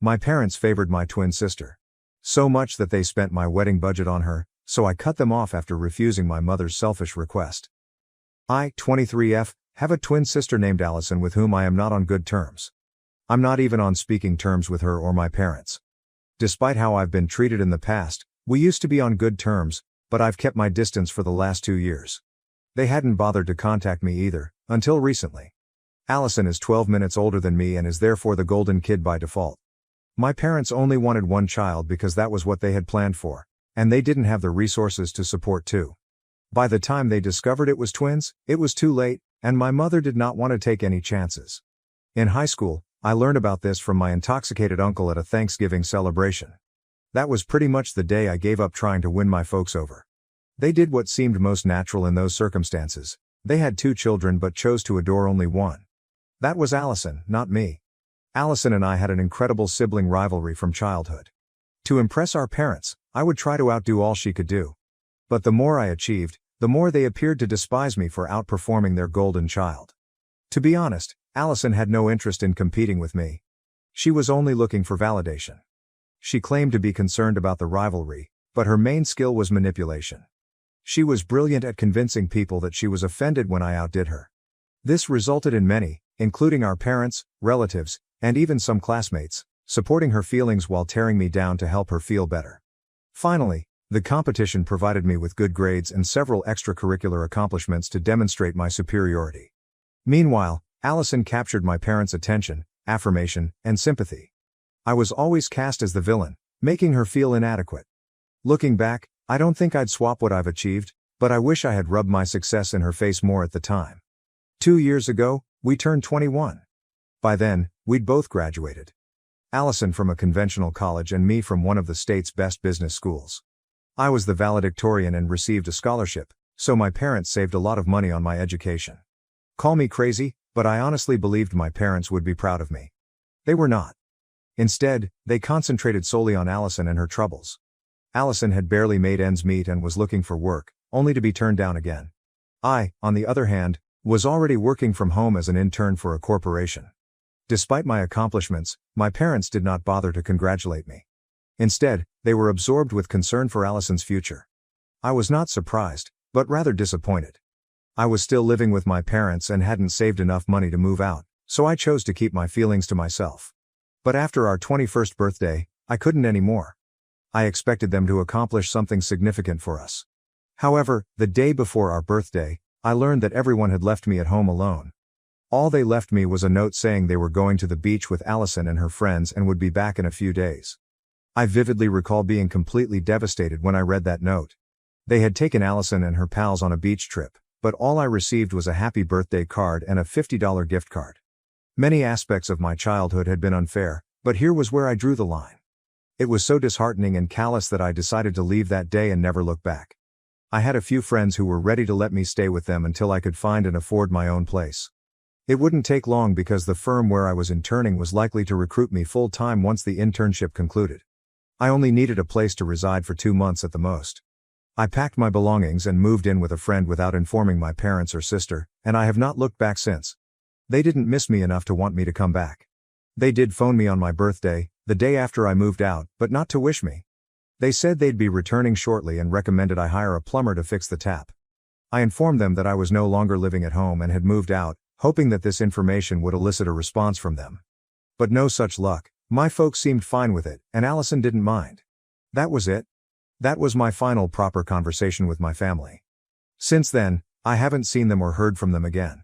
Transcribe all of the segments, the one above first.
My parents favored my twin sister. So much that they spent my wedding budget on her, so I cut them off after refusing my mother's selfish request. I, 23F, have a twin sister named Allison with whom I am not on good terms. I'm not even on speaking terms with her or my parents. Despite how I've been treated in the past, we used to be on good terms, but I've kept my distance for the last 2 years. They hadn't bothered to contact me either, until recently. Allison is 12 minutes older than me and is therefore the golden kid by default. My parents only wanted one child because that was what they had planned for, and they didn't have the resources to support two. By the time they discovered it was twins, it was too late, and my mother did not want to take any chances. In high school, I learned about this from my intoxicated uncle at a Thanksgiving celebration. That was pretty much the day I gave up trying to win my folks over. They did what seemed most natural in those circumstances. They had 2 children but chose to adore only one. That was Allison, not me. Allison and I had an incredible sibling rivalry from childhood. To impress our parents, I would try to outdo all she could do. But the more I achieved, the more they appeared to despise me for outperforming their golden child. To be honest, Allison had no interest in competing with me. She was only looking for validation. She claimed to be concerned about the rivalry, but her main skill was manipulation. She was brilliant at convincing people that she was offended when I outdid her. This resulted in many, including our parents, relatives, and even some classmates, supporting her feelings while tearing me down to help her feel better. Finally, the competition provided me with good grades and several extracurricular accomplishments to demonstrate my superiority. Meanwhile, Allison captured my parents' attention, affirmation, and sympathy. I was always cast as the villain, making her feel inadequate. Looking back, I don't think I'd swap what I've achieved, but I wish I had rubbed my success in her face more at the time. 2 years ago, we turned 21. By then, we'd both graduated. Allison from a conventional college and me from one of the state's best business schools. I was the valedictorian and received a scholarship, so my parents saved a lot of money on my education. Call me crazy, but I honestly believed my parents would be proud of me. They were not. Instead, they concentrated solely on Allison and her troubles. Allison had barely made ends meet and was looking for work, only to be turned down again. I, on the other hand, was already working from home as an intern for a corporation. Despite my accomplishments, my parents did not bother to congratulate me. Instead, they were absorbed with concern for Allison's future. I was not surprised, but rather disappointed. I was still living with my parents and hadn't saved enough money to move out, so I chose to keep my feelings to myself. But after our 21st birthday, I couldn't anymore. I expected them to accomplish something significant for us. However, the day before our birthday, I learned that everyone had left me at home alone. All they left me was a note saying they were going to the beach with Allison and her friends and would be back in a few days. I vividly recall being completely devastated when I read that note. They had taken Allison and her pals on a beach trip, but all I received was a happy birthday card and a $50 gift card. Many aspects of my childhood had been unfair, but here was where I drew the line. It was so disheartening and callous that I decided to leave that day and never look back. I had a few friends who were ready to let me stay with them until I could find and afford my own place. It wouldn't take long because the firm where I was interning was likely to recruit me full-time once the internship concluded. I only needed a place to reside for 2 months at the most. I packed my belongings and moved in with a friend without informing my parents or sister, and I have not looked back since. They didn't miss me enough to want me to come back. They did phone me on my birthday, the day after I moved out, but not to wish me. They said they'd be returning shortly and recommended I hire a plumber to fix the tap. I informed them that I was no longer living at home and had moved out, hoping that this information would elicit a response from them. But no such luck. My folks seemed fine with it, and Allison didn't mind. That was it. That was my final proper conversation with my family. Since then, I haven't seen them or heard from them again.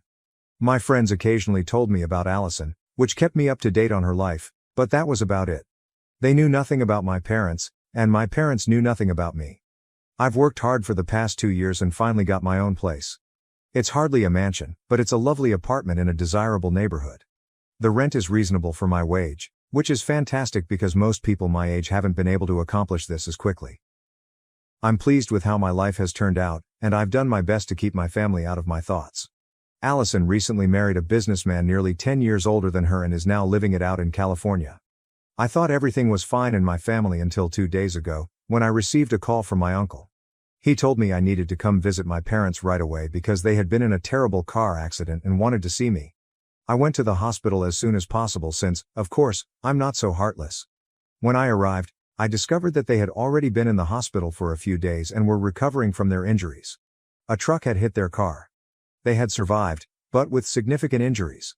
My friends occasionally told me about Allison, which kept me up to date on her life, but that was about it. They knew nothing about my parents, and my parents knew nothing about me. I've worked hard for the past 2 years and finally got my own place. It's hardly a mansion, but it's a lovely apartment in a desirable neighborhood. The rent is reasonable for my wage, which is fantastic because most people my age haven't been able to accomplish this as quickly. I'm pleased with how my life has turned out, and I've done my best to keep my family out of my thoughts. Allison recently married a businessman nearly 10 years older than her and is now living it out in California. I thought everything was fine in my family until 2 days ago, when I received a call from my uncle. He told me I needed to come visit my parents right away because they had been in a terrible car accident and wanted to see me. I went to the hospital as soon as possible since, of course, I'm not so heartless. When I arrived, I discovered that they had already been in the hospital for a few days and were recovering from their injuries. A truck had hit their car. They had survived, but with significant injuries.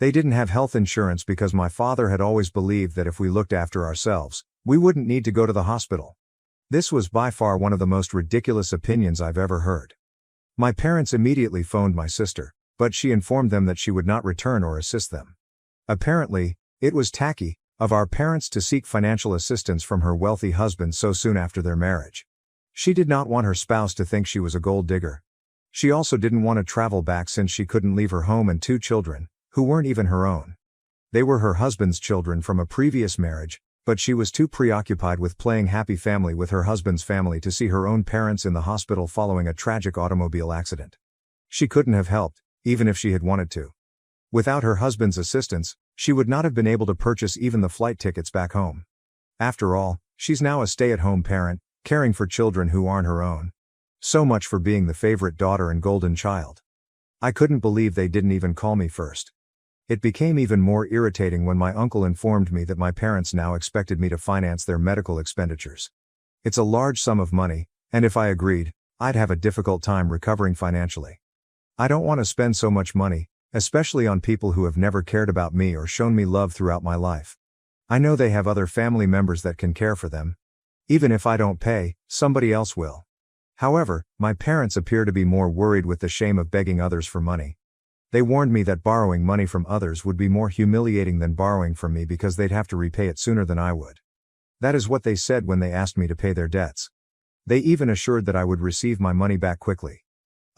They didn't have health insurance because my father had always believed that if we looked after ourselves, we wouldn't need to go to the hospital. This was by far one of the most ridiculous opinions I've ever heard. My parents immediately phoned my sister, but she informed them that she would not return or assist them. Apparently, it was tacky of our parents to seek financial assistance from her wealthy husband so soon after their marriage. She did not want her spouse to think she was a gold digger. She also didn't want to travel back since she couldn't leave her home and 2 children, who weren't even her own. They were her husband's children from a previous marriage, but she was too preoccupied with playing happy family with her husband's family to see her own parents in the hospital following a tragic automobile accident. She couldn't have helped, even if she had wanted to. Without her husband's assistance, she would not have been able to purchase even the flight tickets back home. After all, she's now a stay-at-home parent, caring for children who aren't her own. So much for being the favorite daughter and golden child. I couldn't believe they didn't even call me first. It became even more irritating when my uncle informed me that my parents now expected me to finance their medical expenditures. It's a large sum of money, and if I agreed, I'd have a difficult time recovering financially. I don't want to spend so much money, especially on people who have never cared about me or shown me love throughout my life. I know they have other family members that can care for them. Even if I don't pay, somebody else will. However, my parents appear to be more worried with the shame of begging others for money. They warned me that borrowing money from others would be more humiliating than borrowing from me because they'd have to repay it sooner than I would. That is what they said when they asked me to pay their debts. They even assured that I would receive my money back quickly.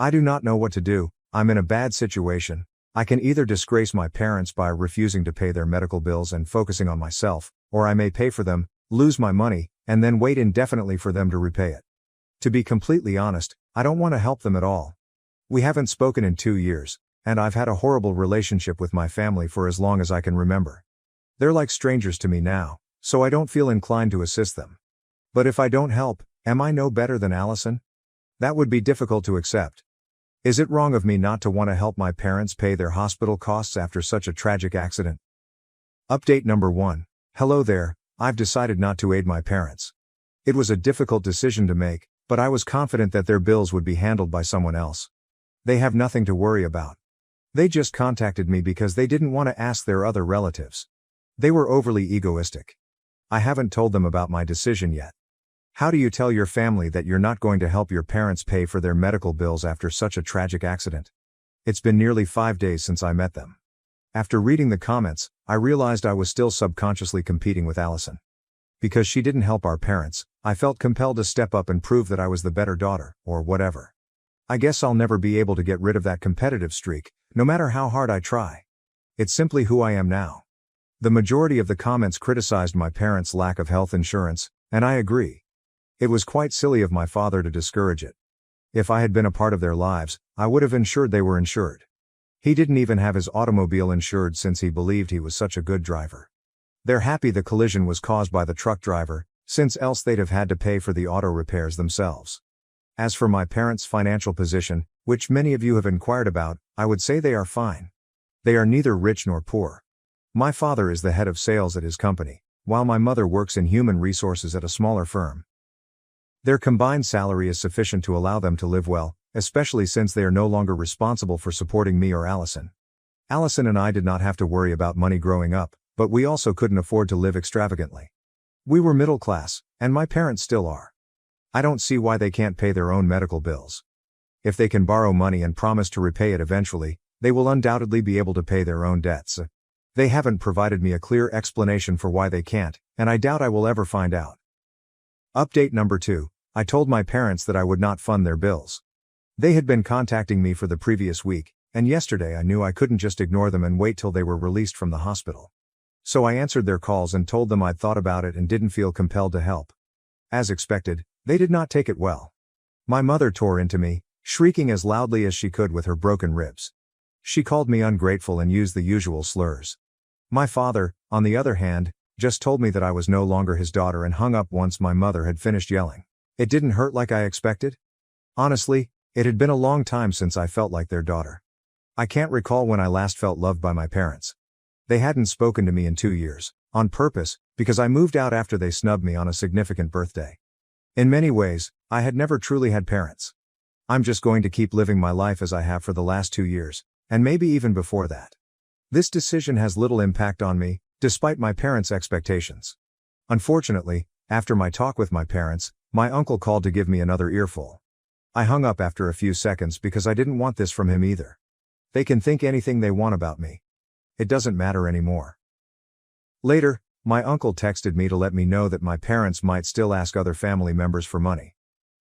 I do not know what to do. I'm in a bad situation. I can either disgrace my parents by refusing to pay their medical bills and focusing on myself, or I may pay for them, lose my money, and then wait indefinitely for them to repay it. To be completely honest, I don't want to help them at all. We haven't spoken in 2 years, and I've had a horrible relationship with my family for as long as I can remember. They're like strangers to me now, so I don't feel inclined to assist them. But if I don't help, am I no better than Allison? That would be difficult to accept. Is it wrong of me not to want to help my parents pay their hospital costs after such a tragic accident? Update number 1. Hello there, I've decided not to aid my parents. It was a difficult decision to make, but I was confident that their bills would be handled by someone else. They have nothing to worry about. They just contacted me because they didn't want to ask their other relatives. They were overly egoistic. I haven't told them about my decision yet. How do you tell your family that you're not going to help your parents pay for their medical bills after such a tragic accident? It's been nearly 5 days since I met them. After reading the comments, I realized I was still subconsciously competing with Allison. Because she didn't help our parents, I felt compelled to step up and prove that I was the better daughter, or whatever. I guess I'll never be able to get rid of that competitive streak, no matter how hard I try. It's simply who I am now. The majority of the comments criticized my parents' lack of health insurance, and I agree. It was quite silly of my father to discourage it. If I had been a part of their lives, I would have ensured they were insured. He didn't even have his automobile insured since he believed he was such a good driver. They're happy the collision was caused by the truck driver, since else they'd have had to pay for the auto repairs themselves. As for my parents' financial position, which many of you have inquired about, I would say they are fine. They are neither rich nor poor. My father is the head of sales at his company, while my mother works in human resources at a smaller firm. Their combined salary is sufficient to allow them to live well, especially since they are no longer responsible for supporting me or Allison. Allison and I did not have to worry about money growing up, but we also couldn't afford to live extravagantly. We were middle class, and my parents still are. I don't see why they can't pay their own medical bills. If they can borrow money and promise to repay it eventually, they will undoubtedly be able to pay their own debts. They haven't provided me a clear explanation for why they can't, and I doubt I will ever find out. Update number 2. I told my parents that I would not fund their bills. They had been contacting me for the previous week, and yesterday I knew I couldn't just ignore them and wait till they were released from the hospital. So I answered their calls and told them I'd thought about it and didn't feel compelled to help. As expected, they did not take it well. My mother tore into me, shrieking as loudly as she could with her broken ribs. She called me ungrateful and used the usual slurs. My father, on the other hand, just told me that I was no longer his daughter and hung up once my mother had finished yelling. It didn't hurt like I expected. Honestly, it had been a long time since I felt like their daughter. I can't recall when I last felt loved by my parents. They hadn't spoken to me in 2 years, on purpose, because I moved out after they snubbed me on a significant birthday. In many ways, I had never truly had parents. I'm just going to keep living my life as I have for the last 2 years, and maybe even before that. This decision has little impact on me, despite my parents' expectations. Unfortunately, after my talk with my parents, my uncle called to give me another earful. I hung up after a few seconds because I didn't want this from him either. They can think anything they want about me. It doesn't matter anymore. Later, my uncle texted me to let me know that my parents might still ask other family members for money.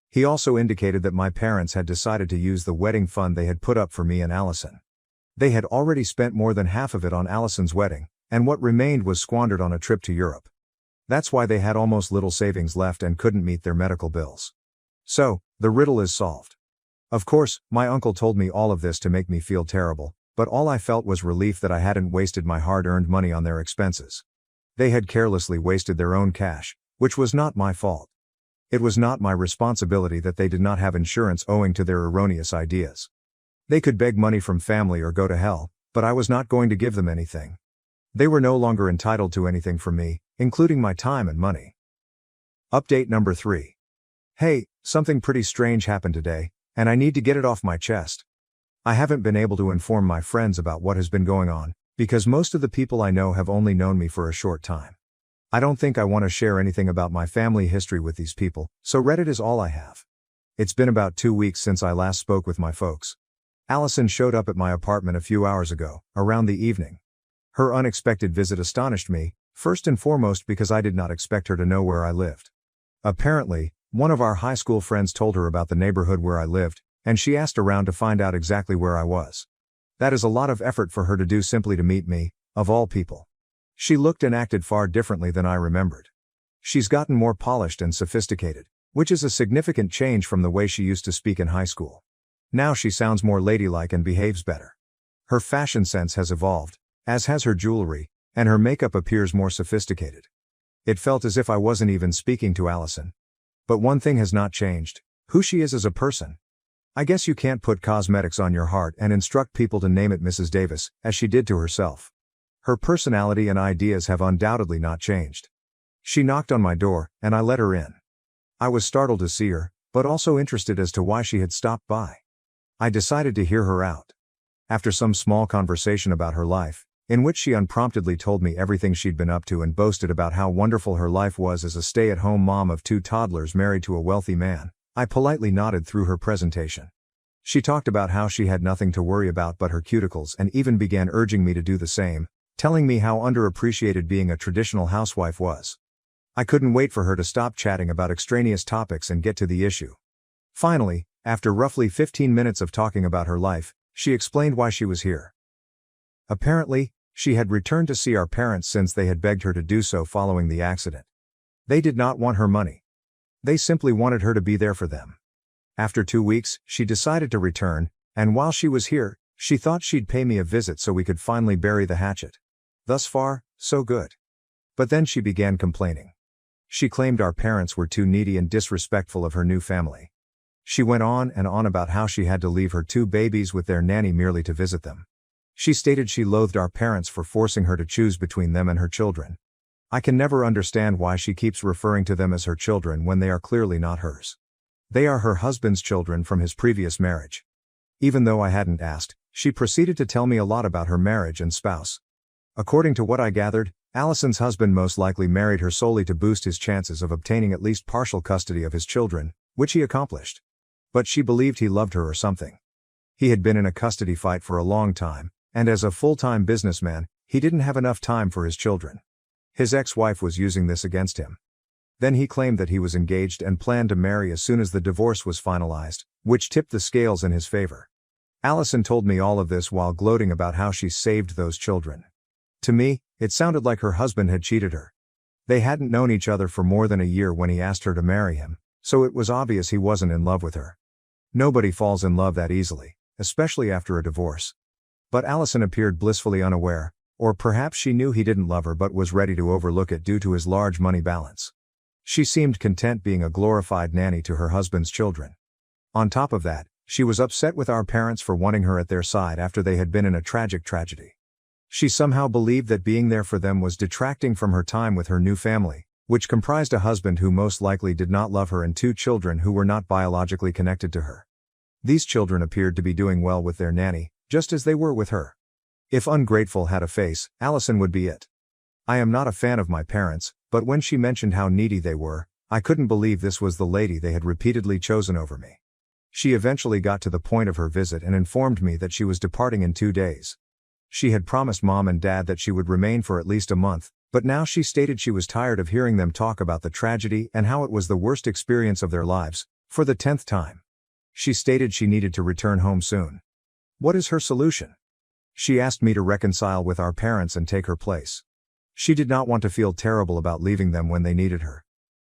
He also indicated that my parents had decided to use the wedding fund they had put up for me and Allison. They had already spent more than half of it on Allison's wedding, and what remained was squandered on a trip to Europe. That's why they had almost little savings left and couldn't meet their medical bills. So, the riddle is solved. Of course, my uncle told me all of this to make me feel terrible, but all I felt was relief that I hadn't wasted my hard-earned money on their expenses. They had carelessly wasted their own cash, which was not my fault. It was not my responsibility that they did not have insurance owing to their erroneous ideas. They could beg money from family or go to hell, but I was not going to give them anything. They were no longer entitled to anything from me, including my time and money. Update number 3. Hey, something pretty strange happened today, and I need to get it off my chest. I haven't been able to inform my friends about what has been going on, because most of the people I know have only known me for a short time. I don't think I want to share anything about my family history with these people, so Reddit is all I have. It's been about 2 weeks since I last spoke with my folks. Allison showed up at my apartment a few hours ago, around the evening. Her unexpected visit astonished me, first and foremost because I did not expect her to know where I lived. Apparently, one of our high school friends told her about the neighborhood where I lived, and she asked around to find out exactly where I was. That is a lot of effort for her to do simply to meet me, of all people. She looked and acted far differently than I remembered. She's gotten more polished and sophisticated, which is a significant change from the way she used to speak in high school. Now she sounds more ladylike and behaves better. Her fashion sense has evolved, as has her jewelry, and her makeup appears more sophisticated. It felt as if I wasn't even speaking to Allison. But one thing has not changed: who she is as a person. I guess you can't put cosmetics on your heart and instruct people to name it Mrs. Davis, as she did to herself. Her personality and ideas have undoubtedly not changed. She knocked on my door, and I let her in. I was startled to see her, but also interested as to why she had stopped by. I decided to hear her out. After some small conversation about her life, in which she unpromptedly told me everything she'd been up to and boasted about how wonderful her life was as a stay-at-home mom of 2 toddlers married to a wealthy man, I politely nodded through her presentation. She talked about how she had nothing to worry about but her cuticles and even began urging me to do the same, telling me how underappreciated being a traditional housewife was. I couldn't wait for her to stop chatting about extraneous topics and get to the issue. Finally, after roughly 15 minutes of talking about her life, she explained why she was here. Apparently, she had returned to see our parents since they had begged her to do so following the accident. They did not want her money. They simply wanted her to be there for them. After 2 weeks, she decided to return, and while she was here, she thought she'd pay me a visit so we could finally bury the hatchet. Thus far, so good. But then she began complaining. She claimed our parents were too needy and disrespectful of her new family. She went on and on about how she had to leave her 2 babies with their nanny merely to visit them. She stated she loathed our parents for forcing her to choose between them and her children. I can never understand why she keeps referring to them as her children when they are clearly not hers. They are her husband's children from his previous marriage. Even though I hadn't asked, she proceeded to tell me a lot about her marriage and spouse. According to what I gathered, Allison's husband most likely married her solely to boost his chances of obtaining at least partial custody of his children, which he accomplished. But she believed he loved her or something. He had been in a custody fight for a long time, and as a full-time businessman, he didn't have enough time for his children. His ex-wife was using this against him. Then he claimed that he was engaged and planned to marry as soon as the divorce was finalized, which tipped the scales in his favor. Allison told me all of this while gloating about how she saved those children. To me, it sounded like her husband had cheated her. They hadn't known each other for more than a year when he asked her to marry him, so it was obvious he wasn't in love with her. Nobody falls in love that easily, especially after a divorce. But Allison appeared blissfully unaware, or perhaps she knew he didn't love her but was ready to overlook it due to his large money balance. She seemed content being a glorified nanny to her husband's children. On top of that, She was upset with our parents for wanting her at their side after they had been in a tragic tragedy. She somehow believed that being there for them was detracting from her time with her new family, which comprised a husband who most likely did not love her and 2 children who were not biologically connected to her. These children appeared to be doing well with their nanny, just as they were with her. If ungrateful had a face, Allison would be it. I am not a fan of my parents, but when she mentioned how needy they were, I couldn't believe this was the lady they had repeatedly chosen over me. She eventually got to the point of her visit and informed me that she was departing in 2 days. She had promised Mom and Dad that she would remain for at least a month, but now she stated she was tired of hearing them talk about the tragedy and how it was the worst experience of their lives, for the 10th time. She stated she needed to return home soon. What is her solution? She asked me to reconcile with our parents and take her place. She did not want to feel terrible about leaving them when they needed her.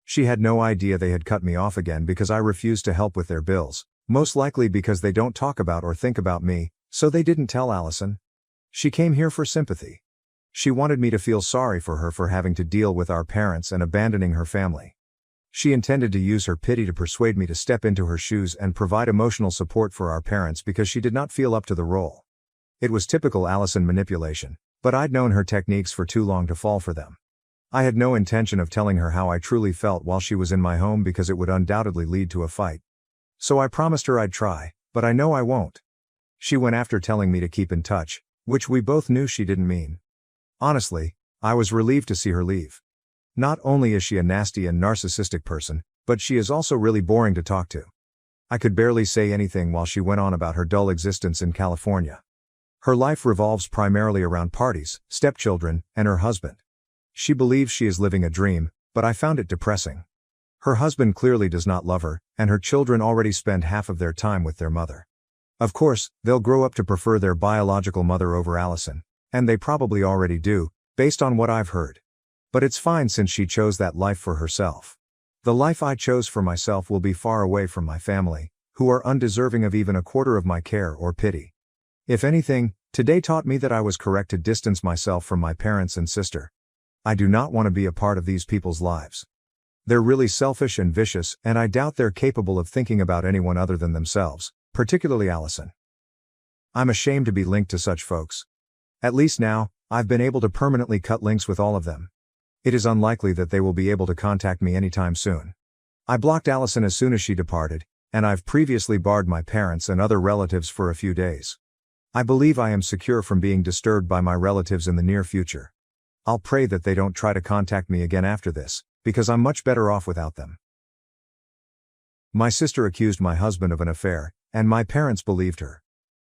She had no idea they had cut me off again because I refused to help with their bills, most likely because they don't talk about or think about me, so they didn't tell Allison. She came here for sympathy. She wanted me to feel sorry for her for having to deal with our parents and abandoning her family. She intended to use her pity to persuade me to step into her shoes and provide emotional support for our parents because she did not feel up to the role. It was typical Allison manipulation, but I'd known her techniques for too long to fall for them. I had no intention of telling her how I truly felt while she was in my home because it would undoubtedly lead to a fight. So I promised her I'd try, but I know I won't. She went after telling me to keep in touch, which we both knew she didn't mean. Honestly, I was relieved to see her leave. Not only is she a nasty and narcissistic person, but she is also really boring to talk to. I could barely say anything while she went on about her dull existence in California. Her life revolves primarily around parties, stepchildren, and her husband. She believes she is living a dream, but I found it depressing. Her husband clearly does not love her, and her children already spend half of their time with their mother. Of course, they'll grow up to prefer their biological mother over Allison, and they probably already do, based on what I've heard. But it's fine since she chose that life for herself. The life I chose for myself will be far away from my family, who are undeserving of even a quarter of my care or pity. If anything, today taught me that I was correct to distance myself from my parents and sister. I do not want to be a part of these people's lives. They're really selfish and vicious, and I doubt they're capable of thinking about anyone other than themselves, particularly Allison. I'm ashamed to be linked to such folks. At least now, I've been able to permanently cut links with all of them. It is unlikely that they will be able to contact me anytime soon. I blocked Allison as soon as she departed, and I've previously barred my parents and other relatives for a few days. I believe I am secure from being disturbed by my relatives in the near future. I'll pray that they don't try to contact me again after this, because I'm much better off without them. My sister accused my husband of an affair, and my parents believed her.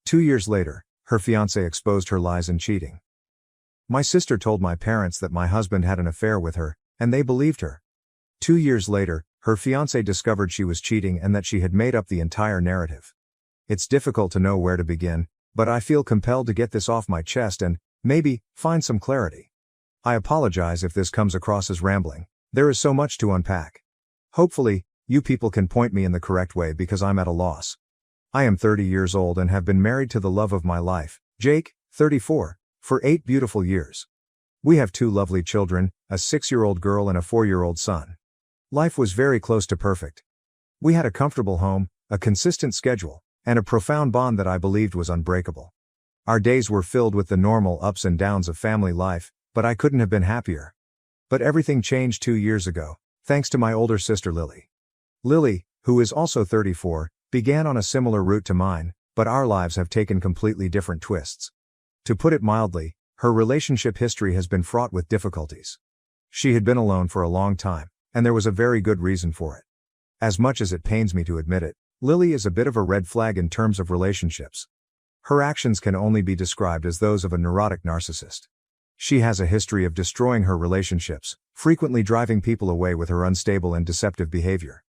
2 years later, her fiancé exposed her lies and cheating. My sister told my parents that my husband had an affair with her, and they believed her. 2 years later, her fiancé discovered she was cheating and that she had made up the entire narrative. It's difficult to know where to begin, but I feel compelled to get this off my chest and, maybe, find some clarity. I apologize if this comes across as rambling. There is so much to unpack. Hopefully, you people can point me in the correct way because I'm at a loss. I am 30 years old and have been married to the love of my life, Jake, 34, for 8 beautiful years. We have 2 lovely children, a 6-year-old girl and a 4-year-old son. Life was very close to perfect. We had a comfortable home, a consistent schedule, and a profound bond that I believed was unbreakable. Our days were filled with the normal ups and downs of family life, but I couldn't have been happier. But everything changed 2 years ago, thanks to my older sister Lily. Lily, who is also 34, began on a similar route to mine, but our lives have taken completely different twists. To put it mildly, her relationship history has been fraught with difficulties. She had been alone for a long time, and there was a very good reason for it. As much as it pains me to admit it, Lily is a bit of a red flag in terms of relationships. Her actions can only be described as those of a neurotic narcissist. She has a history of destroying her relationships, frequently driving people away with her unstable and deceptive behavior.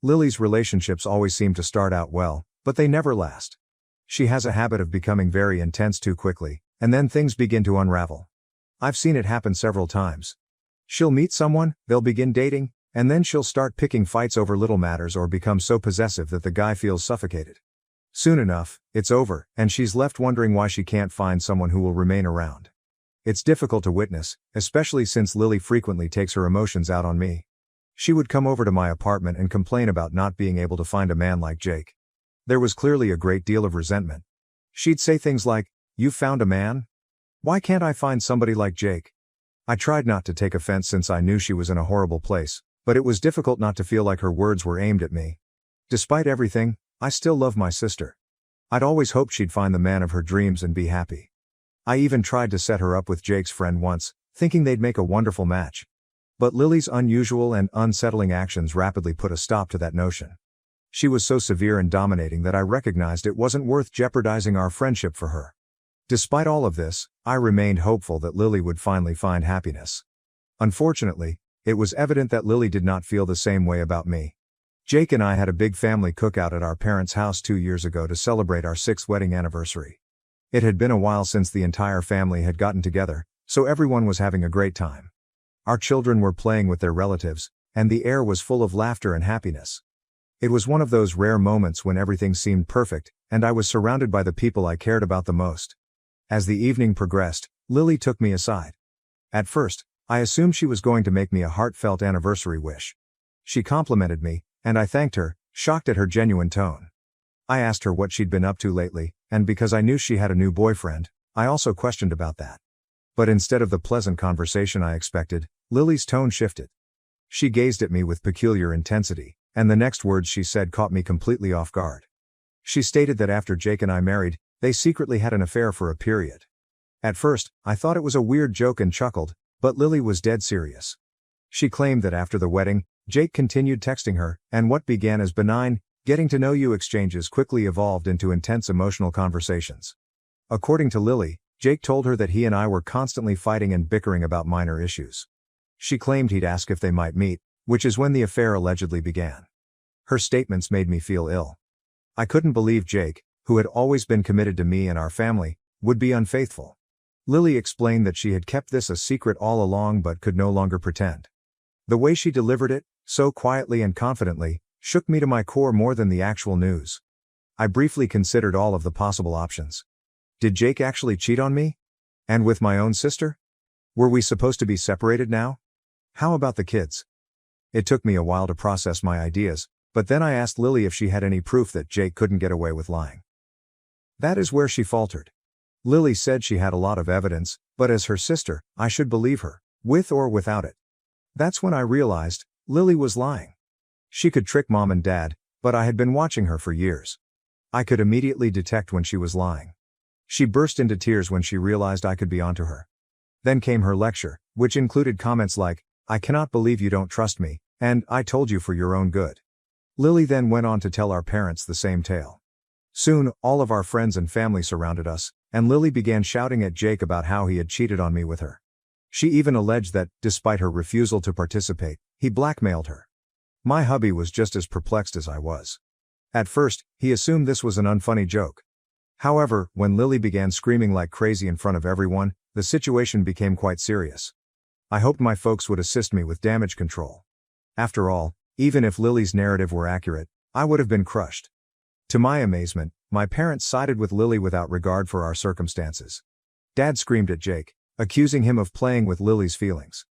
Lily's relationships always seem to start out well, but they never last. She has a habit of becoming very intense too quickly, and then things begin to unravel. I've seen it happen several times. She'll meet someone, they'll begin dating, and then she'll start picking fights over little matters or become so possessive that the guy feels suffocated. Soon enough, it's over, and she's left wondering why she can't find someone who will remain around. It's difficult to witness, especially since Lily frequently takes her emotions out on me. She would come over to my apartment and complain about not being able to find a man like Jake. There was clearly a great deal of resentment. She'd say things like, "You found a man? Why can't I find somebody like Jake?" I tried not to take offense since I knew she was in a horrible place, but it was difficult not to feel like her words were aimed at me. Despite everything, I still love my sister. I'd always hoped she'd find the man of her dreams and be happy. I even tried to set her up with Jake's friend once, thinking they'd make a wonderful match. But Lily's unusual and unsettling actions rapidly put a stop to that notion. She was so severe and dominating that I recognized it wasn't worth jeopardizing our friendship for her. Despite all of this, I remained hopeful that Lily would finally find happiness. Unfortunately, it was evident that Lily did not feel the same way about me. Jake and I had a big family cookout at our parents' house 2 years ago to celebrate our 6th wedding anniversary. It had been a while since the entire family had gotten together, so everyone was having a great time. Our children were playing with their relatives, and the air was full of laughter and happiness. It was one of those rare moments when everything seemed perfect, and I was surrounded by the people I cared about the most. As the evening progressed, Lily took me aside. At first, I assumed she was going to make me a heartfelt anniversary wish. She complimented me, and I thanked her, shocked at her genuine tone. I asked her what she'd been up to lately, and because I knew she had a new boyfriend, I also questioned about that. But instead of the pleasant conversation I expected, Lily's tone shifted. She gazed at me with peculiar intensity, and the next words she said caught me completely off guard. She stated that after Jake and I married, they secretly had an affair for a period. At first, I thought it was a weird joke and chuckled, but Lily was dead serious. She claimed that after the wedding, Jake continued texting her, and what began as benign, getting-to-know-you exchanges quickly evolved into intense emotional conversations. According to Lily, Jake told her that he and I were constantly fighting and bickering about minor issues. She claimed he'd ask if they might meet, which is when the affair allegedly began. Her statements made me feel ill. I couldn't believe Jake, who had always been committed to me and our family, would be unfaithful. Lily explained that she had kept this a secret all along but could no longer pretend. The way she delivered it, so quietly and confidently, shook me to my core more than the actual news. I briefly considered all of the possible options. Did Jake actually cheat on me? And with my own sister? Were we supposed to be separated now? How about the kids? It took me a while to process my ideas, but then I asked Lily if she had any proof that Jake couldn't get away with lying. That is where she faltered. Lily said she had a lot of evidence, but as her sister, I should believe her, with or without it. That's when I realized, Lily was lying. She could trick Mom and Dad, but I had been watching her for years. I could immediately detect when she was lying. She burst into tears when she realized I could be onto her. Then came her lecture, which included comments like, "I cannot believe you don't trust me," and "I told you for your own good." Lily then went on to tell our parents the same tale. Soon, all of our friends and family surrounded us, and Lily began shouting at Jake about how he had cheated on me with her. She even alleged that, despite her refusal to participate, he blackmailed her. My hubby was just as perplexed as I was. At first, he assumed this was an unfunny joke. However, when Lily began screaming like crazy in front of everyone, the situation became quite serious. I hoped my folks would assist me with damage control. After all, even if Lily's narrative were accurate, I would have been crushed. To my amazement, my parents sided with Lily without regard for our circumstances. Dad screamed at Jake, accusing him of playing with Lily's feelings.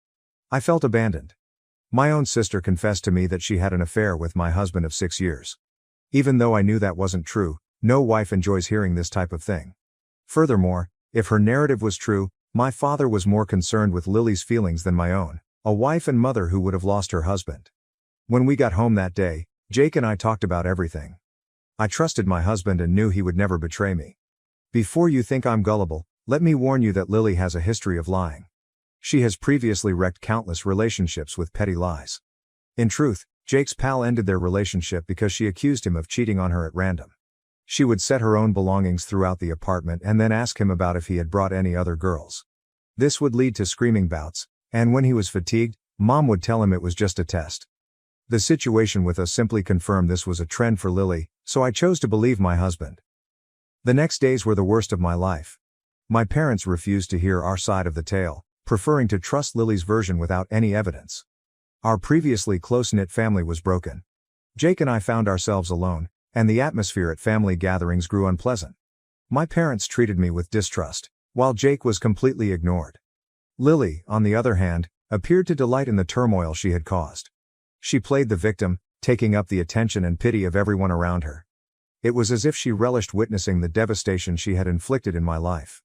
I felt abandoned. My own sister confessed to me that she had an affair with my husband of 6 years. Even though I knew that wasn't true, no wife enjoys hearing this type of thing. Furthermore, if her narrative was true, my father was more concerned with Lily's feelings than my own, a wife and mother who would have lost her husband. When we got home that day, Jake and I talked about everything. I trusted my husband and knew he would never betray me. Before you think I'm gullible, let me warn you that Lily has a history of lying. She has previously wrecked countless relationships with petty lies. In truth, Jake's pal ended their relationship because she accused him of cheating on her at random. She would set her own belongings throughout the apartment and then ask him about if he had brought any other girls. This would lead to screaming bouts, and when he was fatigued, Mom would tell him it was just a test. The situation with us simply confirmed this was a trend for Lily, so I chose to believe my husband. The next days were the worst of my life. My parents refused to hear our side of the tale, preferring to trust Lily's version without any evidence. Our previously close-knit family was broken. Jake and I found ourselves alone, and the atmosphere at family gatherings grew unpleasant. My parents treated me with distrust, while Jake was completely ignored. Lily, on the other hand, appeared to delight in the turmoil she had caused. She played the victim, taking up the attention and pity of everyone around her. It was as if she relished witnessing the devastation she had inflicted in my life.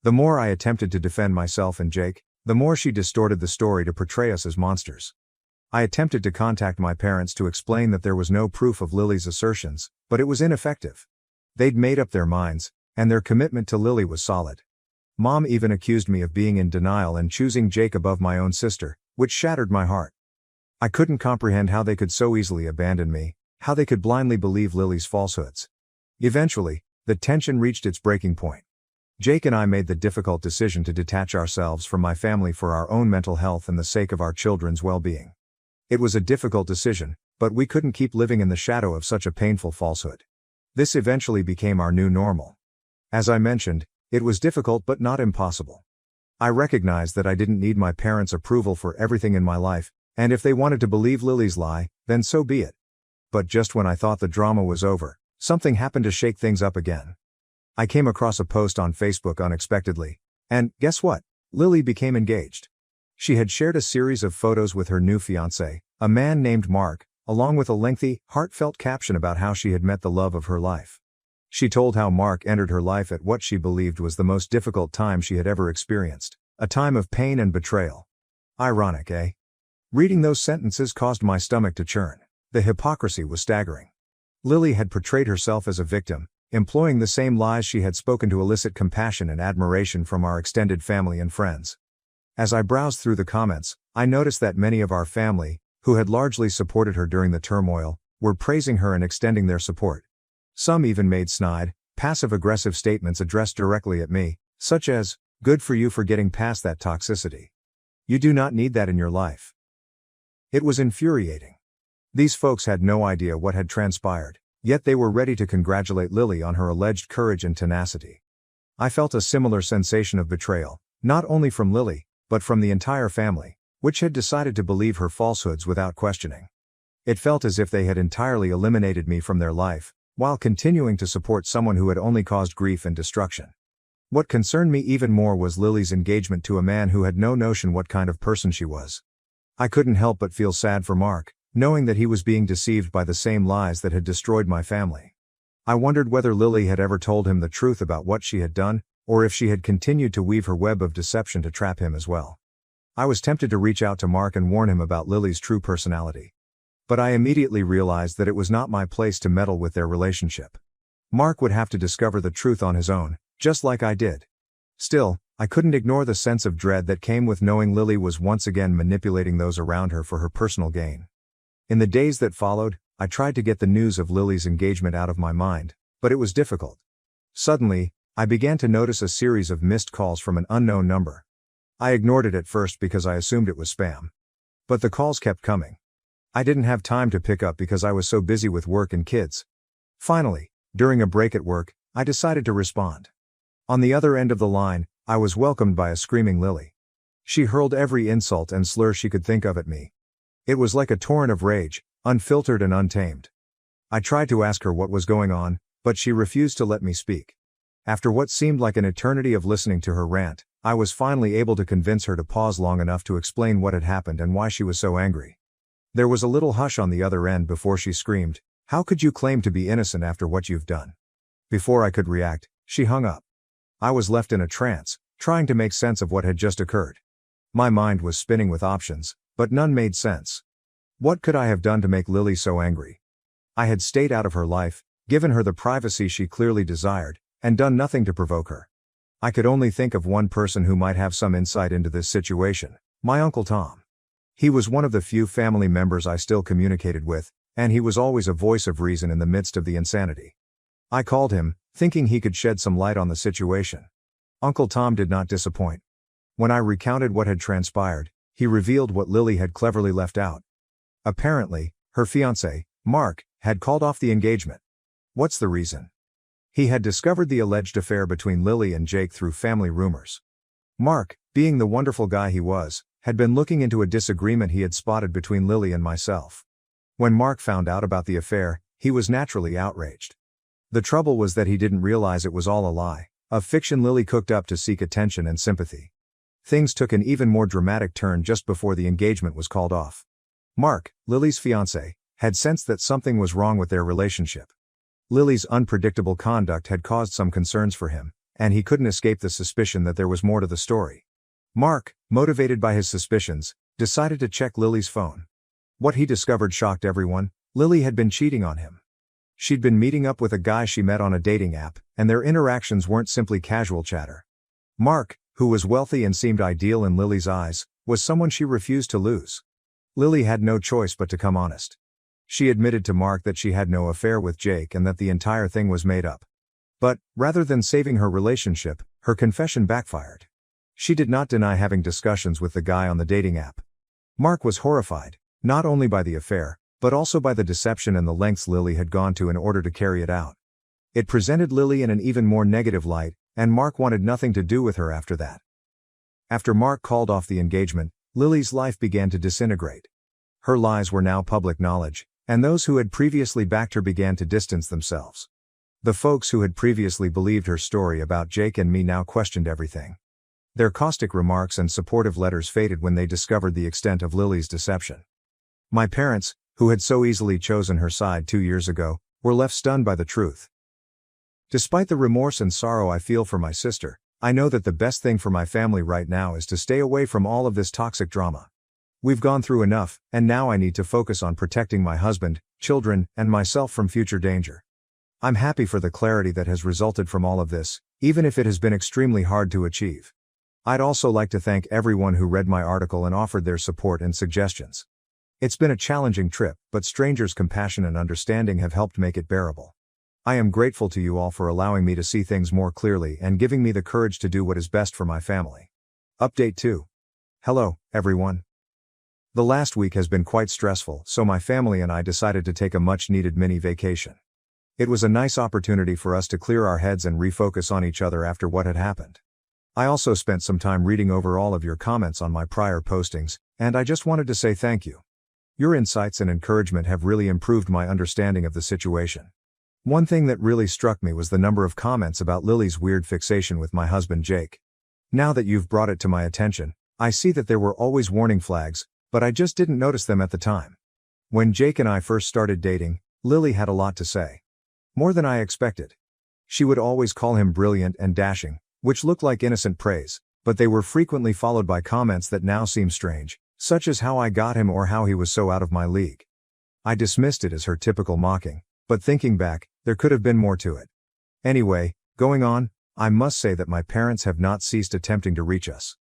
The more I attempted to defend myself and Jake, the more she distorted the story to portray us as monsters. I attempted to contact my parents to explain that there was no proof of Lily's assertions, but it was ineffective. They'd made up their minds, and their commitment to Lily was solid. Mom even accused me of being in denial and choosing Jake above my own sister, which shattered my heart. I couldn't comprehend how they could so easily abandon me, how they could blindly believe Lily's falsehoods. Eventually, the tension reached its breaking point. Jake and I made the difficult decision to detach ourselves from my family for our own mental health and the sake of our children's well-being. It was a difficult decision, but we couldn't keep living in the shadow of such a painful falsehood. This eventually became our new normal. As I mentioned, it was difficult but not impossible. I recognized that I didn't need my parents' approval for everything in my life, and if they wanted to believe Lily's lie, then so be it. But just when I thought the drama was over, something happened to shake things up again. I came across a post on Facebook unexpectedly, and guess what? Lily became engaged. She had shared a series of photos with her new fiancé, a man named Mark, along with a lengthy, heartfelt caption about how she had met the love of her life. She told how Mark entered her life at what she believed was the most difficult time she had ever experienced, a time of pain and betrayal. Ironic, eh? Reading those sentences caused my stomach to churn. The hypocrisy was staggering. Lily had portrayed herself as a victim, employing the same lies she had spoken to elicit compassion and admiration from our extended family and friends. As I browsed through the comments, I noticed that many of our family, who had largely supported her during the turmoil, were praising her and extending their support. Some even made snide, passive-aggressive statements addressed directly at me, such as, "Good for you for getting past that toxicity. You do not need that in your life." It was infuriating. These folks had no idea what had transpired, yet they were ready to congratulate Lily on her alleged courage and tenacity. I felt a similar sensation of betrayal, not only from Lily, but from the entire family, which had decided to believe her falsehoods without questioning. It felt as if they had entirely eliminated me from their life, while continuing to support someone who had only caused grief and destruction. What concerned me even more was Lily's engagement to a man who had no notion what kind of person she was. I couldn't help but feel sad for Mark, knowing that he was being deceived by the same lies that had destroyed my family. I wondered whether Lily had ever told him the truth about what she had done, or if she had continued to weave her web of deception to trap him as well. I was tempted to reach out to Mark and warn him about Lily's true personality. But I immediately realized that it was not my place to meddle with their relationship. Mark would have to discover the truth on his own, just like I did. Still, I couldn't ignore the sense of dread that came with knowing Lily was once again manipulating those around her for her personal gain. In the days that followed, I tried to get the news of Lily's engagement out of my mind, but it was difficult. Suddenly, I began to notice a series of missed calls from an unknown number. I ignored it at first because I assumed it was spam. But the calls kept coming. I didn't have time to pick up because I was so busy with work and kids. Finally, during a break at work, I decided to respond. On the other end of the line, I was welcomed by a screaming Lily. She hurled every insult and slur she could think of at me. It was like a torrent of rage, unfiltered and untamed. I tried to ask her what was going on, but she refused to let me speak. After what seemed like an eternity of listening to her rant, I was finally able to convince her to pause long enough to explain what had happened and why she was so angry. There was a little hush on the other end before she screamed, "How could you claim to be innocent after what you've done?" Before I could react, she hung up. I was left in a trance, trying to make sense of what had just occurred. My mind was spinning with options, but none made sense. What could I have done to make Lily so angry? I had stayed out of her life, given her the privacy she clearly desired, and done nothing to provoke her. I could only think of one person who might have some insight into this situation, my Uncle Tom. He was one of the few family members I still communicated with, and he was always a voice of reason in the midst of the insanity. I called him, thinking he could shed some light on the situation. Uncle Tom did not disappoint. When I recounted what had transpired, he revealed what Lily had cleverly left out. Apparently, her fiancé, Mark, had called off the engagement. What's the reason? He had discovered the alleged affair between Lily and Jake through family rumors. Mark, being the wonderful guy he was, had been looking into a disagreement he had spotted between Lily and myself. When Mark found out about the affair, he was naturally outraged. The trouble was that he didn't realize it was all a lie, a fiction Lily cooked up to seek attention and sympathy. Things took an even more dramatic turn just before the engagement was called off. Mark, Lily's fiancé, had sensed that something was wrong with their relationship. Lily's unpredictable conduct had caused some concerns for him, and he couldn't escape the suspicion that there was more to the story. Mark, motivated by his suspicions, decided to check Lily's phone. What he discovered shocked everyone. Lily had been cheating on him. She'd been meeting up with a guy she met on a dating app, and their interactions weren't simply casual chatter. Mark, who was wealthy and seemed ideal in Lily's eyes, was someone she refused to lose. Lily had no choice but to come honest. She admitted to Mark that she had no affair with Jake and that the entire thing was made up. But, rather than saving her relationship, her confession backfired. She did not deny having discussions with the guy on the dating app. Mark was horrified, not only by the affair, but also by the deception and the lengths Lily had gone to in order to carry it out. It presented Lily in an even more negative light, and Mark wanted nothing to do with her after that. After Mark called off the engagement, Lily's life began to disintegrate. Her lies were now public knowledge, and those who had previously backed her began to distance themselves. The folks who had previously believed her story about Jake and me now questioned everything. Their caustic remarks and supportive letters faded when they discovered the extent of Lily's deception. My parents, who had so easily chosen her side 2 years ago, were left stunned by the truth. Despite the remorse and sorrow I feel for my sister, I know that the best thing for my family right now is to stay away from all of this toxic drama. We've gone through enough, and now I need to focus on protecting my husband, children, and myself from future danger. I'm happy for the clarity that has resulted from all of this, even if it has been extremely hard to achieve. I'd also like to thank everyone who read my article and offered their support and suggestions. It's been a challenging trip, but strangers' compassion and understanding have helped make it bearable. I am grateful to you all for allowing me to see things more clearly and giving me the courage to do what is best for my family. Update 2. Hello, everyone. The last week has been quite stressful, so my family and I decided to take a much-needed mini vacation. It was a nice opportunity for us to clear our heads and refocus on each other after what had happened. I also spent some time reading over all of your comments on my prior postings, and I just wanted to say thank you. Your insights and encouragement have really improved my understanding of the situation. One thing that really struck me was the number of comments about Lily's weird fixation with my husband Jake. Now that you've brought it to my attention, I see that there were always warning flags, but I just didn't notice them at the time. When Jake and I first started dating, Lily had a lot to say. More than I expected. She would always call him brilliant and dashing, which looked like innocent praise, but they were frequently followed by comments that now seem strange, such as how I got him or how he was so out of my league. I dismissed it as her typical mocking, but thinking back, there could have been more to it. Anyway, going on, I must say that my parents have not ceased attempting to reach us.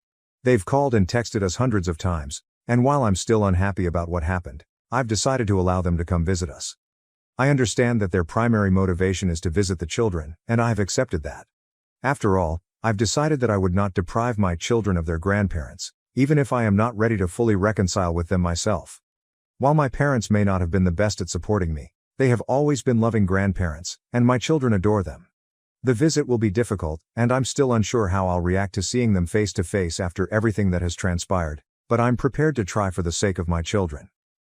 They've called and texted us hundreds of times, and while I'm still unhappy about what happened, I've decided to allow them to come visit us. I understand that their primary motivation is to visit the children, and I've accepted that. After all, I've decided that I would not deprive my children of their grandparents, even if I am not ready to fully reconcile with them myself. While my parents may not have been the best at supporting me, they have always been loving grandparents, and my children adore them. The visit will be difficult, and I'm still unsure how I'll react to seeing them face to face after everything that has transpired, but I'm prepared to try for the sake of my children.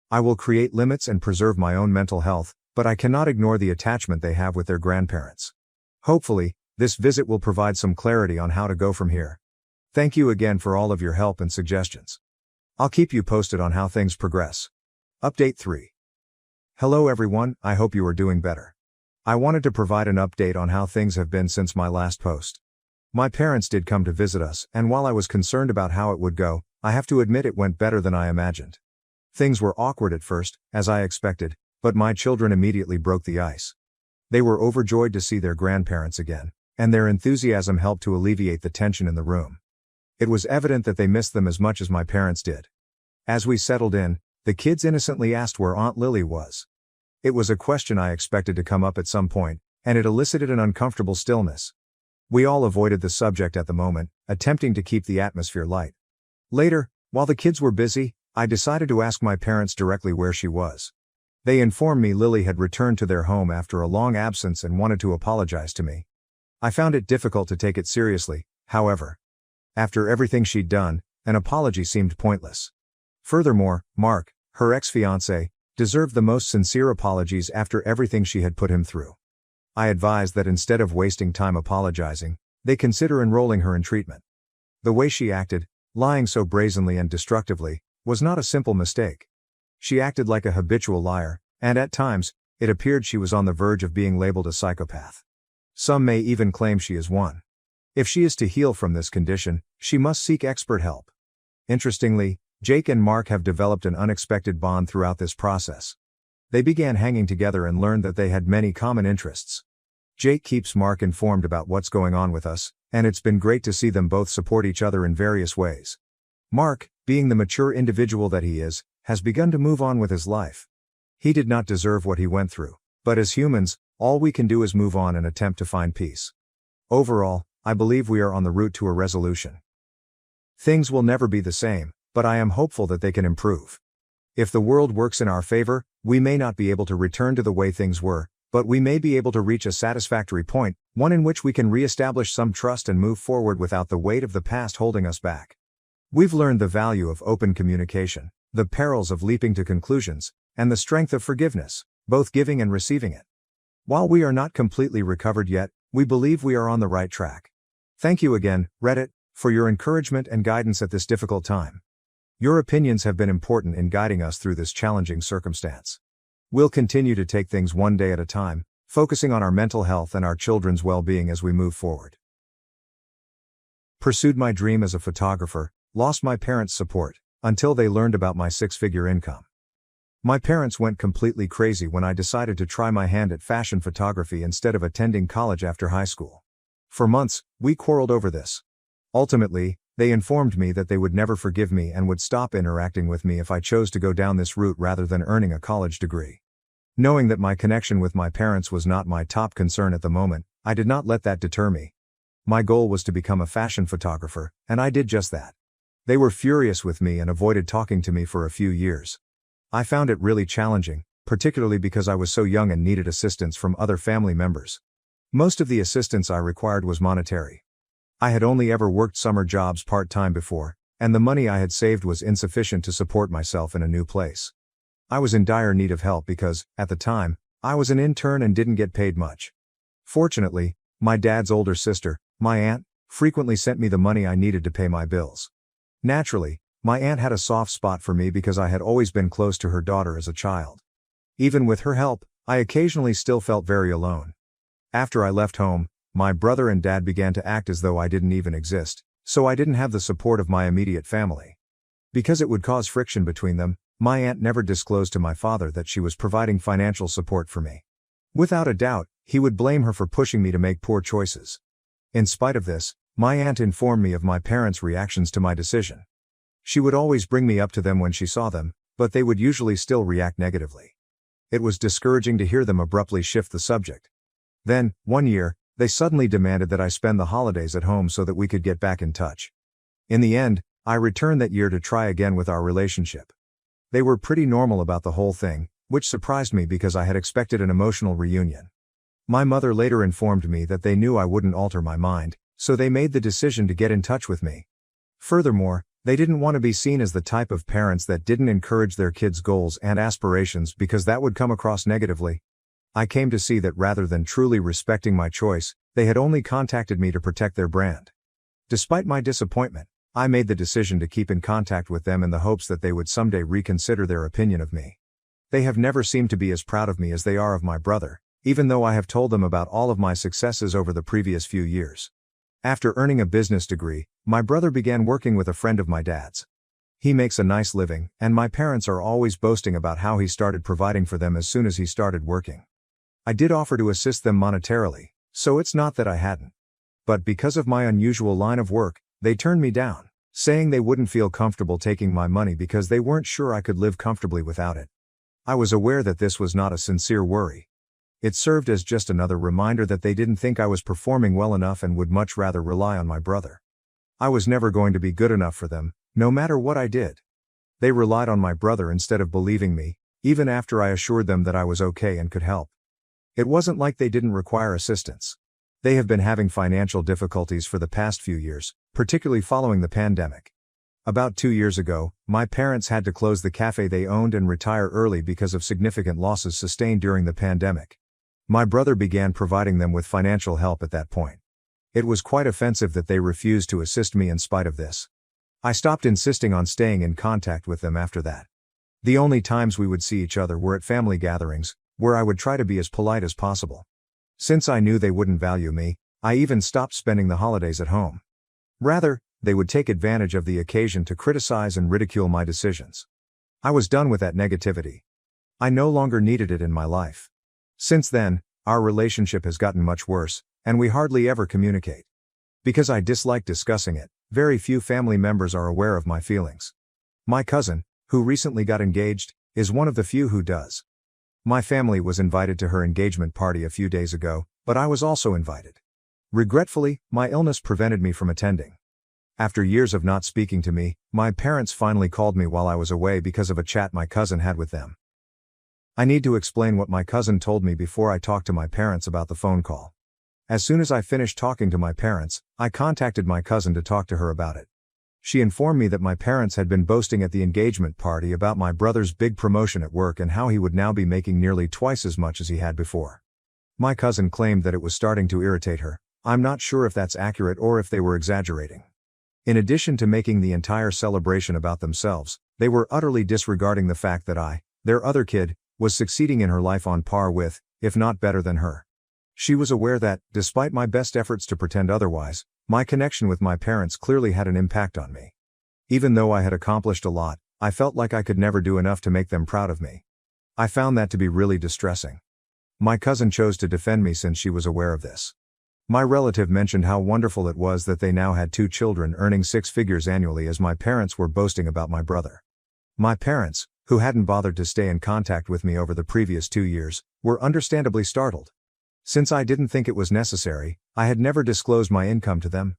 I will create limits and preserve my own mental health, but I cannot ignore the attachment they have with their grandparents. Hopefully, this visit will provide some clarity on how to go from here. Thank you again for all of your help and suggestions. I'll keep you posted on how things progress. Update 3. Hello everyone, I hope you are doing better. I wanted to provide an update on how things have been since my last post. My parents did come to visit us, and while I was concerned about how it would go, I have to admit it went better than I imagined. Things were awkward at first, as I expected, but my children immediately broke the ice. They were overjoyed to see their grandparents again, and their enthusiasm helped to alleviate the tension in the room. It was evident that they missed them as much as my parents did. As we settled in, the kids innocently asked where Aunt Lily was. It was a question I expected to come up at some point, and it elicited an uncomfortable stillness. We all avoided the subject at the moment, attempting to keep the atmosphere light. Later, while the kids were busy, I decided to ask my parents directly where she was. They informed me Lily had returned to their home after a long absence and wanted to apologize to me. I found it difficult to take it seriously, however. After everything she'd done, an apology seemed pointless. Furthermore, Mark, her ex-fiancé, deserved the most sincere apologies after everything she had put him through. I advised that instead of wasting time apologizing, they consider enrolling her in treatment. The way she acted, lying so brazenly and destructively, was not a simple mistake. She acted like a habitual liar, and at times, It appeared she was on the verge of being labeled a psychopath. Some may even claim she is one. If she is to heal from this condition, she must seek expert help. Interestingly, Jake and Mark have developed an unexpected bond throughout this process. They began hanging together and learned that they had many common interests. Jake keeps Mark informed about what's going on with us, and it's been great to see them both support each other in various ways. Mark, being the mature individual that he is, has begun to move on with his life. He did not deserve what he went through, but as humans, all we can do is move on and attempt to find peace. Overall, I believe we are on the route to a resolution. Things will never be the same, but I am hopeful that they can improve. If the world works in our favor, we may not be able to return to the way things were, but we may be able to reach a satisfactory point, one in which we can re-establish some trust and move forward without the weight of the past holding us back. We've learned the value of open communication, the perils of leaping to conclusions, and the strength of forgiveness, both giving and receiving it. While we are not completely recovered yet, we believe we are on the right track. Thank you again, Reddit, for your encouragement and guidance at this difficult time. Your opinions have been important in guiding us through this challenging circumstance. We'll continue to take things one day at a time, focusing on our mental health and our children's well-being as we move forward. Pursued my dream as a photographer, lost my parents' support, until they learned about my six-figure income. My parents went completely crazy when I decided to try my hand at fashion photography instead of attending college after high school. For months, we quarreled over this. Ultimately, they informed me that they would never forgive me and would stop interacting with me if I chose to go down this route rather than earning a college degree. Knowing that my connection with my parents was not my top concern at the moment, I did not let that deter me. My goal was to become a fashion photographer, and I did just that. They were furious with me and avoided talking to me for a few years. I found it really challenging, particularly because I was so young and needed assistance from other family members. Most of the assistance I required was monetary. I had only ever worked summer jobs part-time before, and the money I had saved was insufficient to support myself in a new place. I was in dire need of help because, at the time, I was an intern and didn't get paid much. Fortunately, my dad's older sister, my aunt, frequently sent me the money I needed to pay my bills. Naturally, my aunt had a soft spot for me because I had always been close to her daughter as a child. Even with her help, I occasionally still felt very alone. After I left home, my brother and dad began to act as though I didn't even exist, so I didn't have the support of my immediate family. Because it would cause friction between them, my aunt never disclosed to my father that she was providing financial support for me. Without a doubt, he would blame her for pushing me to make poor choices. In spite of this, my aunt informed me of my parents' reactions to my decision. She would always bring me up to them when she saw them, but they would usually still react negatively. It was discouraging to hear them abruptly shift the subject. Then, one year, they suddenly demanded that I spend the holidays at home so that we could get back in touch. In the end, I returned that year to try again with our relationship. They were pretty normal about the whole thing, which surprised me because I had expected an emotional reunion. My mother later informed me that they knew I wouldn't alter my mind, so they made the decision to get in touch with me. Furthermore, they didn't want to be seen as the type of parents that didn't encourage their kids' goals and aspirations because that would come across negatively. I came to see that rather than truly respecting my choice, they had only contacted me to protect their brand. Despite my disappointment, I made the decision to keep in contact with them in the hopes that they would someday reconsider their opinion of me. They have never seemed to be as proud of me as they are of my brother, even though I have told them about all of my successes over the previous few years. After earning a business degree, my brother began working with a friend of my dad's. He makes a nice living, and my parents are always boasting about how he started providing for them as soon as he started working. I did offer to assist them monetarily, so it's not that I hadn't. But because of my unusual line of work, they turned me down, saying they wouldn't feel comfortable taking my money because they weren't sure I could live comfortably without it. I was aware that this was not a sincere worry. It served as just another reminder that they didn't think I was performing well enough and would much rather rely on my brother. I was never going to be good enough for them, no matter what I did. They relied on my brother instead of believing me, even after I assured them that I was okay and could help. It wasn't like they didn't require assistance. They have been having financial difficulties for the past few years, particularly following the pandemic. About 2 years ago, my parents had to close the cafe they owned and retire early because of significant losses sustained during the pandemic. My brother began providing them with financial help at that point. It was quite offensive that they refused to assist me in spite of this. I stopped insisting on staying in contact with them after that. The only times we would see each other were at family gatherings, where I would try to be as polite as possible. Since I knew they wouldn't value me, I even stopped spending the holidays at home. Rather, they would take advantage of the occasion to criticize and ridicule my decisions. I was done with that negativity. I no longer needed it in my life. Since then, our relationship has gotten much worse, and we hardly ever communicate. Because I dislike discussing it, very few family members are aware of my feelings. My cousin, who recently got engaged, is one of the few who does. My family was invited to her engagement party a few days ago, but I was also invited. Regretfully, my illness prevented me from attending. After years of not speaking to me, my parents finally called me while I was away because of a chat my cousin had with them. I need to explain what my cousin told me before I talk to my parents about the phone call. As soon as I finished talking to my parents, I contacted my cousin to talk to her about it. She informed me that my parents had been boasting at the engagement party about my brother's big promotion at work and how he would now be making nearly twice as much as he had before. My cousin claimed that it was starting to irritate her. I'm not sure if that's accurate or if they were exaggerating. In addition to making the entire celebration about themselves, they were utterly disregarding the fact that I, their other kid, was succeeding in her life on par with, if not better than her. She was aware that, despite my best efforts to pretend otherwise, my connection with my parents clearly had an impact on me. Even though I had accomplished a lot, I felt like I could never do enough to make them proud of me. I found that to be really distressing. My cousin chose to defend me since she was aware of this. My relative mentioned how wonderful it was that they now had 2 children earning 6 figures annually as my parents were boasting about my brother. My parents, who hadn't bothered to stay in contact with me over the previous 2 years, were understandably startled. Since I didn't think it was necessary, I had never disclosed my income to them.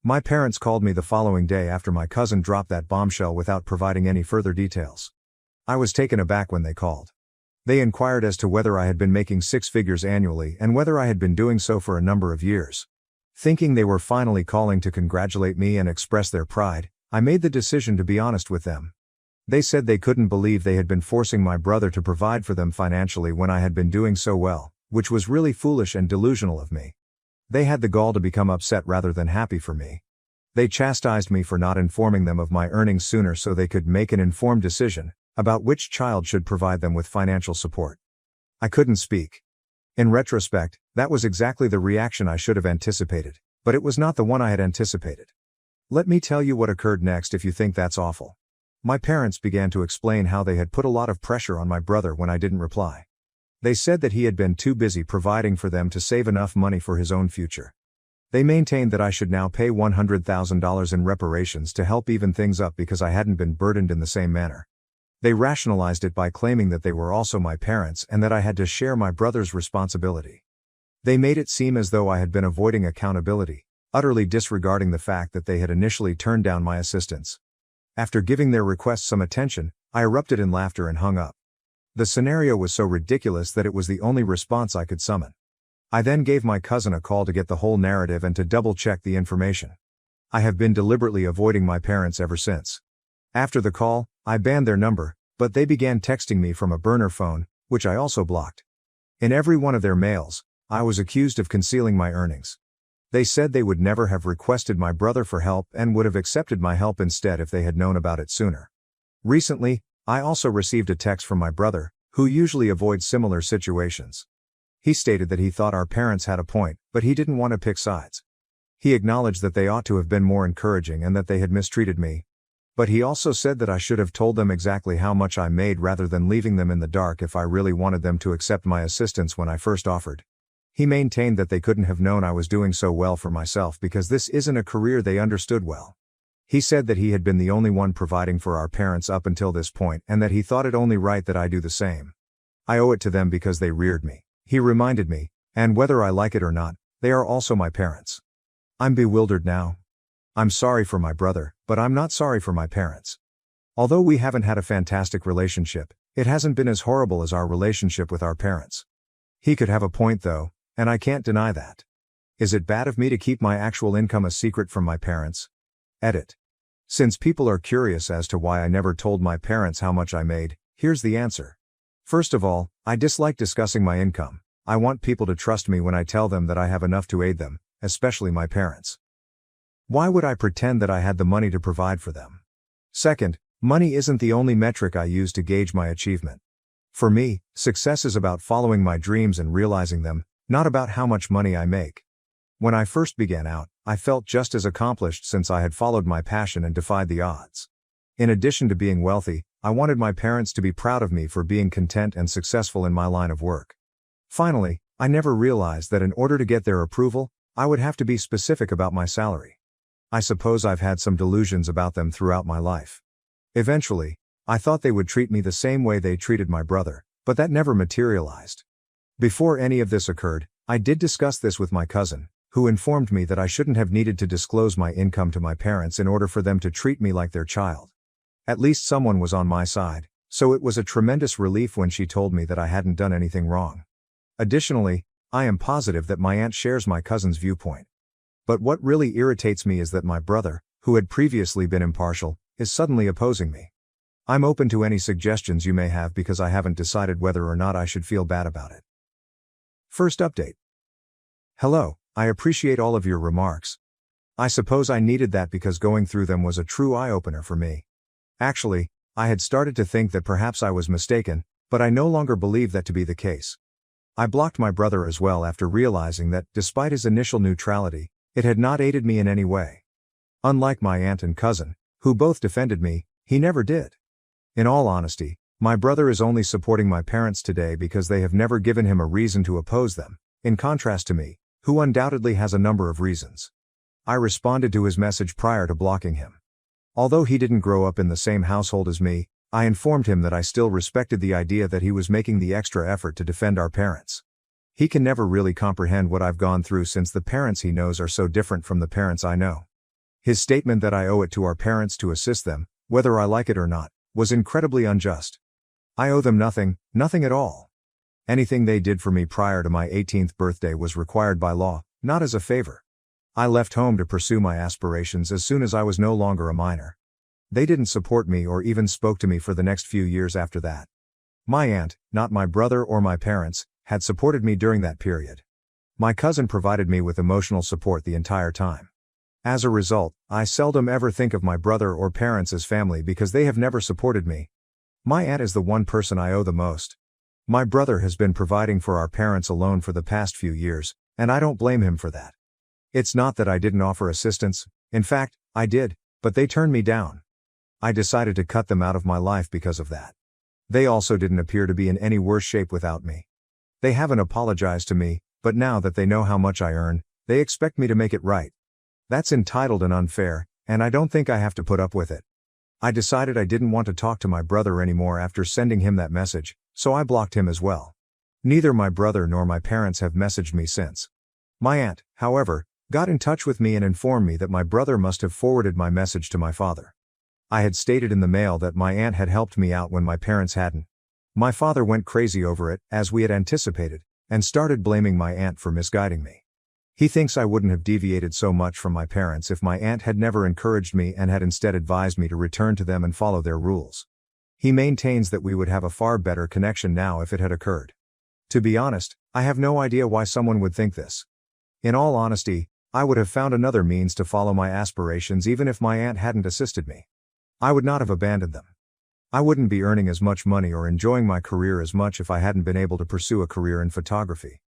My parents called me the following day after my cousin dropped that bombshell without providing any further details. I was taken aback when they called. They inquired as to whether I had been making 6 figures annually and whether I had been doing so for a number of years. Thinking they were finally calling to congratulate me and express their pride, I made the decision to be honest with them. They said they couldn't believe they had been forcing my brother to provide for them financially when I had been doing so well, which was really foolish and delusional of me. They had the gall to become upset rather than happy for me. They chastised me for not informing them of my earnings sooner so they could make an informed decision about which child should provide them with financial support. I couldn't speak. In retrospect, that was exactly the reaction I should have anticipated, but it was not the one I had anticipated. Let me tell you what occurred next if you think that's awful. My parents began to explain how they had put a lot of pressure on my brother when I didn't reply. They said that he had been too busy providing for them to save enough money for his own future. They maintained that I should now pay $100,000 in reparations to help even things up because I hadn't been burdened in the same manner. They rationalized it by claiming that they were also my parents and that I had to share my brother's responsibility. They made it seem as though I had been avoiding accountability, utterly disregarding the fact that they had initially turned down my assistance. After giving their request some attention, I erupted in laughter and hung up. The scenario was so ridiculous that it was the only response I could summon. I then gave my cousin a call to get the whole narrative and to double-check the information. I have been deliberately avoiding my parents ever since. After the call, I banned their number, but they began texting me from a burner phone, which I also blocked. In every one of their mails, I was accused of concealing my earnings. They said they would never have requested my brother for help and would have accepted my help instead if they had known about it sooner. Recently, I also received a text from my brother, who usually avoids similar situations. He stated that he thought our parents had a point, but he didn't want to pick sides. He acknowledged that they ought to have been more encouraging and that they had mistreated me. But he also said that I should have told them exactly how much I made rather than leaving them in the dark if I really wanted them to accept my assistance when I first offered. He maintained that they couldn't have known I was doing so well for myself because this isn't a career they understood well. He said that he had been the only one providing for our parents up until this point and that he thought it only right that I do the same. I owe it to them because they reared me, he reminded me, and whether I like it or not, they are also my parents. I'm bewildered now. I'm sorry for my brother, but I'm not sorry for my parents. Although we haven't had a fantastic relationship, it hasn't been as horrible as our relationship with our parents. He could have a point though, and I can't deny that. Is it bad of me to keep my actual income a secret from my parents? Edit. Since people are curious as to why I never told my parents how much I made, here's the answer. First of all, I dislike discussing my income. I want people to trust me when I tell them that I have enough to aid them, especially my parents. Why would I pretend that I had the money to provide for them? Second, money isn't the only metric I use to gauge my achievement. For me, success is about following my dreams and realizing them, not about how much money I make. When I first began out, I felt just as accomplished since I had followed my passion and defied the odds. In addition to being wealthy, I wanted my parents to be proud of me for being content and successful in my line of work. Finally, I never realized that in order to get their approval, I would have to be specific about my salary. I suppose I've had some delusions about them throughout my life. Eventually, I thought they would treat me the same way they treated my brother, but that never materialized. Before any of this occurred, I did discuss this with my cousin, who informed me that I shouldn't have needed to disclose my income to my parents in order for them to treat me like their child. At least someone was on my side, so it was a tremendous relief when she told me that I hadn't done anything wrong. Additionally, I am positive that my aunt shares my cousin's viewpoint. But what really irritates me is that my brother, who had previously been impartial, is suddenly opposing me. I'm open to any suggestions you may have because I haven't decided whether or not I should feel bad about it. First update. Hello, I appreciate all of your remarks. I suppose I needed that because going through them was a true eye-opener for me. Actually, I had started to think that perhaps I was mistaken, but I no longer believe that to be the case. I blocked my brother as well after realizing that, despite his initial neutrality, it had not aided me in any way. Unlike my aunt and cousin, who both defended me, he never did. In all honesty, my brother is only supporting my parents today because they have never given him a reason to oppose them, in contrast to me, who undoubtedly has a number of reasons. I responded to his message prior to blocking him. Although he didn't grow up in the same household as me, I informed him that I still respected the idea that he was making the extra effort to defend our parents. He can never really comprehend what I've gone through since the parents he knows are so different from the parents I know. His statement that I owe it to our parents to assist them, whether I like it or not, was incredibly unjust. I owe them nothing, nothing at all. Anything they did for me prior to my 18th birthday was required by law, not as a favor. I left home to pursue my aspirations as soon as I was no longer a minor. They didn't support me or even spoke to me for the next few years after that. My aunt, not my brother or my parents, had supported me during that period. My cousin provided me with emotional support the entire time. As a result, I seldom ever think of my brother or parents as family because they have never supported me. My aunt is the one person I owe the most. My brother has been providing for our parents alone for the past few years, and I don't blame him for that. It's not that I didn't offer assistance, in fact, I did, but they turned me down. I decided to cut them out of my life because of that. They also didn't appear to be in any worse shape without me. They haven't apologized to me, but now that they know how much I earn, they expect me to make it right. That's entitled and unfair, and I don't think I have to put up with it. I decided I didn't want to talk to my brother anymore after sending him that message, so I blocked him as well. Neither my brother nor my parents have messaged me since. My aunt, however, got in touch with me and informed me that my brother must have forwarded my message to my father. I had stated in the mail that my aunt had helped me out when my parents hadn't. My father went crazy over it, as we had anticipated, and started blaming my aunt for misguiding me. He thinks I wouldn't have deviated so much from my parents if my aunt had never encouraged me and had instead advised me to return to them and follow their rules. He maintains that we would have a far better connection now if it had occurred. To be honest, I have no idea why someone would think this. In all honesty, I would have found another means to follow my aspirations even if my aunt hadn't assisted me. I would not have abandoned them. I wouldn't be earning as much money or enjoying my career as much if I hadn't been able to pursue a career in photography.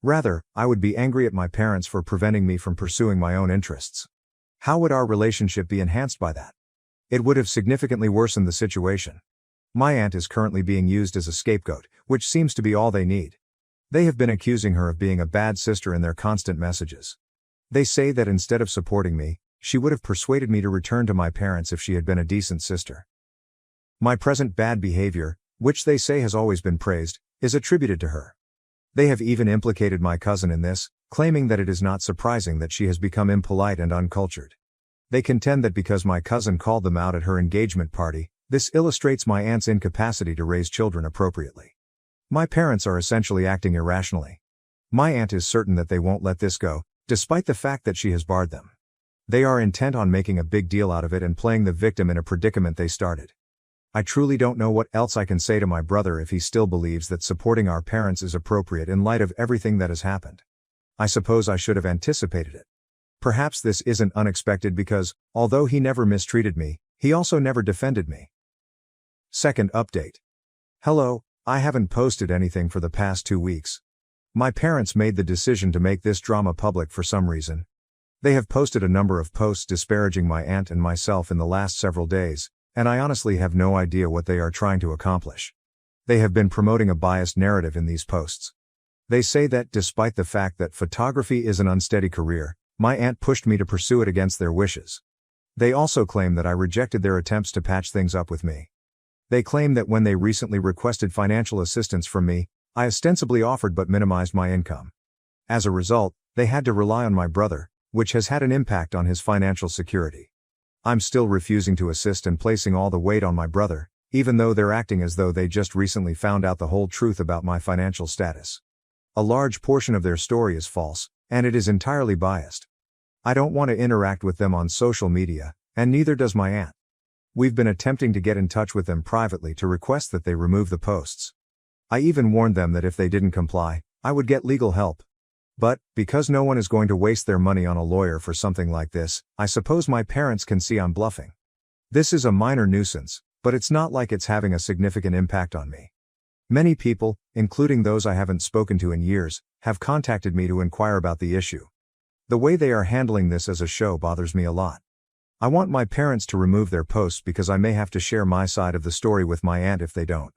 Rather, I would be angry at my parents for preventing me from pursuing my own interests. How would our relationship be enhanced by that? It would have significantly worsened the situation. My aunt is currently being used as a scapegoat, which seems to be all they need. They have been accusing her of being a bad sister in their constant messages. They say that instead of supporting me, she would have persuaded me to return to my parents if she had been a decent sister. My present bad behavior, which they say has always been praised, is attributed to her. They have even implicated my cousin in this, claiming that it is not surprising that she has become impolite and uncultured. They contend that because my cousin called them out at her engagement party, this illustrates my aunt's incapacity to raise children appropriately. My parents are essentially acting irrationally. My aunt is certain that they won't let this go, despite the fact that she has barred them. They are intent on making a big deal out of it and playing the victim in a predicament they started. I truly don't know what else I can say to my brother if he still believes that supporting our parents is appropriate in light of everything that has happened. I suppose I should have anticipated it. Perhaps this isn't unexpected because, although he never mistreated me, he also never defended me. Second update. Hello, I haven't posted anything for the past 2 weeks. My parents made the decision to make this drama public for some reason. They have posted a number of posts disparaging my aunt and myself in the last several days, and I honestly have no idea what they are trying to accomplish. They have been promoting a biased narrative in these posts. They say that despite the fact that photography is an unsteady career, my aunt pushed me to pursue it against their wishes. They also claim that I rejected their attempts to patch things up with me. They claim that when they recently requested financial assistance from me, I ostensibly offered but minimized my income. As a result, they had to rely on my brother, which has had an impact on his financial security. I'm still refusing to assist and placing all the weight on my brother, even though they're acting as though they just recently found out the whole truth about my financial status. A large portion of their story is false, and it is entirely biased. I don't want to interact with them on social media, and neither does my aunt. We've been attempting to get in touch with them privately to request that they remove the posts. I even warned them that if they didn't comply, I would get legal help. But, because no one is going to waste their money on a lawyer for something like this, I suppose my parents can see I'm bluffing. This is a minor nuisance, but it's not like it's having a significant impact on me. Many people, including those I haven't spoken to in years, have contacted me to inquire about the issue. The way they are handling this as a show bothers me a lot. I want my parents to remove their posts because I may have to share my side of the story with my aunt if they don't.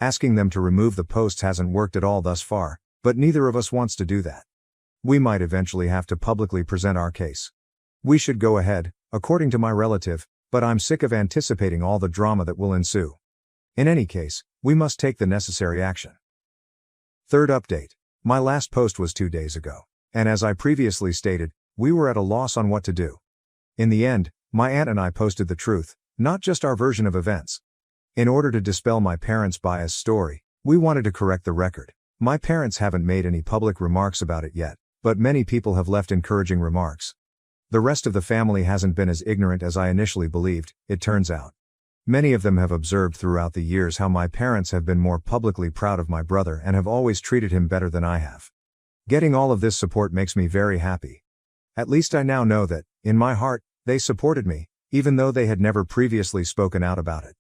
Asking them to remove the posts hasn't worked at all thus far, but neither of us wants to do that. We might eventually have to publicly present our case. We should go ahead, according to my relative, but I'm sick of anticipating all the drama that will ensue. In any case, we must take the necessary action. Third update. My last post was 2 days ago, and as I previously stated, we were at a loss on what to do. In the end, my aunt and I posted the truth, not just our version of events. In order to dispel my parents' biased story, we wanted to correct the record. My parents haven't made any public remarks about it yet, but many people have left encouraging remarks. The rest of the family hasn't been as ignorant as I initially believed, it turns out. Many of them have observed throughout the years how my parents have been more publicly proud of my brother and have always treated him better than I have. Getting all of this support makes me very happy. At least I now know that, in my heart, they supported me, even though they had never previously spoken out about it.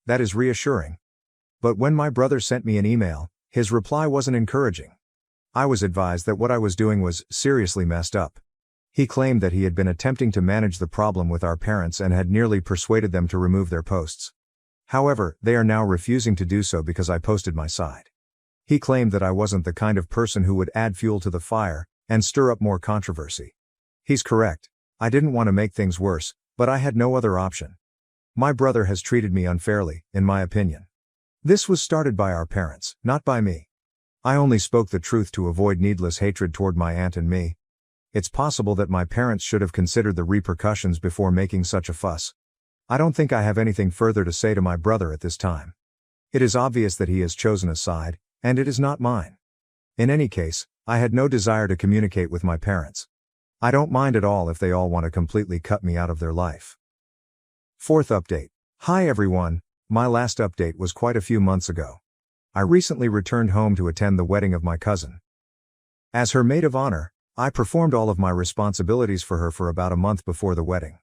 That is reassuring. But when my brother sent me an email, his reply wasn't encouraging. I was advised that what I was doing was seriously messed up. He claimed that he had been attempting to manage the problem with our parents and had nearly persuaded them to remove their posts. However, they are now refusing to do so because I posted my side. He claimed that I wasn't the kind of person who would add fuel to the fire and stir up more controversy. He's correct. I didn't want to make things worse, but I had no other option. My brother has treated me unfairly, in my opinion. This was started by our parents, not by me. I only spoke the truth to avoid needless hatred toward my aunt and me. It's possible that my parents should have considered the repercussions before making such a fuss. I don't think I have anything further to say to my brother at this time. It is obvious that he has chosen a side, and it is not mine. In any case, I had no desire to communicate with my parents. I don't mind at all if they all want to completely cut me out of their life. Fourth update. Hi everyone, my last update was quite a few months ago. I recently returned home to attend the wedding of my cousin. As her maid of honor, I performed all of my responsibilities for her for about a month before the wedding.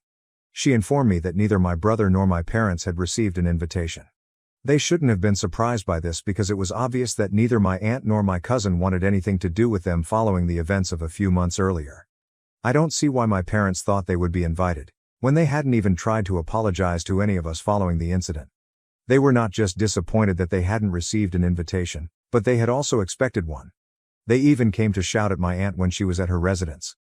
She informed me that neither my brother nor my parents had received an invitation. They shouldn't have been surprised by this because it was obvious that neither my aunt nor my cousin wanted anything to do with them following the events of a few months earlier. I don't see why my parents thought they would be invited, when they hadn't even tried to apologize to any of us following the incident. They were not just disappointed that they hadn't received an invitation, but they had also expected one. They even came to shout at my aunt when she was at her residence.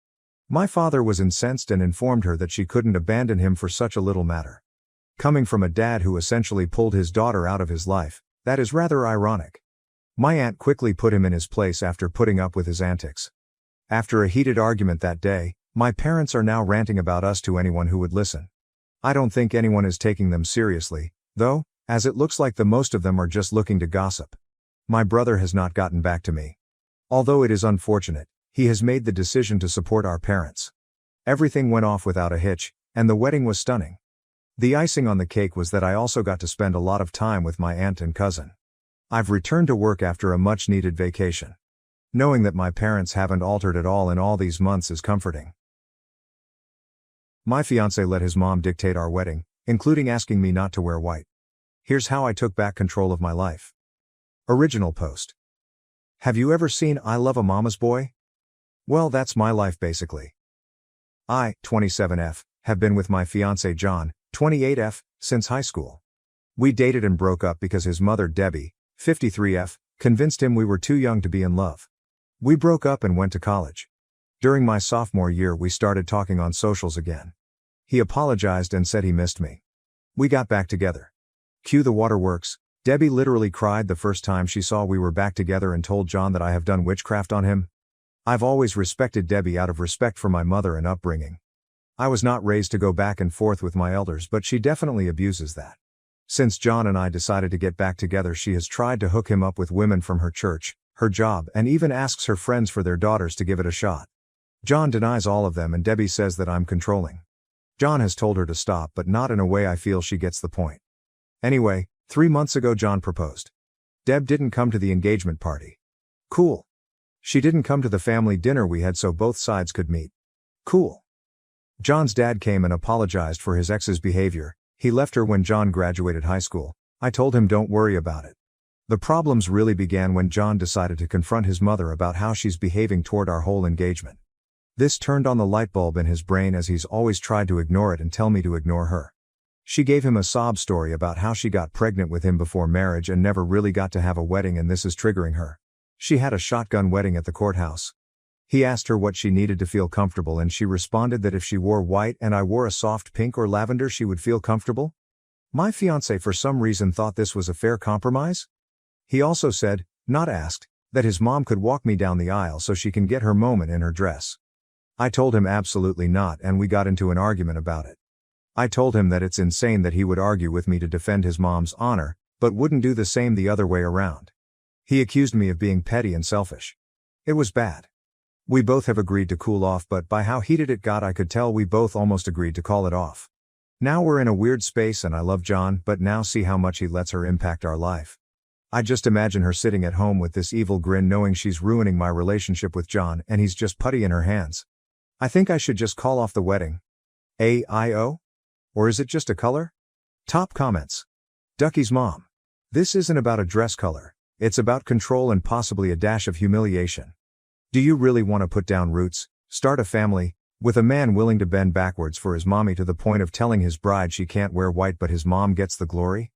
My father was incensed and informed her that she couldn't abandon him for such a little matter. Coming from a dad who essentially pulled his daughter out of his life, that is rather ironic. My aunt quickly put him in his place after putting up with his antics. After a heated argument that day, my parents are now ranting about us to anyone who would listen. I don't think anyone is taking them seriously, though, as it looks like the most of them are just looking to gossip. My brother has not gotten back to me. Although it is unfortunate, he has made the decision to support our parents. Everything went off without a hitch, and the wedding was stunning. The icing on the cake was that I also got to spend a lot of time with my aunt and cousin. I've returned to work after a much-needed vacation. Knowing that my parents haven't altered at all in all these months is comforting. My fiancé let his mom dictate our wedding, including asking me not to wear white. Here's how I took back control of my life. Original post. Have you ever seen I Love a Mama's Boy? Well, that's my life basically. I, 27F, have been with my fiancé John, 28F, since high school. We dated and broke up because his mother Debbie, 53F, convinced him we were too young to be in love. We broke up and went to college. During my sophomore year we started talking on socials again. He apologized and said he missed me. We got back together. Cue the waterworks. Debbie literally cried the first time she saw we were back together and told John that I have done witchcraft on him. I've always respected Debbie out of respect for my mother and upbringing. I was not raised to go back and forth with my elders, but she definitely abuses that. Since John and I decided to get back together, she has tried to hook him up with women from her church, her job, and even asks her friends for their daughters to give it a shot. John denies all of them and Debbie says that I'm controlling. John has told her to stop, but not in a way I feel she gets the point. Anyway, 3 months ago John proposed. Deb didn't come to the engagement party. Cool. She didn't come to the family dinner we had so both sides could meet. Cool. John's dad came and apologized for his ex's behavior. He left her when John graduated high school. I told him don't worry about it. The problems really began when John decided to confront his mother about how she's behaving toward our whole engagement. This turned on the light bulb in his brain, as he's always tried to ignore it and tell me to ignore her. She gave him a sob story about how she got pregnant with him before marriage and never really got to have a wedding, and this is triggering her. She had a shotgun wedding at the courthouse. He asked her what she needed to feel comfortable and she responded that if she wore white and I wore a soft pink or lavender she would feel comfortable. My fiancé for some reason thought this was a fair compromise. He also said, not asked, that his mom could walk me down the aisle so she can get her moment in her dress. I told him absolutely not, and we got into an argument about it. I told him that it's insane that he would argue with me to defend his mom's honor, but wouldn't do the same the other way around. He accused me of being petty and selfish. It was bad. We both have agreed to cool off, but by how heated it got I could tell we both almost agreed to call it off. Now we're in a weird space and I love John, but now see how much he lets her impact our life. I just imagine her sitting at home with this evil grin knowing she's ruining my relationship with John and he's just putty in her hands. I think I should just call off the wedding. AIO? Or is it just a color? Top comments. Ducky's mom. This isn't about a dress color, it's about control and possibly a dash of humiliation. Do you really want to put down roots, start a family, with a man willing to bend backwards for his mommy to the point of telling his bride she can't wear white but his mom gets the glory?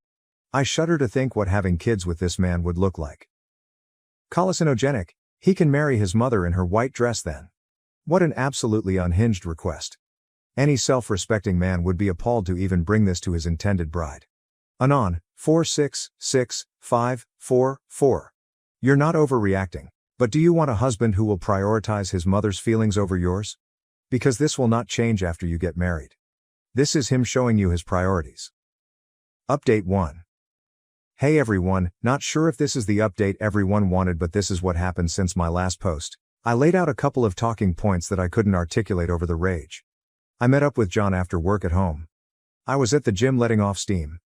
I shudder to think what having kids with this man would look like. Hallucinogenic, he can marry his mother in her white dress then. What an absolutely unhinged request. Any self-respecting man would be appalled to even bring this to his intended bride. Anon, 466544. You're not overreacting, but do you want a husband who will prioritize his mother's feelings over yours? Because this will not change after you get married. This is him showing you his priorities. Update 1. Hey everyone, not sure if this is the update everyone wanted, but this is what happened since my last post. I laid out a couple of talking points that I couldn't articulate over the rage. I met up with John after work at home. I was at the gym letting off steam.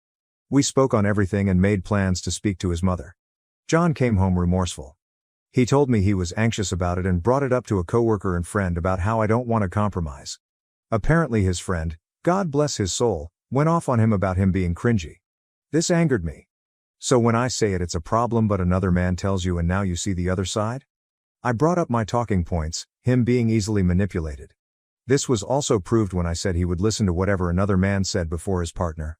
We spoke on everything and made plans to speak to his mother. John came home remorseful. He told me he was anxious about it and brought it up to a coworker and friend about how I don't want to compromise. Apparently his friend, God bless his soul, went off on him about him being cringy. This angered me. So when I say it's a problem but another man tells you and now you see the other side? I brought up my talking points, him being easily manipulated. This was also proved when I said he would listen to whatever another man said before his partner.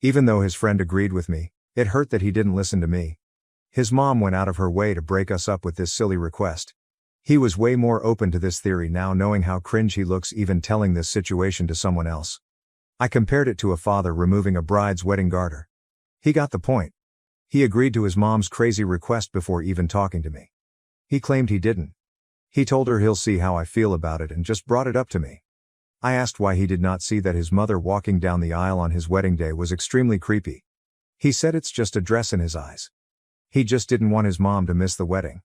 Even though his friend agreed with me, it hurt that he didn't listen to me. His mom went out of her way to break us up with this silly request. He was way more open to this theory now, knowing how cringe he looks even telling this situation to someone else. I compared it to a father removing a bride's wedding garter. He got the point. He agreed to his mom's crazy request before even talking to me. He claimed he didn't. He told her he'll see how I feel about it and just brought it up to me. I asked why he did not see that his mother walking down the aisle on his wedding day was extremely creepy. He said it's just a dress in his eyes. He just didn't want his mom to miss the wedding.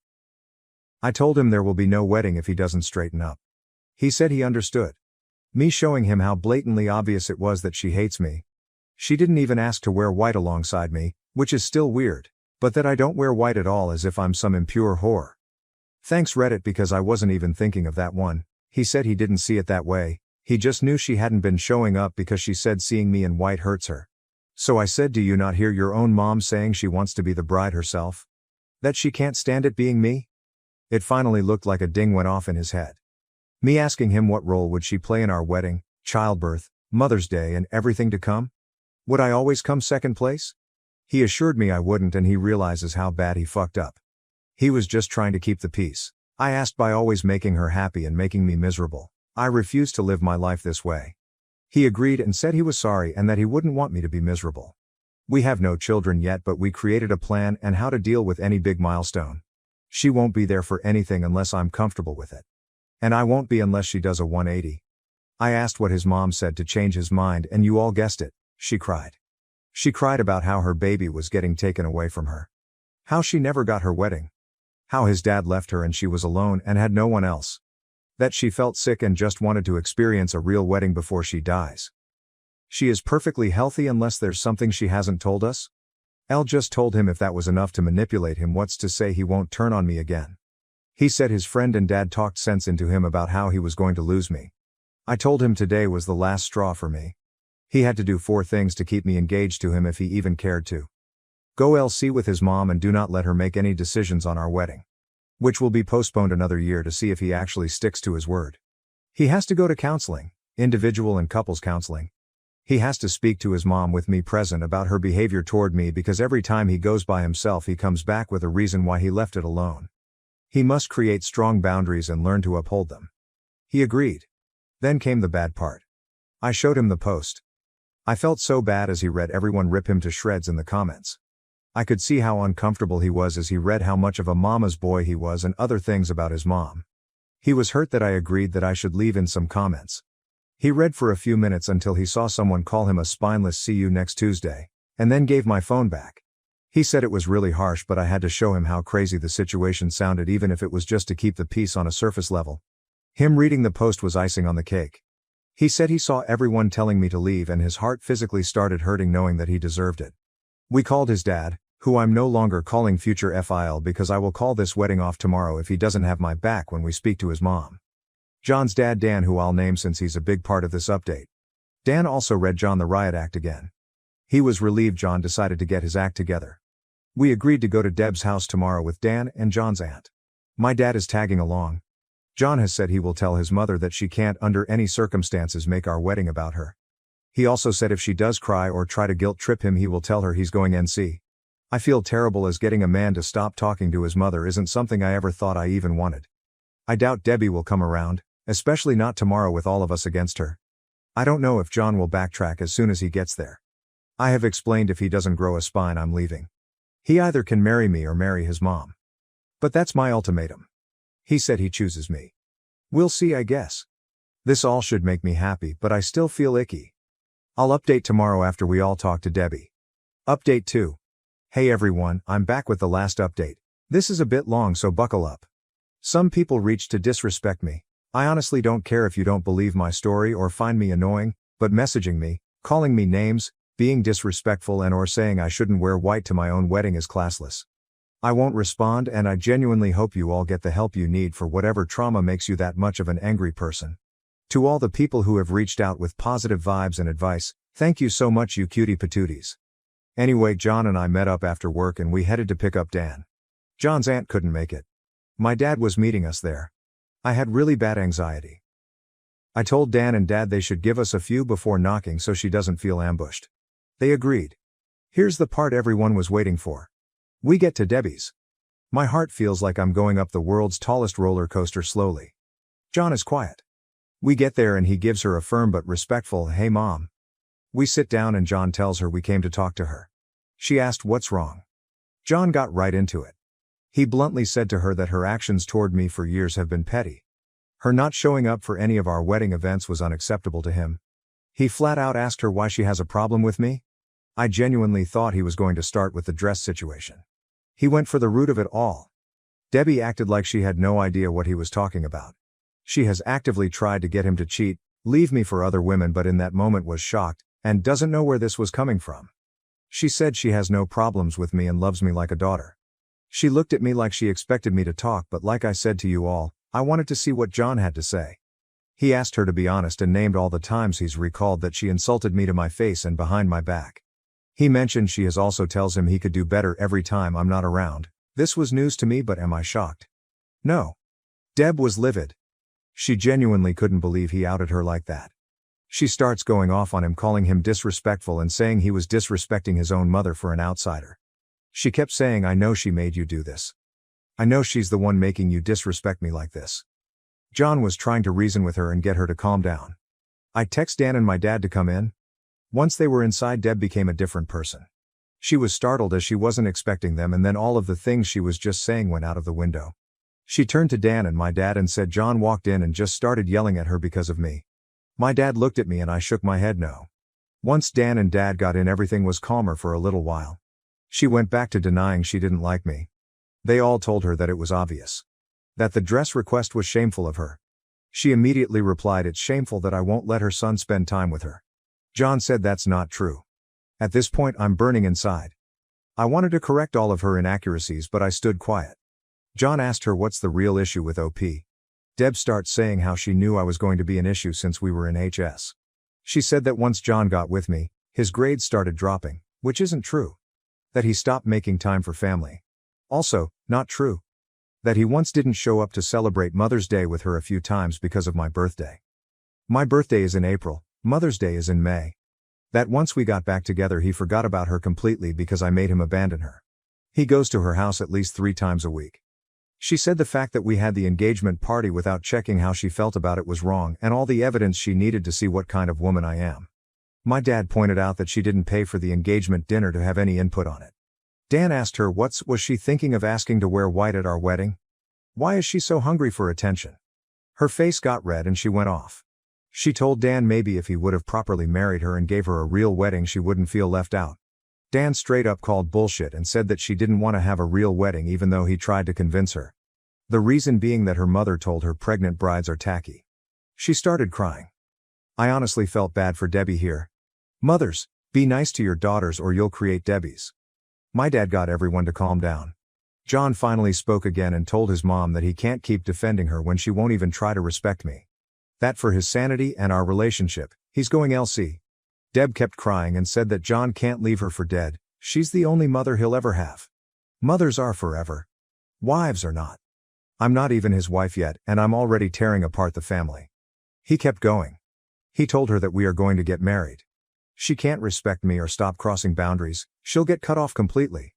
I told him there will be no wedding if he doesn't straighten up. He said he understood. Me showing him how blatantly obvious it was that she hates me. She didn't even ask to wear white alongside me, which is still weird, but that I don't wear white at all as if I'm some impure whore. Thanks Reddit, because I wasn't even thinking of that one. He said he didn't see it that way, he just knew she hadn't been showing up because she said seeing me in white hurts her. So I said, do you not hear your own mom saying she wants to be the bride herself? That she can't stand it being me? It finally looked like a ding went off in his head. Me asking him what role would she play in our wedding, childbirth, Mother's Day and everything to come? Would I always come second place? He assured me I wouldn't, and he realizes how bad he fucked up. He was just trying to keep the peace. I asked by always making her happy and making me miserable. I refused to live my life this way. He agreed and said he was sorry and that he wouldn't want me to be miserable. We have no children yet, but we created a plan and how to deal with any big milestone. She won't be there for anything unless I'm comfortable with it. And I won't be unless she does a 180. I asked what his mom said to change his mind, and you all guessed it, she cried. She cried about how her baby was getting taken away from her. How she never got her wedding. How his dad left her and she was alone and had no one else. That she felt sick and just wanted to experience a real wedding before she dies. She is perfectly healthy unless there's something she hasn't told us? Elle just told him if that was enough to manipulate him, what's to say he won't turn on me again? He said his friend and dad talked sense into him about how he was going to lose me. I told him today was the last straw for me. He had to do 4 things to keep me engaged to him if he even cared to. Go LC with his mom and do not let her make any decisions on our wedding. Which will be postponed another year to see if he actually sticks to his word. He has to go to counseling, individual and couples counseling. He has to speak to his mom with me present about her behavior toward me, because every time he goes by himself he comes back with a reason why he left it alone. He must create strong boundaries and learn to uphold them. He agreed. Then came the bad part. I showed him the post. I felt so bad as he read everyone rip him to shreds in the comments. I could see how uncomfortable he was as he read how much of a mama's boy he was and other things about his mom. He was hurt that I agreed that I should leave in some comments. He read for a few minutes until he saw someone call him a spineless "see you next Tuesday," and then gave my phone back. He said it was really harsh, but I had to show him how crazy the situation sounded, even if it was just to keep the peace on a surface level. Him reading the post was icing on the cake. He said he saw everyone telling me to leave and his heart physically started hurting knowing that he deserved it. We called his dad, who I'm no longer calling future FIL because I will call this wedding off tomorrow if he doesn't have my back when we speak to his mom. John's dad Dan, who I'll name since he's a big part of this update. Dan also read John the riot act again. He was relieved John decided to get his act together. We agreed to go to Deb's house tomorrow with Dan and John's aunt. My dad is tagging along. John has said he will tell his mother that she can't under any circumstances make our wedding about her. He also said if she does cry or try to guilt trip him he will tell her he's going NC. I feel terrible as getting a man to stop talking to his mother isn't something I ever thought I even wanted. I doubt Debbie will come around, especially not tomorrow with all of us against her. I don't know if John will backtrack as soon as he gets there. I have explained if he doesn't grow a spine I'm leaving. He either can marry me or marry his mom. But that's my ultimatum. He said he chooses me. We'll see, I guess. This all should make me happy, but I still feel icky. I'll update tomorrow after we all talk to Debbie. Update 2. Hey everyone, I'm back with the last update. This is a bit long, so buckle up. Some people reached to disrespect me. I honestly don't care if you don't believe my story or find me annoying, but messaging me, calling me names, being disrespectful and or saying I shouldn't wear white to my own wedding is classless. I won't respond, and I genuinely hope you all get the help you need for whatever trauma makes you that much of an angry person. To all the people who have reached out with positive vibes and advice, thank you so much, you cutie patooties. Anyway, John and I met up after work and we headed to pick up Dan. John's aunt couldn't make it. My dad was meeting us there. I had really bad anxiety. I told Dan and Dad they should give us a few before knocking so she doesn't feel ambushed. They agreed. Here's the part everyone was waiting for. We get to Debbie's. My heart feels like I'm going up the world's tallest roller coaster slowly. John is quiet. We get there and he gives her a firm but respectful "Hey Mom." We sit down and John tells her we came to talk to her. She asked what's wrong. John got right into it. He bluntly said to her that her actions toward me for years have been petty. Her not showing up for any of our wedding events was unacceptable to him. He flat out asked her why she has a problem with me. I genuinely thought he was going to start with the dress situation. He went for the root of it all. Debbie acted like she had no idea what he was talking about. She has actively tried to get him to cheat, leave me for other women, but in that moment was shocked, and doesn't know where this was coming from. She said she has no problems with me and loves me like a daughter. She looked at me like she expected me to talk, but like I said to you all, I wanted to see what John had to say. He asked her to be honest and named all the times he's recalled that she insulted me to my face and behind my back. He mentioned she has also tells him he could do better every time I'm not around. This was news to me, but am I shocked? No. Deb was livid. She genuinely couldn't believe he outed her like that. She starts going off on him, calling him disrespectful and saying he was disrespecting his own mother for an outsider. She kept saying, I know she made you do this. I know she's the one making you disrespect me like this. John was trying to reason with her and get her to calm down. I text Dan and my dad to come in. Once they were inside, Deb became a different person. She was startled as she wasn't expecting them, and then all of the things she was just saying went out of the window. She turned to Dan and my dad and said John walked in and just started yelling at her because of me. My dad looked at me and I shook my head no. Once Dan and Dad got in, everything was calmer for a little while. She went back to denying she didn't like me. They all told her that it was obvious. That the dress request was shameful of her. She immediately replied, it's shameful that I won't let her son spend time with her. John said that's not true. At this point I'm burning inside. I wanted to correct all of her inaccuracies, but I stood quiet. John asked her what's the real issue with OP. Deb starts saying how she knew I was going to be an issue since we were in HS. She said that once John got with me, his grades started dropping, which isn't true. That he stopped making time for family. Also, not true. That he once didn't show up to celebrate Mother's Day with her a few times because of my birthday. My birthday is in April, Mother's Day is in May. That once we got back together he forgot about her completely because I made him abandon her. He goes to her house at least 3 times a week. She said the fact that we had the engagement party without checking how she felt about it was wrong, and all the evidence she needed to see what kind of woman I am. My dad pointed out that she didn't pay for the engagement dinner to have any input on it. Dan asked her was she thinking of asking to wear white at our wedding? Why is she so hungry for attention? Her face got red and she went off. She told Dan maybe if he would have properly married her and gave her a real wedding she wouldn't feel left out. Dan straight up called bullshit and said that she didn't want to have a real wedding even though he tried to convince her. The reason being that her mother told her pregnant brides are tacky. She started crying. I honestly felt bad for Debbie here. Mothers, be nice to your daughters or you'll create Debbies. My dad got everyone to calm down. John finally spoke again and told his mom that he can't keep defending her when she won't even try to respect me. That for his sanity and our relationship, he's going LC. Deb kept crying and said that John can't leave her for dead, she's the only mother he'll ever have. Mothers are forever. Wives are not. I'm not even his wife yet, and I'm already tearing apart the family. He kept going. He told her that we are going to get married. She can't respect me or stop crossing boundaries, she'll get cut off completely.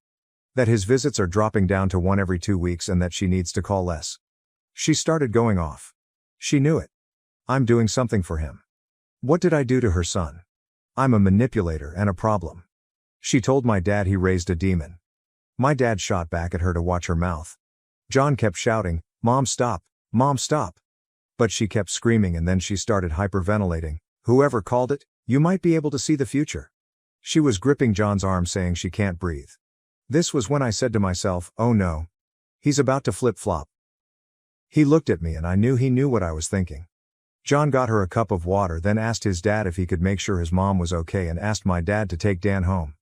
That his visits are dropping down to 1 every 2 weeks and that she needs to call less. She started going off. She knew it. I'm doing something for him. What did I do to her son? I'm a manipulator and a problem. She told my dad he raised a demon. My dad shot back at her to watch her mouth. John kept shouting, Mom stop, Mom stop. But she kept screaming and then she started hyperventilating. Whoever called it, you might be able to see the future. She was gripping John's arm saying she can't breathe. This was when I said to myself, oh no. He's about to flip-flop. He looked at me and I knew he knew what I was thinking. John got her a cup of water, then asked his dad if he could make sure his mom was okay and asked my dad to take Dan home.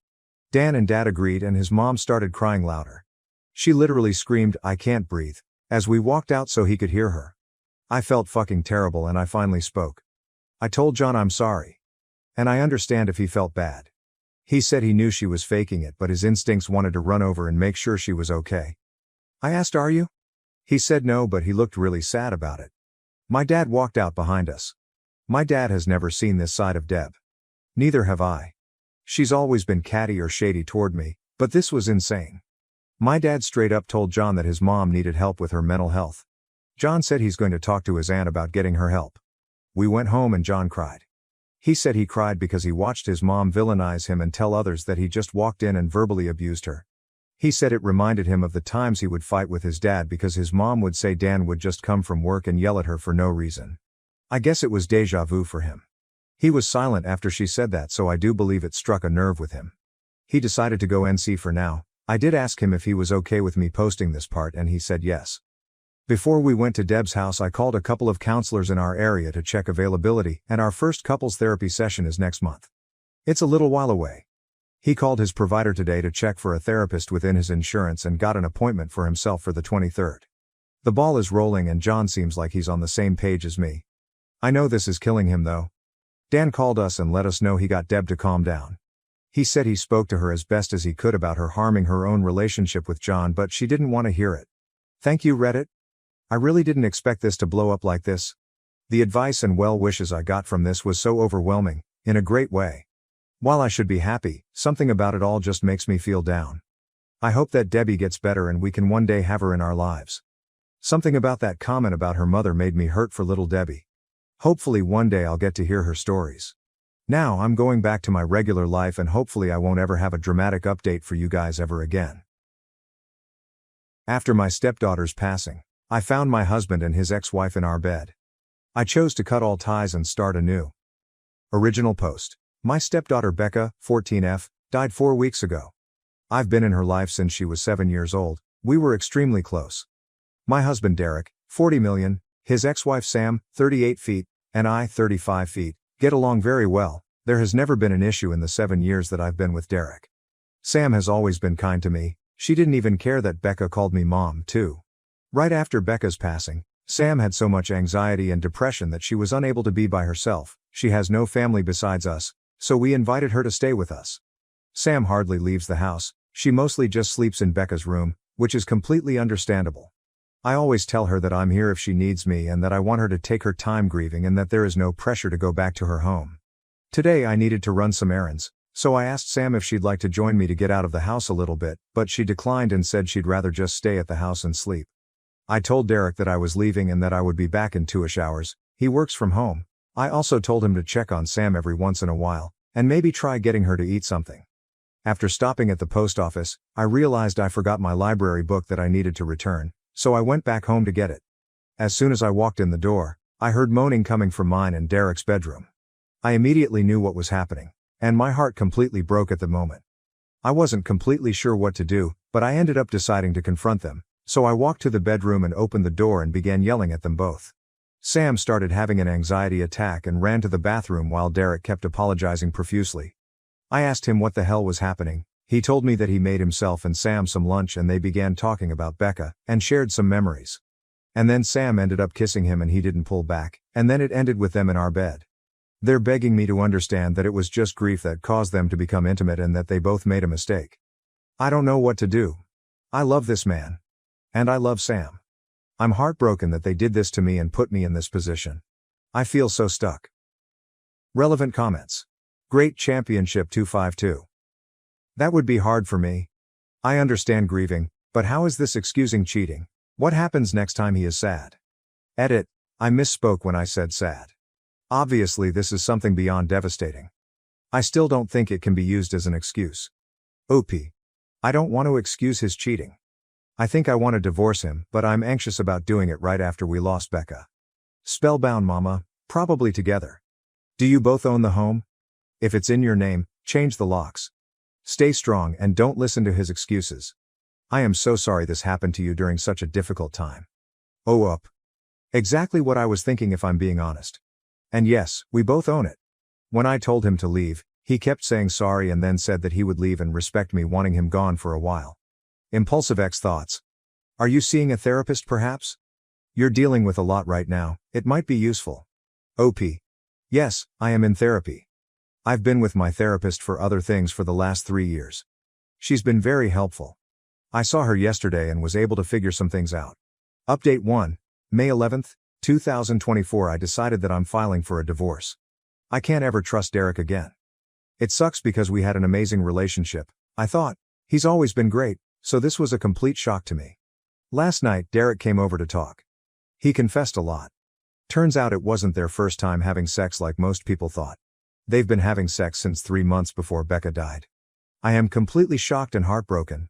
Dan and Dad agreed and his mom started crying louder. She literally screamed, I can't breathe, as we walked out so he could hear her. I felt fucking terrible and I finally spoke. I told John I'm sorry. And I understand if he felt bad. He said he knew she was faking it but his instincts wanted to run over and make sure she was okay. I asked, are you? He said no, but he looked really sad about it. My dad walked out behind us. My dad has never seen this side of Deb. Neither have I. She's always been catty or shady toward me, but this was insane. My dad straight up told John that his mom needed help with her mental health. John said he's going to talk to his aunt about getting her help. We went home and John cried. He said he cried because he watched his mom villainize him and tell others that he just walked in and verbally abused her. He said it reminded him of the times he would fight with his dad because his mom would say Dan would just come from work and yell at her for no reason. I guess it was déjà vu for him. He was silent after she said that, so I do believe it struck a nerve with him. He decided to go NC for now. I did ask him if he was okay with me posting this part and he said yes. Before we went to Deb's house I called a couple of counselors in our area to check availability, and our first couples therapy session is next month. It's a little while away. He called his provider today to check for a therapist within his insurance and got an appointment for himself for the 23rd. The ball is rolling and John seems like he's on the same page as me. I know this is killing him though. Dan called us and let us know he got Deb to calm down. He said he spoke to her as best as he could about her harming her own relationship with John, but she didn't want to hear it. Thank you, Reddit. I really didn't expect this to blow up like this. The advice and well wishes I got from this was so overwhelming, in a great way. While I should be happy, something about it all just makes me feel down. I hope that Debbie gets better and we can one day have her in our lives. Something about that comment about her mother made me hurt for little Debbie. Hopefully one day I'll get to hear her stories. Now I'm going back to my regular life and hopefully I won't ever have a dramatic update for you guys ever again. After my stepdaughter's passing, I found my husband and his ex-wife in our bed. I chose to cut all ties and start anew. Original post. My stepdaughter Becca, 14F, died 4 weeks ago. I've been in her life since she was 7 years old. We were extremely close. My husband Derek, 40 million, his ex-wife Sam, 38 feet, and I, 35 feet, get along very well. There has never been an issue in the 7 years that I've been with Derek. Sam has always been kind to me. She didn't even care that Becca called me mom, too. Right after Becca's passing, Sam had so much anxiety and depression that she was unable to be by herself. She has no family besides us, so we invited her to stay with us. Sam hardly leaves the house. She mostly just sleeps in Becca's room, which is completely understandable. I always tell her that I'm here if she needs me and that I want her to take her time grieving and that there is no pressure to go back to her home. Today I needed to run some errands, so I asked Sam if she'd like to join me to get out of the house a little bit, but she declined and said she'd rather just stay at the house and sleep. I told Derek that I was leaving and that I would be back in 2-ish hours. He works from home. I also told him to check on Sam every once in a while, and maybe try getting her to eat something. After stopping at the post office, I realized I forgot my library book that I needed to return, so I went back home to get it. As soon as I walked in the door, I heard moaning coming from mine and Derek's bedroom. I immediately knew what was happening, and my heart completely broke at the moment. I wasn't completely sure what to do, but I ended up deciding to confront them, so I walked to the bedroom and opened the door and began yelling at them both. Sam started having an anxiety attack and ran to the bathroom while Derek kept apologizing profusely. I asked him what the hell was happening. He told me that he made himself and Sam some lunch and they began talking about Becca, and shared some memories. And then Sam ended up kissing him and he didn't pull back, and then it ended with them in our bed. They're begging me to understand that it was just grief that caused them to become intimate and that they both made a mistake. I don't know what to do. I love this man. And I love Sam. I'm heartbroken that they did this to me and put me in this position. I feel so stuck. Relevant comments. Great Championship 252. That would be hard for me. I understand grieving, but how is this excusing cheating? What happens next time he is sad? Edit. I misspoke when I said sad. Obviously this is something beyond devastating. I still don't think it can be used as an excuse. OP. I don't want to excuse his cheating. I think I want to divorce him, but I'm anxious about doing it right after we lost Becca. Spellbound mama, probably together. Do you both own the home? If it's in your name, change the locks. Stay strong and don't listen to his excuses. I am so sorry this happened to you during such a difficult time. Oh up. Exactly what I was thinking if I'm being honest. And yes, we both own it. When I told him to leave, he kept saying sorry and then said that he would leave and respect me wanting him gone for a while. Impulsive X thoughts. Are you seeing a therapist perhaps? You're dealing with a lot right now, it might be useful. OP. Yes, I am in therapy. I've been with my therapist for other things for the last 3 years. She's been very helpful. I saw her yesterday and was able to figure some things out. Update 1, May 11th, 2024. I decided that I'm filing for a divorce. I can't ever trust Derek again. It sucks because we had an amazing relationship, I thought. He's always been great, so this was a complete shock to me. Last night Derek came over to talk. He confessed a lot. Turns out it wasn't their first time having sex like most people thought. They've been having sex since 3 months before Becca died. I am completely shocked and heartbroken.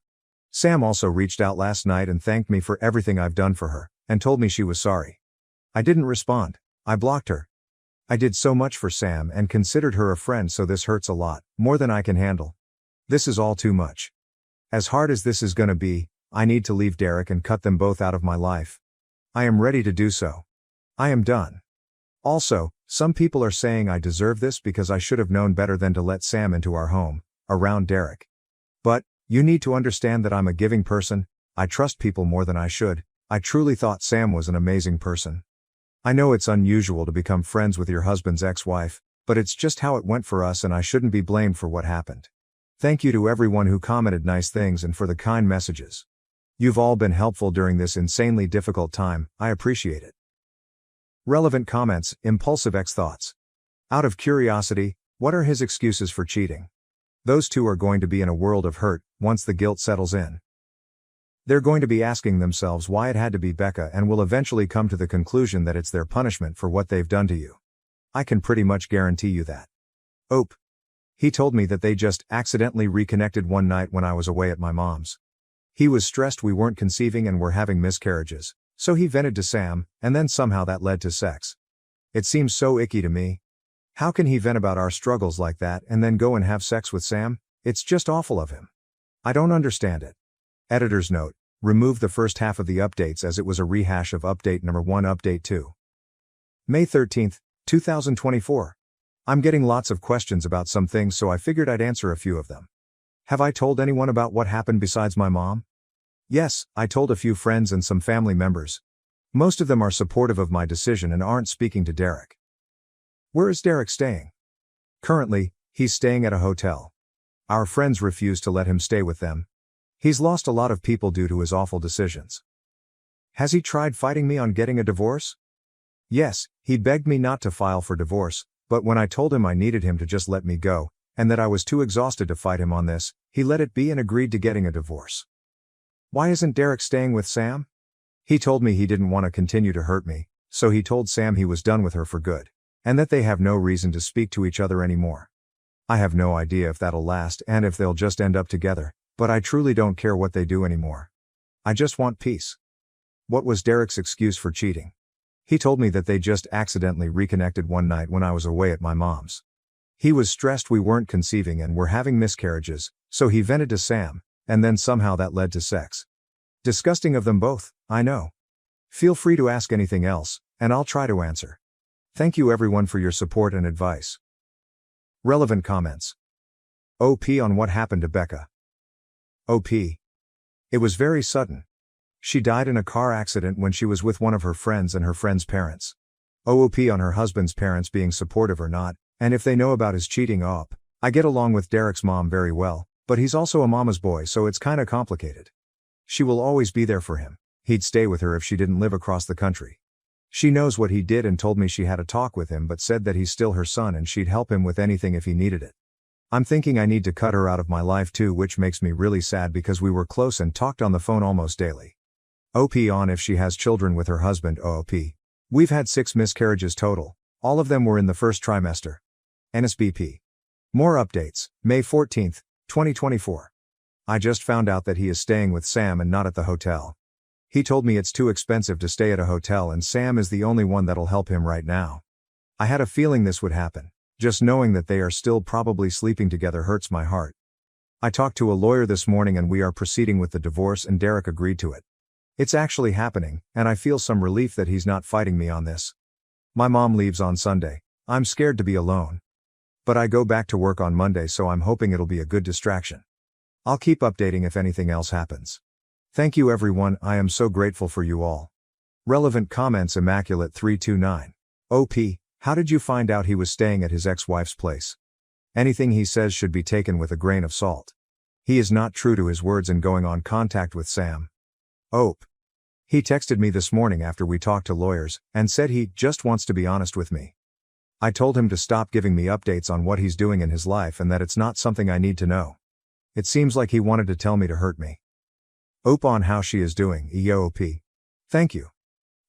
Sam also reached out last night and thanked me for everything I've done for her, and told me she was sorry. I didn't respond. I blocked her. I did so much for Sam and considered her a friend, so this hurts a lot, more than I can handle. This is all too much. As hard as this is gonna be, I need to leave Derek and cut them both out of my life. I am ready to do so. I am done. Also, some people are saying I deserve this because I should have known better than to let Sam into our home, around Derek. But, you need to understand that I'm a giving person. I trust people more than I should. I truly thought Sam was an amazing person. I know it's unusual to become friends with your husband's ex-wife, but it's just how it went for us and I shouldn't be blamed for what happened. Thank you to everyone who commented nice things and for the kind messages. You've all been helpful during this insanely difficult time, I appreciate it. Relevant comments, impulsive thoughts. Out of curiosity, what are his excuses for cheating? Those two are going to be in a world of hurt, once the guilt settles in. They're going to be asking themselves why it had to be Becca and will eventually come to the conclusion that it's their punishment for what they've done to you. I can pretty much guarantee you that. Ope. He told me that they just accidentally reconnected one night when I was away at my mom's. He was stressed we weren't conceiving and were having miscarriages, so he vented to Sam, and then somehow that led to sex. It seems so icky to me. How can he vent about our struggles like that and then go and have sex with Sam? It's just awful of him. I don't understand it. Editor's note: remove the first half of the updates as it was a rehash of update number 1, update 2. May 13, 2024. I'm getting lots of questions about some things, so I figured I'd answer a few of them. Have I told anyone about what happened besides my mom? Yes, I told a few friends and some family members. Most of them are supportive of my decision and aren't speaking to Derek. Where is Derek staying? Currently, he's staying at a hotel. Our friends refuse to let him stay with them. He's lost a lot of people due to his awful decisions. Has he tried fighting me on getting a divorce? Yes, he begged me not to file for divorce, but when I told him I needed him to just let me go, and that I was too exhausted to fight him on this, he let it be and agreed to getting a divorce. Why isn't Derek staying with Sam? He told me he didn't want to continue to hurt me, so he told Sam he was done with her for good, and that they have no reason to speak to each other anymore. I have no idea if that'll last and if they'll just end up together, but I truly don't care what they do anymore. I just want peace. What was Derek's excuse for cheating? He told me that they just accidentally reconnected one night when I was away at my mom's. He was stressed we weren't conceiving and were having miscarriages, so he vented to Sam, and then somehow that led to sex. Disgusting of them both, I know. Feel free to ask anything else, and I'll try to answer. Thank you everyone for your support and advice. Relevant comments. OP on what happened to Becca. OP. It was very sudden. She died in a car accident when she was with one of her friends and her friend's parents. OOP on her husband's parents being supportive or not, and if they know about his cheating. OP. I get along with Derek's mom very well, but he's also a mama's boy, so it's kinda complicated. She will always be there for him. He'd stay with her if she didn't live across the country. She knows what he did and told me she had a talk with him but said that he's still her son and she'd help him with anything if he needed it. I'm thinking I need to cut her out of my life too, which makes me really sad because we were close and talked on the phone almost daily. OP on if she has children with her husband. OOP. We've had 6 miscarriages total. All of them were in the first trimester. NSBP. More updates, May 14, 2024. I just found out that he is staying with Sam and not at the hotel. He told me it's too expensive to stay at a hotel and Sam is the only one that'll help him right now. I had a feeling this would happen. Just knowing that they are still probably sleeping together hurts my heart. I talked to a lawyer this morning and we are proceeding with the divorce and Derek agreed to it. It's actually happening, and I feel some relief that he's not fighting me on this. My mom leaves on Sunday. I'm scared to be alone. But I go back to work on Monday, so I'm hoping it'll be a good distraction. I'll keep updating if anything else happens. Thank you everyone, I am so grateful for you all. Relevant comments. Immaculate 329. OP. How did you find out he was staying at his ex-wife's place? Anything he says should be taken with a grain of salt. He is not true to his words in going on contact with Sam. OP. He texted me this morning after we talked to lawyers, and said he just wants to be honest with me. I told him to stop giving me updates on what he's doing in his life and that it's not something I need to know. It seems like he wanted to tell me to hurt me. OP on how she is doing. EOP. Thank you.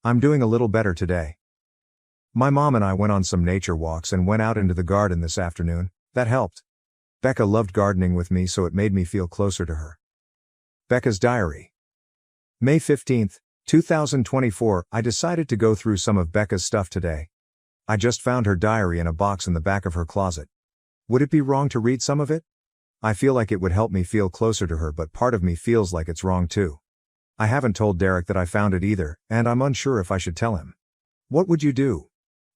I'm doing a little better today. My mom and I went on some nature walks and went out into the garden this afternoon. That helped. Becca loved gardening with me, so it made me feel closer to her. Becca's diary. May 15, 2024. I decided to go through some of Becca's stuff today. I just found her diary in a box in the back of her closet. Would it be wrong to read some of it? I feel like it would help me feel closer to her, but part of me feels like it's wrong too. I haven't told Derek that I found it either, and I'm unsure if I should tell him. What would you do?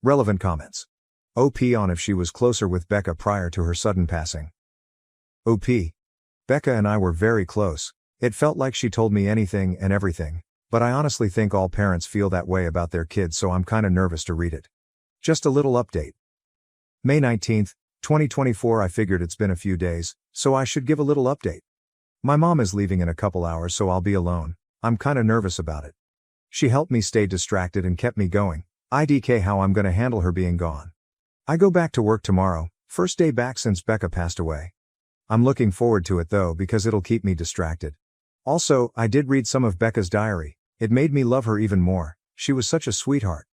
Relevant comments. OP on if she was closer with Becca prior to her sudden passing. OP. Becca and I were very close. It felt like she told me anything and everything, but I honestly think all parents feel that way about their kids, so I'm kinda nervous to read it. Just a little update. May 19, 2024. I figured it's been a few days, so I should give a little update. My mom is leaving in a couple hours, so I'll be alone. I'm kinda nervous about it. She helped me stay distracted and kept me going. IDK how I'm gonna handle her being gone. I go back to work tomorrow, first day back since Becca passed away. I'm looking forward to it though because it'll keep me distracted. Also, I did read some of Becca's diary. It made me love her even more. She was such a sweetheart.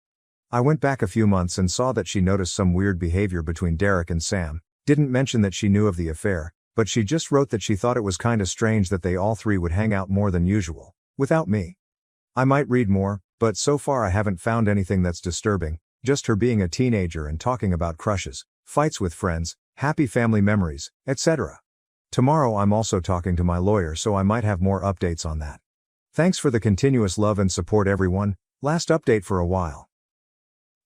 I went back a few months and saw that she noticed some weird behavior between Derek and Sam. Didn't mention that she knew of the affair, but she just wrote that she thought it was kinda strange that they all three would hang out more than usual, without me. I might read more, but so far I haven't found anything that's disturbing, just her being a teenager and talking about crushes, fights with friends, happy family memories, etc. Tomorrow I'm also talking to my lawyer, so I might have more updates on that. Thanks for the continuous love and support everyone. Last update for a while.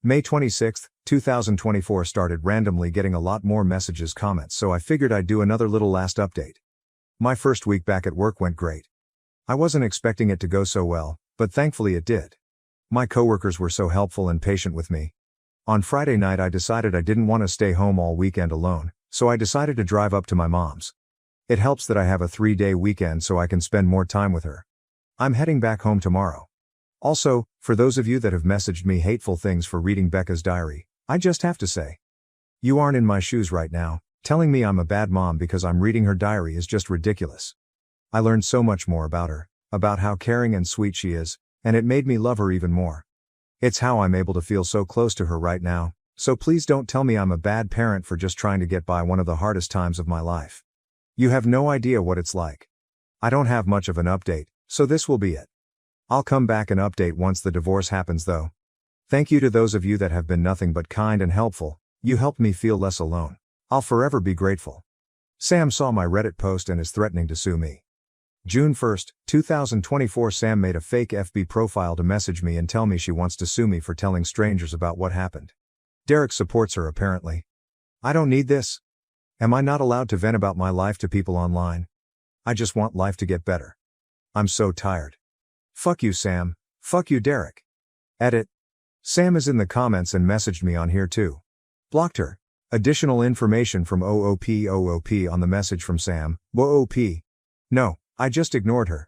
May 26, 2024 started randomly getting a lot more messages, comments, so I figured I'd do another little last update. My first week back at work went great. I wasn't expecting it to go so well, but thankfully it did. My coworkers were so helpful and patient with me. On Friday night I decided I didn't want to stay home all weekend alone, so I decided to drive up to my mom's. It helps that I have a 3-day weekend so I can spend more time with her. I'm heading back home tomorrow. Also, for those of you that have messaged me hateful things for reading Becca's diary, I just have to say, you aren't in my shoes right now. Telling me I'm a bad mom because I'm reading her diary is just ridiculous. I learned so much more about her, about how caring and sweet she is, and it made me love her even more. It's how I'm able to feel so close to her right now, so please don't tell me I'm a bad parent for just trying to get by one of the hardest times of my life. You have no idea what it's like. I don't have much of an update, so this will be it. I'll come back and update once the divorce happens though. Thank you to those of you that have been nothing but kind and helpful. You helped me feel less alone. I'll forever be grateful. Sam saw my Reddit post and is threatening to sue me. June 1, 2024 Sam made a fake FB profile to message me and tell me she wants to sue me for telling strangers about what happened. Derek supports her apparently. I don't need this. Am I not allowed to vent about my life to people online? I just want life to get better. I'm so tired. Fuck you Sam, fuck you Derek. Edit. Sam is in the comments and messaged me on here too. Blocked her. Additional information from OOP on the message from Sam. OOP. No, I just ignored her.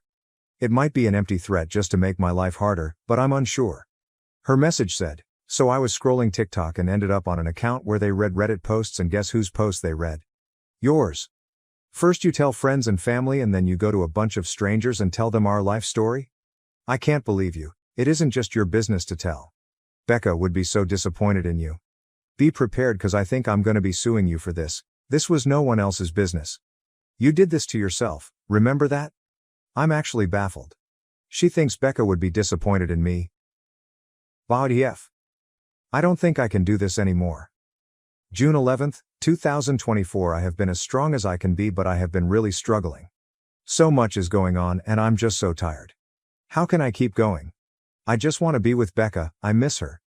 It might be an empty threat just to make my life harder, but I'm unsure. Her message said, so I was scrolling TikTok and ended up on an account where they read Reddit posts, and guess whose post they read? Yours. First you tell friends and family and then you go to a bunch of strangers and tell them our life story? I can't believe you. It isn't just your business to tell. Becca would be so disappointed in you. Be prepared cause I think I'm gonna be suing you for this. This was no one else's business. You did this to yourself, remember that? I'm actually baffled. She thinks Becca would be disappointed in me. BADF. I don't think I can do this anymore. June 11, 2024 I have been as strong as I can be, but I have been really struggling. So much is going on and I'm just so tired. How can I keep going? I just want to be with Becca. I miss her.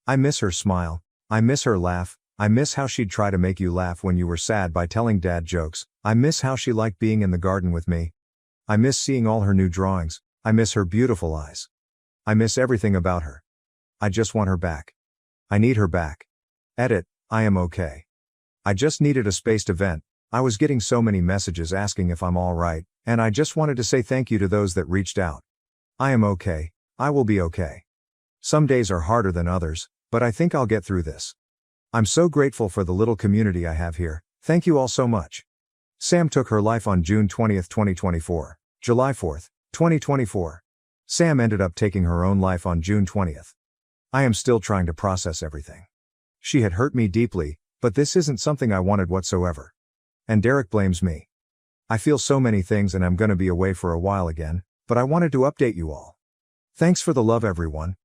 I miss her smile. I miss her laugh. I miss how she'd try to make you laugh when you were sad by telling dad jokes. I miss how she liked being in the garden with me. I miss seeing all her new drawings. I miss her beautiful eyes. I miss everything about her. I just want her back. I need her back. Edit. I am okay. I just needed a space to vent. I was getting so many messages asking if I'm alright, and I just wanted to say thank you to those that reached out. I am okay. I will be okay. Some days are harder than others, but I think I'll get through this. I'm so grateful for the little community I have here. Thank you all so much. Sam took her life on June 20, 2024. July 4, 2024. Sam ended up taking her own life on June 20th. I am still trying to process everything. She had hurt me deeply, but this isn't something I wanted whatsoever. And Derek blames me. I feel so many things and I'm gonna be away for a while again, but I wanted to update you all. Thanks for the love everyone.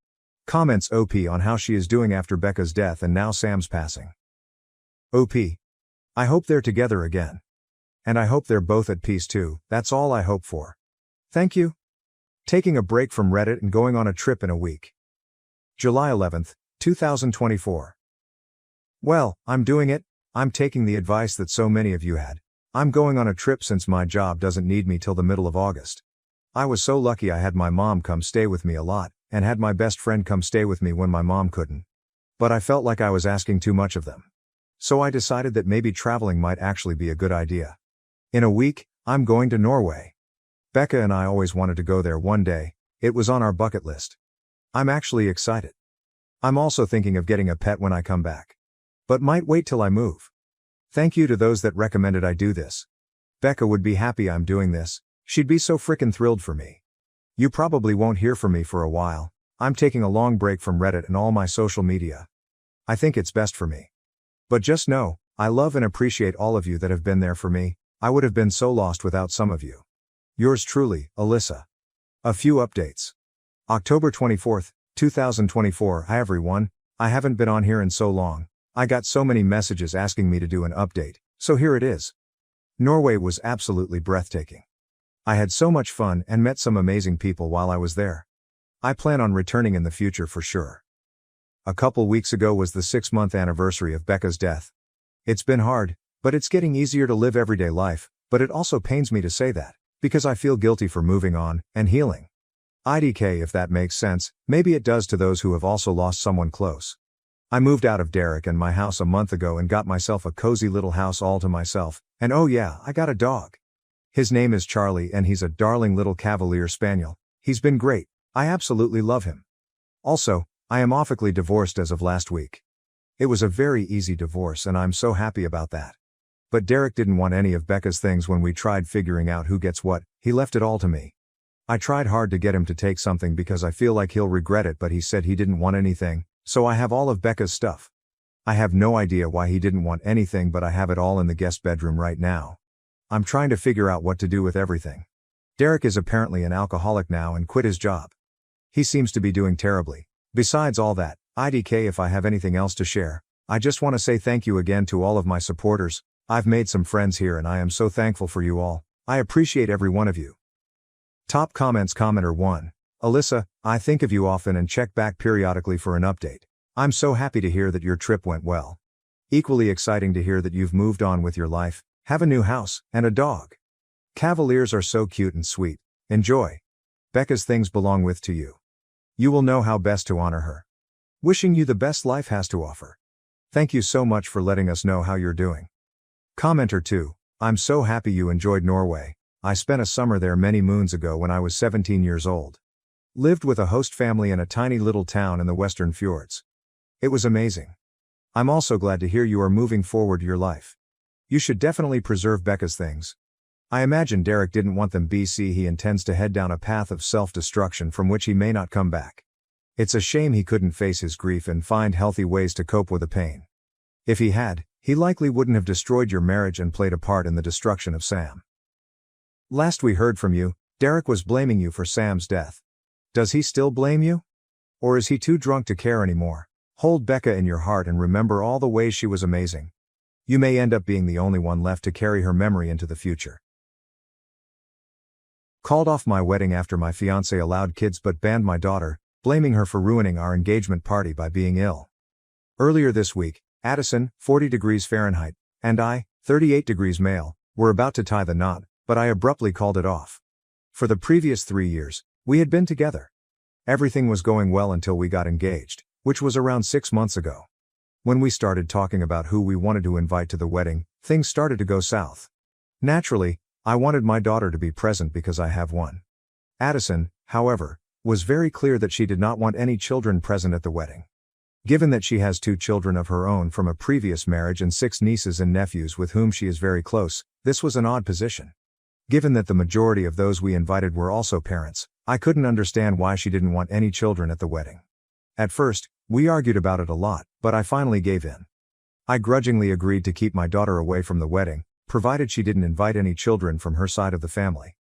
Comments OP on how she is doing after Becca's death and now Sam's passing. OP. I hope they're together again. And I hope they're both at peace too, that's all I hope for. Thank you. Taking a break from Reddit and going on a trip in a week. July 11, 2024. Well, I'm doing it. I'm taking the advice that so many of you had. I'm going on a trip since my job doesn't need me till the middle of August. I was so lucky I had my mom come stay with me a lot, and had my best friend come stay with me when my mom couldn't. But I felt like I was asking too much of them. So I decided that maybe traveling might actually be a good idea. In a week, I'm going to Norway. Becca and I always wanted to go there one day, it was on our bucket list. I'm actually excited. I'm also thinking of getting a pet when I come back. But might wait till I move. Thank you to those that recommended I do this. Becca would be happy I'm doing this, she'd be so frickin' thrilled for me. You probably won't hear from me for a while, I'm taking a long break from Reddit and all my social media. I think it's best for me. But just know, I love and appreciate all of you that have been there for me, I would have been so lost without some of you. Yours truly, Alyssa. A few updates. October 24th, 2024. Hi everyone, I haven't been on here in so long. I got so many messages asking me to do an update, so here it is. Norway was absolutely breathtaking. I had so much fun and met some amazing people while I was there. I plan on returning in the future for sure. A couple weeks ago was the 6-month anniversary of Becca's death. It's been hard, but it's getting easier to live everyday life, but it also pains me to say that, because I feel guilty for moving on and healing. IDK, if that makes sense, maybe it does to those who have also lost someone close. I moved out of Derek and my house a month ago and got myself a cozy little house all to myself, and oh yeah, I got a dog. His name is Charlie and he's a darling little Cavalier Spaniel. He's been great, I absolutely love him. Also, I am officially divorced as of last week. It was a very easy divorce and I'm so happy about that. But Derek didn't want any of Becca's things when we tried figuring out who gets what, he left it all to me. I tried hard to get him to take something because I feel like he'll regret it, but he said he didn't want anything, so I have all of Becca's stuff. I have no idea why he didn't want anything, but I have it all in the guest bedroom right now. I'm trying to figure out what to do with everything. Derek is apparently an alcoholic now and quit his job. He seems to be doing terribly. Besides all that, IDK, if I have anything else to share, I just want to say thank you again to all of my supporters. I've made some friends here and I am so thankful for you all. I appreciate every one of you. Top comments. Commenter 1. Alyssa, I think of you often and check back periodically for an update. I'm so happy to hear that your trip went well. Equally exciting to hear that you've moved on with your life, have a new house, and a dog. Cavaliers are so cute and sweet. Enjoy. Becca's things belong with to you. You will know how best to honor her. Wishing you the best life has to offer. Thank you so much for letting us know how you're doing. Commenter 2. I'm so happy you enjoyed Norway. I spent a summer there many moons ago when I was 17 years old. Lived with a host family in a tiny little town in the western fjords. It was amazing. I'm also glad to hear you are moving forward your life. You should definitely preserve Becca's things. I imagine Derek didn't want them BC. He intends to head down a path of self-destruction from which he may not come back. It's a shame he couldn't face his grief and find healthy ways to cope with the pain. If he had, he likely wouldn't have destroyed your marriage and played a part in the destruction of Sam. Last we heard from you, Derek was blaming you for Sam's death. Does he still blame you? Or is he too drunk to care anymore? Hold Becca in your heart and remember all the ways she was amazing. You may end up being the only one left to carry her memory into the future. Called off my wedding after my fiancé allowed kids but banned my daughter, blaming her for ruining our engagement party by being ill. Earlier this week, Addison, 40 degrees Fahrenheit, and I, 38 degrees male, were about to tie the knot, but I abruptly called it off. For the previous 3 years, we had been together. Everything was going well until we got engaged, which was around 6 months ago. When we started talking about who we wanted to invite to the wedding, things started to go south. Naturally, I wanted my daughter to be present because I have one. Addison, however, was very clear that she did not want any children present at the wedding. Given that she has 2 children of her own from a previous marriage and 6 nieces and nephews with whom she is very close, this was an odd position. Given that the majority of those we invited were also parents, I couldn't understand why she didn't want any children at the wedding. At first, we argued about it a lot, but I finally gave in. I grudgingly agreed to keep my daughter away from the wedding, provided she didn't invite any children from her side of the family.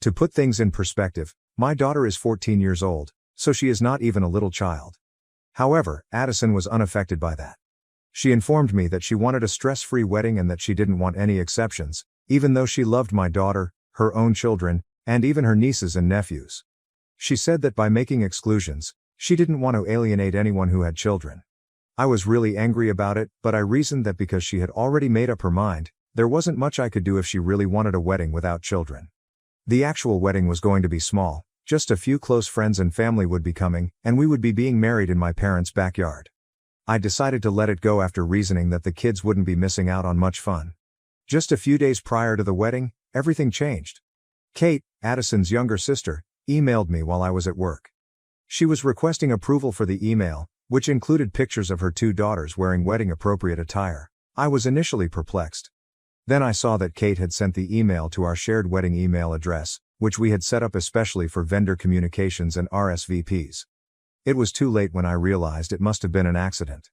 To put things in perspective, my daughter is 14 years old, so she is not even a little child. However, Addison was unaffected by that. She informed me that she wanted a stress-free wedding and that she didn't want any exceptions, even though she loved my daughter, her own children, and even her nieces and nephews. She said that by making exclusions, she didn't want to alienate anyone who had children. I was really angry about it, but I reasoned that because she had already made up her mind, there wasn't much I could do if she really wanted a wedding without children. The actual wedding was going to be small, just a few close friends and family would be coming, and we would be being married in my parents' backyard. I decided to let it go after reasoning that the kids wouldn't be missing out on much fun. Just a few days prior to the wedding, everything changed. Kate, Addison's younger sister, emailed me while I was at work. She was requesting approval for the email, which included pictures of her two daughters wearing wedding-appropriate attire. I was initially perplexed. Then I saw that Kate had sent the email to our shared wedding email address, which we had set up especially for vendor communications and RSVPs. It was too late when I realized it must have been an accident.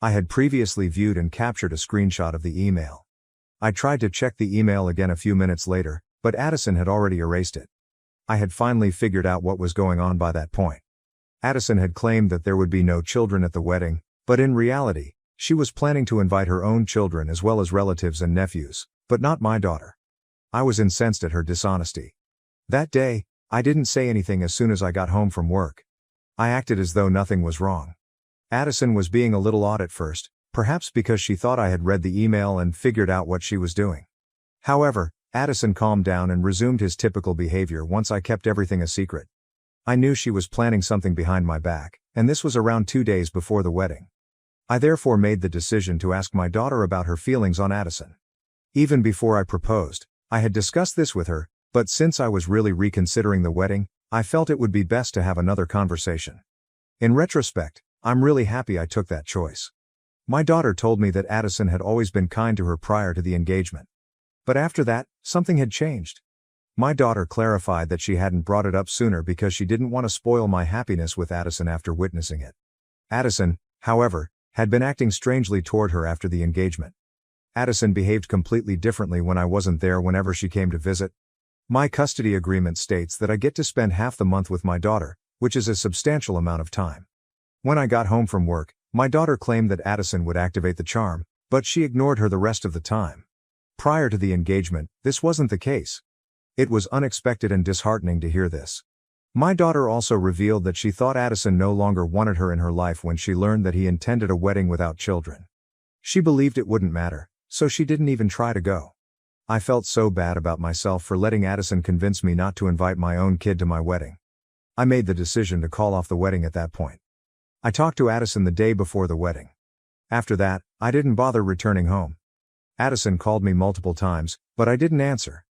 I had previously viewed and captured a screenshot of the email. I tried to check the email again a few minutes later, but Addison had already erased it. I had finally figured out what was going on by that point. Addison had claimed that there would be no children at the wedding, but in reality, she was planning to invite her own children as well as relatives and nephews, but not my daughter. I was incensed at her dishonesty. That day, I didn't say anything as soon as I got home from work. I acted as though nothing was wrong. Addison was being a little odd at first, perhaps because she thought I had read the email and figured out what she was doing. However, Addison calmed down and resumed his typical behavior once I kept everything a secret. I knew she was planning something behind my back, and this was around 2 days before the wedding. I therefore made the decision to ask my daughter about her feelings on Addison. Even before I proposed, I had discussed this with her, but since I was really reconsidering the wedding, I felt it would be best to have another conversation. In retrospect, I'm really happy I took that choice. My daughter told me that Addison had always been kind to her prior to the engagement. But after that, something had changed. My daughter clarified that she hadn't brought it up sooner because she didn't want to spoil my happiness with Addison after witnessing it. Addison, however, had been acting strangely toward her after the engagement. Addison behaved completely differently when I wasn't there whenever she came to visit. My custody agreement states that I get to spend half the month with my daughter, which is a substantial amount of time. When I got home from work, my daughter claimed that Addison would activate the charm, but she ignored her the rest of the time. Prior to the engagement, this wasn't the case. It was unexpected and disheartening to hear this. My daughter also revealed that she thought Addison no longer wanted her in her life when she learned that he intended a wedding without children. She believed it wouldn't matter, so she didn't even try to go. I felt so bad about myself for letting Addison convince me not to invite my own kid to my wedding. I made the decision to call off the wedding at that point. I talked to Addison the day before the wedding. After that, I didn't bother returning home. Addison called me multiple times, but I didn't answer.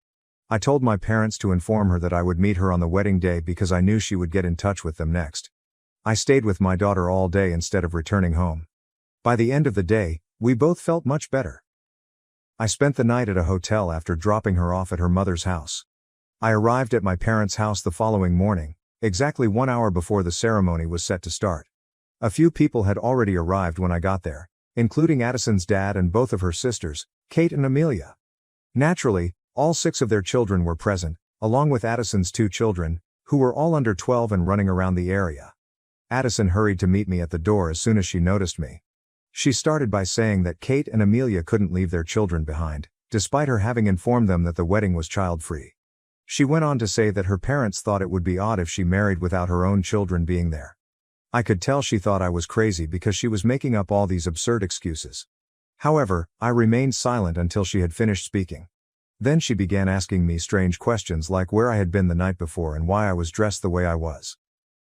I told my parents to inform her that I would meet her on the wedding day because I knew she would get in touch with them next. I stayed with my daughter all day instead of returning home. By the end of the day, we both felt much better. I spent the night at a hotel after dropping her off at her mother's house. I arrived at my parents' house the following morning, exactly 1 hour before the ceremony was set to start. A few people had already arrived when I got there, including Addison's dad and both of her sisters, Kate and Amelia. Naturally, all 6 of their children were present, along with Addison's 2 children, who were all under 12 and running around the area. Addison hurried to meet me at the door as soon as she noticed me. She started by saying that Kate and Amelia couldn't leave their children behind, despite her having informed them that the wedding was child-free. She went on to say that her parents thought it would be odd if she married without her own children being there. I could tell she thought I was crazy because she was making up all these absurd excuses. However, I remained silent until she had finished speaking. Then she began asking me strange questions like where I had been the night before and why I was dressed the way I was.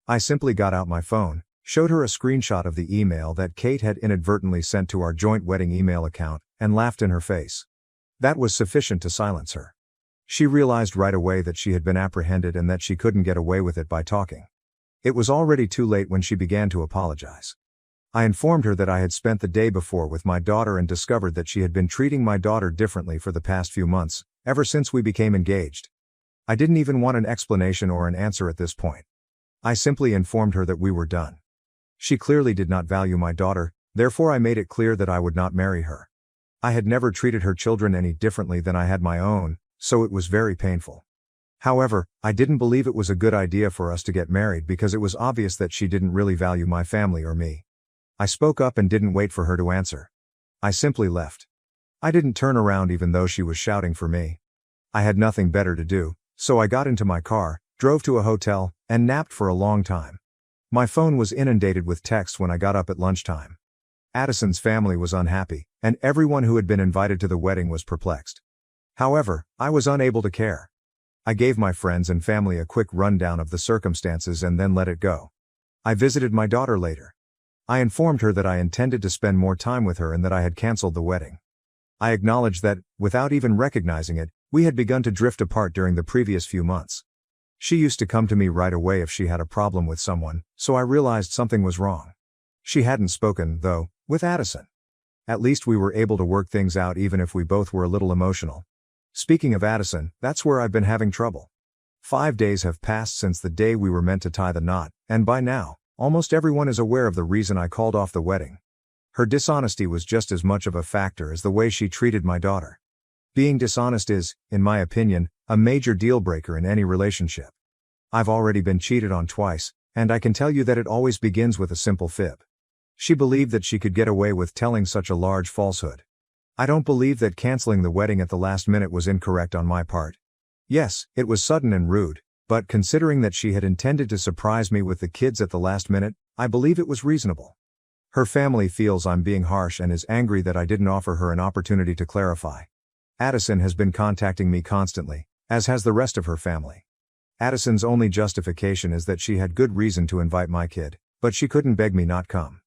I simply got out my phone, showed her a screenshot of the email that Kate had inadvertently sent to our joint wedding email account, and laughed in her face. That was sufficient to silence her. She realized right away that she had been apprehended and that she couldn't get away with it by talking. It was already too late when she began to apologize. I informed her that I had spent the day before with my daughter and discovered that she had been treating my daughter differently for the past few months, ever since we became engaged. I didn't even want an explanation or an answer at this point. I simply informed her that we were done. She clearly did not value my daughter, therefore I made it clear that I would not marry her. I had never treated her children any differently than I had my own, so it was very painful. However, I didn't believe it was a good idea for us to get married because it was obvious that she didn't really value my family or me. I spoke up and didn't wait for her to answer. I simply left. I didn't turn around even though she was shouting for me. I had nothing better to do, so I got into my car, drove to a hotel, and napped for a long time. My phone was inundated with texts when I got up at lunchtime. Addison's family was unhappy, and everyone who had been invited to the wedding was perplexed. However, I was unable to care. I gave my friends and family a quick rundown of the circumstances and then let it go. I visited my daughter later. I informed her that I intended to spend more time with her and that I had canceled the wedding. I acknowledged that, without even recognizing it, we had begun to drift apart during the previous few months. She used to come to me right away if she had a problem with someone, so I realized something was wrong. She hadn't spoken, though, with Addison. At least we were able to work things out even if we both were a little emotional. Speaking of Addison, that's where I've been having trouble. 5 days have passed since the day we were meant to tie the knot, and by now, almost everyone is aware of the reason I called off the wedding. Her dishonesty was just as much of a factor as the way she treated my daughter. Being dishonest is, in my opinion, a major deal breaker in any relationship. I've already been cheated on twice, and I can tell you that it always begins with a simple fib. She believed that she could get away with telling such a large falsehood. I don't believe that canceling the wedding at the last minute was incorrect on my part. Yes, it was sudden and rude, but considering that she had intended to surprise me with the kids at the last minute, I believe it was reasonable. Her family feels I'm being harsh and is angry that I didn't offer her an opportunity to clarify. Addison has been contacting me constantly, as has the rest of her family. Addison's only justification is that she had good reason to invite my kid, but she couldn't beg me not come.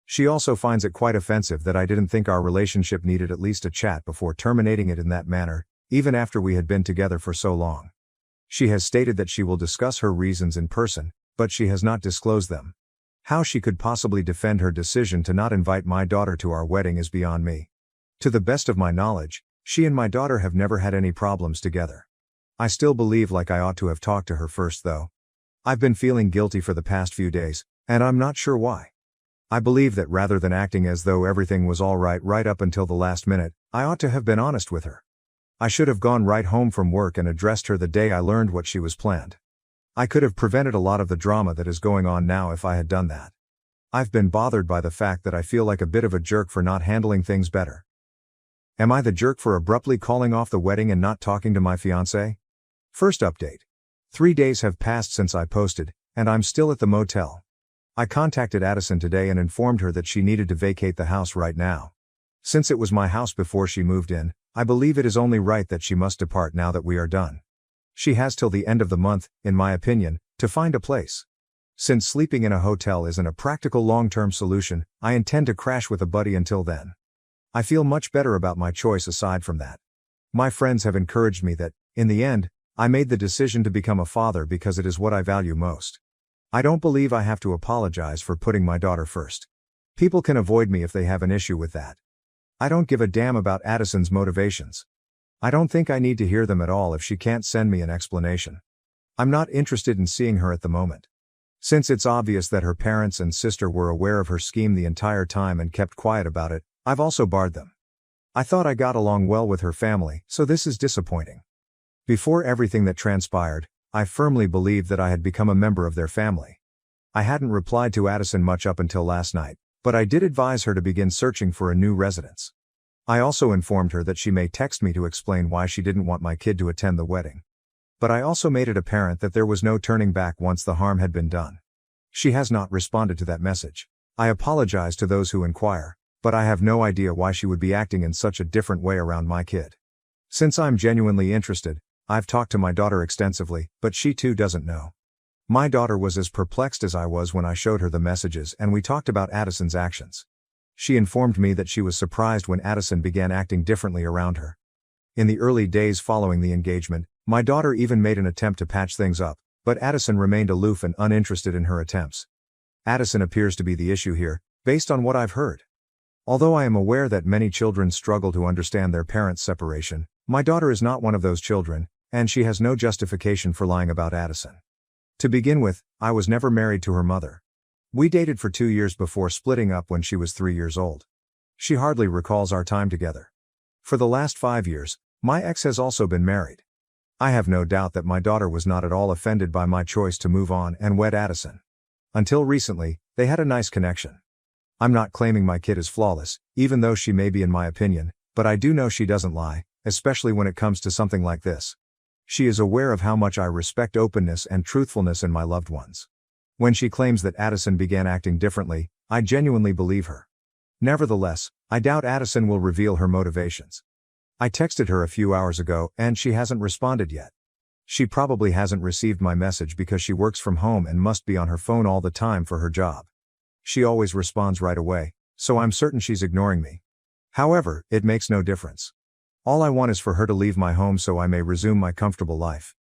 She also finds it quite offensive that I didn't think our relationship needed at least a chat before terminating it in that manner, even after we had been together for so long. She has stated that she will discuss her reasons in person, but she has not disclosed them. How she could possibly defend her decision to not invite my daughter to our wedding is beyond me. To the best of my knowledge, she and my daughter have never had any problems together. I still believe like I ought to have talked to her first though. I've been feeling guilty for the past few days, and I'm not sure why. I believe that rather than acting as though everything was all right up until the last minute, I ought to have been honest with her. I should have gone right home from work and addressed her the day I learned what she was planned. I could have prevented a lot of the drama that is going on now if I had done that. I've been bothered by the fact that I feel like a bit of a jerk for not handling things better. Am I the jerk for abruptly calling off the wedding and not talking to my fiancé? First update. 3 days have passed since I posted, and I'm still at the motel. I contacted Addison today and informed her that she needed to vacate the house right now. Since it was my house before she moved in, I believe it is only right that she must depart now that we are done. She has till the end of the month, in my opinion, to find a place. Since sleeping in a hotel isn't a practical long-term solution, I intend to crash with a buddy until then. I feel much better about my choice aside from that. My friends have encouraged me that, in the end, I made the decision to become a father because it is what I value most. I don't believe I have to apologize for putting my daughter first. People can avoid me if they have an issue with that. I don't give a damn about Addison's motivations. I don't think I need to hear them at all if she can't send me an explanation. I'm not interested in seeing her at the moment. Since it's obvious that her parents and sister were aware of her scheme the entire time and kept quiet about it, I've also barred them. I thought I got along well with her family, so this is disappointing. Before everything that transpired, I firmly believed that I had become a member of their family. I hadn't replied to Addison much up until last night, but I did advise her to begin searching for a new residence. I also informed her that she may text me to explain why she didn't want my kid to attend the wedding. But I also made it apparent that there was no turning back once the harm had been done. She has not responded to that message. I apologize to those who inquire, but I have no idea why she would be acting in such a different way around my kid. Since I'm genuinely interested, I've talked to my daughter extensively, but she too doesn't know. My daughter was as perplexed as I was when I showed her the messages and we talked about Addison's actions. She informed me that she was surprised when Addison began acting differently around her. In the early days following the engagement, my daughter even made an attempt to patch things up, but Addison remained aloof and uninterested in her attempts. Addison appears to be the issue here, based on what I've heard. Although I am aware that many children struggle to understand their parents' separation, my daughter is not one of those children, and she has no justification for lying about Addison. To begin with, I was never married to her mother. We dated for 2 years before splitting up when she was 3 years old. She hardly recalls our time together. For the last 5 years, my ex has also been married. I have no doubt that my daughter was not at all offended by my choice to move on and wed Addison. Until recently, they had a nice connection. I'm not claiming my kid is flawless, even though she may be in my opinion, but I do know she doesn't lie, especially when it comes to something like this. She is aware of how much I respect openness and truthfulness in my loved ones. When she claims that Addison began acting differently, I genuinely believe her. Nevertheless, I doubt Addison will reveal her motivations. I texted her a few hours ago, and she hasn't responded yet. She probably hasn't received my message because she works from home and must be on her phone all the time for her job. She always responds right away, so I'm certain she's ignoring me. However, it makes no difference. All I want is for her to leave my home so I may resume my comfortable life.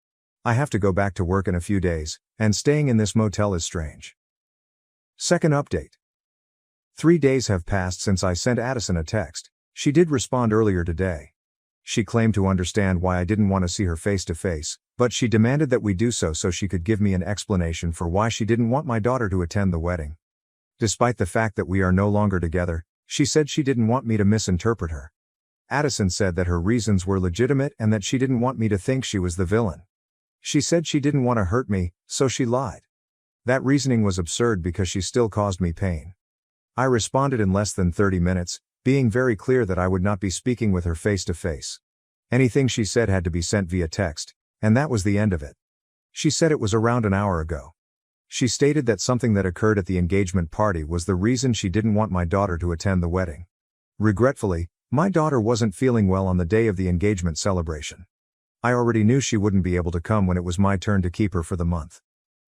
I have to go back to work in a few days, and staying in this motel is strange. Second update. 3 days have passed since I sent Addison a text. She did respond earlier today. She claimed to understand why I didn't want to see her face to face, but she demanded that we do so she could give me an explanation for why she didn't want my daughter to attend the wedding. Despite the fact that we are no longer together, she said she didn't want me to misinterpret her. Addison said that her reasons were legitimate and that she didn't want me to think she was the villain. She said she didn't want to hurt me, so she lied. That reasoning was absurd because she still caused me pain. I responded in less than 30 minutes, being very clear that I would not be speaking with her face to face. Anything she said had to be sent via text, and that was the end of it. She said it was around an hour ago. She stated that something that occurred at the engagement party was the reason she didn't want my daughter to attend the wedding. Regretfully, my daughter wasn't feeling well on the day of the engagement celebration. I already knew she wouldn't be able to come when it was my turn to keep her for the month.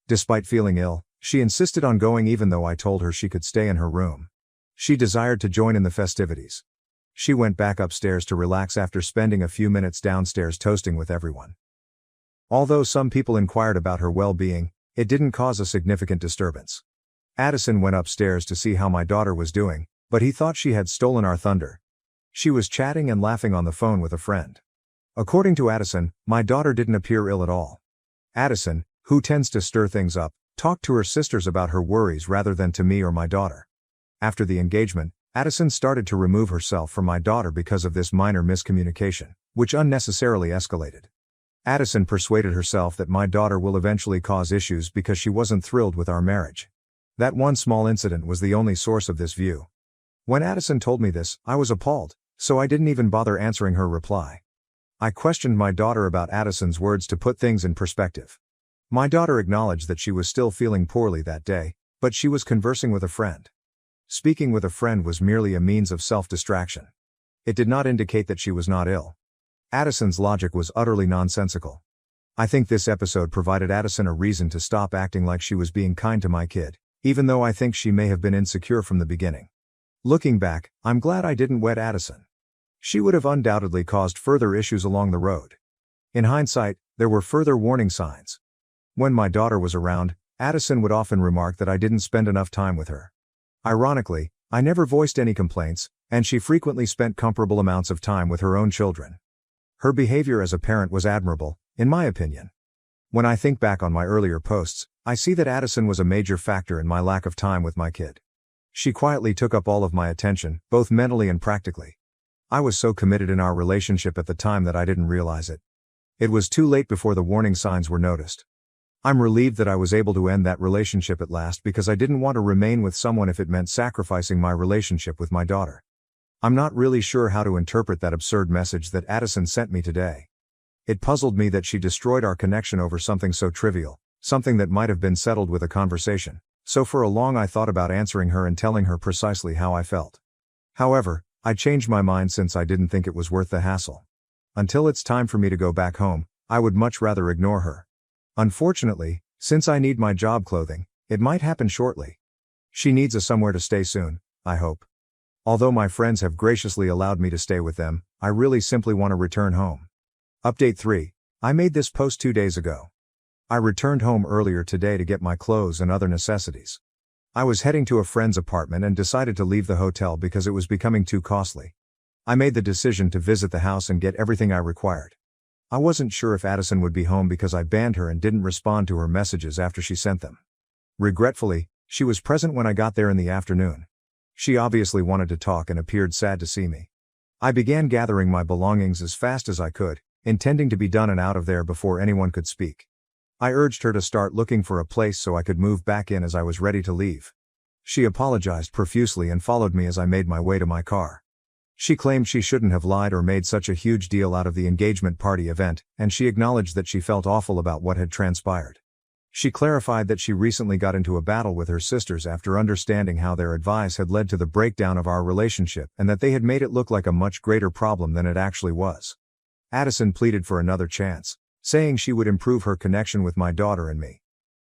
Despite feeling ill, she insisted on going even though I told her she could stay in her room. She desired to join in the festivities. She went back upstairs to relax after spending a few minutes downstairs toasting with everyone. Although some people inquired about her well-being, it didn't cause a significant disturbance. Addison went upstairs to see how my daughter was doing, but he thought she had stolen our thunder. She was chatting and laughing on the phone with a friend. According to Addison, my daughter didn't appear ill at all. Addison, who tends to stir things up, talked to her sisters about her worries rather than to me or my daughter. After the engagement, Addison started to remove herself from my daughter because of this minor miscommunication, which unnecessarily escalated. Addison persuaded herself that my daughter will eventually cause issues because she wasn't thrilled with our marriage. That one small incident was the only source of this view. When Addison told me this, I was appalled, so I didn't even bother answering her reply. I questioned my daughter about Addison's words to put things in perspective. My daughter acknowledged that she was still feeling poorly that day, but she was conversing with a friend. Speaking with a friend was merely a means of self-distraction. It did not indicate that she was not ill. Addison's logic was utterly nonsensical. I think this episode provided Addison a reason to stop acting like she was being kind to my kid, even though I think she may have been insecure from the beginning. Looking back, I'm glad I didn't wed Addison. She would have undoubtedly caused further issues along the road. In hindsight, there were further warning signs. When my daughter was around, Addison would often remark that I didn't spend enough time with her. Ironically, I never voiced any complaints, and she frequently spent comparable amounts of time with her own children. Her behavior as a parent was admirable, in my opinion. When I think back on my earlier posts, I see that Addison was a major factor in my lack of time with my kid. She quietly took up all of my attention, both mentally and practically. I was so committed in our relationship at the time that I didn't realize it. It was too late before the warning signs were noticed. I'm relieved that I was able to end that relationship at last because I didn't want to remain with someone if it meant sacrificing my relationship with my daughter. I'm not really sure how to interpret that absurd message that Addison sent me today. It puzzled me that she destroyed our connection over something so trivial, something that might have been settled with a conversation, so for a long I thought about answering her and telling her precisely how I felt. However, I changed my mind since I didn't think it was worth the hassle. Until it's time for me to go back home, I would much rather ignore her. Unfortunately, since I need my job clothing, it might happen shortly. She needs a somewhere to stay soon, I hope. Although my friends have graciously allowed me to stay with them, I really simply want to return home. Update 3. I made this post 2 days ago. I returned home earlier today to get my clothes and other necessities. I was heading to a friend's apartment and decided to leave the hotel because it was becoming too costly. I made the decision to visit the house and get everything I required. I wasn't sure if Addison would be home because I banned her and didn't respond to her messages after she sent them. Regretfully, she was present when I got there in the afternoon. She obviously wanted to talk and appeared sad to see me. I began gathering my belongings as fast as I could, intending to be done and out of there before anyone could speak. I urged her to start looking for a place so I could move back in as I was ready to leave. She apologized profusely and followed me as I made my way to my car. She claimed she shouldn't have lied or made such a huge deal out of the engagement party event, and she acknowledged that she felt awful about what had transpired. She clarified that she recently got into a battle with her sisters after understanding how their advice had led to the breakdown of our relationship and that they had made it look like a much greater problem than it actually was. Addison pleaded for another chance, saying she would improve her connection with my daughter and me.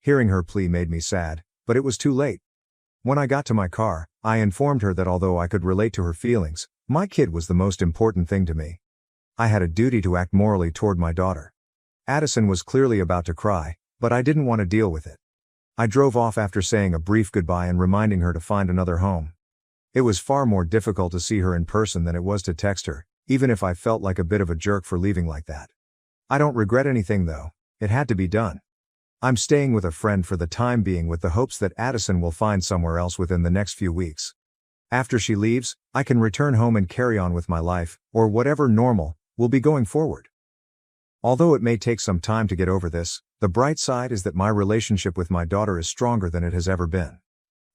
Hearing her plea made me sad, but it was too late. When I got to my car, I informed her that although I could relate to her feelings, My kid was the most important thing to me. I had a duty to act morally toward my daughter. Addison was clearly about to cry, but I didn't want to deal with it. I drove off after saying a brief goodbye and reminding her to find another home. It was far more difficult to see her in person than it was to text her, even if I felt like a bit of a jerk for leaving like that. I don't regret anything though, it had to be done. I'm staying with a friend for the time being with the hopes that Addison will find somewhere else within the next few weeks. After she leaves, I can return home and carry on with my life, or whatever normal will be going forward. Although it may take some time to get over this, the bright side is that my relationship with my daughter is stronger than it has ever been.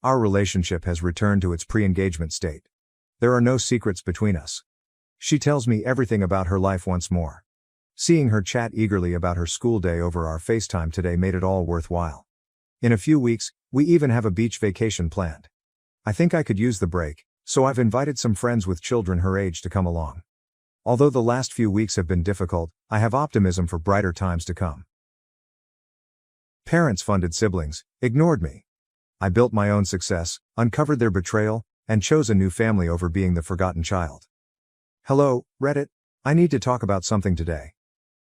Our relationship has returned to its pre-engagement state. There are no secrets between us. She tells me everything about her life once more. Seeing her chat eagerly about her school day over our FaceTime today made it all worthwhile. In a few weeks, we even have a beach vacation planned. I think I could use the break, so I've invited some friends with children her age to come along. Although the last few weeks have been difficult, I have optimism for brighter times to come. Parents funded siblings, ignored me. I built my own success, uncovered their betrayal, and chose a new family over being the forgotten child. Hello, Reddit. I need to talk about something today.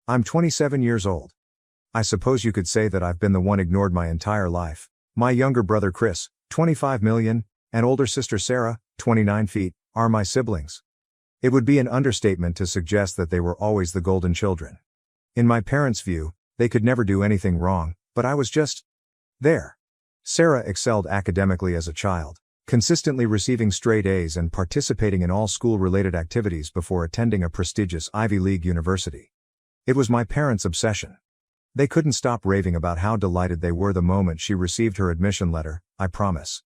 I'm 27 years old. I suppose you could say that I've been the one ignored my entire life. My younger brother Chris, 25 million, and older sister Sarah, 29 feet, are my siblings. It would be an understatement to suggest that they were always the golden children. In my parents' view, they could never do anything wrong, but I was just there. Sarah excelled academically as a child, consistently receiving straight A's and participating in all school-related activities before attending a prestigious Ivy League university. It was my parents' obsession. They couldn't stop raving about how delighted they were the moment she received her admission letter, I promise.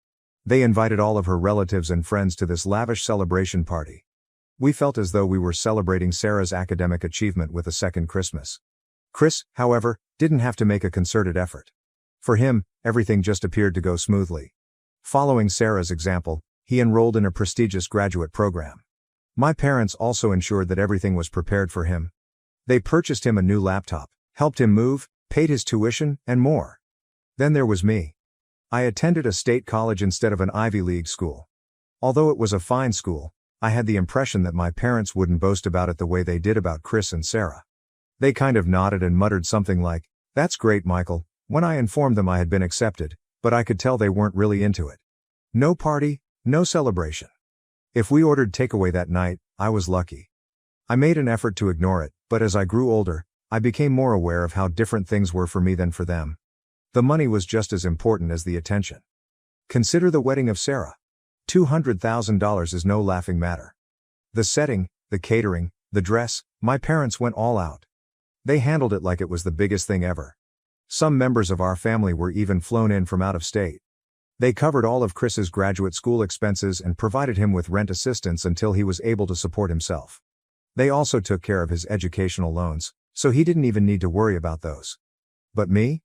They invited all of her relatives and friends to this lavish celebration party. We felt as though we were celebrating Sarah's academic achievement with a second Christmas. Chris, however, didn't have to make a concerted effort. For him, everything just appeared to go smoothly. Following Sarah's example, he enrolled in a prestigious graduate program. My parents also ensured that everything was prepared for him. They purchased him a new laptop, helped him move, paid his tuition, and more. Then there was me. I attended a state college instead of an Ivy League school. Although it was a fine school, I had the impression that my parents wouldn't boast about it the way they did about Chris and Sarah. They kind of nodded and muttered something like, "That's great, Michael," when I informed them I had been accepted, but I could tell they weren't really into it. No party, no celebration. If we ordered takeaway that night, I was lucky. I made an effort to ignore it, but as I grew older, I became more aware of how different things were for me than for them. The money was just as important as the attention. Consider the wedding of Sarah. $200,000 is no laughing matter. The setting, the catering, the dress, my parents went all out. They handled it like it was the biggest thing ever. Some members of our family were even flown in from out of state. They covered all of Chris's graduate school expenses and provided him with rent assistance until he was able to support himself. They also took care of his educational loans, so he didn't even need to worry about those. But me?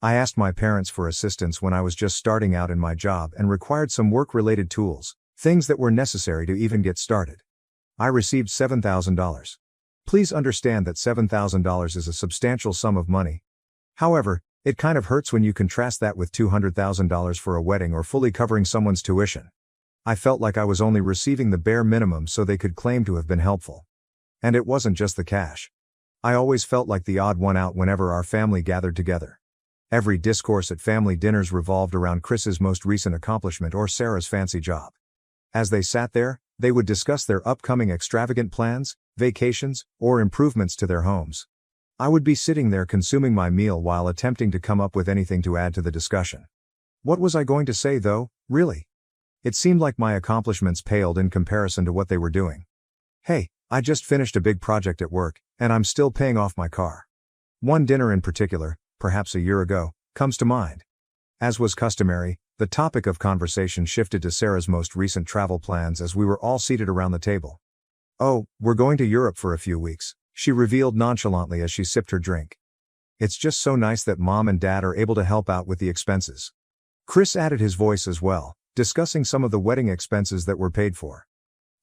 I asked my parents for assistance when I was just starting out in my job and required some work-related tools, things that were necessary to even get started. I received $7,000. Please understand that $7,000 is a substantial sum of money. However, it kind of hurts when you contrast that with $200,000 for a wedding or fully covering someone's tuition. I felt like I was only receiving the bare minimum so they could claim to have been helpful. And it wasn't just the cash. I always felt like the odd one out whenever our family gathered together. Every discourse at family dinners revolved around Chris's most recent accomplishment or Sarah's fancy job. As they sat there, they would discuss their upcoming extravagant plans, vacations, or improvements to their homes. I would be sitting there consuming my meal while attempting to come up with anything to add to the discussion. What was I going to say though, really? It seemed like my accomplishments paled in comparison to what they were doing. Hey, I just finished a big project at work, and I'm still paying off my car. One dinner in particular, perhaps a year ago, comes to mind. As was customary, the topic of conversation shifted to Sarah's most recent travel plans as we were all seated around the table. "Oh, we're going to Europe for a few weeks," she revealed nonchalantly as she sipped her drink. "It's just so nice that Mom and Dad are able to help out with the expenses." Chris added his voice as well, discussing some of the wedding expenses that were paid for.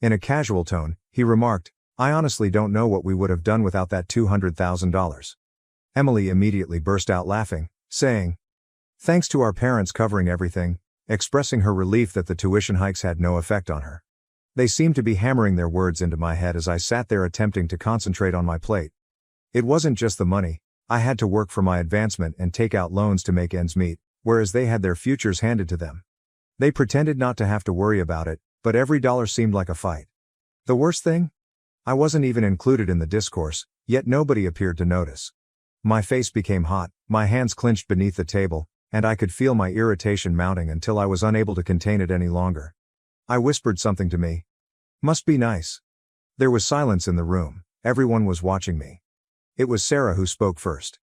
In a casual tone, he remarked, "I honestly don't know what we would have done without that $200,000. Emily immediately burst out laughing, saying, "Thanks to our parents covering everything," expressing her relief that the tuition hikes had no effect on her. They seemed to be hammering their words into my head as I sat there attempting to concentrate on my plate. It wasn't just the money. I had to work for my advancement and take out loans to make ends meet, whereas they had their futures handed to them. They pretended not to have to worry about it, but every dollar seemed like a fight. The worst thing? I wasn't even included in the discourse, yet nobody appeared to notice. My face became hot, my hands clenched beneath the table, and I could feel my irritation mounting until I was unable to contain it any longer. I whispered something to me. Must be nice. There was silence in the room, everyone was watching me. It was Sarah who spoke first.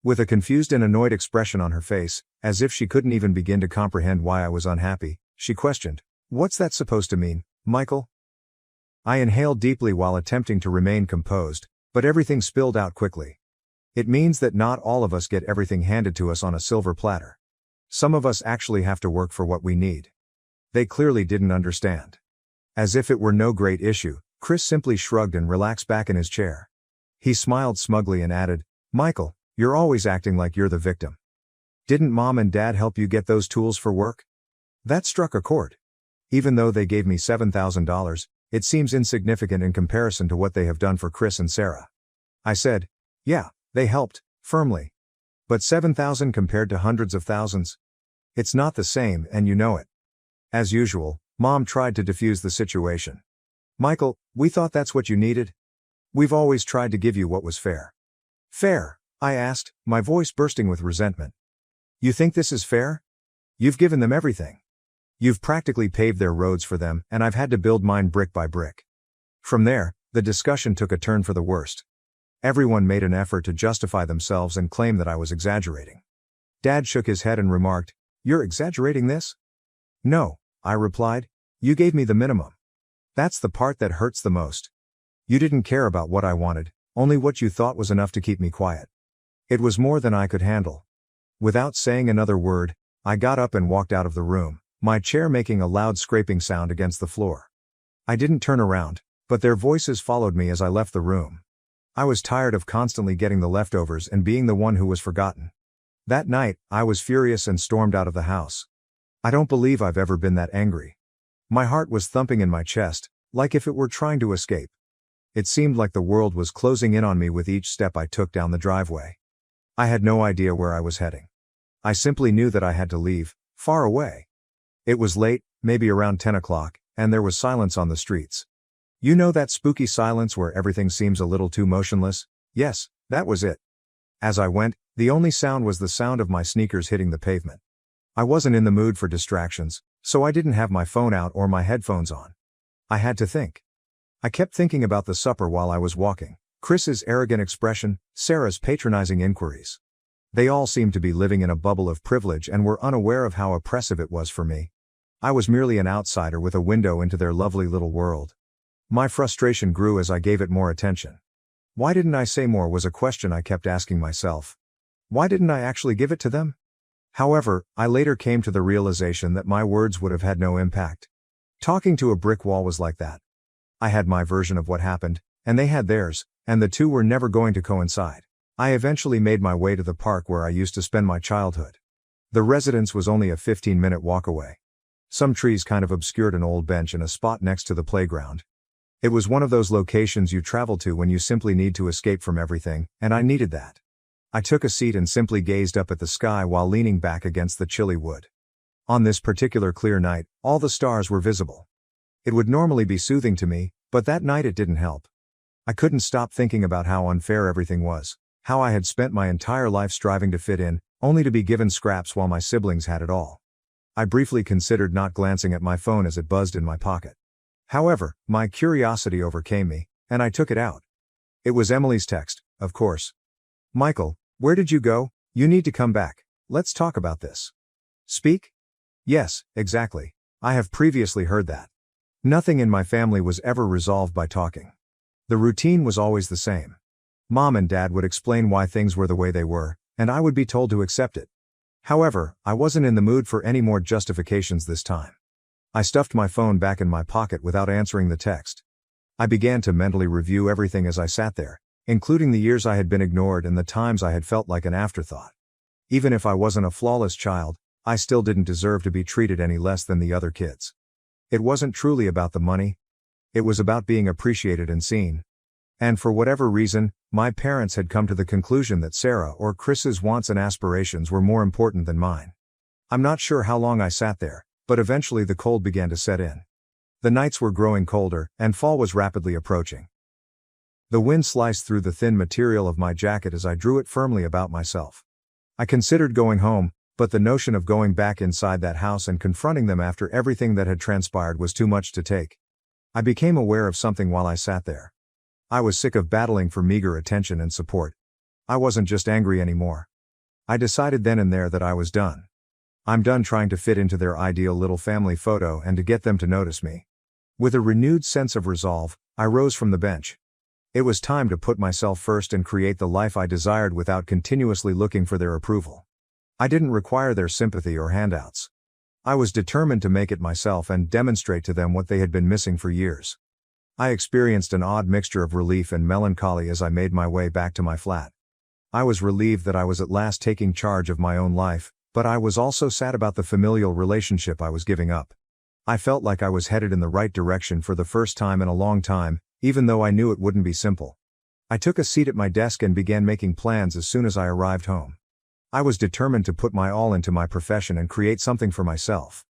With a confused and annoyed expression on her face, as if she couldn't even begin to comprehend why I was unhappy, she questioned, "What's that supposed to mean, Michael?" I inhaled deeply while attempting to remain composed, but everything spilled out quickly. It means that not all of us get everything handed to us on a silver platter. Some of us actually have to work for what we need. They clearly didn't understand. As if it were no great issue, Chris simply shrugged and relaxed back in his chair. He smiled smugly and added, "Michael, you're always acting like you're the victim. Didn't Mom and Dad help you get those tools for work?" That struck a chord. Even though they gave me $7,000, it seems insignificant in comparison to what they have done for Chris and Sarah. I said, "Yeah, they helped," firmly. "But $7,000 compared to hundreds of thousands? It's not the same, and you know it." As usual, Mom tried to defuse the situation. "Michael, we thought that's what you needed. We've always tried to give you what was fair." "Fair?" I asked, my voice bursting with resentment. "You think this is fair? You've given them everything. You've practically paved their roads for them, and I've had to build mine brick by brick." From there, the discussion took a turn for the worst. Everyone made an effort to justify themselves and claim that I was exaggerating. Dad shook his head and remarked, "You're exaggerating this?" "No," I replied. "You gave me the minimum. That's the part that hurts the most. You didn't care about what I wanted, only what you thought was enough to keep me quiet. It was more than I could handle." Without saying another word, I got up and walked out of the room, my chair making a loud scraping sound against the floor. I didn't turn around, but their voices followed me as I left the room. I was tired of constantly getting the leftovers and being the one who was forgotten. That night, I was furious and stormed out of the house. I don't believe I've ever been that angry. My heart was thumping in my chest, like if it were trying to escape. It seemed like the world was closing in on me with each step I took down the driveway. I had no idea where I was heading. I simply knew that I had to leave, far away. It was late, maybe around 10 o'clock, and there was silence on the streets. You know that spooky silence where everything seems a little too motionless? Yes, that was it. As I went, the only sound was the sound of my sneakers hitting the pavement. I wasn't in the mood for distractions, so I didn't have my phone out or my headphones on. I had to think. I kept thinking about the supper while I was walking, Chris's arrogant expression, Sarah's patronizing inquiries. They all seemed to be living in a bubble of privilege and were unaware of how oppressive it was for me. I was merely an outsider with a window into their lovely little world. My frustration grew as I gave it more attention. Why didn't I say more was a question I kept asking myself. Why didn't I actually give it to them? However, I later came to the realization that my words would have had no impact. Talking to a brick wall was like that. I had my version of what happened, and they had theirs, and the two were never going to coincide. I eventually made my way to the park where I used to spend my childhood. The residence was only a 15-minute walk away. Some trees kind of obscured an old bench and a spot next to the playground. It was one of those locations you travel to when you simply need to escape from everything, and I needed that. I took a seat and simply gazed up at the sky while leaning back against the chilly wood. On this particular clear night, all the stars were visible. It would normally be soothing to me, but that night it didn't help. I couldn't stop thinking about how unfair everything was, how I had spent my entire life striving to fit in, only to be given scraps while my siblings had it all. I briefly considered not glancing at my phone as it buzzed in my pocket. However, my curiosity overcame me, and I took it out. It was Emily's text, of course. "Michael, where did you go? You need to come back. Let's talk about this." "Speak?" "Yes, exactly. I have previously heard that. Nothing in my family was ever resolved by talking. The routine was always the same. Mom and Dad would explain why things were the way they were, and I would be told to accept it. However, I wasn't in the mood for any more justifications this time. I stuffed my phone back in my pocket without answering the text. I began to mentally review everything as I sat there, including the years I had been ignored and the times I had felt like an afterthought. Even if I wasn't a flawless child, I still didn't deserve to be treated any less than the other kids. It wasn't truly about the money, It was about being appreciated and seen. And for whatever reason, my parents had come to the conclusion that Sarah or Chris's wants and aspirations were more important than mine. I'm not sure how long I sat there, but eventually the cold began to set in. The nights were growing colder, and fall was rapidly approaching. The wind sliced through the thin material of my jacket as I drew it firmly about myself. I considered going home, but the notion of going back inside that house and confronting them after everything that had transpired was too much to take. I became aware of something while I sat there. I was sick of battling for meager attention and support. I wasn't just angry anymore. I decided then and there that I was done. I'm done trying to fit into their ideal little family photo and to get them to notice me. With a renewed sense of resolve, I rose from the bench. It was time to put myself first and create the life I desired without continuously looking for their approval. I didn't require their sympathy or handouts. I was determined to make it myself and demonstrate to them what they had been missing for years. I experienced an odd mixture of relief and melancholy as I made my way back to my flat. I was relieved that I was at last taking charge of my own life, but I was also sad about the familial relationship I was giving up. I felt like I was headed in the right direction for the first time in a long time, even though I knew it wouldn't be simple. I took a seat at my desk and began making plans as soon as I arrived home. I was determined to put my all into my profession and create something for myself.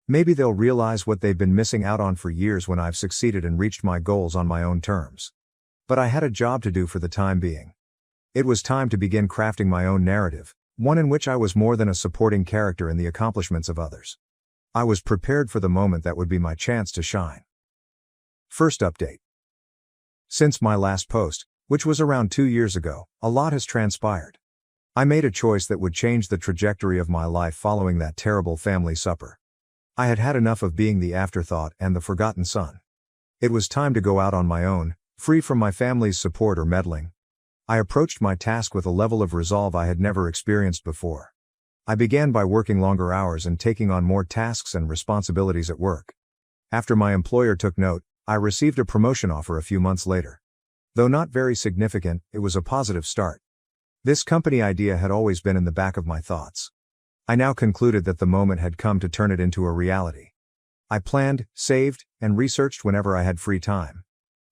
Maybe they'll realize what they've been missing out on for years when I've succeeded and reached my goals on my own terms. But I had a job to do for the time being. It was time to begin crafting my own narrative, one in which I was more than a supporting character in the accomplishments of others. I was prepared for the moment that would be my chance to shine. First update. Since my last post, which was around 2 years ago, a lot has transpired. I made a choice that would change the trajectory of my life following that terrible family supper. I had had enough of being the afterthought and the forgotten son. It was time to go out on my own, free from my family's support or meddling. I approached my task with a level of resolve I had never experienced before. I began by working longer hours and taking on more tasks and responsibilities at work. After my employer took note, I received a promotion offer a few months later. Though not very significant, it was a positive start. This company idea had always been in the back of my thoughts. I now concluded that the moment had come to turn it into a reality. I planned, saved, and researched whenever I had free time.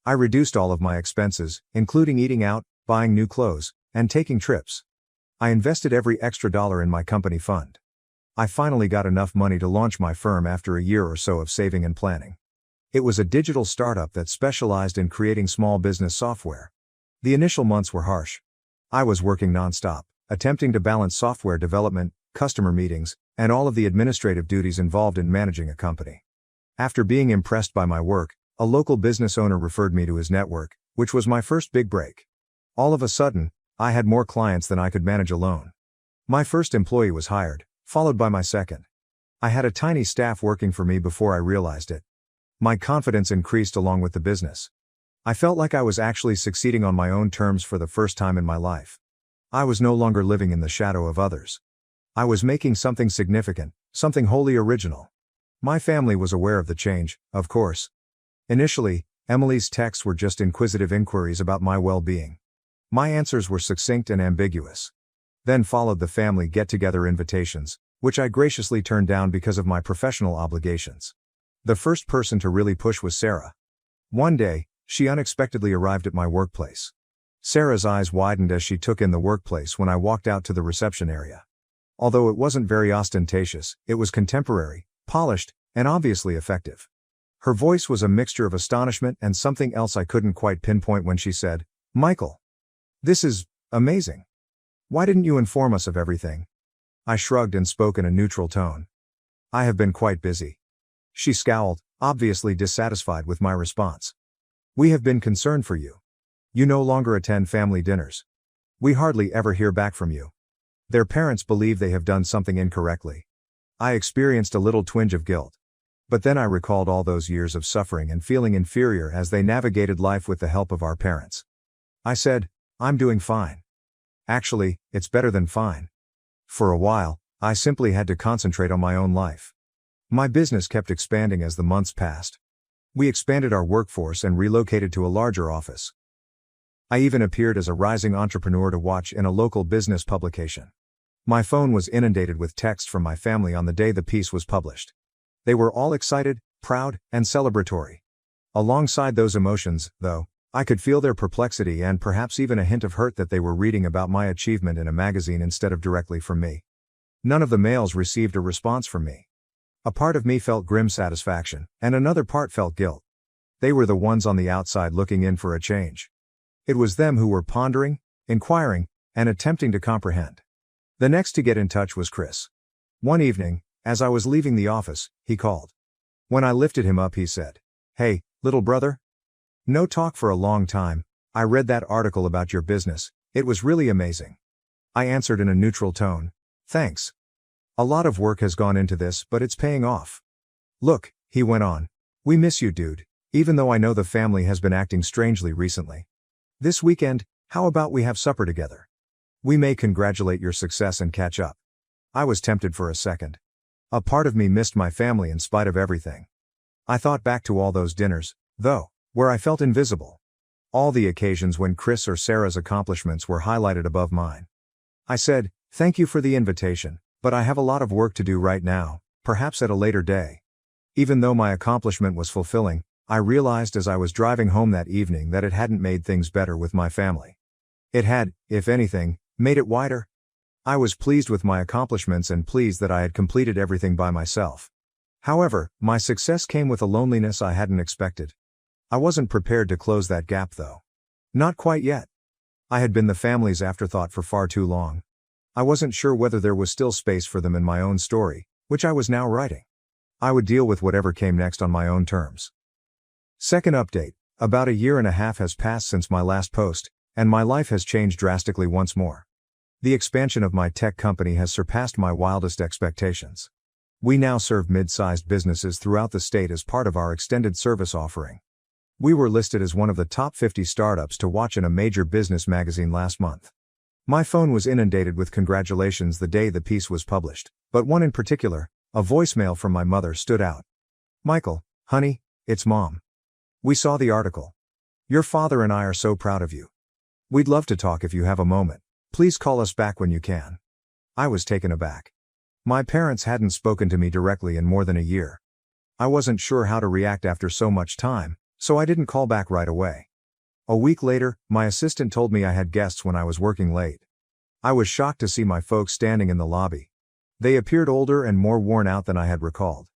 I reduced all of my expenses, including eating out, buying new clothes, and taking trips. I invested every extra dollar in my company fund. I finally got enough money to launch my firm after a year or so of saving and planning. It was a digital startup that specialized in creating small business software. The initial months were harsh. I was working nonstop, attempting to balance software development, customer meetings, and all of the administrative duties involved in managing a company. After being impressed by my work, a local business owner referred me to his network, which was my first big break. All of a sudden, I had more clients than I could manage alone. My first employee was hired, followed by my second. I had a tiny staff working for me before I realized it. My confidence increased along with the business. I felt like I was actually succeeding on my own terms for the first time in my life. I was no longer living in the shadow of others. I was making something significant, something wholly original. My family was aware of the change, of course. Initially, Emily's texts were just inquisitive inquiries about my well-being. My answers were succinct and ambiguous. Then followed the family get-together invitations, which I graciously turned down because of my professional obligations. The first person to really push was Sarah. One day, she unexpectedly arrived at my workplace. Sarah's eyes widened as she took in the workplace when I walked out to the reception area. Although it wasn't very ostentatious, it was contemporary, polished, and obviously effective. Her voice was a mixture of astonishment and something else I couldn't quite pinpoint when she said, "Michael, this is amazing. Why didn't you inform us of everything?" I shrugged and spoke in a neutral tone. "I have been quite busy." She scowled, obviously dissatisfied with my response. "We have been concerned for you. You no longer attend family dinners. We hardly ever hear back from you. Their parents believe they have done something incorrectly." I experienced a little twinge of guilt. But then I recalled all those years of suffering and feeling inferior as they navigated life with the help of our parents. I said, "I'm doing fine. Actually, it's better than fine." For a while, I simply had to concentrate on my own life. My business kept expanding as the months passed. We expanded our workforce and relocated to a larger office. I even appeared as a rising entrepreneur to watch in a local business publication. My phone was inundated with texts from my family on the day the piece was published. They were all excited, proud, and celebratory. Alongside those emotions, though, I could feel their perplexity and perhaps even a hint of hurt that they were reading about my achievement in a magazine instead of directly from me. None of the mails received a response from me. A part of me felt grim satisfaction, and another part felt guilt. They were the ones on the outside looking in for a change. It was them who were pondering, inquiring, and attempting to comprehend. The next to get in touch was Chris. One evening, as I was leaving the office, he called. When I lifted him up, he said, "Hey, little brother? No talk for a long time. I read that article about your business. It was really amazing." I answered in a neutral tone, "Thanks. A lot of work has gone into this, but it's paying off." "Look," he went on, "we miss you, dude, even though I know the family has been acting strangely recently. This weekend, how about we have supper together? We may congratulate your success and catch up." I was tempted for a second. A part of me missed my family in spite of everything. I thought back to all those dinners, though, where I felt invisible. All the occasions when Chris or Sarah's accomplishments were highlighted above mine. I said, "Thank you for the invitation, but I have a lot of work to do right now, perhaps at a later day." Even though my accomplishment was fulfilling, I realized as I was driving home that evening that it hadn't made things better with my family. It had, if anything, made it wider. I was pleased with my accomplishments and pleased that I had completed everything by myself. However, my success came with a loneliness I hadn't expected. I wasn't prepared to close that gap though. Not quite yet. I had been the family's afterthought for far too long. I wasn't sure whether there was still space for them in my own story, which I was now writing. I would deal with whatever came next on my own terms. Second update, about a year and a half has passed since my last post, and my life has changed drastically once more. The expansion of my tech company has surpassed my wildest expectations. We now serve mid-sized businesses throughout the state as part of our extended service offering. We were listed as one of the top 50 startups to watch in a major business magazine last month. My phone was inundated with congratulations the day the piece was published, but one in particular, a voicemail from my mother, stood out. "Michael, honey, it's Mom. We saw the article. Your father and I are so proud of you. We'd love to talk if you have a moment. Please call us back when you can." I was taken aback. My parents hadn't spoken to me directly in more than a year. I wasn't sure how to react after so much time, so I didn't call back right away. A week later, my assistant told me I had guests when I was working late. I was shocked to see my folks standing in the lobby. They appeared older and more worn out than I had recalled.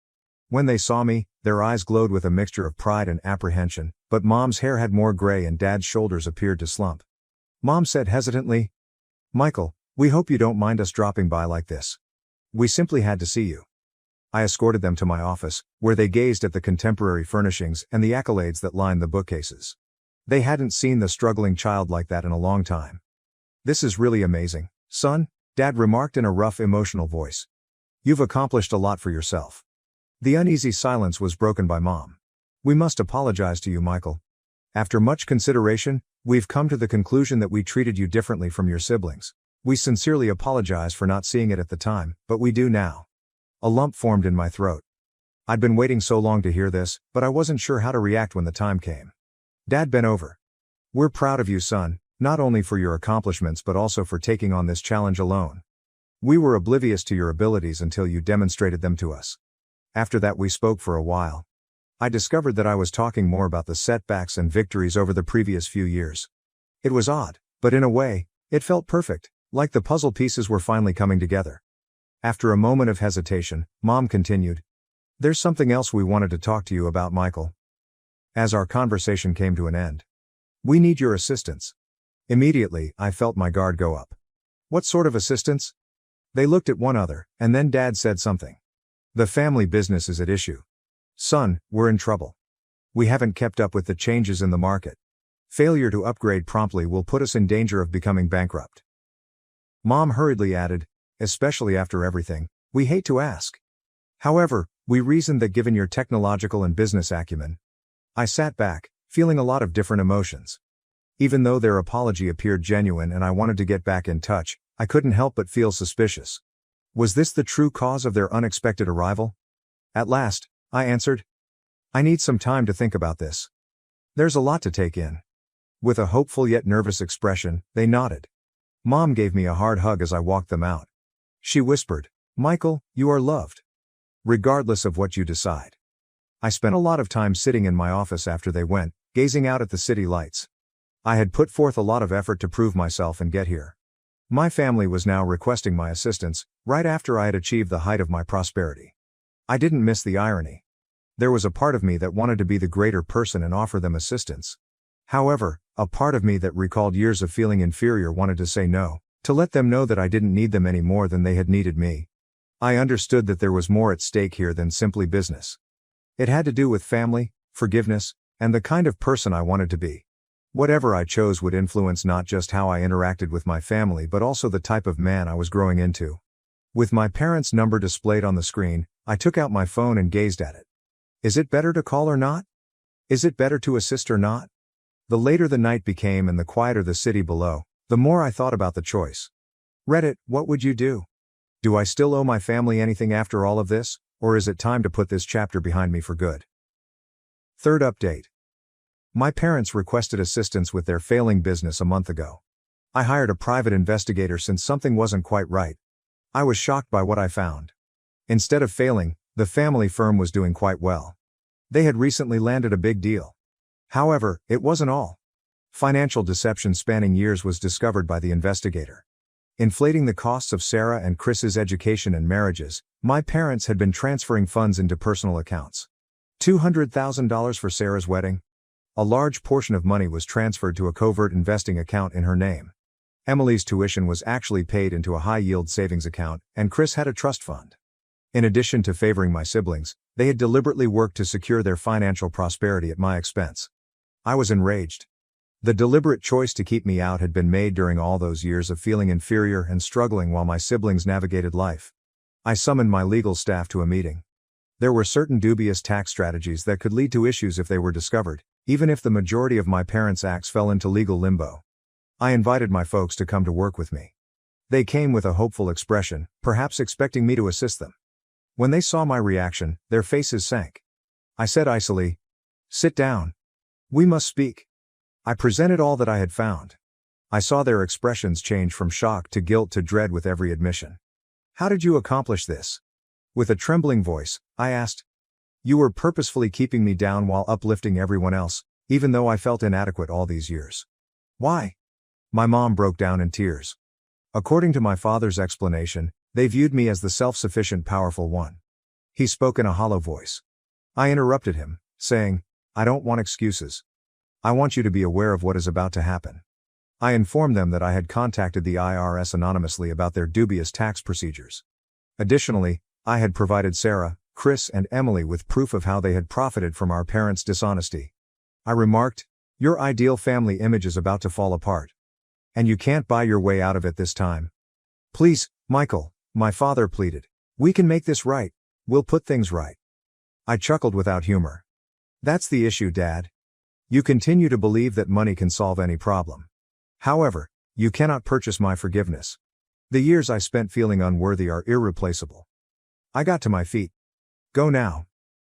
When they saw me, their eyes glowed with a mixture of pride and apprehension, but Mom's hair had more gray and Dad's shoulders appeared to slump. Mom said hesitantly, "Michael, we hope you don't mind us dropping by like this. We simply had to see you." I escorted them to my office, where they gazed at the contemporary furnishings and the accolades that lined the bookcases. They hadn't seen the struggling child like that in a long time. "This is really amazing, son," Dad remarked in a rough, emotional voice. "You've accomplished a lot for yourself." The uneasy silence was broken by Mom. "We must apologize to you, Michael. After much consideration, we've come to the conclusion that we treated you differently from your siblings. We sincerely apologize for not seeing it at the time, but we do now." A lump formed in my throat. I'd been waiting so long to hear this, but I wasn't sure how to react when the time came. Dad bent over. "We're proud of you, son, not only for your accomplishments but also for taking on this challenge alone. We were oblivious to your abilities until you demonstrated them to us." After that we spoke for a while. I discovered that I was talking more about the setbacks and victories over the previous few years. It was odd, but in a way, it felt perfect, like the puzzle pieces were finally coming together. After a moment of hesitation, Mom continued, "There's something else we wanted to talk to you about, Michael." As our conversation came to an end. "We need your assistance." Immediately, I felt my guard go up. "What sort of assistance?" They looked at one another, and then Dad said something. "The family business is at issue. Son, we're in trouble. We haven't kept up with the changes in the market. Failure to upgrade promptly will put us in danger of becoming bankrupt." Mom hurriedly added, "Especially after everything, we hate to ask. However, we reasoned that given your technological and business acumen." I sat back, feeling a lot of different emotions. Even though their apology appeared genuine and I wanted to get back in touch, I couldn't help but feel suspicious. Was this the true cause of their unexpected arrival? At last, I answered, "I need some time to think about this. There's a lot to take in." With a hopeful yet nervous expression, they nodded. Mom gave me a hard hug as I walked them out. She whispered, "Michael, you are loved. Regardless of what you decide." I spent a lot of time sitting in my office after they went, gazing out at the city lights. I had put forth a lot of effort to prove myself and get here. My family was now requesting my assistance, right after I had achieved the height of my prosperity. I didn't miss the irony. There was a part of me that wanted to be the greater person and offer them assistance. However, a part of me that recalled years of feeling inferior wanted to say no, to let them know that I didn't need them any more than they had needed me. I understood that there was more at stake here than simply business. It had to do with family, forgiveness, and the kind of person I wanted to be. Whatever I chose would influence not just how I interacted with my family but also the type of man I was growing into. With my parents' number displayed on the screen, I took out my phone and gazed at it. Is it better to call or not? Is it better to assist or not? The later the night became and the quieter the city below, the more I thought about the choice. Reddit, what would you do? Do I still owe my family anything after all of this, or is it time to put this chapter behind me for good? Third update. My parents requested assistance with their failing business a month ago. I hired a private investigator since something wasn't quite right. I was shocked by what I found. Instead of failing, the family firm was doing quite well. They had recently landed a big deal. However, it wasn't all. Financial deception spanning years was discovered by the investigator. Inflating the costs of Sarah and Chris's education and marriages, my parents had been transferring funds into personal accounts. $200,000 for Sarah's wedding. A large portion of money was transferred to a covert investing account in her name. Emily's tuition was actually paid into a high-yield savings account, and Chris had a trust fund. In addition to favoring my siblings, they had deliberately worked to secure their financial prosperity at my expense. I was enraged. The deliberate choice to keep me out had been made during all those years of feeling inferior and struggling while my siblings navigated life. I summoned my legal staff to a meeting. There were certain dubious tax strategies that could lead to issues if they were discovered, even if the majority of my parents' acts fell into legal limbo. I invited my folks to come to work with me. They came with a hopeful expression, perhaps expecting me to assist them. When they saw my reaction, their faces sank. I said icily, "Sit down. We must speak." I presented all that I had found. I saw their expressions change from shock to guilt to dread with every admission. "How did you accomplish this?" With a trembling voice, I asked. "You were purposefully keeping me down while uplifting everyone else, even though I felt inadequate all these years." "Why?" My mom broke down in tears. According to my father's explanation, they viewed me as the self-sufficient powerful one. He spoke in a hollow voice. I interrupted him, saying, "I don't want excuses. I want you to be aware of what is about to happen." I informed them that I had contacted the IRS anonymously about their dubious tax procedures. Additionally, I had provided Sarah, Chris, and Emily with proof of how they had profited from our parents' dishonesty. I remarked, "Your ideal family image is about to fall apart. And you can't buy your way out of it this time. Please, Michael," my father pleaded. "We can make this right. We'll put things right." I chuckled without humor. "That's the issue, Dad. You continue to believe that money can solve any problem. However, you cannot purchase my forgiveness. The years I spent feeling unworthy are irreplaceable." I got to my feet. "Go now.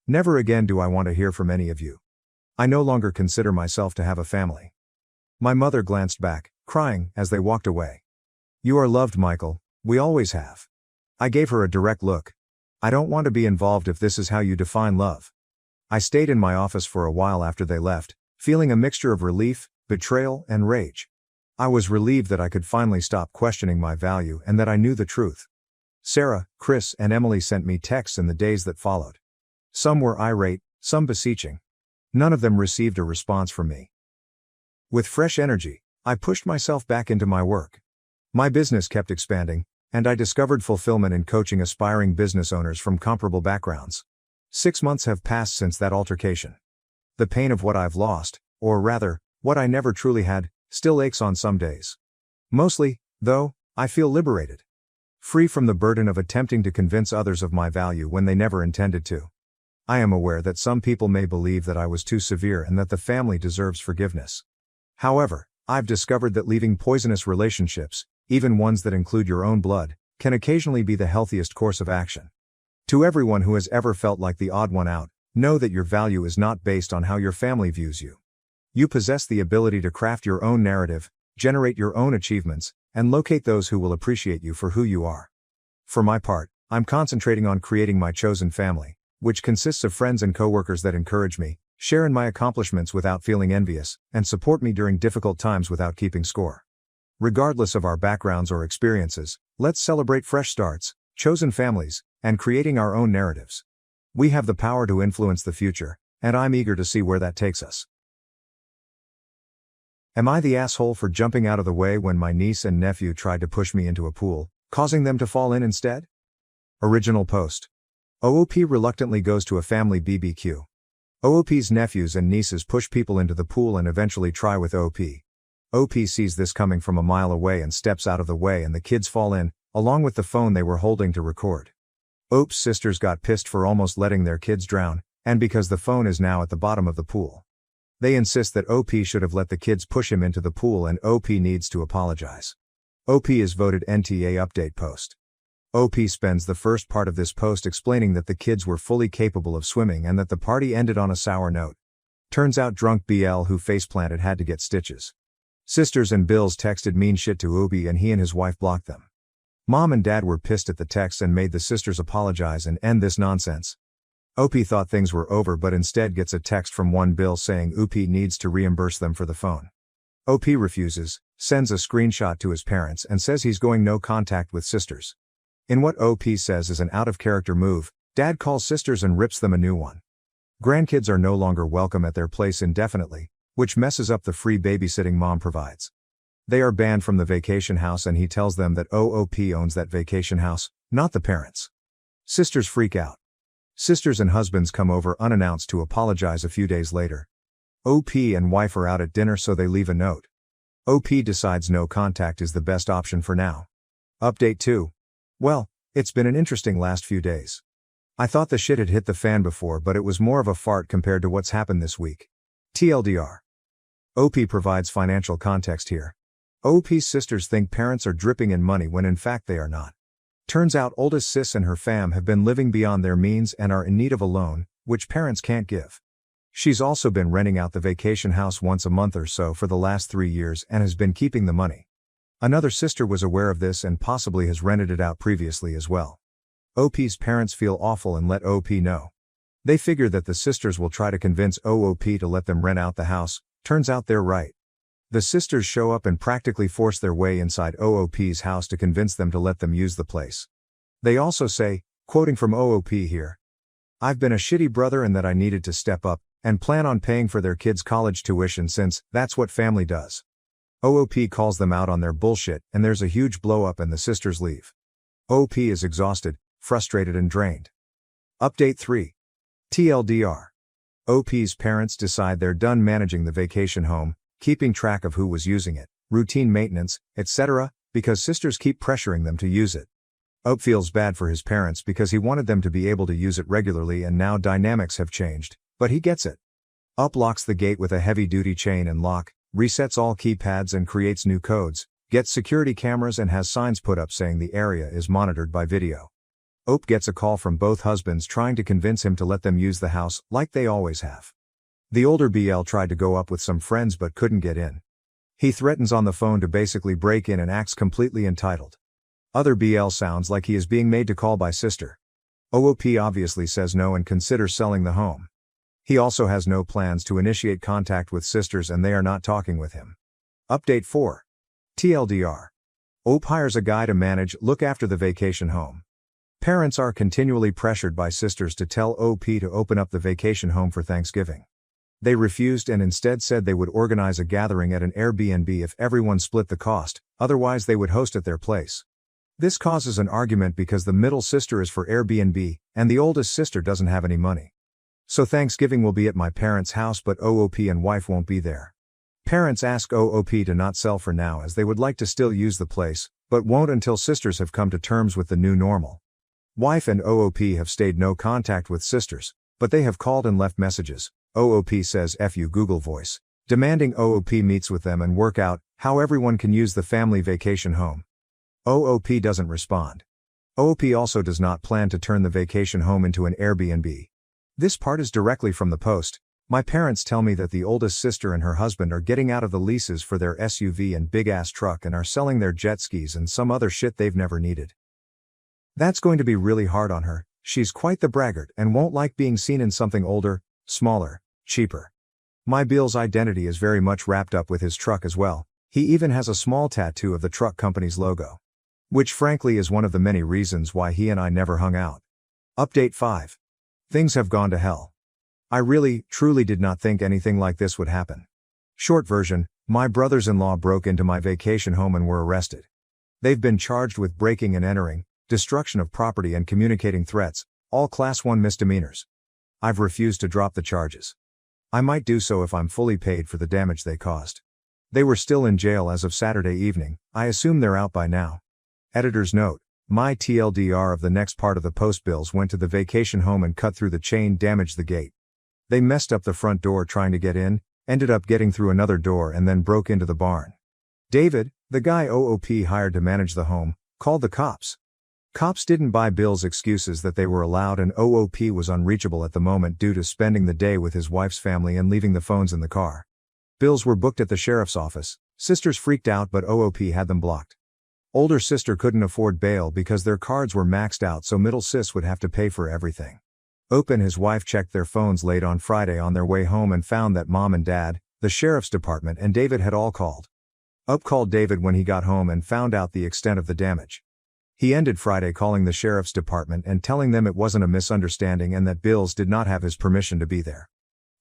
Never again do I want to hear from any of you. I no longer consider myself to have a family." My mother glanced back, crying, as they walked away. "You are loved, Michael, we always have." I gave her a direct look. "I don't want to be involved if this is how you define love." I stayed in my office for a while after they left, feeling a mixture of relief, betrayal, and rage. I was relieved that I could finally stop questioning my value and that I knew the truth. Sarah, Chris, and Emily sent me texts in the days that followed. Some were irate, some beseeching. None of them received a response from me. With fresh energy, I pushed myself back into my work. My business kept expanding, and I discovered fulfillment in coaching aspiring business owners from comparable backgrounds. 6 months have passed since that altercation. The pain of what I've lost, or rather, what I never truly had, still aches on some days. Mostly, though, I feel liberated. Free from the burden of attempting to convince others of my value when they never intended to. I am aware that some people may believe that I was too severe and that the family deserves forgiveness. However, I've discovered that leaving poisonous relationships, even ones that include your own blood, can occasionally be the healthiest course of action. To everyone who has ever felt like the odd one out, know that your value is not based on how your family views you. You possess the ability to craft your own narrative, generate your own achievements, and locate those who will appreciate you for who you are. For my part, I'm concentrating on creating my chosen family, which consists of friends and coworkers that encourage me, share in my accomplishments without feeling envious, and support me during difficult times without keeping score. Regardless of our backgrounds or experiences, let's celebrate fresh starts, chosen families, and creating our own narratives. We have the power to influence the future, and I'm eager to see where that takes us. Am I the asshole for jumping out of the way when my niece and nephew tried to push me into a pool, causing them to fall in instead? Original post. OOP reluctantly goes to a family BBQ. OOP's nephews and nieces push people into the pool and eventually try with OP. OP sees this coming from a mile away and steps out of the way, and the kids fall in, along with the phone they were holding to record. OP's sisters got pissed for almost letting their kids drown, and because the phone is now at the bottom of the pool. They insist that OP should have let the kids push him into the pool and OP needs to apologize. OP is voted NTA update post. OP spends the first part of this post explaining that the kids were fully capable of swimming and that the party ended on a sour note. Turns out drunk BL who faceplanted had to get stitches. Sisters and Bills texted mean shit to OP and he and his wife blocked them. Mom and Dad were pissed at the text and made the sisters apologize and end this nonsense. OP thought things were over but instead gets a text from one Bill saying OP needs to reimburse them for the phone. OP refuses, sends a screenshot to his parents and says he's going no contact with sisters. In what OP says is an out-of-character move, Dad calls sisters and rips them a new one. Grandkids are no longer welcome at their place indefinitely, which messes up the free babysitting Mom provides. They are banned from the vacation house and he tells them that OOP owns that vacation house, not the parents. Sisters freak out. Sisters and husbands come over unannounced to apologize a few days later. OP and wife are out at dinner so they leave a note. OP decides no contact is the best option for now. Update 2. Well, it's been an interesting last few days. I thought the shit had hit the fan before, but it was more of a fart compared to what's happened this week. TLDR. OP provides financial context here. OP's sisters think parents are dripping in money when in fact they are not. Turns out oldest sis and her fam have been living beyond their means and are in need of a loan, which parents can't give. She's also been renting out the vacation house once a month or so for the last 3 years and has been keeping the money. Another sister was aware of this and possibly has rented it out previously as well. OP's parents feel awful and let OP know. They figure that the sisters will try to convince OOP to let them rent out the house. Turns out they're right. The sisters show up and practically force their way inside OOP's house to convince them to let them use the place. They also say, quoting from OOP here, "I've been a shitty brother and that I needed to step up and plan on paying for their kids' college tuition since that's what family does." OOP calls them out on their bullshit and there's a huge blow up and the sisters leave. OP is exhausted, frustrated and drained. Update 3. TLDR. OP's parents decide they're done managing the vacation home, keeping track of who was using it, routine maintenance, etc., because sisters keep pressuring them to use it. OP feels bad for his parents because he wanted them to be able to use it regularly and now dynamics have changed, but he gets it. OP locks the gate with a heavy-duty chain and lock, resets all keypads and creates new codes, gets security cameras and has signs put up saying the area is monitored by video. OP gets a call from both husbands trying to convince him to let them use the house, like they always have. The older BL tried to go up with some friends but couldn't get in. He threatens on the phone to basically break in and acts completely entitled. Other BL sounds like he is being made to call by sister. OOP obviously says no and considers selling the home. He also has no plans to initiate contact with sisters and they are not talking with him. Update 4. TLDR. OP hires a guy to look after the vacation home. Parents are continually pressured by sisters to tell OP to open up the vacation home for Thanksgiving. They refused and instead said they would organize a gathering at an Airbnb if everyone split the cost, otherwise they would host at their place. This causes an argument because the middle sister is for Airbnb, and the oldest sister doesn't have any money. So Thanksgiving will be at my parents' house but OOP and wife won't be there. Parents ask OOP to not sell for now as they would like to still use the place, but won't until sisters have come to terms with the new normal. Wife and OOP have stayed no contact with sisters, but they have called and left messages. OOP says F you Google Voice, demanding OOP meets with them and work out how everyone can use the family vacation home. OOP doesn't respond. OOP also does not plan to turn the vacation home into an Airbnb. This part is directly from the post. My parents tell me that the oldest sister and her husband are getting out of the leases for their SUV and big-ass truck and are selling their jet skis and some other shit they've never needed. That's going to be really hard on her. She's quite the braggart and won't like being seen in something older, smaller, cheaper. My Bill's identity is very much wrapped up with his truck as well. He even has a small tattoo of the truck company's logo. Which frankly is one of the many reasons why he and I never hung out. Update 5. Things have gone to hell. I really, truly did not think anything like this would happen. Short version, my brothers-in-law broke into my vacation home and were arrested. They've been charged with breaking and entering, destruction of property and communicating threats, all Class 1 misdemeanors. I've refused to drop the charges. I might do so if I'm fully paid for the damage they caused. They were still in jail as of Saturday evening. I assume they're out by now. Editor's note, my TLDR of the next part of the post: Bills went to the vacation home and cut through the chain, damaged the gate. They messed up the front door trying to get in, ended up getting through another door and then broke into the barn. David, the guy OOP hired to manage the home, called the cops. Cops didn't buy Bill's excuses that they were allowed, and OOP was unreachable at the moment due to spending the day with his wife's family and leaving the phones in the car. Bills were booked at the sheriff's office. Sisters freaked out but OOP had them blocked. Older sister couldn't afford bail because their cards were maxed out, so middle sis would have to pay for everything. OOP and his wife checked their phones late on Friday on their way home and found that mom and dad, the sheriff's department and David had all called. OOP called David when he got home and found out the extent of the damage. He ended Friday calling the sheriff's department and telling them it wasn't a misunderstanding and that Bills did not have his permission to be there.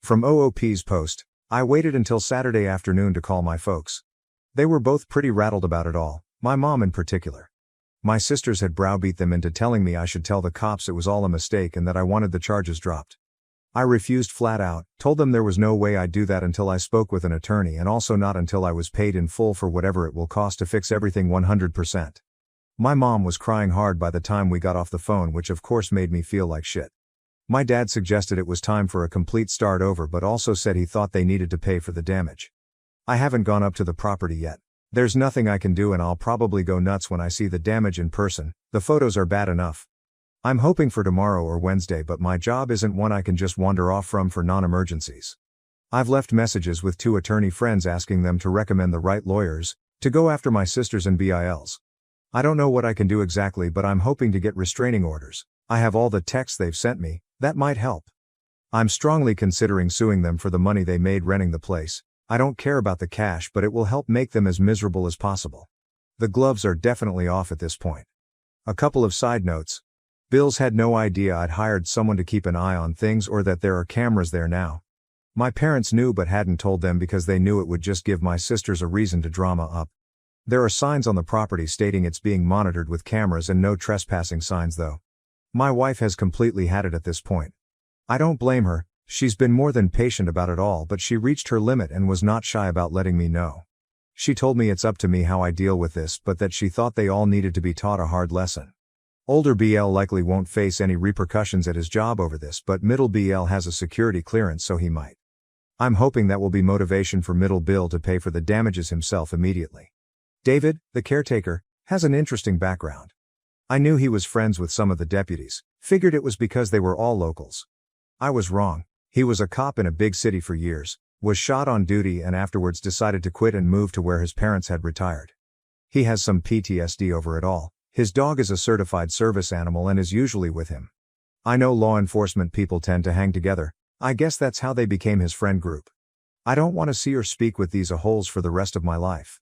From OOP's post, I waited until Saturday afternoon to call my folks. They were both pretty rattled about it all, my mom in particular. My sisters had browbeat them into telling me I should tell the cops it was all a mistake and that I wanted the charges dropped. I refused flat out, told them there was no way I'd do that until I spoke with an attorney and also not until I was paid in full for whatever it will cost to fix everything 100%. My mom was crying hard by the time we got off the phone, which of course made me feel like shit. My dad suggested it was time for a complete start over but also said he thought they needed to pay for the damage. I haven't gone up to the property yet. There's nothing I can do and I'll probably go nuts when I see the damage in person. The photos are bad enough. I'm hoping for tomorrow or Wednesday, but my job isn't one I can just wander off from for non-emergencies. I've left messages with 2 attorney friends asking them to recommend the right lawyers to go after my sisters and BILs. I don't know what I can do exactly, but I'm hoping to get restraining orders. I have all the texts they've sent me, that might help. I'm strongly considering suing them for the money they made renting the place. I don't care about the cash, but it will help make them as miserable as possible. The gloves are definitely off at this point. A couple of side notes. Bills had no idea I'd hired someone to keep an eye on things or that there are cameras there now. My parents knew but hadn't told them because they knew it would just give my sisters a reason to drama up. There are signs on the property stating it's being monitored with cameras and no trespassing signs though. My wife has completely had it at this point. I don't blame her, she's been more than patient about it all, but she reached her limit and was not shy about letting me know. She told me it's up to me how I deal with this, but that she thought they all needed to be taught a hard lesson. Older BL likely won't face any repercussions at his job over this, but middle BL has a security clearance so he might. I'm hoping that will be motivation for middle Bill to pay for the damages himself immediately. David, the caretaker, has an interesting background. I knew he was friends with some of the deputies, figured it was because they were all locals. I was wrong. He was a cop in a big city for years, was shot on duty and afterwards decided to quit and move to where his parents had retired. He has some PTSD over it all. His dog is a certified service animal and is usually with him. I know law enforcement people tend to hang together. I guess that's how they became his friend group. I don't want to see or speak with these a-holes for the rest of my life.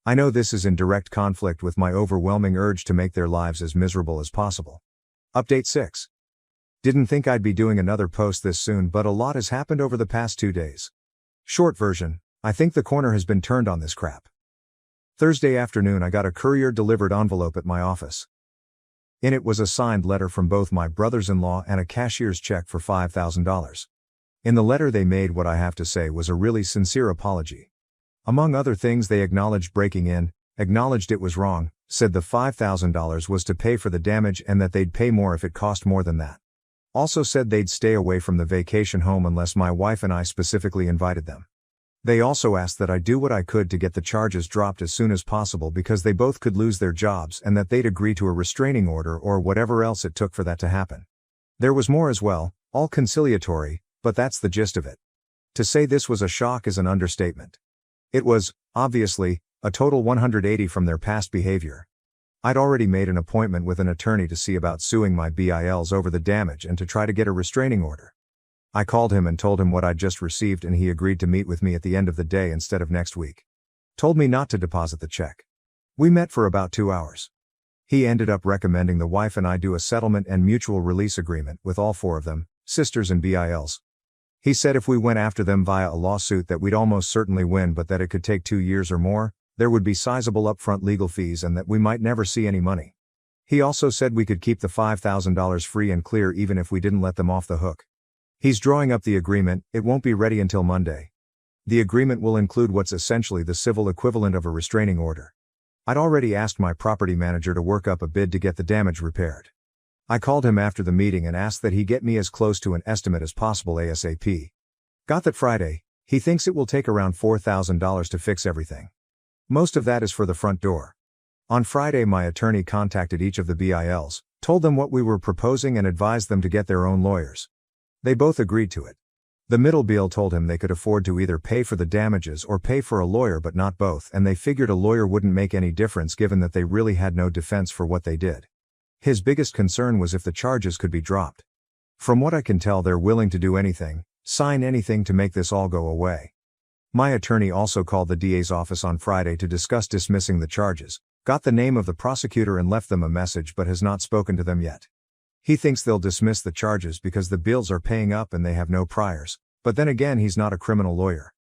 I know this is in direct conflict with my overwhelming urge to make their lives as miserable as possible. Update 6. Didn't think I'd be doing another post this soon, but a lot has happened over the past 2 days. Short version, I think the corner has been turned on this crap. Thursday afternoon I got a courier-delivered envelope at my office. In it was a signed letter from both my brothers-in-law and a cashier's check for $5,000. In the letter they made what I have to say was a really sincere apology. Among other things, they acknowledged breaking in, acknowledged it was wrong, said the $5,000 was to pay for the damage and that they'd pay more if it cost more than that. Also said they'd stay away from the vacation home unless my wife and I specifically invited them. They also asked that I do what I could to get the charges dropped as soon as possible because they both could lose their jobs and that they'd agree to a restraining order or whatever else it took for that to happen. There was more as well, all conciliatory, but that's the gist of it. To say this was a shock is an understatement. It was, obviously, a total 180 from their past behavior. I'd already made an appointment with an attorney to see about suing my BILs over the damage and to try to get a restraining order. I called him and told him what I'd just received, and he agreed to meet with me at the end of the day instead of next week. Told me not to deposit the check. We met for about 2 hours. He ended up recommending the wife and I do a settlement and mutual release agreement with all 4 of them, sisters and BILs. He said if we went after them via a lawsuit that we'd almost certainly win, but that it could take 2 years or more, there would be sizable upfront legal fees and that we might never see any money. He also said we could keep the $5,000 free and clear even if we didn't let them off the hook. He's drawing up the agreement. It won't be ready until Monday. The agreement will include what's essentially the civil equivalent of a restraining order. I'd already asked my property manager to work up a bid to get the damage repaired. I called him after the meeting and asked that he get me as close to an estimate as possible ASAP. Got that Friday. He thinks it will take around $4,000 to fix everything. Most of that is for the front door. On Friday, my attorney contacted each of the BILs, told them what we were proposing and advised them to get their own lawyers. They both agreed to it. The middle BIL told him they could afford to either pay for the damages or pay for a lawyer, but not both, and they figured a lawyer wouldn't make any difference given that they really had no defense for what they did. His biggest concern was if the charges could be dropped. From what I can tell, they're willing to do anything, sign anything to make this all go away. My attorney also called the DA's office on Friday to discuss dismissing the charges, got the name of the prosecutor and left them a message but has not spoken to them yet. He thinks they'll dismiss the charges because the bills are paying up and they have no priors, but then again he's not a criminal lawyer.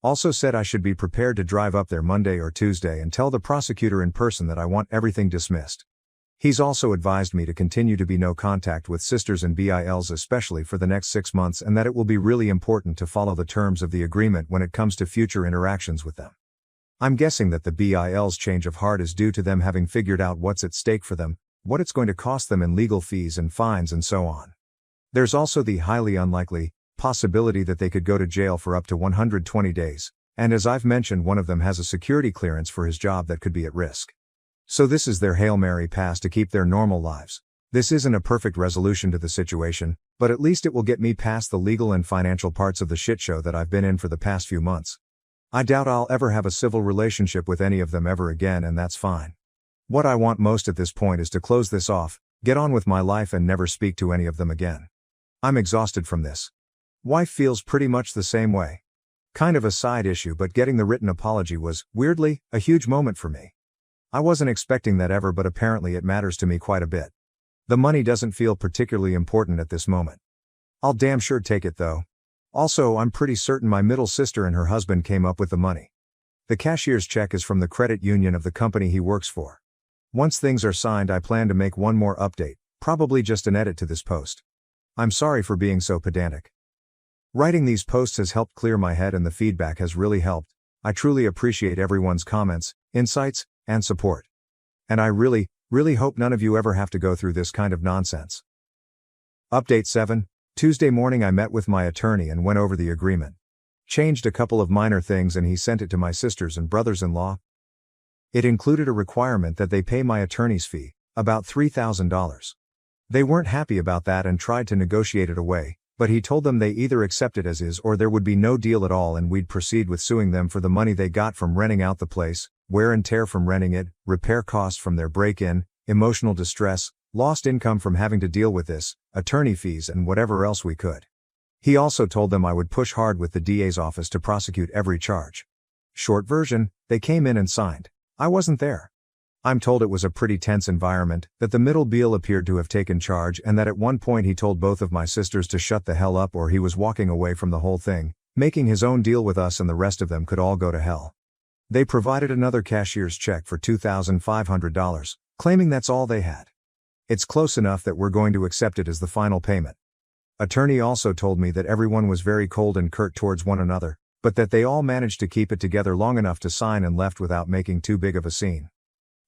Also said I should be prepared to drive up there Monday or Tuesday and tell the prosecutor in person that I want everything dismissed. He's also advised me to continue to be no contact with sisters and BILs especially for the next 6 months, and that it will be really important to follow the terms of the agreement when it comes to future interactions with them. I'm guessing that the BIL's change of heart is due to them having figured out what's at stake for them, what it's going to cost them in legal fees and fines and so on. There's also the highly unlikely possibility that they could go to jail for up to 120 days, and as I've mentioned, one of them has a security clearance for his job that could be at risk. So this is their Hail Mary pass to keep their normal lives. This isn't a perfect resolution to the situation, but at least it will get me past the legal and financial parts of the shit show that I've been in for the past few months. I doubt I'll ever have a civil relationship with any of them ever again, and that's fine. What I want most at this point is to close this off, get on with my life and never speak to any of them again. I'm exhausted from this. Wife feels pretty much the same way. Kind of a side issue, but getting the written apology was, weirdly, a huge moment for me. I wasn't expecting that ever, but apparently it matters to me quite a bit. The money doesn't feel particularly important at this moment. I'll damn sure take it though. Also, I'm pretty certain my middle sister and her husband came up with the money. The cashier's check is from the credit union of the company he works for. Once things are signed, I plan to make one more update, probably just an edit to this post. I'm sorry for being so pedantic. Writing these posts has helped clear my head and the feedback has really helped. I truly appreciate everyone's comments, insights, and support. And I really, really hope none of you ever have to go through this kind of nonsense. Update 7. Tuesday morning I met with my attorney and went over the agreement. Changed a couple of minor things and he sent it to my sisters and brothers-in-law. It included a requirement that they pay my attorney's fee, about $3,000. They weren't happy about that and tried to negotiate it away, but he told them they either accept it as is or there would be no deal at all and we'd proceed with suing them for the money they got from renting out the place, wear and tear from renting it, repair costs from their break-in, emotional distress, lost income from having to deal with this, attorney fees and whatever else we could. He also told them I would push hard with the DA's office to prosecute every charge. Short version, they came in and signed. I wasn't there. I'm told it was a pretty tense environment, that the middle BIL appeared to have taken charge and that at one point he told both of my sisters to shut the hell up or he was walking away from the whole thing, making his own deal with us and the rest of them could all go to hell. They provided another cashier's check for $2,500, claiming that's all they had. It's close enough that we're going to accept it as the final payment. Attorney also told me that everyone was very cold and curt towards one another, but that they all managed to keep it together long enough to sign and left without making too big of a scene.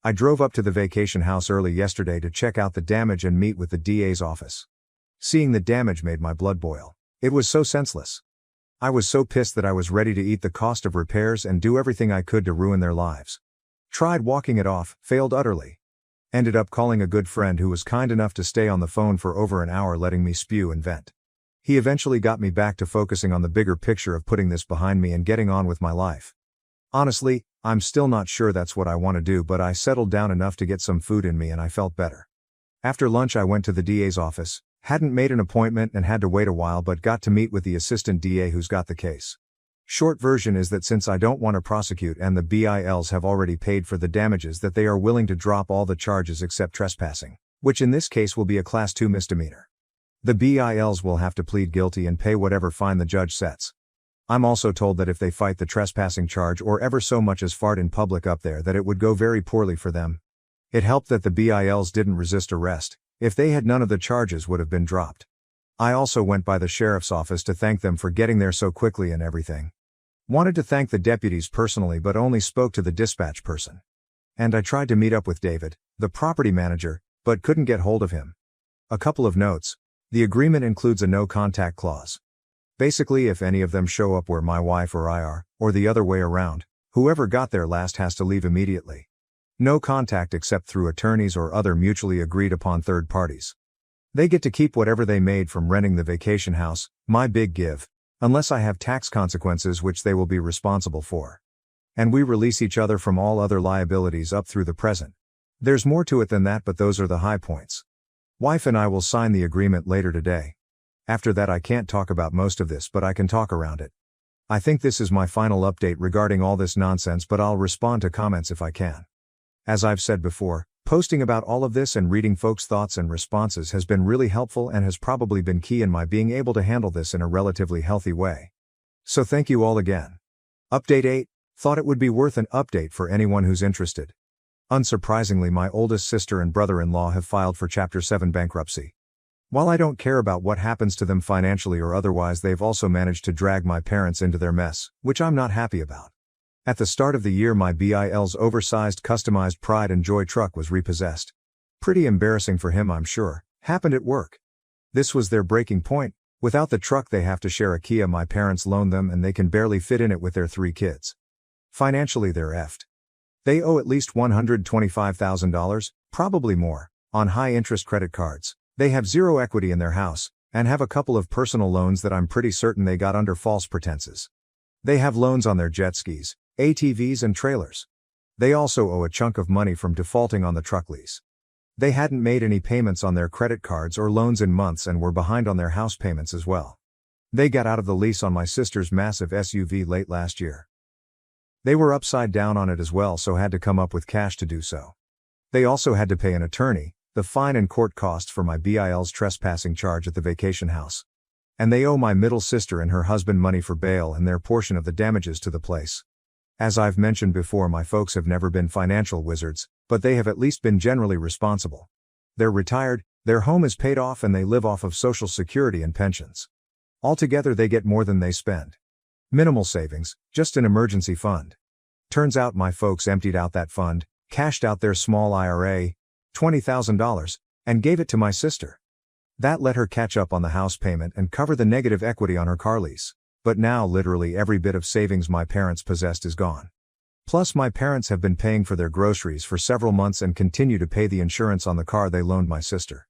I drove up to the vacation house early yesterday to check out the damage and meet with the DA's office. Seeing the damage made my blood boil. It was so senseless. I was so pissed that I was ready to eat the cost of repairs and do everything I could to ruin their lives. Tried walking it off, failed utterly. Ended up calling a good friend who was kind enough to stay on the phone for over an hour letting me spew and vent. He eventually got me back to focusing on the bigger picture of putting this behind me and getting on with my life. Honestly, I'm still not sure that's what I want to do, but I settled down enough to get some food in me and I felt better. After lunch I went to the DA's office, hadn't made an appointment and had to wait a while but got to meet with the assistant DA who's got the case. Short version is that since I don't want to prosecute and the BILs have already paid for the damages, that they are willing to drop all the charges except trespassing, which in this case will be a Class 2 misdemeanor. The BILs will have to plead guilty and pay whatever fine the judge sets. I'm also told that if they fight the trespassing charge or ever so much as fart in public up there, that it would go very poorly for them. It helped that the BILs didn't resist arrest. If they had, none of the charges would have been dropped. I also went by the sheriff's office to thank them for getting there so quickly and everything. Wanted to thank the deputies personally but only spoke to the dispatch person. And I tried to meet up with David, the property manager, but couldn't get hold of him. A couple of notes. The agreement includes a no contact clause. Basically, if any of them show up where my wife or I are, or the other way around, whoever got there last has to leave immediately. No contact except through attorneys or other mutually agreed upon third parties. They get to keep whatever they made from renting the vacation house, my big give, unless I have tax consequences which they will be responsible for. And we release each other from all other liabilities up through the present. There's more to it than that, but those are the high points. Wife and I will sign the agreement later today. After that I can't talk about most of this, but I can talk around it. I think this is my final update regarding all this nonsense, but I'll respond to comments if I can. As I've said before, posting about all of this and reading folks' thoughts and responses has been really helpful and has probably been key in my being able to handle this in a relatively healthy way. So thank you all again. Update 8, thought it would be worth an update for anyone who's interested. Unsurprisingly, my oldest sister and brother-in-law have filed for Chapter 7 bankruptcy. While I don't care about what happens to them financially or otherwise, they've also managed to drag my parents into their mess, which I'm not happy about. At the start of the year, my BIL's oversized customized Pride and Joy truck was repossessed. Pretty embarrassing for him, I'm sure. Happened at work. This was their breaking point. Without the truck they have to share a Kia my parents loaned them and they can barely fit in it with their 3 kids. Financially they're effed. They owe at least $125,000, probably more, on high-interest credit cards. They have zero equity in their house, and have a couple of personal loans that I'm pretty certain they got under false pretenses. They have loans on their jet skis, ATVs and trailers. They also owe a chunk of money from defaulting on the truck lease. They hadn't made any payments on their credit cards or loans in months and were behind on their house payments as well. They got out of the lease on my sister's massive SUV late last year. They were upside down on it as well, so had to come up with cash to do so. They also had to pay an attorney, the fine and court costs for my BIL's trespassing charge at the vacation house. And they owe my middle sister and her husband money for bail and their portion of the damages to the place. As I've mentioned before, my folks have never been financial wizards, but they have at least been generally responsible. They're retired, their home is paid off, and they live off of Social Security and pensions. Altogether they get more than they spend. Minimal savings, just an emergency fund. Turns out my folks emptied out that fund, cashed out their small IRA, $20,000, and gave it to my sister. That let her catch up on the house payment and cover the negative equity on her car lease. But now literally every bit of savings my parents possessed is gone. Plus my parents have been paying for their groceries for several months and continue to pay the insurance on the car they loaned my sister.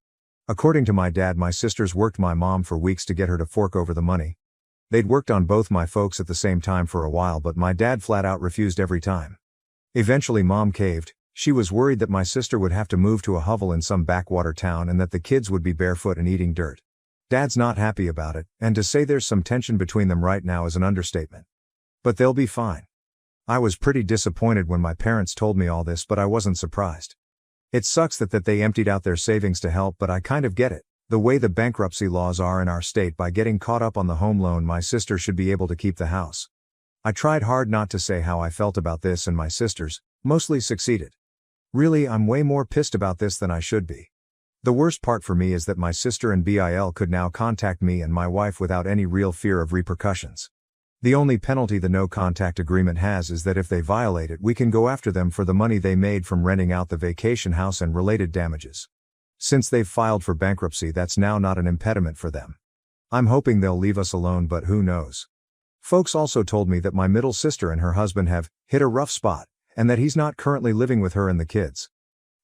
According to my dad, my sisters worked my mom for weeks to get her to fork over the money. They'd worked on both my folks at the same time for a while, but my dad flat out refused every time. Eventually mom caved. She was worried that my sister would have to move to a hovel in some backwater town and that the kids would be barefoot and eating dirt. Dad's not happy about it, and to say there's some tension between them right now is an understatement. But they'll be fine. I was pretty disappointed when my parents told me all this, but I wasn't surprised. It sucks that they emptied out their savings to help, but I kind of get it. The way the bankruptcy laws are in our state, by getting caught up on the home loan, my sister should be able to keep the house. I tried hard not to say how I felt about this, and my sisters mostly succeeded. Really, I'm way more pissed about this than I should be. The worst part for me is that my sister and BIL could now contact me and my wife without any real fear of repercussions. The only penalty the no contact agreement has is that if they violate it, we can go after them for the money they made from renting out the vacation house and related damages. Since they've filed for bankruptcy, that's now not an impediment for them. I'm hoping they'll leave us alone, but who knows. Folks also told me that my middle sister and her husband have hit a rough spot, and that he's not currently living with her and the kids.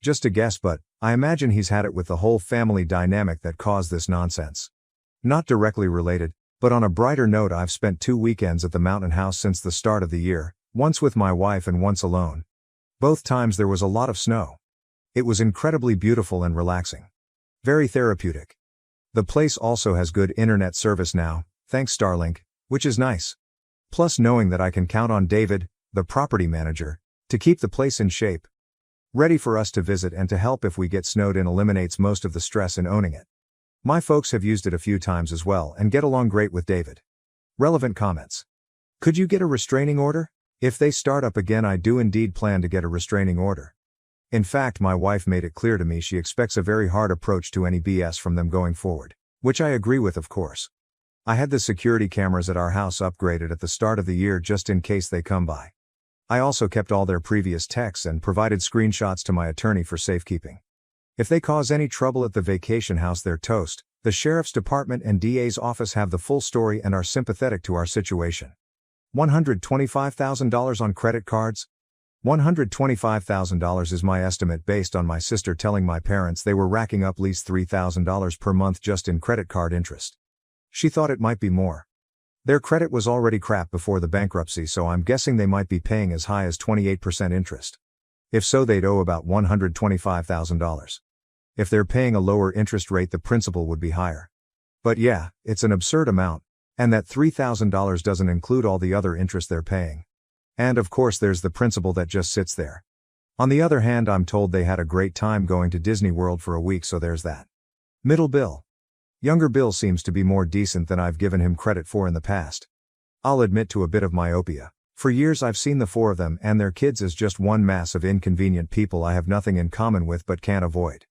Just a guess, but I imagine he's had it with the whole family dynamic that caused this nonsense. Not directly related, but on a brighter note, I've spent 2 weekends at the mountain house since the start of the year, Once with my wife and once alone. Both times there was a lot of snow. It was incredibly beautiful and relaxing. Very therapeutic. The place also has good internet service now, thanks Starlink, which is nice. Plus knowing that I can count on David, the property manager, to keep the place in shape. Ready for us to visit and to help if we get snowed in eliminates most of the stress in owning it. My folks have used it a few times as well and get along great with David. Relevant comments. Could you get a restraining order? If they start up again, I do indeed plan to get a restraining order. In fact, my wife made it clear to me she expects a very hard approach to any BS from them going forward, which I agree with, of course. I had the security cameras at our house upgraded at the start of the year just in case they come by. I also kept all their previous texts and provided screenshots to my attorney for safekeeping. If they cause any trouble at the vacation house, they're toast. The sheriff's department and DA's office have the full story and are sympathetic to our situation. $125,000 on credit cards? $125,000 is my estimate based on my sister telling my parents they were racking up at least $3,000 per month just in credit card interest. She thought it might be more. Their credit was already crap before the bankruptcy, so I'm guessing they might be paying as high as 28% interest. If so, they'd owe about $125,000. If they're paying a lower interest rate, the principal would be higher. But yeah, it's an absurd amount, and that $3,000 doesn't include all the other interest they're paying. And of course there's the principal that just sits there. On the other hand, I'm told they had a great time going to Disney World for a week, so there's that. Middle Bill. Younger Bill seems to be more decent than I've given him credit for in the past. I'll admit to a bit of myopia. For years I've seen the four of them and their kids as just one mass of inconvenient people I have nothing in common with but can't avoid.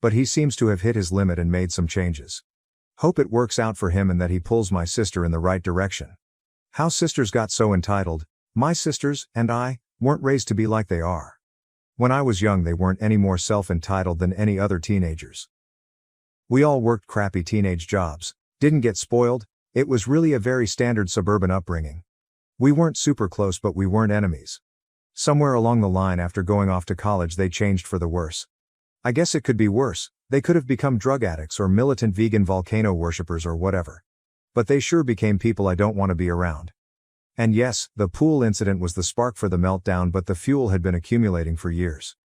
But he seems to have hit his limit and made some changes. Hope it works out for him and that he pulls my sister in the right direction. How sisters got so entitled. My sisters, and I, weren't raised to be like they are. When I was young, they weren't any more self-entitled than any other teenagers. We all worked crappy teenage jobs, didn't get spoiled. It was really a very standard suburban upbringing. We weren't super close, but we weren't enemies. Somewhere along the line after going off to college, they changed for the worse. I guess it could be worse. They could have become drug addicts or militant vegan volcano worshippers or whatever. But they sure became people I don't want to be around. And yes, the pool incident was the spark for the meltdown, but the fuel had been accumulating for years.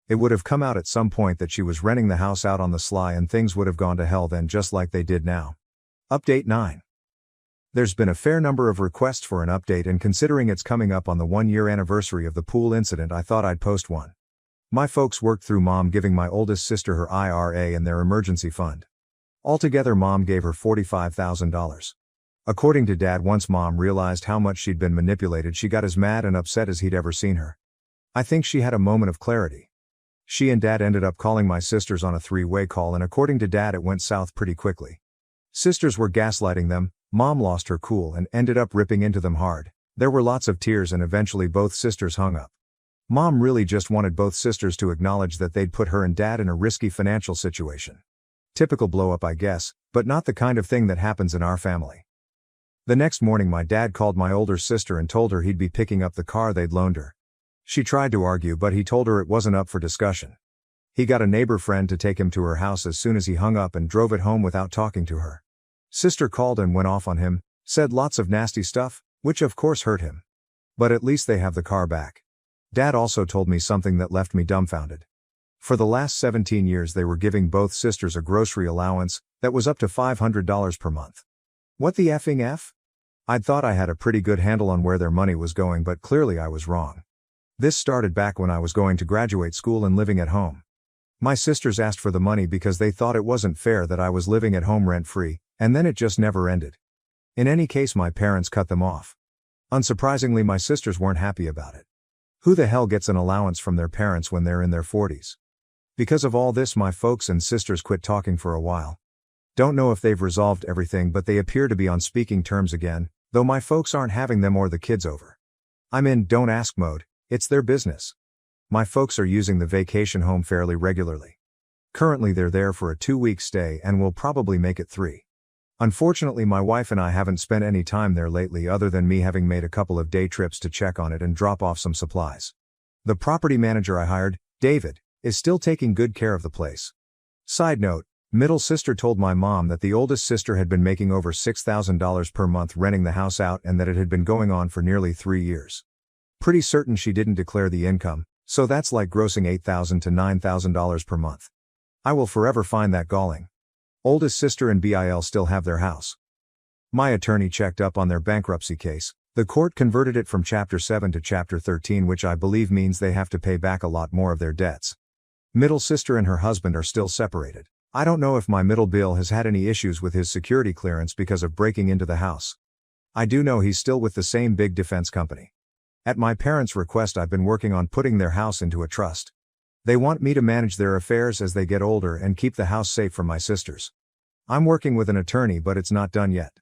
It would have come out at some point that she was renting the house out on the sly and things would have gone to hell then, just like they did now. Update 9. There's been a fair number of requests for an update, and considering it's coming up on the 1-year anniversary of the pool incident, I thought I'd post one. My folks worked through Mom giving my oldest sister her IRA and their emergency fund. Altogether, Mom gave her $45,000. According to Dad, once Mom realized how much she'd been manipulated, she got as mad and upset as he'd ever seen her. I think she had a moment of clarity. She and Dad ended up calling my sisters on a 3-way call, and according to Dad, it went south pretty quickly. Sisters were gaslighting them. Mom lost her cool and ended up ripping into them hard. There were lots of tears and eventually both sisters hung up. Mom really just wanted both sisters to acknowledge that they'd put her and Dad in a risky financial situation. Typical blow up, I guess, but not the kind of thing that happens in our family. The next morning, my dad called my older sister and told her he'd be picking up the car they'd loaned her. She tried to argue, but he told her it wasn't up for discussion. He got a neighbor friend to take him to her house as soon as he hung up and drove it home without talking to her. Sister called and went off on him, said lots of nasty stuff, which of course hurt him. But at least they have the car back. Dad also told me something that left me dumbfounded. For the last 17 years they were giving both sisters a grocery allowance that was up to $500 per month. What the effing F? I'd thought I had a pretty good handle on where their money was going, but clearly I was wrong. This started back when I was going to graduate school and living at home. My sisters asked for the money because they thought it wasn't fair that I was living at home rent-free, and then it just never ended. In any case, my parents cut them off. Unsurprisingly, my sisters weren't happy about it. Who the hell gets an allowance from their parents when they're in their 40s? Because of all this, my folks and sisters quit talking for a while. Don't know if they've resolved everything, but they appear to be on speaking terms again, though my folks aren't having them or the kids over. I'm in don't ask mode. It's their business. My folks are using the vacation home fairly regularly. Currently they're there for a 2-week stay and will probably make it 3. Unfortunately, my wife and I haven't spent any time there lately, other than me having made a couple of day trips to check on it and drop off some supplies. The property manager I hired, David, is still taking good care of the place. Side note, middle sister told my mom that the oldest sister had been making over $6,000 per month renting the house out and that it had been going on for nearly 3 years. Pretty certain she didn't declare the income, so that's like grossing $8,000 to $9,000 per month. I will forever find that galling. Oldest sister and BIL still have their house. My attorney checked up on their bankruptcy case. The court converted it from Chapter 7 to Chapter 13, which I believe means they have to pay back a lot more of their debts. Middle sister and her husband are still separated. I don't know if my middle Bill has had any issues with his security clearance because of breaking into the house. I do know he's still with the same big defense company. At my parents' request, I've been working on putting their house into a trust. They want me to manage their affairs as they get older and keep the house safe from my sisters. I'm working with an attorney, but it's not done yet.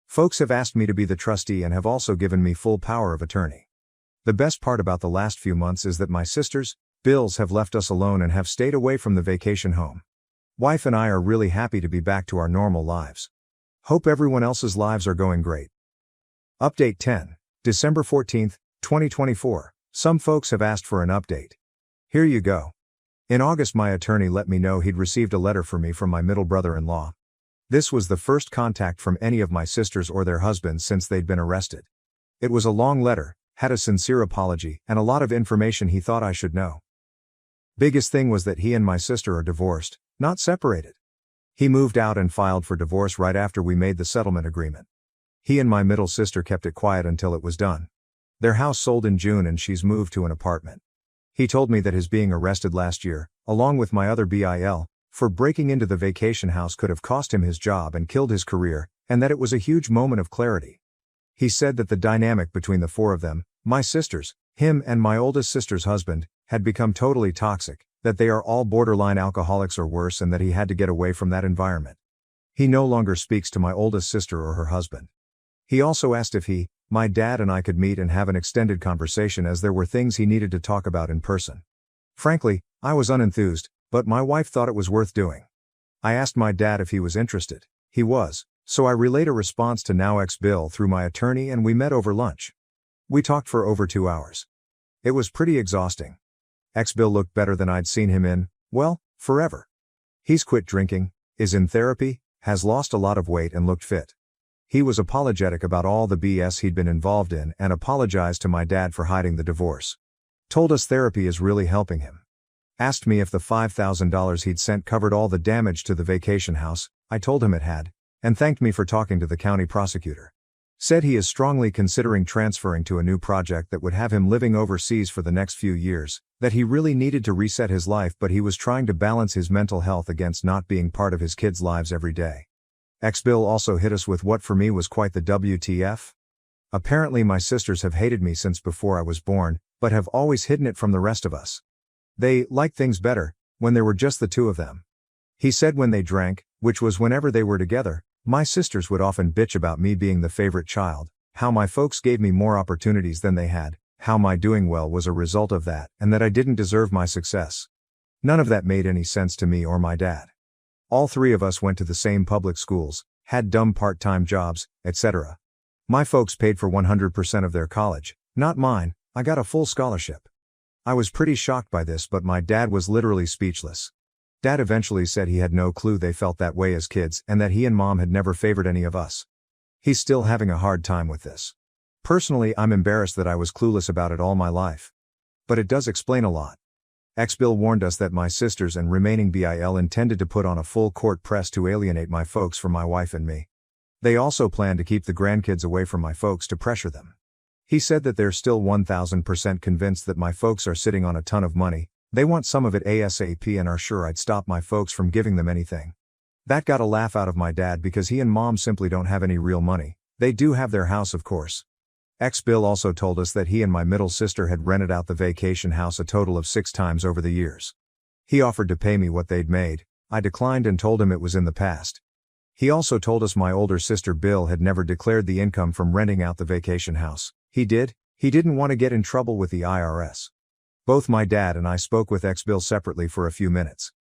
Folks have asked me to be the trustee and have also given me full power of attorney. The best part about the last few months is that my sisters, Bills, have left us alone and have stayed away from the vacation home. Wife and I are really happy to be back to our normal lives. Hope everyone else's lives are going great. Update 10, December 14, 2024. Some folks have asked for an update. Here you go. In August, my attorney let me know he'd received a letter for me from my middle brother-in-law. This was the first contact from any of my sisters or their husbands since they'd been arrested. It was a long letter, had a sincere apology, and a lot of information he thought I should know. Biggest thing was that he and my sister are divorced, not separated. He moved out and filed for divorce right after we made the settlement agreement. He and my middle sister kept it quiet until it was done. Their house sold in June and she's moved to an apartment. He told me that his being arrested last year, along with my other BIL, for breaking into the vacation house could have cost him his job and killed his career, and that it was a huge moment of clarity. He said that the dynamic between the four of them, my sisters, him and my oldest sister's husband, had become totally toxic, that they are all borderline alcoholics or worse, and that he had to get away from that environment. He no longer speaks to my oldest sister or her husband. He also asked if he, my dad, and I could meet and have an extended conversation, as there were things he needed to talk about in person. Frankly, I was unenthused, but my wife thought it was worth doing. I asked my dad if he was interested. He was, so I relayed a response to now ex-Bill through my attorney and we met over lunch. We talked for over 2 hours. It was pretty exhausting. Ex-Bill looked better than I'd seen him in, well, forever. He's quit drinking, is in therapy, has lost a lot of weight and looked fit. He was apologetic about all the BS he'd been involved in and apologized to my dad for hiding the divorce. Told us therapy is really helping him. Asked me if the $5,000 he'd sent covered all the damage to the vacation house. I told him it had, and thanked me for talking to the county prosecutor. Said he is strongly considering transferring to a new project that would have him living overseas for the next few years, that he really needed to reset his life, but he was trying to balance his mental health against not being part of his kids' lives every day. Ex-Bill also hit us with what for me was quite the WTF. Apparently my sisters have hated me since before I was born, but have always hidden it from the rest of us. They liked things better when there were just the two of them. He said when they drank, which was whenever they were together, my sisters would often bitch about me being the favorite child, how my folks gave me more opportunities than they had, how my doing well was a result of that, and that I didn't deserve my success. None of that made any sense to me or my dad. All three of us went to the same public schools, had dumb part-time jobs, etc. My folks paid for 100% of their college, not mine. I got a full scholarship. I was pretty shocked by this, but my dad was literally speechless. Dad eventually said he had no clue they felt that way as kids and that he and Mom had never favored any of us. He's still having a hard time with this. Personally, I'm embarrassed that I was clueless about it all my life. But it does explain a lot. Ex-Bill warned us that my sisters and remaining BIL intended to put on a full court press to alienate my folks from my wife and me. They also plan to keep the grandkids away from my folks to pressure them. He said that they're still 1000% convinced that my folks are sitting on a ton of money. They want some of it ASAP and are sure I'd stop my folks from giving them anything. That got a laugh out of my dad because he and Mom simply don't have any real money. They do have their house, of course. Ex-Bill also told us that he and my middle sister had rented out the vacation house a total of 6 times over the years. He offered to pay me what they'd made. I declined and told him it was in the past. He also told us my older sister Bill had never declared the income from renting out the vacation house. He did. He didn't want to get in trouble with the IRS. Both my dad and I spoke with ex-Bill separately for a few minutes.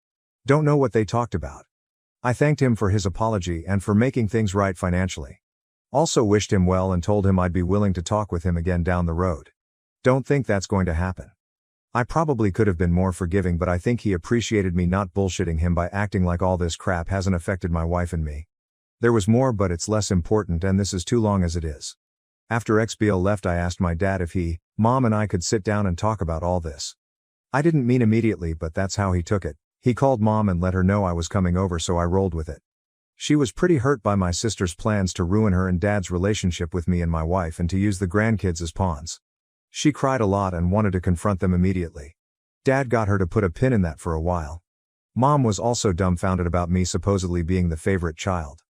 Don't know what they talked about. I thanked him for his apology and for making things right financially. Also wished him well and told him I'd be willing to talk with him again down the road. Don't think that's going to happen. I probably could have been more forgiving, but I think he appreciated me not bullshitting him by acting like all this crap hasn't affected my wife and me. There was more, but it's less important and this is too long as it is. After XBL left, I asked my dad if he, mom and I could sit down and talk about all this. I didn't mean immediately, but that's how he took it. He called mom and let her know I was coming over, so I rolled with it. She was pretty hurt by my sister's plans to ruin her and dad's relationship with me and my wife and to use the grandkids as pawns. She cried a lot and wanted to confront them immediately. Dad got her to put a pin in that for a while. Mom was also dumbfounded about me supposedly being the favorite child.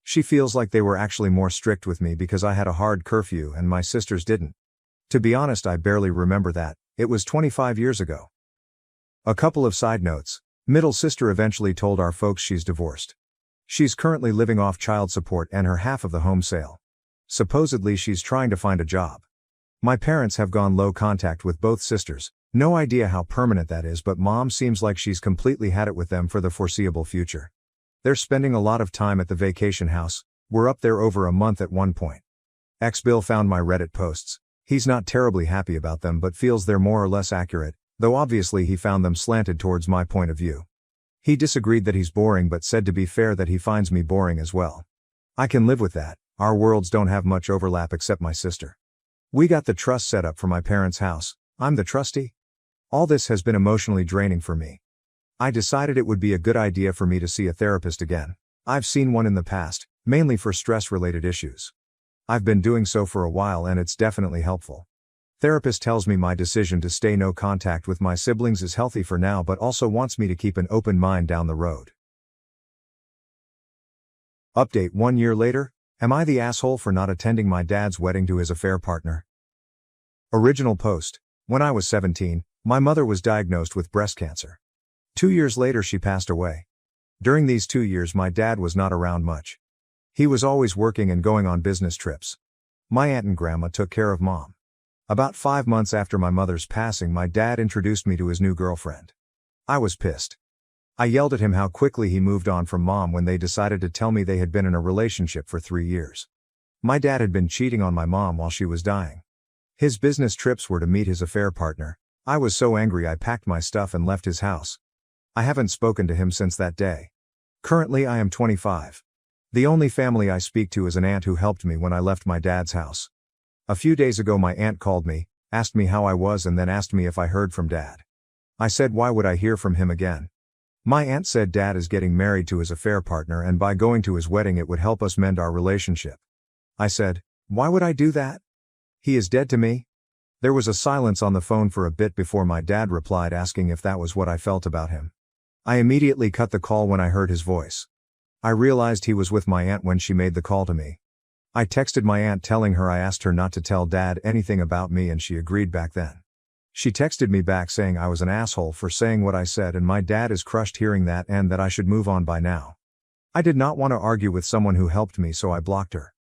She feels like they were actually more strict with me because I had a hard curfew and my sisters didn't. To be honest, I barely remember that. It was 25 years ago. A couple of side notes. Middle sister eventually told our folks she's divorced. She's currently living off child support and her half of the home sale. Supposedly she's trying to find a job. My parents have gone low contact with both sisters. No idea how permanent that is, but mom seems like she's completely had it with them for the foreseeable future. They're spending a lot of time at the vacation house. We're up there over a month at one point. Bill found my Reddit posts. He's not terribly happy about them but feels they're more or less accurate, though obviously he found them slanted towards my point of view. He disagreed that he's boring but said to be fair that he finds me boring as well. I can live with that. Our worlds don't have much overlap except my sister. We got the trust set up for my parents' house. I'm the trustee. All this has been emotionally draining for me. I decided it would be a good idea for me to see a therapist again. I've seen one in the past, mainly for stress-related issues. I've been doing so for a while and it's definitely helpful. Therapist tells me my decision to stay no contact with my siblings is healthy for now but also wants me to keep an open mind down the road. Update 1 year later, am I the asshole for not attending my dad's wedding to his affair partner? Original post. When I was 17, my mother was diagnosed with breast cancer. 2 years later she passed away. During these 2 years my dad was not around much. He was always working and going on business trips. My aunt and grandma took care of mom. About 5 months after my mother's passing, my dad introduced me to his new girlfriend. I was pissed. I yelled at him how quickly he moved on from mom when they decided to tell me they had been in a relationship for 3 years. My dad had been cheating on my mom while she was dying. His business trips were to meet his affair partner. I was so angry I packed my stuff and left his house. I haven't spoken to him since that day. Currently I am 25. The only family I speak to is an aunt who helped me when I left my dad's house. A few days ago my aunt called me, asked me how I was and then asked me if I heard from dad. I said why would I hear from him again? My aunt said dad is getting married to his affair partner and by going to his wedding it would help us mend our relationship. I said, why would I do that? He is dead to me? There was a silence on the phone for a bit before my dad replied asking if that was what I felt about him. I immediately cut the call when I heard his voice. I realized he was with my aunt when she made the call to me. I texted my aunt telling her I asked her not to tell dad anything about me and she agreed back then. She texted me back saying I was an asshole for saying what I said and my dad is crushed hearing that and that I should move on by now. I did not want to argue with someone who helped me so I blocked her.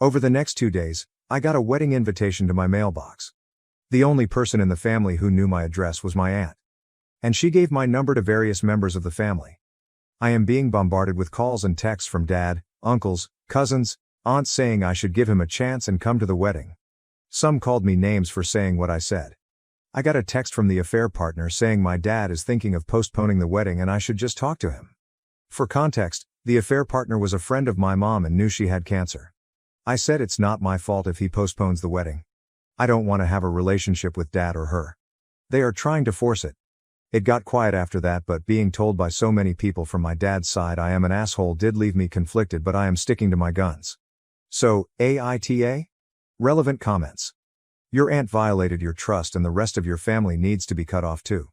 Over the next 2 days, I got a wedding invitation to my mailbox. The only person in the family who knew my address was my aunt. And she gave my number to various members of the family. I am being bombarded with calls and texts from dad, uncles, cousins, aunts saying I should give him a chance and come to the wedding. Some called me names for saying what I said. I got a text from the affair partner saying my dad is thinking of postponing the wedding and I should just talk to him. For context, the affair partner was a friend of my mom and knew she had cancer. I said it's not my fault if he postpones the wedding. I don't want to have a relationship with dad or her. They are trying to force it. It got quiet after that, but being told by so many people from my dad's side I am an asshole did leave me conflicted, but I am sticking to my guns. So, AITA? Relevant comments. Your aunt violated your trust and the rest of your family needs to be cut off too.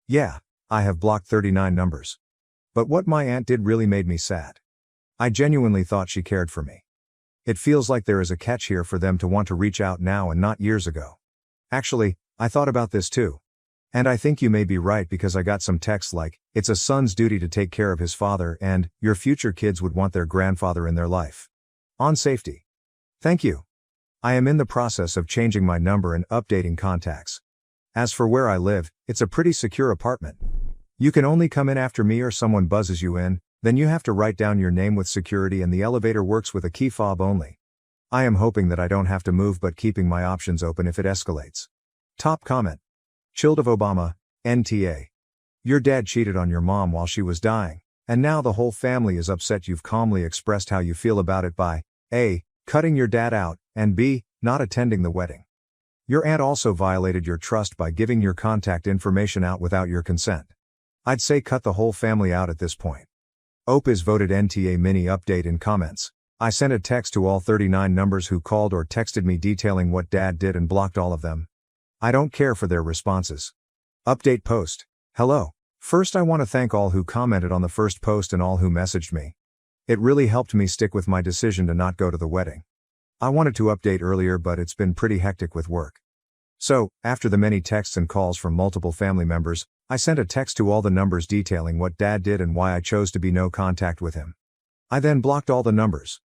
Yeah, I have blocked 39 numbers. But what my aunt did really made me sad. I genuinely thought she cared for me. It feels like there is a catch here for them to want to reach out now and not years ago. Actually, I thought about this too. And I think you may be right because I got some texts like, it's a son's duty to take care of his father and, your future kids would want their grandfather in their life. On safety. Thank you. I am in the process of changing my number and updating contacts. As for where I live, it's a pretty secure apartment. You can only come in after me or someone buzzes you in, then you have to write down your name with security and the elevator works with a key fob only. I am hoping that I don't have to move but keeping my options open if it escalates. Top comment. Child of Obama, NTA. Your dad cheated on your mom while she was dying, and now the whole family is upset. You've calmly expressed how you feel about it by A. Cutting your dad out, and B. not attending the wedding. Your aunt also violated your trust by giving your contact information out without your consent. I'd say cut the whole family out at this point. OP is voted NTA mini update in comments. I sent a text to all 39 numbers who called or texted me detailing what dad did and blocked all of them. I don't care for their responses. Update post. Hello. First, I want to thank all who commented on the first post and all who messaged me. It really helped me stick with my decision to not go to the wedding. I wanted to update earlier, but it's been pretty hectic with work. So, after the many texts and calls from multiple family members, I sent a text to all the numbers detailing what dad did and why I chose to be no contact with him. I then blocked all the numbers.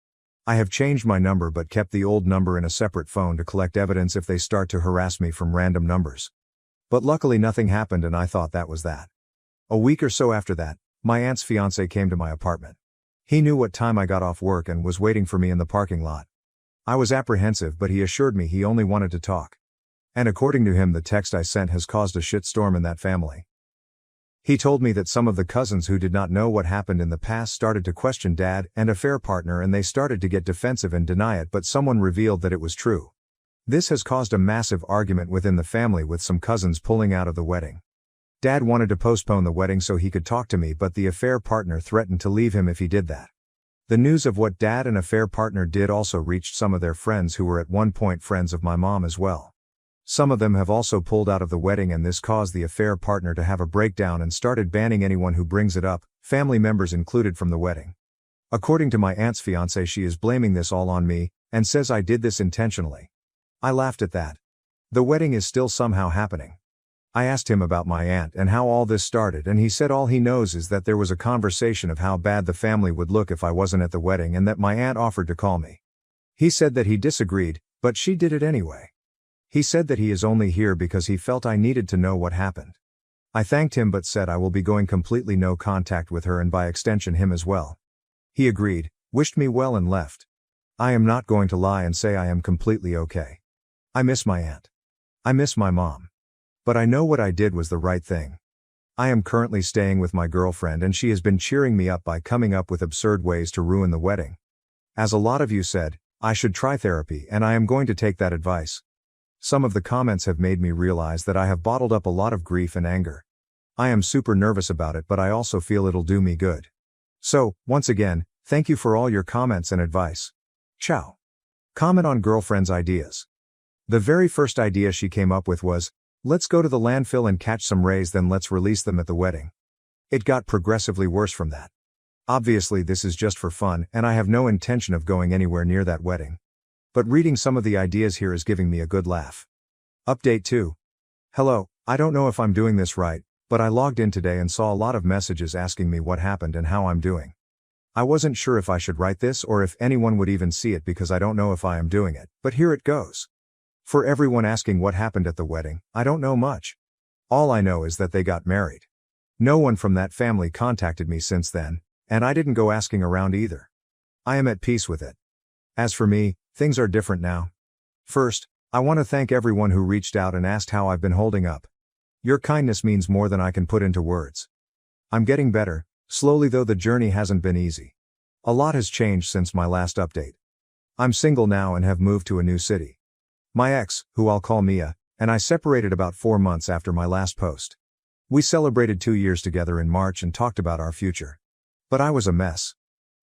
I have changed my number but kept the old number in a separate phone to collect evidence if they start to harass me from random numbers. But luckily nothing happened and I thought that was that. A week or so after that, my aunt's fiancé came to my apartment. He knew what time I got off work and was waiting for me in the parking lot. I was apprehensive, but he assured me he only wanted to talk. And according to him, the text I sent has caused a shitstorm in that family. He told me that some of the cousins who did not know what happened in the past started to question dad and affair partner, and they started to get defensive and deny it, but someone revealed that it was true. This has caused a massive argument within the family, with some cousins pulling out of the wedding. Dad wanted to postpone the wedding so he could talk to me, but the affair partner threatened to leave him if he did that. The news of what dad and affair partner did also reached some of their friends who were at one point friends of my mom as well. Some of them have also pulled out of the wedding, and this caused the affair partner to have a breakdown and started banning anyone who brings it up, family members included, from the wedding. According to my aunt's fiancé, she is blaming this all on me, and says I did this intentionally. I laughed at that. The wedding is still somehow happening. I asked him about my aunt and how all this started, and he said all he knows is that there was a conversation of how bad the family would look if I wasn't at the wedding, and that my aunt offered to call me. He said that he disagreed, but she did it anyway. He said that he is only here because he felt I needed to know what happened. I thanked him but said I will be going completely no contact with her and by extension him as well. He agreed, wished me well and left. I am not going to lie and say I am completely okay. I miss my aunt. I miss my mom. But I know what I did was the right thing. I am currently staying with my girlfriend and she has been cheering me up by coming up with absurd ways to ruin the wedding. As a lot of you said, I should try therapy, and I am going to take that advice. Some of the comments have made me realize that I have bottled up a lot of grief and anger. I am super nervous about it, but I also feel it'll do me good. So, once again, thank you for all your comments and advice. Ciao. Comment on girlfriend's ideas. The very first idea she came up with was, let's go to the landfill and catch some rays, then let's release them at the wedding. It got progressively worse from that. Obviously this is just for fun, and I have no intention of going anywhere near that wedding. But reading some of the ideas here is giving me a good laugh. Update 2. Hello, I don't know if I'm doing this right, but I logged in today and saw a lot of messages asking me what happened and how I'm doing. I wasn't sure if I should write this or if anyone would even see it because I don't know if I am doing it, but here it goes. For everyone asking what happened at the wedding, I don't know much. All I know is that they got married. No one from that family contacted me since then, and I didn't go asking around either. I am at peace with it. As for me, things are different now. First, I want to thank everyone who reached out and asked how I've been holding up. Your kindness means more than I can put into words. I'm getting better, slowly, though the journey hasn't been easy. A lot has changed since my last update. I'm single now and have moved to a new city. My ex, who I'll call Mia, and I separated about 4 months after my last post. We celebrated 2 years together in March and talked about our future. But I was a mess.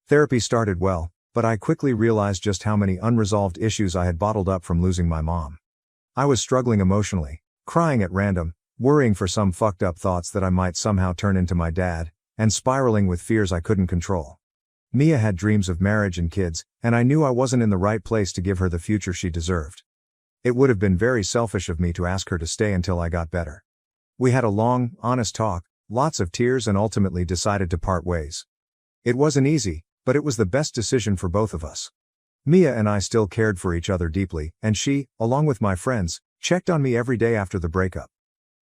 Therapy started well, but I quickly realized just how many unresolved issues I had bottled up from losing my mom. I was struggling emotionally, crying at random, worrying for some fucked up thoughts that I might somehow turn into my dad, and spiraling with fears I couldn't control. Mia had dreams of marriage and kids, and I knew I wasn't in the right place to give her the future she deserved. It would have been very selfish of me to ask her to stay until I got better. We had a long, honest talk, lots of tears, and ultimately decided to part ways. It wasn't easy, but it was the best decision for both of us. Mia and I still cared for each other deeply, and she, along with my friends, checked on me every day after the breakup.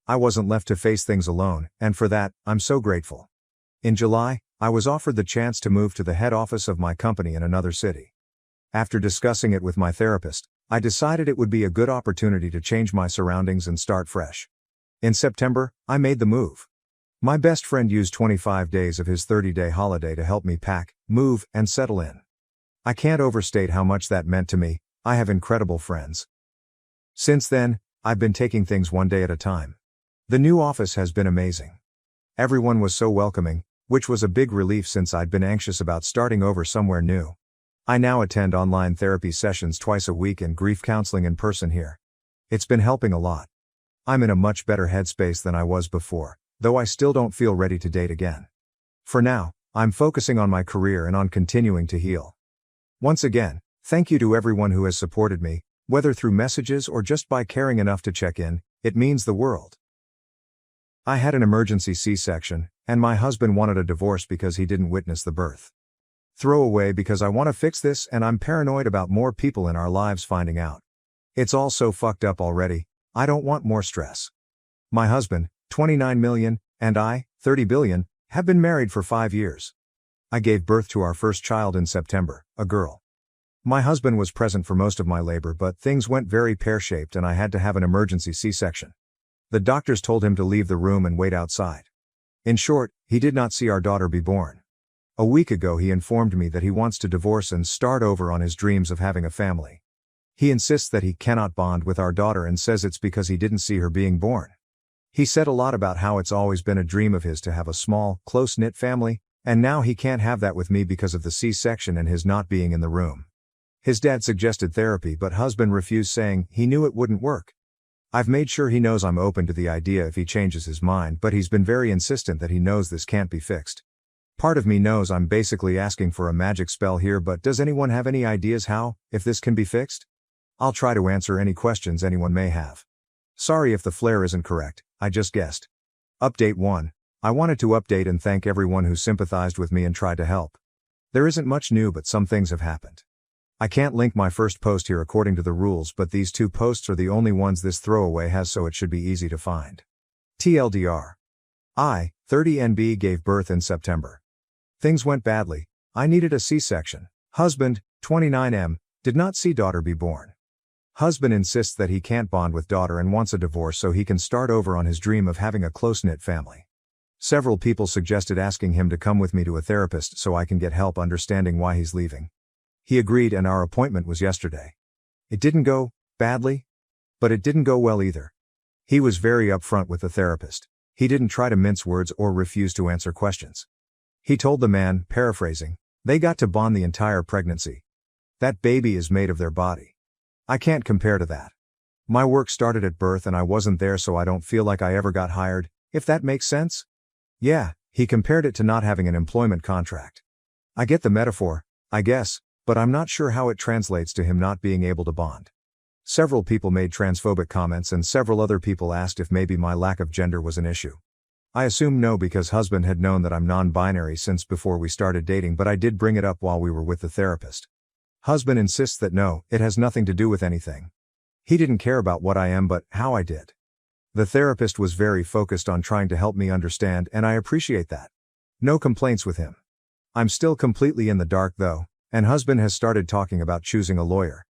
I wasn't left to face things alone, and for that, I'm so grateful. In July, I was offered the chance to move to the head office of my company in another city. After discussing it with my therapist, I decided it would be a good opportunity to change my surroundings and start fresh. In September, I made the move. My best friend used 25 days of his 30-day holiday to help me pack, move, and settle in. I can't overstate how much that meant to me, I have incredible friends. Since then, I've been taking things one day at a time. The new office has been amazing. Everyone was so welcoming, which was a big relief since I'd been anxious about starting over somewhere new. I now attend online therapy sessions twice a week and grief counseling in person here. It's been helping a lot. I'm in a much better headspace than I was before, though I still don't feel ready to date again. For now, I'm focusing on my career and on continuing to heal. Once again, thank you to everyone who has supported me, whether through messages or just by caring enough to check in. It means the world. I had an emergency C-section, and my husband wanted a divorce because he didn't witness the birth. Throw away because I want to fix this and I'm paranoid about more people in our lives finding out. It's all so fucked up already, I don't want more stress. My husband, 29 million, and I, 30 billion, have been married for 5 years. I gave birth to our first child in September, a girl. My husband was present for most of my labor, but things went very pear-shaped and I had to have an emergency C-section. The doctors told him to leave the room and wait outside. In short, he did not see our daughter be born. A week ago he informed me that he wants to divorce and start over on his dreams of having a family. He insists that he cannot bond with our daughter and says it's because he didn't see her being born. He said a lot about how it's always been a dream of his to have a small, close-knit family, and now he can't have that with me because of the C-section and his not being in the room. His dad suggested therapy, but husband refused, saying he knew it wouldn't work. I've made sure he knows I'm open to the idea if he changes his mind, but he's been very insistent that he knows this can't be fixed. Part of me knows I'm basically asking for a magic spell here, but does anyone have any ideas how, if this can be fixed? I'll try to answer any questions anyone may have. Sorry if the flare isn't correct, I just guessed. Update 1. I wanted to update and thank everyone who sympathized with me and tried to help. There isn't much new, but some things have happened. I can't link my first post here according to the rules, but these 2 posts are the only ones this throwaway has, so it should be easy to find. TLDR. I, 30NB, gave birth in September. Things went badly. I needed a C-section. Husband, 29M, did not see daughter be born. Husband insists that he can't bond with daughter and wants a divorce so he can start over on his dream of having a close-knit family. Several people suggested asking him to come with me to a therapist so I can get help understanding why he's leaving. He agreed and our appointment was yesterday. It didn't go badly, but it didn't go well either. He was very upfront with the therapist. He didn't try to mince words or refuse to answer questions. He told the man, paraphrasing, they got to bond the entire pregnancy. That baby is made of their body. I can't compare to that. My work started at birth and I wasn't there, so I don't feel like I ever got hired, if that makes sense. Yeah, he compared it to not having an employment contract. I get the metaphor, I guess, but I'm not sure how it translates to him not being able to bond. Several people made transphobic comments and several other people asked if maybe my lack of gender was an issue. I assume no, because husband had known that I'm non-binary since before we started dating, but I did bring it up while we were with the therapist. Husband insists that no, it has nothing to do with anything. He didn't care about what I am but how I did. The therapist was very focused on trying to help me understand, and I appreciate that. No complaints with him. I'm still completely in the dark though, and husband has started talking about choosing a lawyer.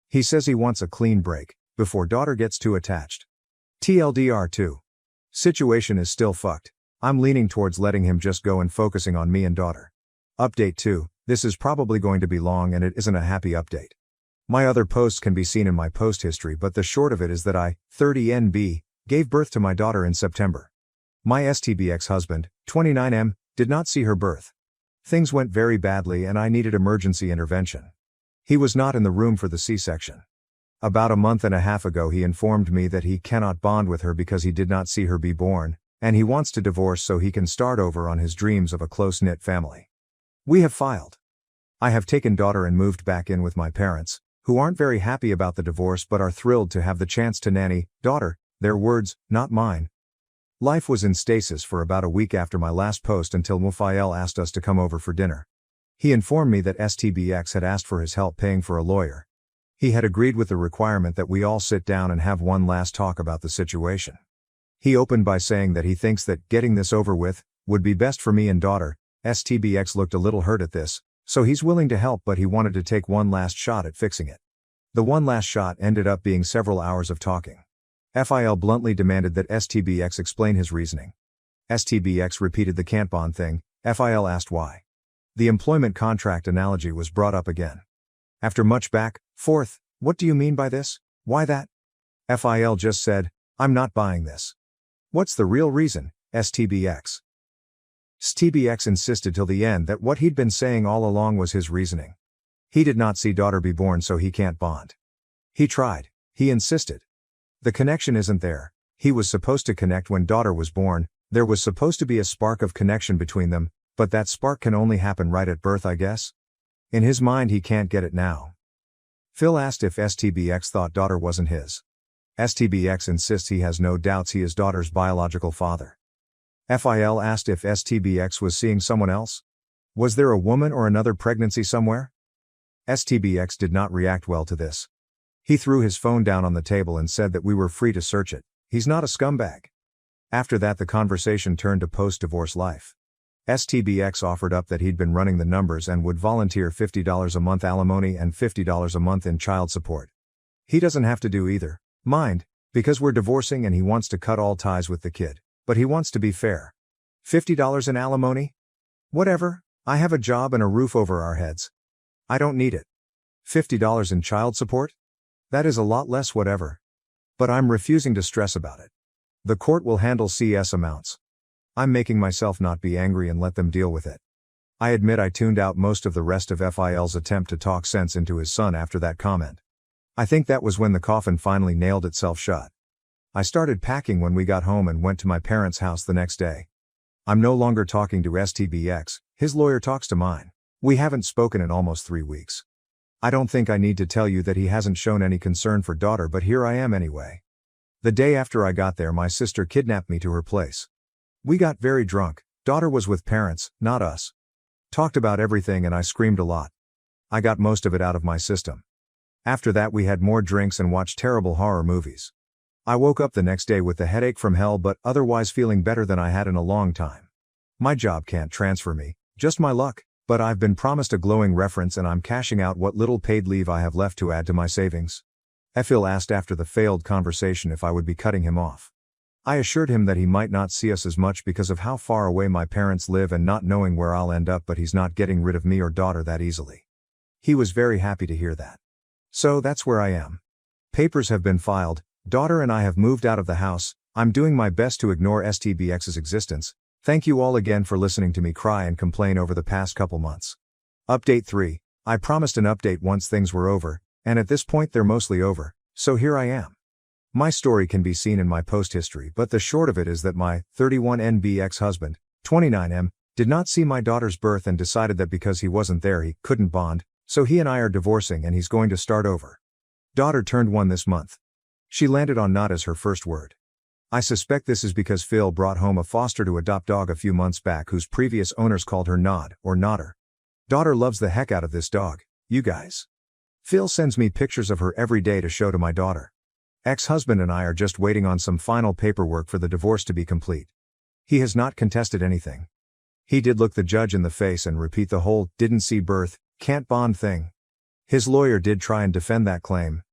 He says he wants a clean break, before daughter gets too attached. TLDR 2. Situation is still fucked. I'm leaning towards letting him just go and focusing on me and daughter. Update 2. This is probably going to be long and it isn't a happy update. My other posts can be seen in my post history, but the short of it is that I, 30NB, gave birth to my daughter in September. My STB ex-husband, 29M, did not see her birth. Things went very badly and I needed emergency intervention. He was not in the room for the C-section. About a month and a half ago he informed me that he cannot bond with her because he did not see her be born, and he wants to divorce so he can start over on his dreams of a close-knit family. We have filed. I have taken daughter and moved back in with my parents, who aren't very happy about the divorce but are thrilled to have the chance to nanny daughter, their words, not mine. Life was in stasis for about a week after my last post until Mufael asked us to come over for dinner. He informed me that STBX had asked for his help paying for a lawyer. He had agreed with the requirement that we all sit down and have one last talk about the situation. He opened by saying that he thinks that getting this over with would be best for me and daughter. STBX looked a little hurt at this, so he's willing to help, but he wanted to take one last shot at fixing it. The one last shot ended up being several hours of talking. FIL bluntly demanded that STBX explain his reasoning. STBX repeated the can't bond thing. FIL asked why. The employment contract analogy was brought up again. After much back, forth, What do you mean by this? Why that? Phil just said, I'm not buying this. What's the real reason, STBX? STBX insisted till the end that what he'd been saying all along was his reasoning. He did not see daughter be born, so he can't bond. He tried. He insisted. The connection isn't there. He was supposed to connect when daughter was born, there was supposed to be a spark of connection between them, but that spark can only happen right at birth, I guess? In his mind he can't get it now. Phil asked if STBX thought daughter wasn't his. STBX insists he has no doubts he is daughter's biological father. Phil asked if STBX was seeing someone else? Was there a woman or another pregnancy somewhere? STBX did not react well to this. He threw his phone down on the table and said that we were free to search it. He's not a scumbag. After that the conversation turned to post-divorce life. STBX offered up that he'd been running the numbers and would volunteer $50 a month alimony and $50 a month in child support. He doesn't have to do either, mind, because we're divorcing and he wants to cut all ties with the kid, but he wants to be fair. $50 in alimony? Whatever, I have a job and a roof over our heads. I don't need it. $50 in child support? That is a lot less whatever. But I'm refusing to stress about it. The court will handle CS amounts. I'm making myself not be angry and let them deal with it. I admit I tuned out most of the rest of Phil's attempt to talk sense into his son after that comment. I think that was when the coffin finally nailed itself shut. I started packing when we got home and went to my parents' house the next day. I'm no longer talking to STBX, his lawyer talks to mine. We haven't spoken in almost 3 weeks. I don't think I need to tell you that he hasn't shown any concern for daughter, but here I am anyway. The day after I got there my sister kidnapped me to her place. We got very drunk, daughter was with parents, not us. Talked about everything and I screamed a lot. I got most of it out of my system. After that we had more drinks and watched terrible horror movies. I woke up the next day with the headache from hell but otherwise feeling better than I had in a long time. My job can't transfer me, just my luck, but I've been promised a glowing reference and I'm cashing out what little paid leave I have left to add to my savings. Phil asked after the failed conversation if I would be cutting him off. I assured him that he might not see us as much because of how far away my parents live and not knowing where I'll end up, but he's not getting rid of me or daughter that easily. He was very happy to hear that. So that's where I am. Papers have been filed, daughter and I have moved out of the house, I'm doing my best to ignore STBX's existence. Thank you all again for listening to me cry and complain over the past couple months. Update 3. I promised an update once things were over, and at this point they're mostly over, so here I am. My story can be seen in my post history, but the short of it is that my 31NB ex-husband, 29M, did not see my daughter's birth and decided that because he wasn't there he couldn't bond, so he and I are divorcing and he's going to start over. Daughter turned 1 this month. She landed on not as her first word. I suspect this is because Phil brought home a foster-to-adopt dog a few months back whose previous owners called her Nod or Nodder. Daughter loves the heck out of this dog, you guys. Phil sends me pictures of her every day to show to my daughter. Ex-husband and I are just waiting on some final paperwork for the divorce to be complete. He has not contested anything. He did look the judge in the face and repeat the whole "didn't see birth, can't bond" thing. His lawyer did try and defend that claim.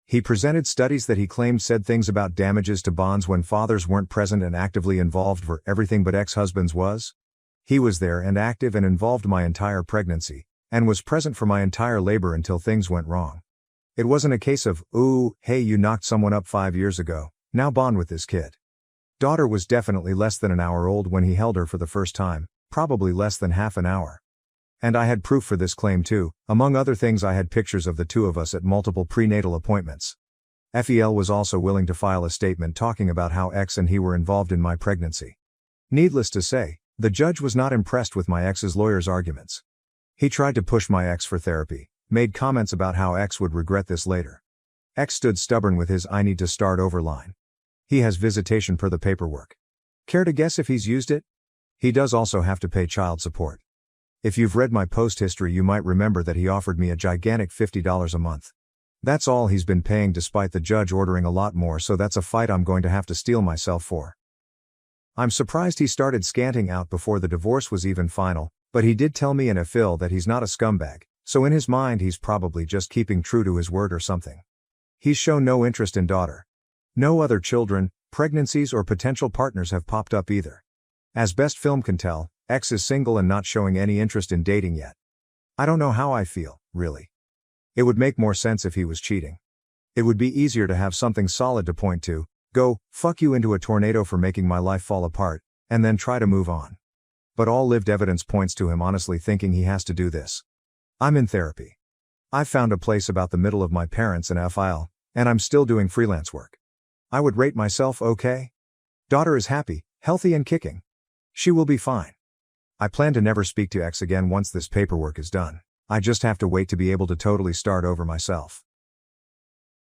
He presented studies that he claimed said things about damages to bonds when fathers weren't present and actively involved for everything but ex-husbands was. He was there and active and involved my entire pregnancy, and was present for my entire labor until things went wrong. It wasn't a case of, ooh, hey, you knocked someone up 5 years ago, now bond with this kid. Daughter was definitely less than an hour old when he held her for the first time, probably less than half an hour. And I had proof for this claim too. Among other things I had pictures of the two of us at multiple prenatal appointments. Phil was also willing to file a statement talking about how ex and he were involved in my pregnancy. Needless to say, the judge was not impressed with my ex's lawyer's arguments. He tried to push my ex for therapy, made comments about how ex would regret this later. Ex stood stubborn with his "I need to start over" line. He has visitation per the paperwork. Care to guess if he's used it? He does also have to pay child support. If you've read my post history you might remember that he offered me a gigantic $50 a month. That's all he's been paying despite the judge ordering a lot more, so that's a fight I'm going to have to steel myself for. I'm surprised he started scanting out before the divorce was even final, but he did tell me and Phil that he's not a scumbag, so in his mind he's probably just keeping true to his word or something. He's shown no interest in daughter. No other children, pregnancies or potential partners have popped up either. As best film can tell, ex is single and not showing any interest in dating yet. I don't know how I feel, really. It would make more sense if he was cheating. It would be easier to have something solid to point to, go, fuck you into a tornado for making my life fall apart, and then try to move on. But all lived evidence points to him honestly thinking he has to do this. I'm in therapy. I've found a place about the middle of my parents and a file, and I'm still doing freelance work. I would rate myself okay. Daughter is happy, healthy and kicking. She will be fine. I plan to never speak to X again once this paperwork is done. I just have to wait to be able to totally start over myself.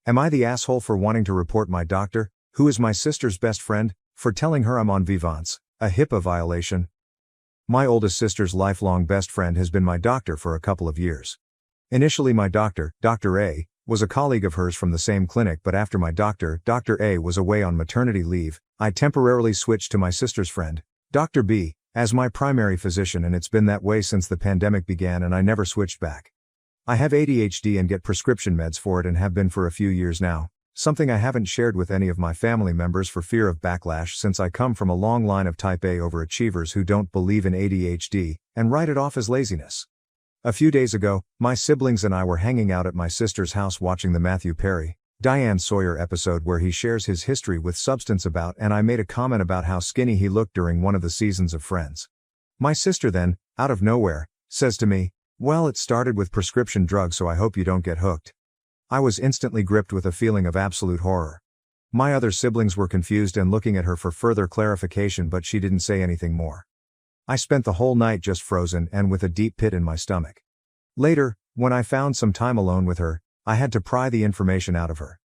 Am I the asshole for wanting to report my doctor, who is my sister's best friend, for telling her I'm on Vivance, a HIPAA violation? My oldest sister's lifelong best friend has been my doctor for a couple of years. Initially my doctor, Dr. A, was a colleague of hers from the same clinic, but after my doctor, Dr. A, was away on maternity leave, I temporarily switched to my sister's friend, Dr. B, as my primary physician, and it's been that way since the pandemic began and I never switched back. I have ADHD and get prescription meds for it and have been for a few years now, something I haven't shared with any of my family members for fear of backlash since I come from a long line of type A overachievers who don't believe in ADHD and write it off as laziness. A few days ago, my siblings and I were hanging out at my sister's house watching the Matthew Perry, Diane Sawyer episode where he shares his history with substance abuse, and I made a comment about how skinny he looked during one of the seasons of Friends. My sister then, out of nowhere, says to me, "Well, it started with prescription drugs, so I hope you don't get hooked." I was instantly gripped with a feeling of absolute horror. My other siblings were confused and looking at her for further clarification, but she didn't say anything more. I spent the whole night just frozen and with a deep pit in my stomach. Later, when I found some time alone with her, I had to pry the information out of her.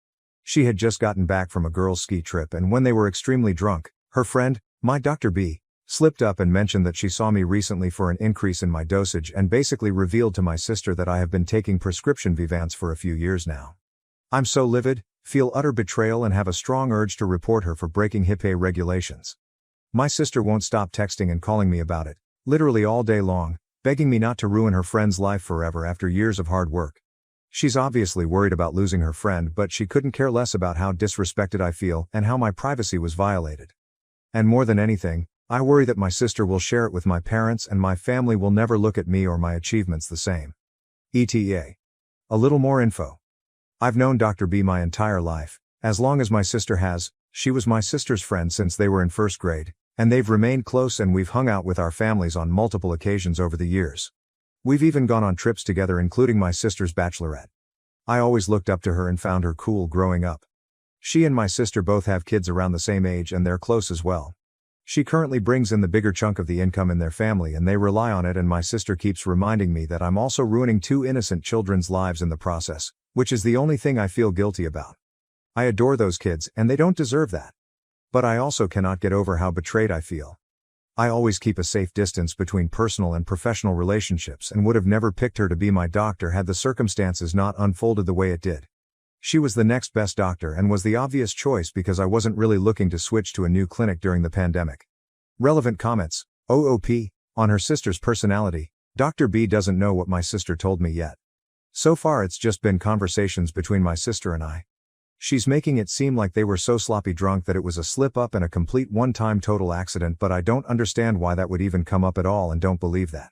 She had just gotten back from a girls' ski trip, and when they were extremely drunk, her friend, my Dr. B, slipped up and mentioned that she saw me recently for an increase in my dosage and basically revealed to my sister that I have been taking prescription Vivance for a few years now. I'm so livid, feel utter betrayal and have a strong urge to report her for breaking HIPAA regulations. My sister won't stop texting and calling me about it, literally all day long, begging me not to ruin her friend's life forever after years of hard work. She's obviously worried about losing her friend, but she couldn't care less about how disrespected I feel and how my privacy was violated. And more than anything, I worry that my sister will share it with my parents and my family will never look at me or my achievements the same. ETA. A little more info. I've known Dr. B my entire life, as long as my sister has. She was my sister's friend since they were in first grade, and they've remained close, and we've hung out with our families on multiple occasions over the years. We've even gone on trips together, including my sister's bachelorette. I always looked up to her and found her cool growing up. She and my sister both have kids around the same age and they're close as well. She currently brings in the bigger chunk of the income in their family and they rely on it, and my sister keeps reminding me that I'm also ruining two innocent children's lives in the process, which is the only thing I feel guilty about. I adore those kids and they don't deserve that. But I also cannot get over how betrayed I feel. I always keep a safe distance between personal and professional relationships and would have never picked her to be my doctor had the circumstances not unfolded the way it did. She was the next best doctor and was the obvious choice because I wasn't really looking to switch to a new clinic during the pandemic. Relevant comments. OOP. On her sister's personality, Dr. B doesn't know what my sister told me yet. So far it's just been conversations between my sister and I. She's making it seem like they were so sloppy drunk that it was a slip-up and a complete one-time total accident, but I don't understand why that would even come up at all and don't believe that.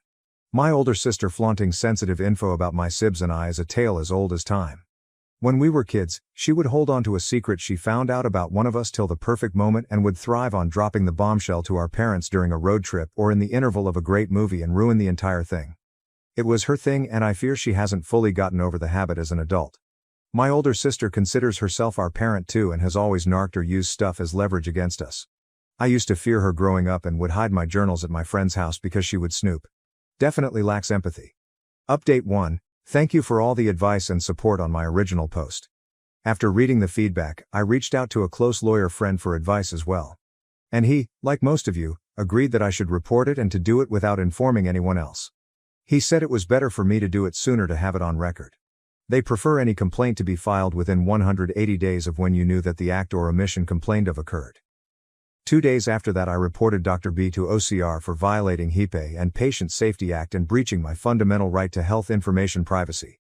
My older sister flaunting sensitive info about my sibs and I is a tale as old as time. When we were kids, she would hold on to a secret she found out about one of us till the perfect moment and would thrive on dropping the bombshell to our parents during a road trip or in the interval of a great movie and ruin the entire thing. It was her thing, and I fear she hasn't fully gotten over the habit as an adult. My older sister considers herself our parent too and has always narked or used stuff as leverage against us. I used to fear her growing up and would hide my journals at my friend's house because she would snoop. Definitely lacks empathy. Update 1. Thank you for all the advice and support on my original post. After reading the feedback, I reached out to a close lawyer friend for advice as well. And he, like most of you, agreed that I should report it and to do it without informing anyone else. He said it was better for me to do it sooner to have it on record. They prefer any complaint to be filed within 180 days of when you knew that the act or omission complained of occurred. 2 days after that I reported Dr. B to OCR for violating HIPAA and Patient Safety Act and breaching my fundamental right to health information privacy.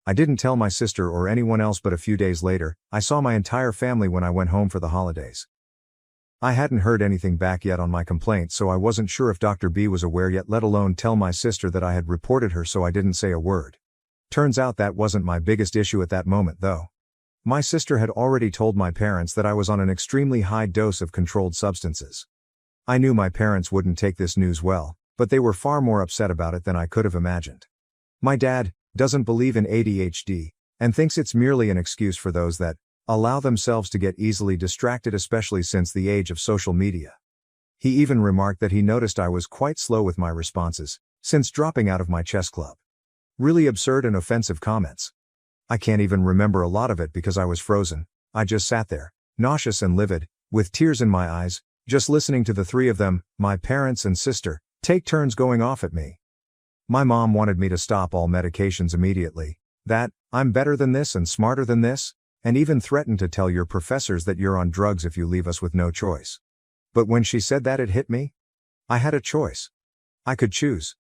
I didn't tell my sister or anyone else, but a few days later, I saw my entire family when I went home for the holidays. I hadn't heard anything back yet on my complaint, so I wasn't sure if Dr. B was aware yet, let alone tell my sister that I had reported her, so I didn't say a word. Turns out that wasn't my biggest issue at that moment though. My sister had already told my parents that I was on an extremely high dose of controlled substances. I knew my parents wouldn't take this news well, but they were far more upset about it than I could have imagined. My dad doesn't believe in ADHD, and thinks it's merely an excuse for those that allow themselves to get easily distracted, especially since the age of social media. He even remarked that he noticed I was quite slow with my responses since dropping out of my chess club. Really absurd and offensive comments. I can't even remember a lot of it because I was frozen. I just sat there, nauseous and livid, with tears in my eyes, just listening to the three of them, my parents and sister, take turns going off at me. My mom wanted me to stop all medications immediately, that I'm better than this and smarter than this, and even threatened to tell your professors that you're on drugs if you leave us with no choice. But when she said that, it hit me. I had a choice. I could choose.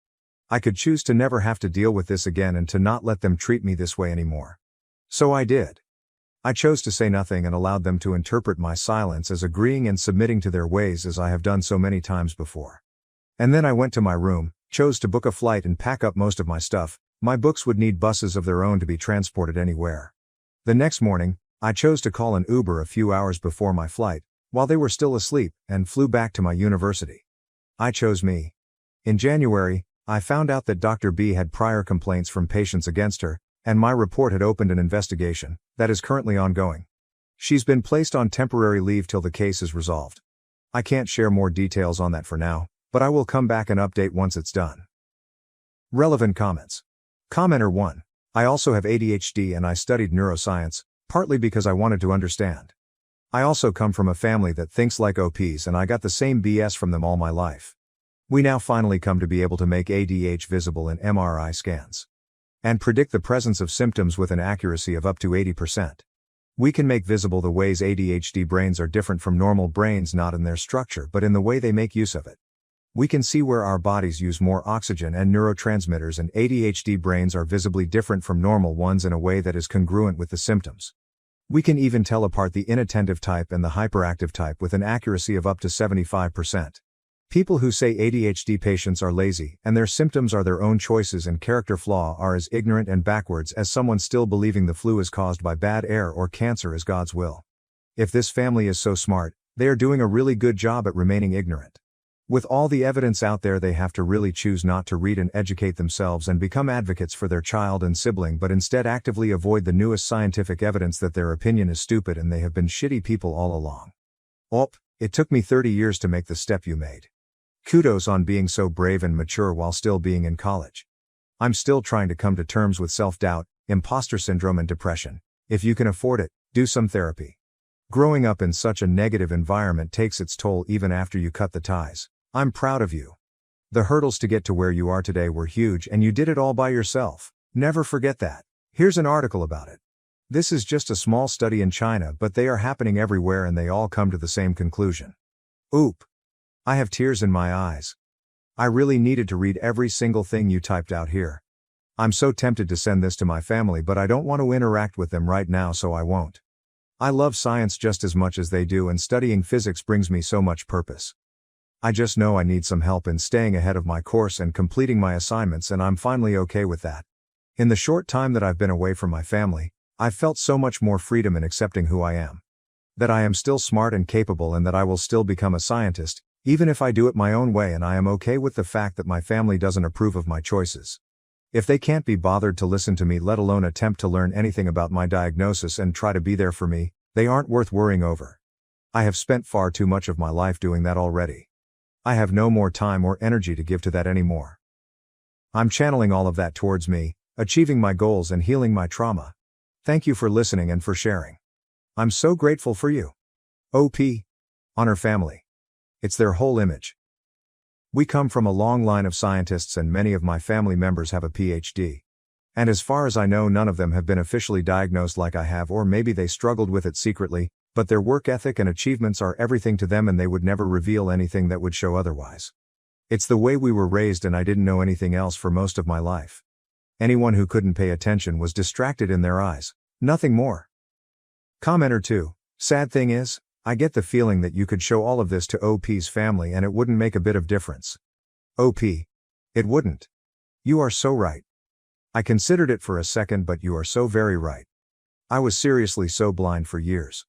I could choose to never have to deal with this again and to not let them treat me this way anymore. So I did. I chose to say nothing and allowed them to interpret my silence as agreeing and submitting to their ways, as I have done so many times before. And then I went to my room, chose to book a flight and pack up most of my stuff. My books would need buses of their own to be transported anywhere. The next morning, I chose to call an Uber a few hours before my flight, while they were still asleep, and flew back to my university. I chose me. In January, I found out that Dr. B had prior complaints from patients against her, and my report had opened an investigation that is currently ongoing. She's been placed on temporary leave till the case is resolved. I can't share more details on that for now, but I will come back and update once it's done. Relevant comments. Commenter 1. I also have ADHD and I studied neuroscience, partly because I wanted to understand. I also come from a family that thinks like OPs, and I got the same BS from them all my life. We now finally come to be able to make ADH visible in MRI scans and predict the presence of symptoms with an accuracy of up to 80%. We can make visible the ways ADHD brains are different from normal brains, not in their structure but in the way they make use of it. We can see where our bodies use more oxygen and neurotransmitters, and ADHD brains are visibly different from normal ones in a way that is congruent with the symptoms. We can even tell apart the inattentive type and the hyperactive type with an accuracy of up to 75%. People who say ADHD patients are lazy and their symptoms are their own choices and character flaw are as ignorant and backwards as someone still believing the flu is caused by bad air or cancer is God's will. If this family is so smart, they are doing a really good job at remaining ignorant. With all the evidence out there, they have to really choose not to read and educate themselves and become advocates for their child and sibling, but instead actively avoid the newest scientific evidence that their opinion is stupid and they have been shitty people all along. It took me 30 years to make the step you made. Kudos on being so brave and mature while still being in college. I'm still trying to come to terms with self-doubt, imposter syndrome and depression. If you can afford it, do some therapy. Growing up in such a negative environment takes its toll even after you cut the ties. I'm proud of you. The hurdles to get to where you are today were huge and you did it all by yourself. Never forget that. Here's an article about it. This is just a small study in China, but they are happening everywhere and they all come to the same conclusion. Oop. I have tears in my eyes. I really needed to read every single thing you typed out here. I'm so tempted to send this to my family, but I don't want to interact with them right now, so I won't. I love science just as much as they do, and studying physics brings me so much purpose. I just know I need some help in staying ahead of my course and completing my assignments, and I'm finally okay with that. In the short time that I've been away from my family, I've felt so much more freedom in accepting who I am. That I am still smart and capable, and that I will still become a scientist, even if I do it my own way, and I am okay with the fact that my family doesn't approve of my choices. If they can't be bothered to listen to me, let alone attempt to learn anything about my diagnosis and try to be there for me, they aren't worth worrying over. I have spent far too much of my life doing that already. I have no more time or energy to give to that anymore. I'm channeling all of that towards me, achieving my goals and healing my trauma. Thank you for listening and for sharing. I'm so grateful for you. OP. On her family. It's their whole image. We come from a long line of scientists and many of my family members have a PhD. And as far as I know, none of them have been officially diagnosed like I have, or maybe they struggled with it secretly, but their work ethic and achievements are everything to them and they would never reveal anything that would show otherwise. It's the way we were raised and I didn't know anything else for most of my life. Anyone who couldn't pay attention was distracted in their eyes. Nothing more. Commenter 2. Sad thing is, I get the feeling that you could show all of this to OP's family and it wouldn't make a bit of difference. OP. It wouldn't. You are so right. I considered it for a second, but you are so very right. I was seriously so blind for years.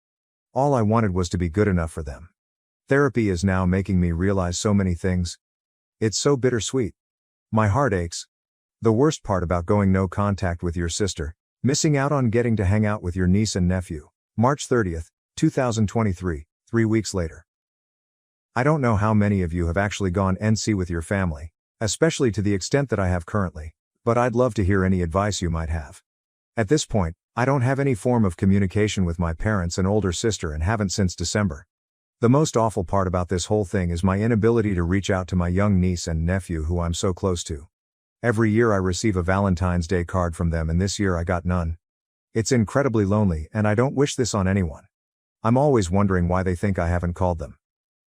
All I wanted was to be good enough for them. Therapy is now making me realize so many things. It's so bittersweet. My heart aches. The worst part about going no contact with your sister, missing out on getting to hang out with your niece and nephew. March 30th, 2023, 3 weeks later. I don't know how many of you have actually gone NC with your family, especially to the extent that I have currently, but I'd love to hear any advice you might have. At this point, I don't have any form of communication with my parents and older sister and haven't since December. The most awful part about this whole thing is my inability to reach out to my young niece and nephew who I'm so close to. Every year I receive a Valentine's Day card from them and this year I got none. It's incredibly lonely and I don't wish this on anyone. I'm always wondering why they think I haven't called them.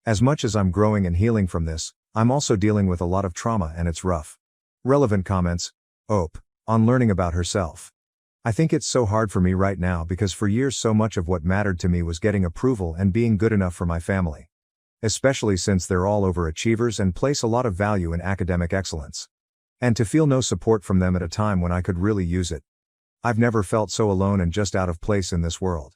As much as I'm growing and healing from this, I'm also dealing with a lot of trauma and it's rough. Relevant comments. Ope. On learning about herself. I think it's so hard for me right now because for years so much of what mattered to me was getting approval and being good enough for my family. Especially since they're all overachievers and place a lot of value in academic excellence. And to feel no support from them at a time when I could really use it. I've never felt so alone and just out of place in this world.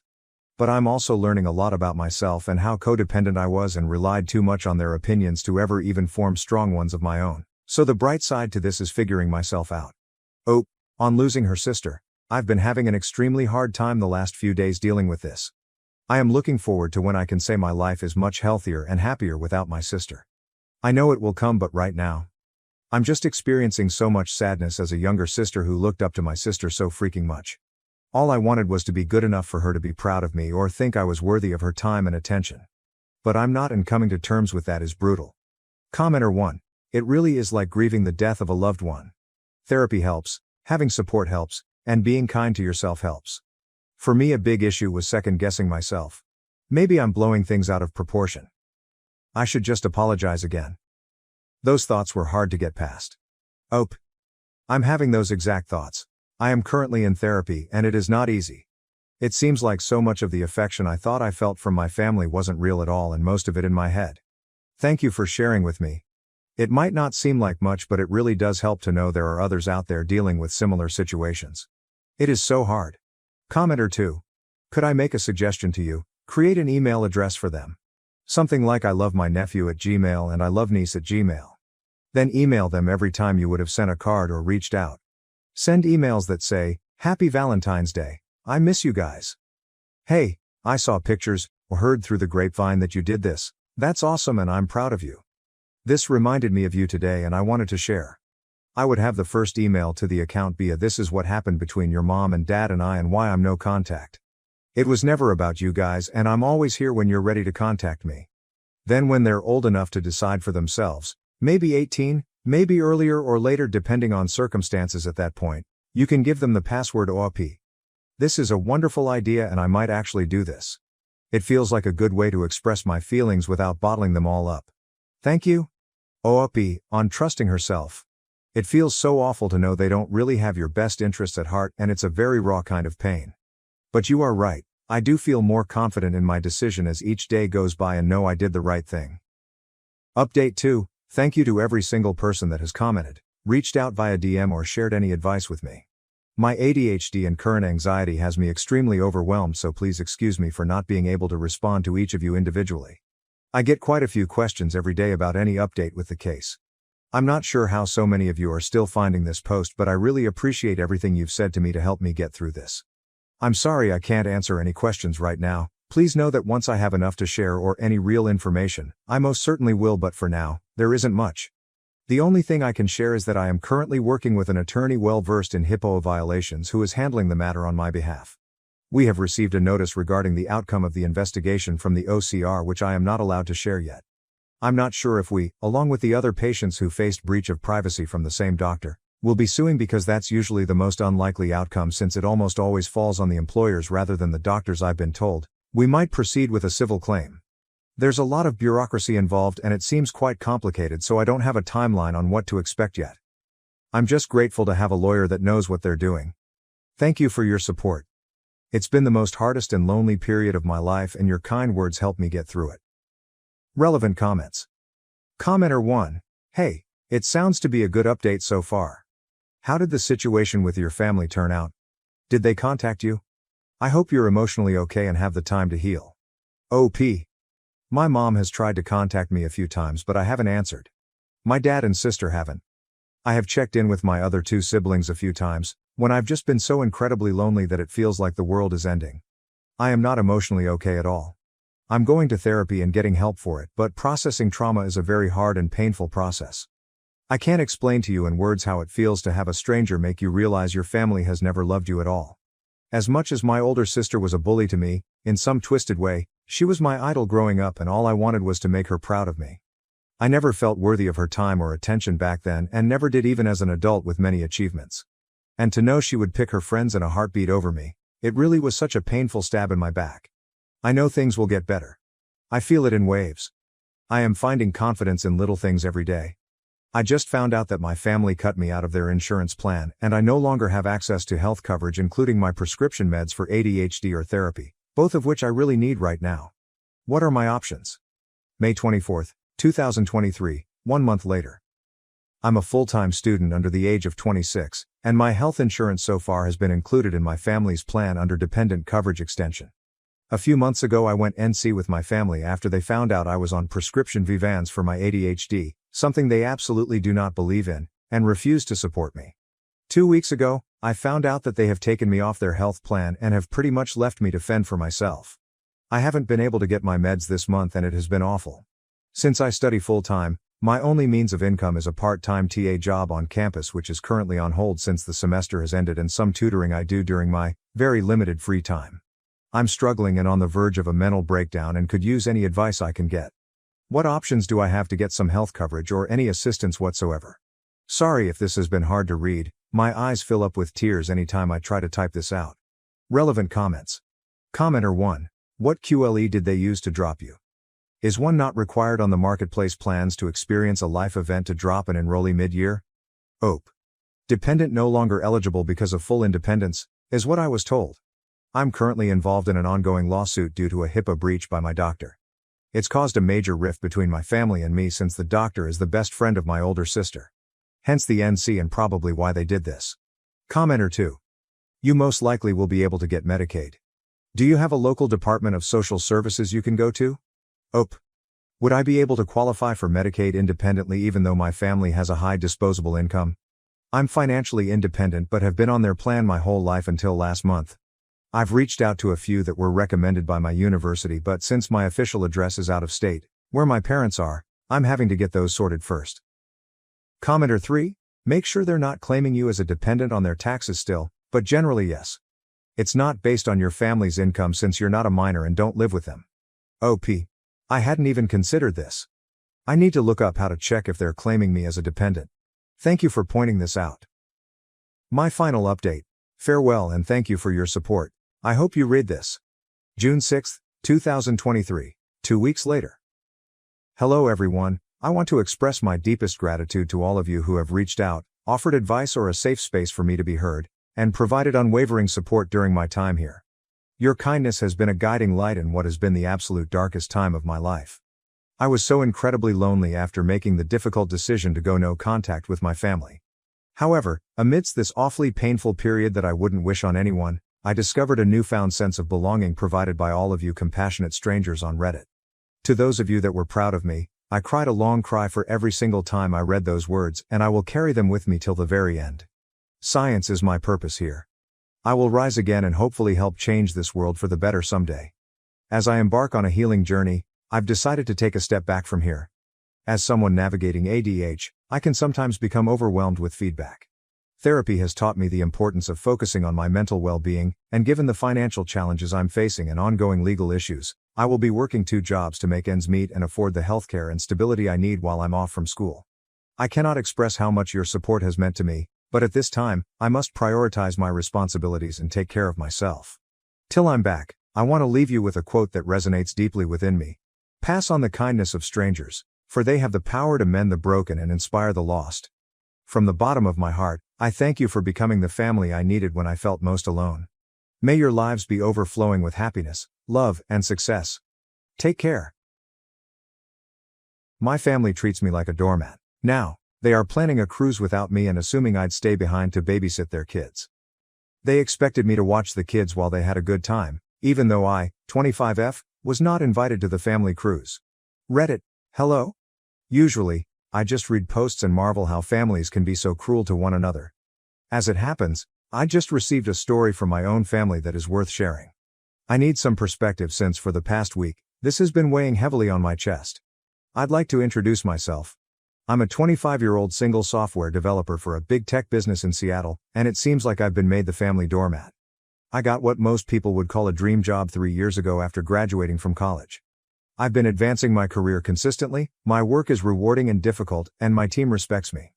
But I'm also learning a lot about myself and how codependent I was and relied too much on their opinions to ever even form strong ones of my own. So the bright side to this is figuring myself out. Oh, on losing her sister, I've been having an extremely hard time the last few days dealing with this. I am looking forward to when I can say my life is much healthier and happier without my sister. I know it will come, but right now, I'm just experiencing so much sadness as a younger sister who looked up to my sister so freaking much. All I wanted was to be good enough for her to be proud of me or think I was worthy of her time and attention. But I'm not, and coming to terms with that is brutal. Commenter 1. It really is like grieving the death of a loved one. Therapy helps, having support helps, and being kind to yourself helps. For me, a big issue was second-guessing myself. Maybe I'm blowing things out of proportion. I should just apologize again. Those thoughts were hard to get past. Ope. I'm having those exact thoughts. I am currently in therapy and it is not easy. It seems like so much of the affection I thought I felt from my family wasn't real at all and most of it in my head. Thank you for sharing with me. It might not seem like much, but it really does help to know there are others out there dealing with similar situations. It is so hard. Commenter 2. Could I make a suggestion to you? Create an email address for them. Something like I love my nephew at Gmail and I love niece at Gmail. Then email them every time you would have sent a card or reached out. Send emails that say, Happy Valentine's Day, I miss you guys. Hey, I saw pictures, or heard through the grapevine that you did this. That's awesome and I'm proud of you. This reminded me of you today and I wanted to share. I would have the first email to the account be this is what happened between your mom and dad and I and why I'm no contact. It was never about you guys and I'm always here when you're ready to contact me. Then when they're old enough to decide for themselves, maybe 18, maybe earlier or later depending on circumstances at that point, you can give them the password OAP. This is a wonderful idea and I might actually do this. It feels like a good way to express my feelings without bottling them all up. Thank you. OAP, on trusting herself. It feels so awful to know they don't really have your best interests at heart and it's a very raw kind of pain. But you are right, I do feel more confident in my decision as each day goes by and know I did the right thing. Update 2. Thank you to every single person that has commented, reached out via DM or shared any advice with me. My ADHD and current anxiety has me extremely overwhelmed, so please excuse me for not being able to respond to each of you individually. I get quite a few questions every day about any update with the case. I'm not sure how so many of you are still finding this post, but I really appreciate everything you've said to me to help me get through this. I'm sorry I can't answer any questions right now. Please know that once I have enough to share or any real information, I most certainly will, but for now, there isn't much. The only thing I can share is that I am currently working with an attorney well versed in HIPAA violations who is handling the matter on my behalf. We have received a notice regarding the outcome of the investigation from the OCR, which I am not allowed to share yet. I'm not sure if we, along with the other patients who faced breach of privacy from the same doctor, will be suing, because that's usually the most unlikely outcome since it almost always falls on the employers rather than the doctors. I've been told we might proceed with a civil claim. There's a lot of bureaucracy involved and it seems quite complicated, so I don't have a timeline on what to expect yet. I'm just grateful to have a lawyer that knows what they're doing. Thank you for your support. It's been the most hardest and lonely period of my life and your kind words helped me get through it. Relevant comments. Commenter 1. Hey, it sounds to be a good update so far. How did the situation with your family turn out? Did they contact you? I hope you're emotionally okay and have the time to heal. OP. My mom has tried to contact me a few times but I haven't answered. My dad and sister haven't. I have checked in with my other two siblings a few times, when I've just been so incredibly lonely that it feels like the world is ending. I am not emotionally okay at all. I'm going to therapy and getting help for it, but processing trauma is a very hard and painful process. I can't explain to you in words how it feels to have a stranger make you realize your family has never loved you at all. As much as my older sister was a bully to me, in some twisted way, she was my idol growing up and all I wanted was to make her proud of me. I never felt worthy of her time or attention back then and never did even as an adult with many achievements. And to know she would pick her friends in a heartbeat over me, it really was such a painful stab in my back. I know things will get better. I feel it in waves. I am finding confidence in little things every day. I just found out that my family cut me out of their insurance plan and I no longer have access to health coverage including my prescription meds for ADHD or therapy, both of which I really need right now. What are my options? May 24, 2023, 1 month later. I'm a full-time student under the age of 26, and my health insurance so far has been included in my family's plan under dependent coverage extension. A few months ago I went NC with my family after they found out I was on prescription Vivans for my ADHD, something they absolutely do not believe in, and refuse to support me. 2 weeks ago, I found out that they have taken me off their health plan and have pretty much left me to fend for myself. I haven't been able to get my meds this month and it has been awful. Since I study full-time, my only means of income is a part-time TA job on campus which is currently on hold since the semester has ended and some tutoring I do during my very limited free time. I'm struggling and on the verge of a mental breakdown and could use any advice I can get. What options do I have to get some health coverage or any assistance whatsoever? Sorry if this has been hard to read, my eyes fill up with tears anytime I try to type this out. Relevant comments. Commenter 1. What QLE did they use to drop you? Is one not required on the marketplace plans to experience a life event to drop an enrollee mid-year? OP. Dependent no longer eligible because of full independence, is what I was told. I'm currently involved in an ongoing lawsuit due to a HIPAA breach by my doctor. It's caused a major rift between my family and me since the doctor is the best friend of my older sister. Hence the NC and probably why they did this. Commenter 2. You most likely will be able to get Medicaid. Do you have a local Department of Social Services you can go to? OP. Would I be able to qualify for Medicaid independently even though my family has a high disposable income? I'm financially independent but have been on their plan my whole life until last month. I've reached out to a few that were recommended by my university but since my official address is out of state, where my parents are, I'm having to get those sorted first. Commenter 3. Make sure they're not claiming you as a dependent on their taxes still, but generally yes. It's not based on your family's income since you're not a minor and don't live with them. OP. I hadn't even considered this. I need to look up how to check if they're claiming me as a dependent. Thank you for pointing this out. My final update. Farewell and thank you for your support. I hope you read this. June 6, 2023, 2 weeks later. Hello everyone, I want to express my deepest gratitude to all of you who have reached out, offered advice or a safe space for me to be heard, and provided unwavering support during my time here. Your kindness has been a guiding light in what has been the absolute darkest time of my life. I was so incredibly lonely after making the difficult decision to go no contact with my family. However, amidst this awfully painful period that I wouldn't wish on anyone, I discovered a newfound sense of belonging provided by all of you compassionate strangers on Reddit. To those of you that were proud of me, I cried a long cry for every single time I read those words and I will carry them with me till the very end. Science is my purpose here. I will rise again and hopefully help change this world for the better someday. As I embark on a healing journey, I've decided to take a step back from here. As someone navigating ADHD, I can sometimes become overwhelmed with feedback. Therapy has taught me the importance of focusing on my mental well-being, and given the financial challenges I'm facing and ongoing legal issues, I will be working 2 jobs to make ends meet and afford the healthcare and stability I need while I'm off from school. I cannot express how much your support has meant to me, but at this time, I must prioritize my responsibilities and take care of myself. Till I'm back, I want to leave you with a quote that resonates deeply within me. Pass on the kindness of strangers, for they have the power to mend the broken and inspire the lost. From the bottom of my heart, I thank you for becoming the family I needed when I felt most alone. May your lives be overflowing with happiness, love, and success. Take care. My family treats me like a doormat. Now, they are planning a cruise without me and assuming I'd stay behind to babysit their kids. They expected me to watch the kids while they had a good time, even though I, 25F, was not invited to the family cruise. Reddit, hello? Usually, I just read posts and marvel how families can be so cruel to one another. As it happens, I just received a story from my own family that is worth sharing. I need some perspective since for the past week, this has been weighing heavily on my chest. I'd like to introduce myself. I'm a 25-year-old single software developer for a big tech business in Seattle, and it seems like I've been made the family doormat. I got what most people would call a dream job 3 years ago after graduating from college. I've been advancing my career consistently, my work is rewarding and difficult, and my team respects me.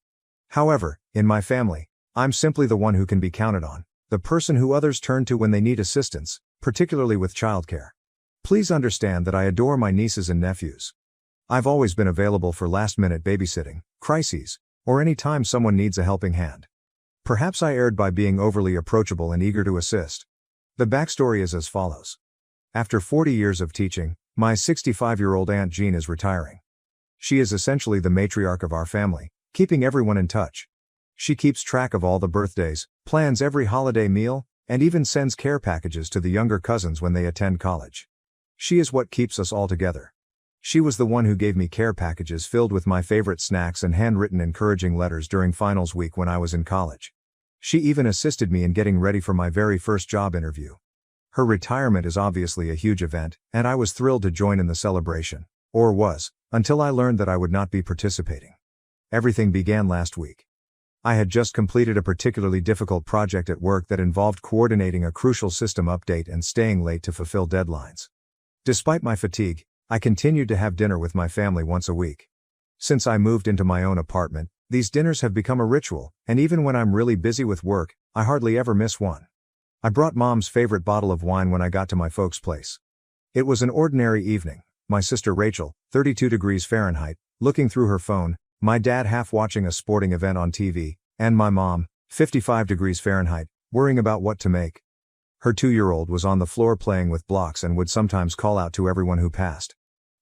However, in my family, I'm simply the one who can be counted on, the person who others turn to when they need assistance, particularly with childcare. Please understand that I adore my nieces and nephews. I've always been available for last-minute babysitting, crises, or any time someone needs a helping hand. Perhaps I erred by being overly approachable and eager to assist. The backstory is as follows. After 40 years of teaching, my 65-year-old Aunt Jean is retiring. She is essentially the matriarch of our family, keeping everyone in touch. She keeps track of all the birthdays, plans every holiday meal, and even sends care packages to the younger cousins when they attend college. She is what keeps us all together. She was the one who gave me care packages filled with my favorite snacks and handwritten encouraging letters during finals week when I was in college. She even assisted me in getting ready for my very first job interview. Her retirement is obviously a huge event, and I was thrilled to join in the celebration, or was, until I learned that I would not be participating. Everything began last week. I had just completed a particularly difficult project at work that involved coordinating a crucial system update and staying late to fulfill deadlines. Despite my fatigue, I continued to have dinner with my family once a week. Since I moved into my own apartment, these dinners have become a ritual, and even when I'm really busy with work, I hardly ever miss one. I brought Mom's favorite bottle of wine when I got to my folks' place. It was an ordinary evening, my sister Rachel, 32 degrees Fahrenheit, looking through her phone, my dad half watching a sporting event on TV, and my mom, 55 degrees Fahrenheit, worrying about what to make. Her 2-year-old was on the floor playing with blocks and would sometimes call out to everyone who passed.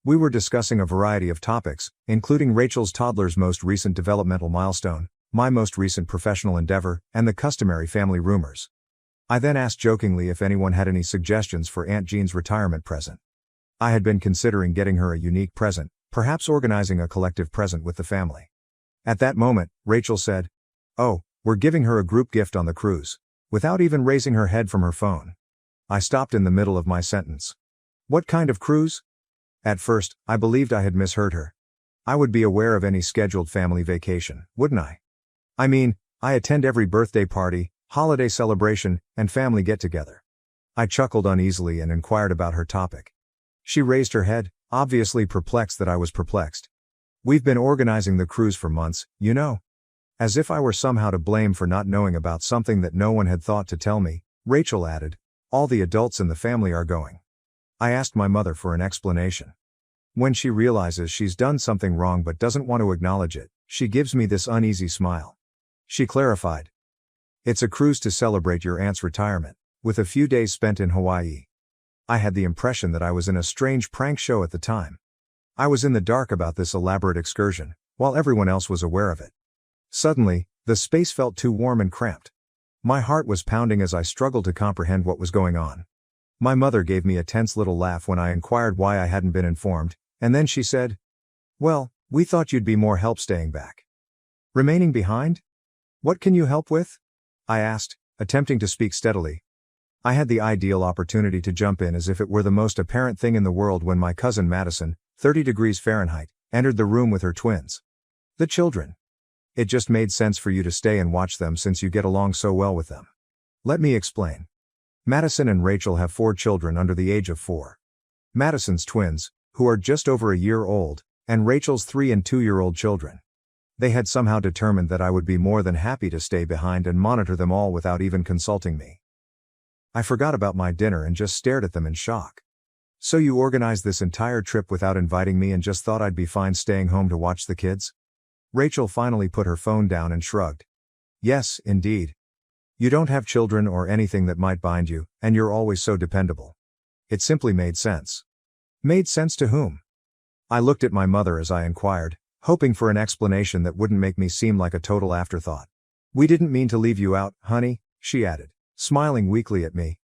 We were discussing a variety of topics, including Rachel's toddler's most recent developmental milestone, my most recent professional endeavor, and the customary family rumors. I then asked jokingly if anyone had any suggestions for Aunt Jean's retirement present. I had been considering getting her a unique present, perhaps organizing a collective present with the family. At that moment, Rachel said, "Oh, we're giving her a group gift on the cruise," without even raising her head from her phone. I stopped in the middle of my sentence. What kind of cruise? At first, I believed I had misheard her. I would be aware of any scheduled family vacation, wouldn't I? I mean, I attend every birthday party, holiday celebration, and family get-together. I chuckled uneasily and inquired about her topic. She raised her head, obviously perplexed that I was perplexed. "We've been organizing the cruise for months, you know." As if I were somehow to blame for not knowing about something that no one had thought to tell me, Rachel added, "All the adults in the family are going." I asked my mother for an explanation. When she realizes she's done something wrong but doesn't want to acknowledge it, she gives me this uneasy smile. She clarified. "It's a cruise to celebrate your aunt's retirement, with a few days spent in Hawaii." I had the impression that I was in a strange prank show at the time. I was in the dark about this elaborate excursion, while everyone else was aware of it. Suddenly, the space felt too warm and cramped. My heart was pounding as I struggled to comprehend what was going on. My mother gave me a tense little laugh when I inquired why I hadn't been informed, and then she said, "Well, we thought you'd be more help staying back." "Remaining behind? What can you help with?" I asked, attempting to speak steadily. I had the ideal opportunity to jump in as if it were the most apparent thing in the world when my cousin Madison, 30 degrees Fahrenheit, entered the room with her twins. "The children. It just made sense for you to stay and watch them since you get along so well with them." Let me explain. Madison and Rachel have 4 children under the age of 4. Madison's twins, who are just over a year old, and Rachel's 3 and 2-year-old children. They had somehow determined that I would be more than happy to stay behind and monitor them all without even consulting me. I forgot about my dinner and just stared at them in shock. "So you organized this entire trip without inviting me and just thought I'd be fine staying home to watch the kids?" Rachel finally put her phone down and shrugged. "Yes, indeed. You don't have children or anything that might bind you, and you're always so dependable. It simply made sense." Made sense to whom? I looked at my mother as I inquired, hoping for an explanation that wouldn't make me seem like a total afterthought. "We didn't mean to leave you out, honey," she added, smiling weakly at me.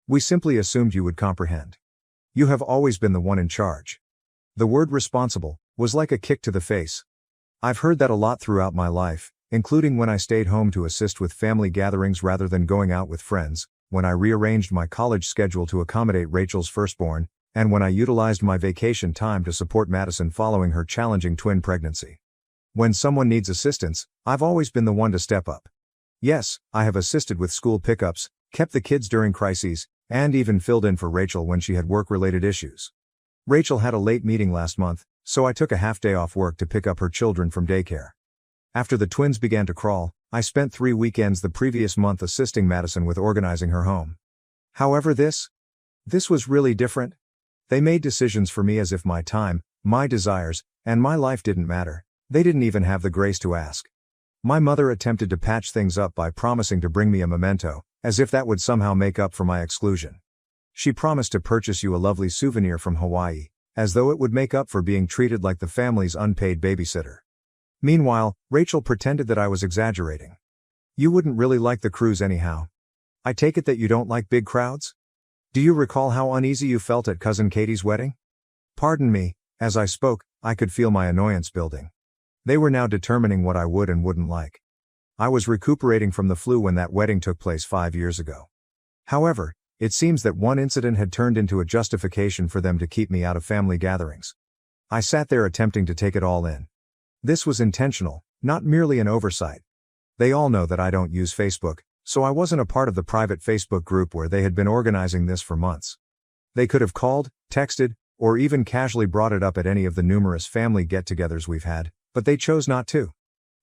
We simply assumed you would comprehend. You have always been the one in charge. The word responsible was like a kick to the face. I've heard that a lot throughout my life, including when I stayed home to assist with family gatherings rather than going out with friends, when I rearranged my college schedule to accommodate Rachel's firstborn, and when I utilized my vacation time to support Madison following her challenging twin pregnancy. When someone needs assistance, I've always been the one to step up. Yes, I have assisted with school pickups, kept the kids during crises, and even filled in for Rachel when she had work-related issues. Rachel had a late meeting last month, so I took a half-day off work to pick up her children from daycare. After the twins began to crawl, I spent 3 weekends the previous month assisting Madison with organizing her home. However, this was really different. They made decisions for me as if my time, my desires, and my life didn't matter. They didn't even have the grace to ask. My mother attempted to patch things up by promising to bring me a memento, as if that would somehow make up for my exclusion. She promised to purchase you a lovely souvenir from Hawaii, as though it would make up for being treated like the family's unpaid babysitter. Meanwhile, Rachel pretended that I was exaggerating. You wouldn't really like the cruise anyhow. I take it that you don't like big crowds? Do you recall how uneasy you felt at Cousin Katie's wedding? Pardon me, as I spoke, I could feel my annoyance building. They were now determining what I would and wouldn't like. I was recuperating from the flu when that wedding took place 5 years ago. However, it seems that one incident had turned into a justification for them to keep me out of family gatherings. I sat there attempting to take it all in. This was intentional, not merely an oversight. They all know that I don't use Facebook, so I wasn't a part of the private Facebook group where they had been organizing this for months. They could have called, texted, or even casually brought it up at any of the numerous family get-togethers we've had, but they chose not to.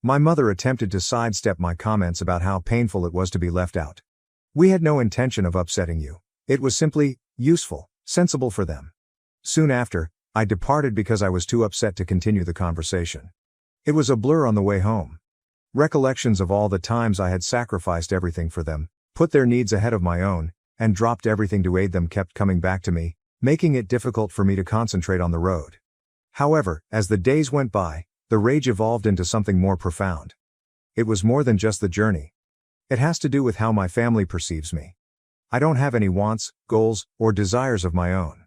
My mother attempted to sidestep my comments about how painful it was to be left out. We had no intention of upsetting you. It was simply useful, sensible for them. Soon after, I departed because I was too upset to continue the conversation. It was a blur on the way home. Recollections of all the times I had sacrificed everything for them, put their needs ahead of my own, and dropped everything to aid them kept coming back to me, making it difficult for me to concentrate on the road. However, as the days went by, the rage evolved into something more profound. It was more than just the journey. It has to do with how my family perceives me. I don't have any wants, goals, or desires of my own.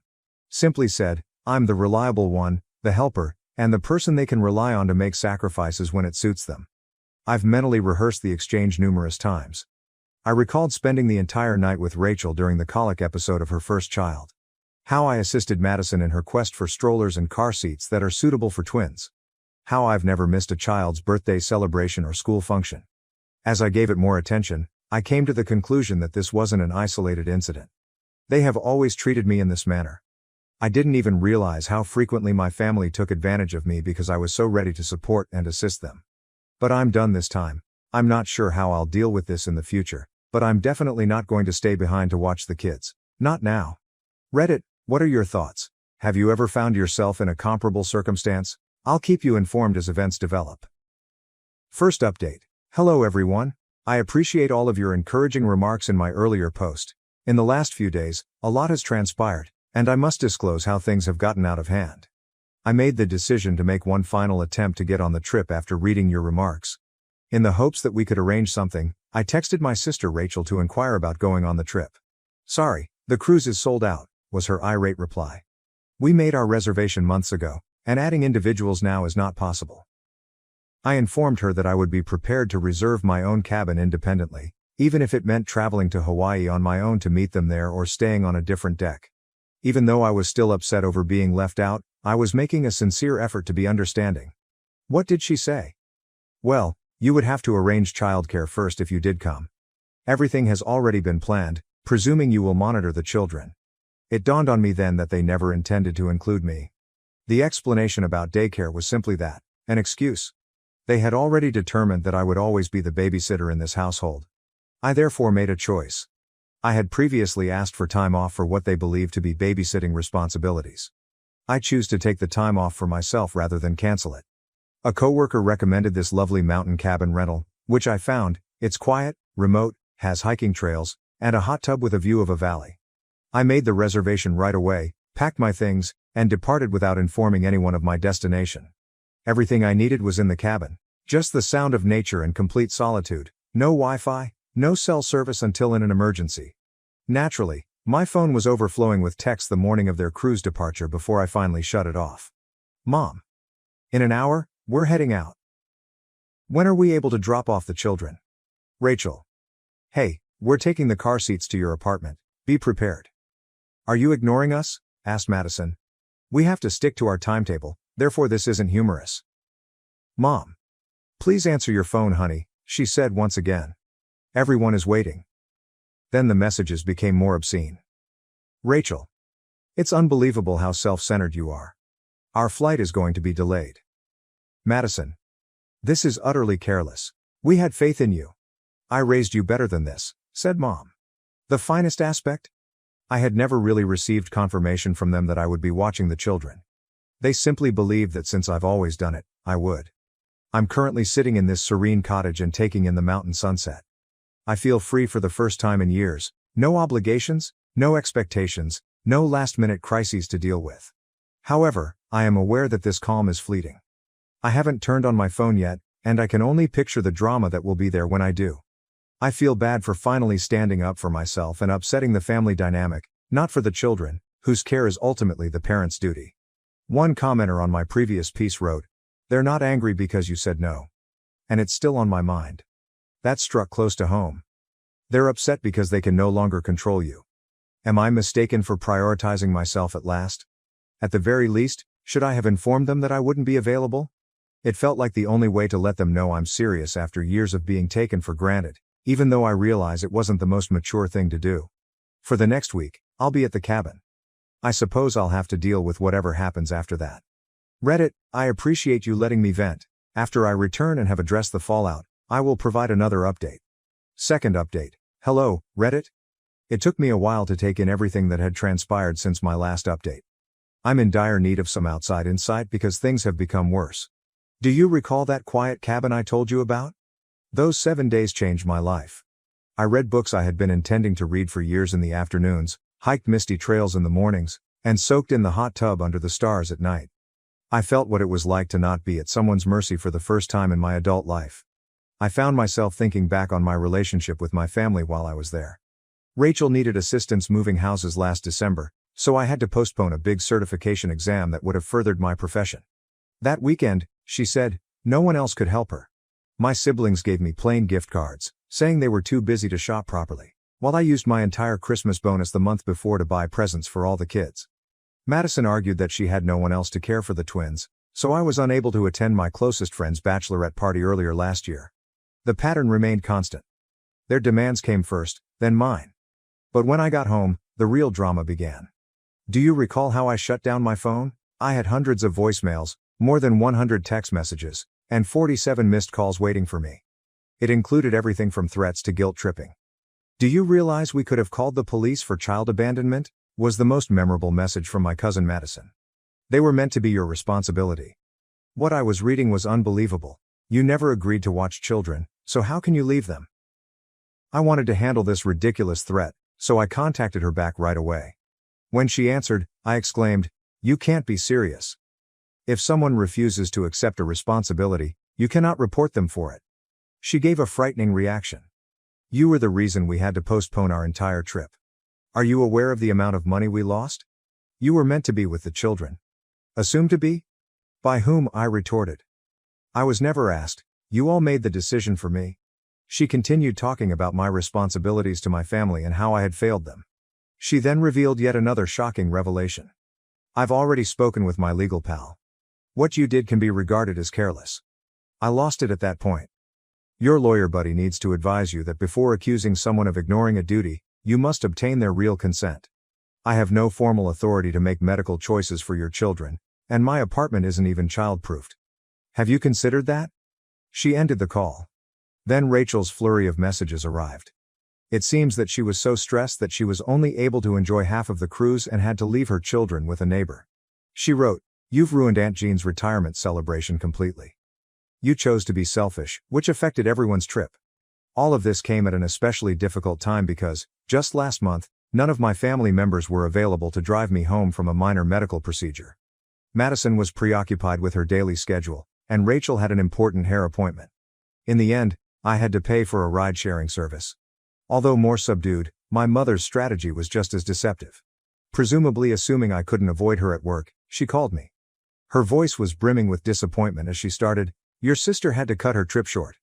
Simply said, I'm the reliable one, the helper, and the person they can rely on to make sacrifices when it suits them. I've mentally rehearsed the exchange numerous times. I recalled spending the entire night with Rachel during the colic episode of her first child. How I assisted Madison in her quest for strollers and car seats that are suitable for twins. How I've never missed a child's birthday celebration or school function. As I gave it more attention, I came to the conclusion that this wasn't an isolated incident. They have always treated me in this manner. I didn't even realize how frequently my family took advantage of me because I was so ready to support and assist them. But I'm done this time. I'm not sure how I'll deal with this in the future, but I'm definitely not going to stay behind to watch the kids. Not now. Reddit, what are your thoughts? Have you ever found yourself in a comparable circumstance? I'll keep you informed as events develop. First update. Hello everyone. I appreciate all of your encouraging remarks in my earlier post. In the last few days, a lot has transpired, and I must disclose how things have gotten out of hand. I made the decision to make one final attempt to get on the trip after reading your remarks. In the hopes that we could arrange something, I texted my sister Rachel to inquire about going on the trip. Sorry, the cruise is sold out, was her irate reply. We made our reservation months ago, and adding individuals now is not possible. I informed her that I would be prepared to reserve my own cabin independently, even if it meant traveling to Hawaii on my own to meet them there or staying on a different deck. Even though I was still upset over being left out, I was making a sincere effort to be understanding. What did she say? Well, you would have to arrange childcare first if you did come. Everything has already been planned, presuming you will monitor the children. It dawned on me then that they never intended to include me. The explanation about daycare was simply that, an excuse. They had already determined that I would always be the babysitter in this household. I therefore made a choice. I had previously asked for time off for what they believed to be babysitting responsibilities. I choose to take the time off for myself rather than cancel it. A coworker recommended this lovely mountain cabin rental, which I found. It's quiet, remote, has hiking trails, and a hot tub with a view of a valley. I made the reservation right away, packed my things, and departed without informing anyone of my destination. Everything I needed was in the cabin. Just the sound of nature and complete solitude. No Wi-Fi, No cell service until in an emergency. Naturally, my phone was overflowing with texts the morning of their cruise departure before I finally shut it off. Mom. In an hour, we're heading out. When are we able to drop off the children? Rachel. Hey, we're taking the car seats to your apartment. Be prepared. Are you ignoring us? Asked Madison. We have to stick to our timetable, therefore this isn't humorous. Mom. Please answer your phone, honey, she said once again. Everyone is waiting. Then the messages became more obscene. Rachel. It's unbelievable how self-centered you are. Our flight is going to be delayed. Madison. This is utterly careless. We had faith in you. I raised you better than this, said Mom. The finest aspect? I had never really received confirmation from them that I would be watching the children. They simply believed that since I've always done it, I would. I'm currently sitting in this serene cottage and taking in the mountain sunset. I feel free for the first time in years, no obligations, no expectations, no last-minute crises to deal with. However, I am aware that this calm is fleeting. I haven't turned on my phone yet, and I can only picture the drama that will be there when I do. I feel bad for finally standing up for myself and upsetting the family dynamic, not for the children, whose care is ultimately the parent's duty. One commenter on my previous piece wrote, "They're not angry because you said no. And it's still on my mind." That struck close to home. They're upset because they can no longer control you. Am I mistaken for prioritizing myself at last? At the very least, should I have informed them that I wouldn't be available? It felt like the only way to let them know I'm serious after years of being taken for granted, even though I realize it wasn't the most mature thing to do. For the next week, I'll be at the cabin. I suppose I'll have to deal with whatever happens after that. Reddit, I appreciate you letting me vent. After I return and have addressed the fallout, I will provide another update. Second update. Hello, Reddit? It took me a while to take in everything that had transpired since my last update. I'm in dire need of some outside insight because things have become worse. Do you recall that quiet cabin I told you about? Those 7 days changed my life. I read books I had been intending to read for years in the afternoons, hiked misty trails in the mornings, and soaked in the hot tub under the stars at night. I felt what it was like to not be at someone's mercy for the first time in my adult life. I found myself thinking back on my relationship with my family while I was there. Rachel needed assistance moving houses last December, so I had to postpone a big certification exam that would have furthered my profession. That weekend, she said, no one else could help her. My siblings gave me plain gift cards, saying they were too busy to shop properly, while I used my entire Christmas bonus the month before to buy presents for all the kids. Madison argued that she had no one else to care for the twins, so I was unable to attend my closest friend's bachelorette party earlier last year. The pattern remained constant. Their demands came first, then mine. But when I got home, the real drama began. Do you recall how I shut down my phone? I had hundreds of voicemails, more than 100 text messages, and 47 missed calls waiting for me. It included everything from threats to guilt tripping. Do you realize we could have called the police for child abandonment? Was the most memorable message from my cousin Madison. They were meant to be your responsibility. What I was reading was unbelievable. You never agreed to watch children, so how can you leave them? I wanted to handle this ridiculous threat, so I contacted her back right away. When she answered, I exclaimed, "You can't be serious. If someone refuses to accept a responsibility, you cannot report them for it." She gave a frightening reaction. "You were the reason we had to postpone our entire trip. Are you aware of the amount of money we lost? You were meant to be with the children. Assumed to be? By whom?" I retorted. "I was never asked. You all made the decision for me." She continued talking about my responsibilities to my family and how I had failed them. She then revealed yet another shocking revelation. "I've already spoken with my legal pal. What you did can be regarded as careless." I lost it at that point. "Your lawyer buddy needs to advise you that before accusing someone of ignoring a duty, you must obtain their real consent. I have no formal authority to make medical choices for your children, and my apartment isn't even child-proofed. Have you considered that?" She ended the call. Then Rachel's flurry of messages arrived. It seems that she was so stressed that she was only able to enjoy half of the cruise and had to leave her children with a neighbor. She wrote, "You've ruined Aunt Jean's retirement celebration completely. You chose to be selfish, which affected everyone's trip. All of this came at an especially difficult time because, just last month, none of my family members were available to drive me home from a minor medical procedure. Madison was preoccupied with her daily schedule, and Rachel had an important hair appointment. In the end, I had to pay for a ride-sharing service. Although more subdued, my mother's strategy was just as deceptive. Presumably assuming I couldn't avoid her at work, she called me. Her voice was brimming with disappointment as she started, "Your sister had to cut her trip short.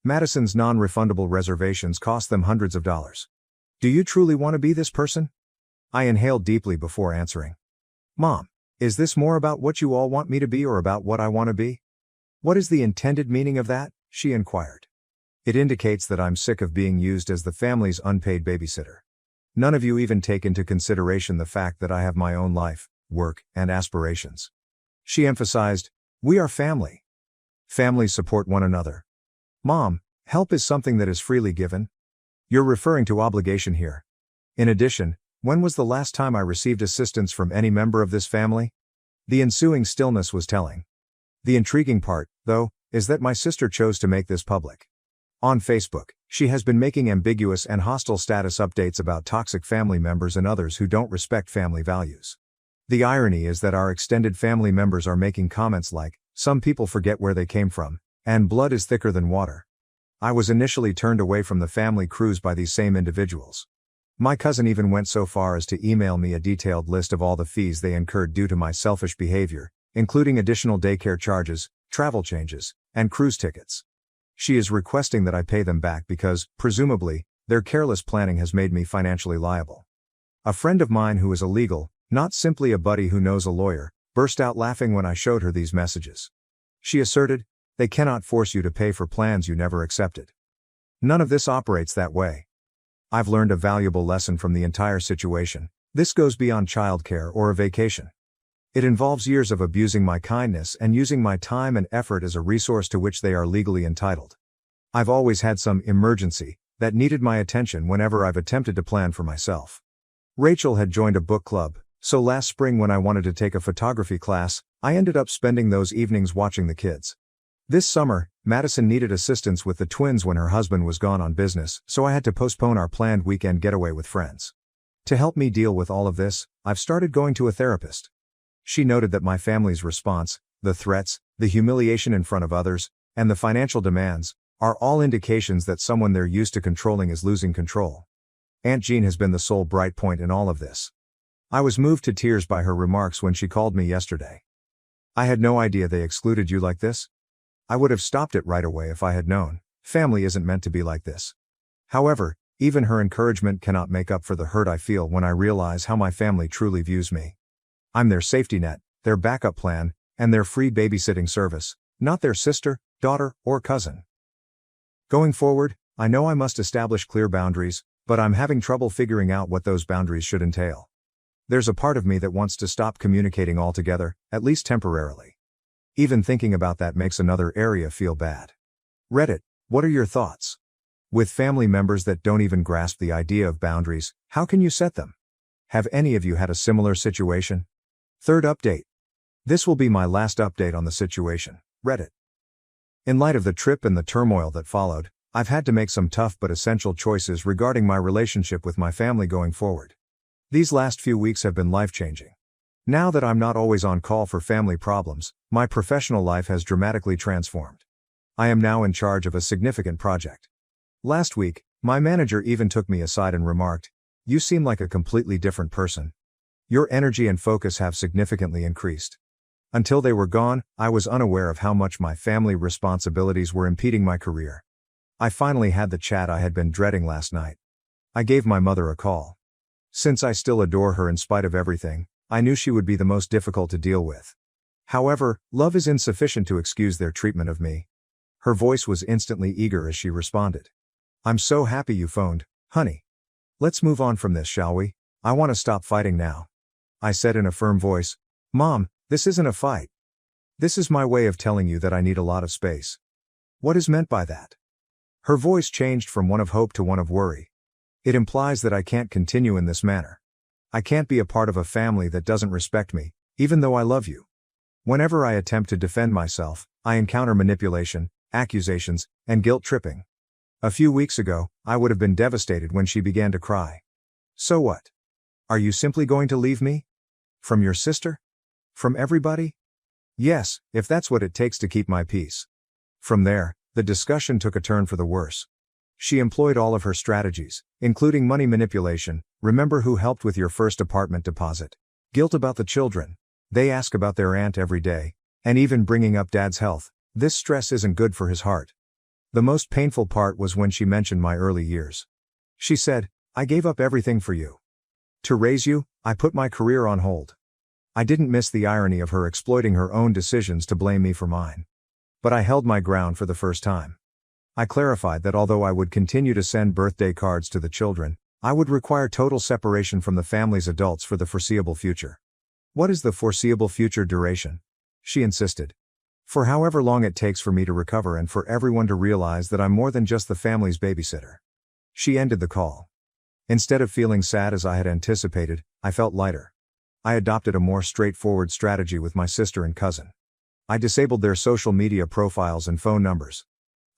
Madison's non-refundable reservations cost them hundreds of dollars. Do you truly want to be this person?" I inhaled deeply before answering. "Mom, is this more about what you all want me to be or about what I want to be?" "What is the intended meaning of that?" she inquired. "It indicates that I'm sick of being used as the family's unpaid babysitter. None of you even take into consideration the fact that I have my own life, work, and aspirations." She emphasized, "We are family. Families support one another. Mom, help is something that is freely given. You're referring to obligation here. In addition, when was the last time I received assistance from any member of this family?" The ensuing stillness was telling. The intriguing part, though, is that my sister chose to make this public. On Facebook, she has been making ambiguous and hostile status updates about toxic family members and others who don't respect family values. The irony is that our extended family members are making comments like, "Some people forget where they came from, and blood is thicker than water." I was initially turned away from the family cruise by these same individuals. My cousin even went so far as to email me a detailed list of all the fees they incurred due to my selfish behavior, including additional daycare charges, travel changes, and cruise tickets. She is requesting that I pay them back because, presumably, their careless planning has made me financially liable. A friend of mine who is a legal, not simply a buddy who knows a lawyer, burst out laughing when I showed her these messages. She asserted, "They cannot force you to pay for plans you never accepted. None of this operates that way." I've learned a valuable lesson from the entire situation. This goes beyond childcare or a vacation. It involves years of abusing my kindness and using my time and effort as a resource to which they are legally entitled. I've always had some emergency that needed my attention whenever I've attempted to plan for myself. Rachel had joined a book club, so last spring when I wanted to take a photography class, I ended up spending those evenings watching the kids. This summer, Madison needed assistance with the twins when her husband was gone on business, so I had to postpone our planned weekend getaway with friends. To help me deal with all of this, I've started going to a therapist. She noted that my family's response, the threats, the humiliation in front of others, and the financial demands, are all indications that someone they're used to controlling is losing control. Aunt Jean has been the sole bright point in all of this. I was moved to tears by her remarks when she called me yesterday. "I had no idea they excluded you like this. I would have stopped it right away if I had known. Family isn't meant to be like this." However, even her encouragement cannot make up for the hurt I feel when I realize how my family truly views me. I'm their safety net, their backup plan, and their free babysitting service, not their sister, daughter, or cousin. Going forward, I know I must establish clear boundaries, but I'm having trouble figuring out what those boundaries should entail. There's a part of me that wants to stop communicating altogether, at least temporarily. Even thinking about that makes another area feel bad. Reddit, what are your thoughts? With family members that don't even grasp the idea of boundaries, how can you set them? Have any of you had a similar situation? Third update. This will be my last update on the situation. Reddit. In light of the trip and the turmoil that followed, I've had to make some tough but essential choices regarding my relationship with my family going forward. These last few weeks have been life-changing. Now that I'm not always on call for family problems, my professional life has dramatically transformed. I am now in charge of a significant project. Last week, my manager even took me aside and remarked, "You seem like a completely different person. Your energy and focus have significantly increased." Until they were gone, I was unaware of how much my family responsibilities were impeding my career. I finally had the chat I had been dreading last night. I gave my mother a call. Since I still adore her in spite of everything, I knew she would be the most difficult to deal with. However, love is insufficient to excuse their treatment of me. Her voice was instantly eager as she responded. "I'm so happy you phoned, honey. Let's move on from this, shall we? I want to stop fighting now." I said in a firm voice, "Mom, this isn't a fight. This is my way of telling you that I need a lot of space." "What is meant by that?" Her voice changed from one of hope to one of worry. "It implies that I can't continue in this manner. I can't be a part of a family that doesn't respect me, even though I love you. Whenever I attempt to defend myself, I encounter manipulation, accusations, and guilt tripping. A few weeks ago, I would have been devastated when she began to cry. So what? Are you simply going to leave me? From your sister? From everybody? Yes, if that's what it takes to keep my peace." From there, the discussion took a turn for the worse. She employed all of her strategies, including money manipulation. Remember who helped with your first apartment deposit? Guilt about the children. They ask about their aunt every day. And even bringing up dad's health. This stress isn't good for his heart. The most painful part was when she mentioned my early years. She said, I gave up everything for you. To raise you, I put my career on hold. I didn't miss the irony of her exploiting her own decisions to blame me for mine. But I held my ground for the first time. I clarified that although I would continue to send birthday cards to the children, I would require total separation from the family's adults for the foreseeable future. What is the foreseeable future duration? She insisted. For however long it takes for me to recover and for everyone to realize that I'm more than just the family's babysitter. She ended the call. Instead of feeling sad as I had anticipated, I felt lighter. I adopted a more straightforward strategy with my sister and cousin. I disabled their social media profiles and phone numbers.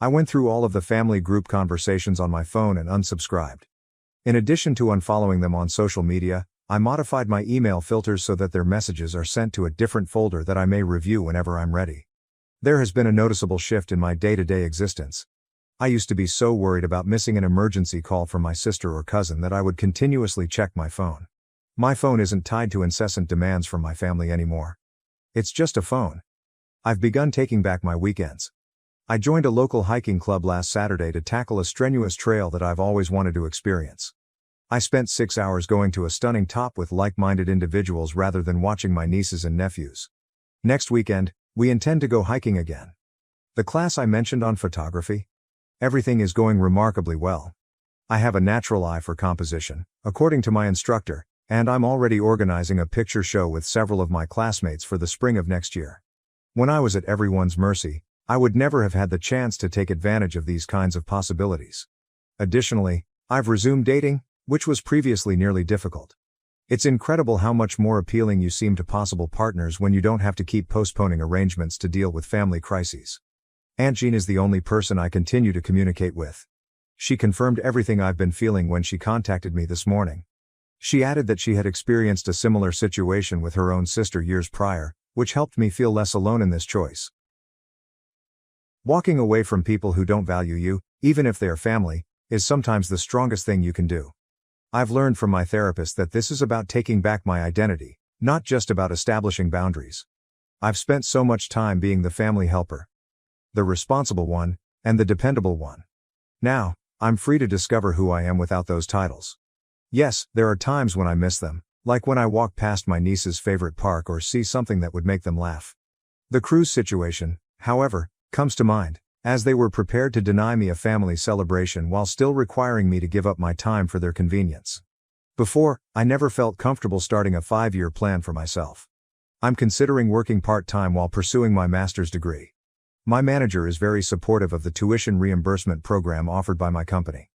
I went through all of the family group conversations on my phone and unsubscribed. In addition to unfollowing them on social media, I modified my email filters so that their messages are sent to a different folder that I may review whenever I'm ready. There has been a noticeable shift in my day-to-day existence. I used to be so worried about missing an emergency call from my sister or cousin that I would continuously check my phone. My phone isn't tied to incessant demands from my family anymore. It's just a phone. I've begun taking back my weekends. I joined a local hiking club last Saturday to tackle a strenuous trail that I've always wanted to experience. I spent 6 hours going to a stunning top with like-minded individuals rather than watching my nieces and nephews. Next weekend, we intend to go hiking again. The class I mentioned on photography? Everything is going remarkably well. I have a natural eye for composition, according to my instructor, and I'm already organizing a picture show with several of my classmates for the spring of next year. When I was at everyone's mercy, I would never have had the chance to take advantage of these kinds of possibilities. Additionally, I've resumed dating, which was previously nearly difficult. It's incredible how much more appealing you seem to possible partners when you don't have to keep postponing arrangements to deal with family crises. Aunt Jean is the only person I continue to communicate with. She confirmed everything I've been feeling when she contacted me this morning. She added that she had experienced a similar situation with her own sister years prior, which helped me feel less alone in this choice. Walking away from people who don't value you, even if they are family, is sometimes the strongest thing you can do. I've learned from my therapist that this is about taking back my identity, not just about establishing boundaries. I've spent so much time being the family helper, the responsible one, and the dependable one. Now, I'm free to discover who I am without those titles. Yes, there are times when I miss them, like when I walk past my niece's favorite park or see something that would make them laugh. The cruise situation, however, comes to mind, as they were prepared to deny me a family celebration while still requiring me to give up my time for their convenience. Before, I never felt comfortable starting a 5-year plan for myself. I'm considering working part-time while pursuing my master's degree. My manager is very supportive of the tuition reimbursement program offered by my company.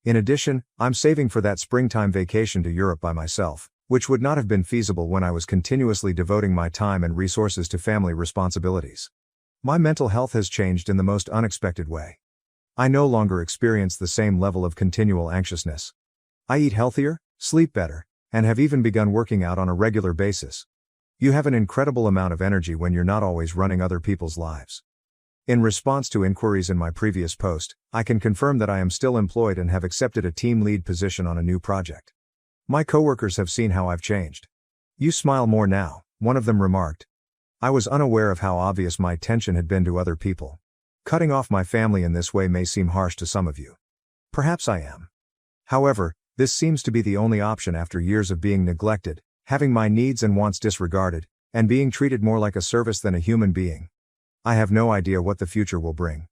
In addition, I'm saving for that springtime vacation to Europe by myself, which would not have been feasible when I was continuously devoting my time and resources to family responsibilities. My mental health has changed in the most unexpected way. I no longer experience the same level of continual anxiousness. I eat healthier, sleep better, and have even begun working out on a regular basis. You have an incredible amount of energy when you're not always running other people's lives. In response to inquiries in my previous post, I can confirm that I am still employed and have accepted a team lead position on a new project. My coworkers have seen how I've changed. You smile more now, one of them remarked. I was unaware of how obvious my attention had been to other people. Cutting off my family in this way may seem harsh to some of you. Perhaps I am. However, this seems to be the only option after years of being neglected, having my needs and wants disregarded, and being treated more like a service than a human being. I have no idea what the future will bring.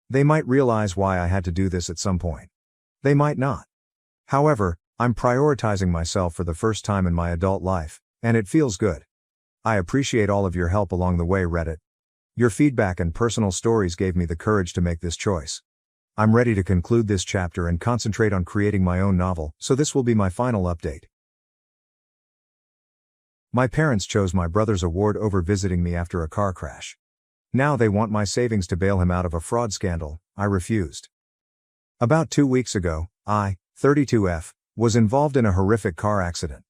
They might realize why I had to do this at some point. They might not. However, I'm prioritizing myself for the first time in my adult life, and it feels good. I appreciate all of your help along the way, Reddit. Your feedback and personal stories gave me the courage to make this choice. I'm ready to conclude this chapter and concentrate on creating my own novel, so this will be my final update. My parents chose my brother's award over visiting me after a car crash. Now they want my savings to bail him out of a fraud scandal. I refused. About 2 weeks ago, I, 32F, was involved in a horrific car accident.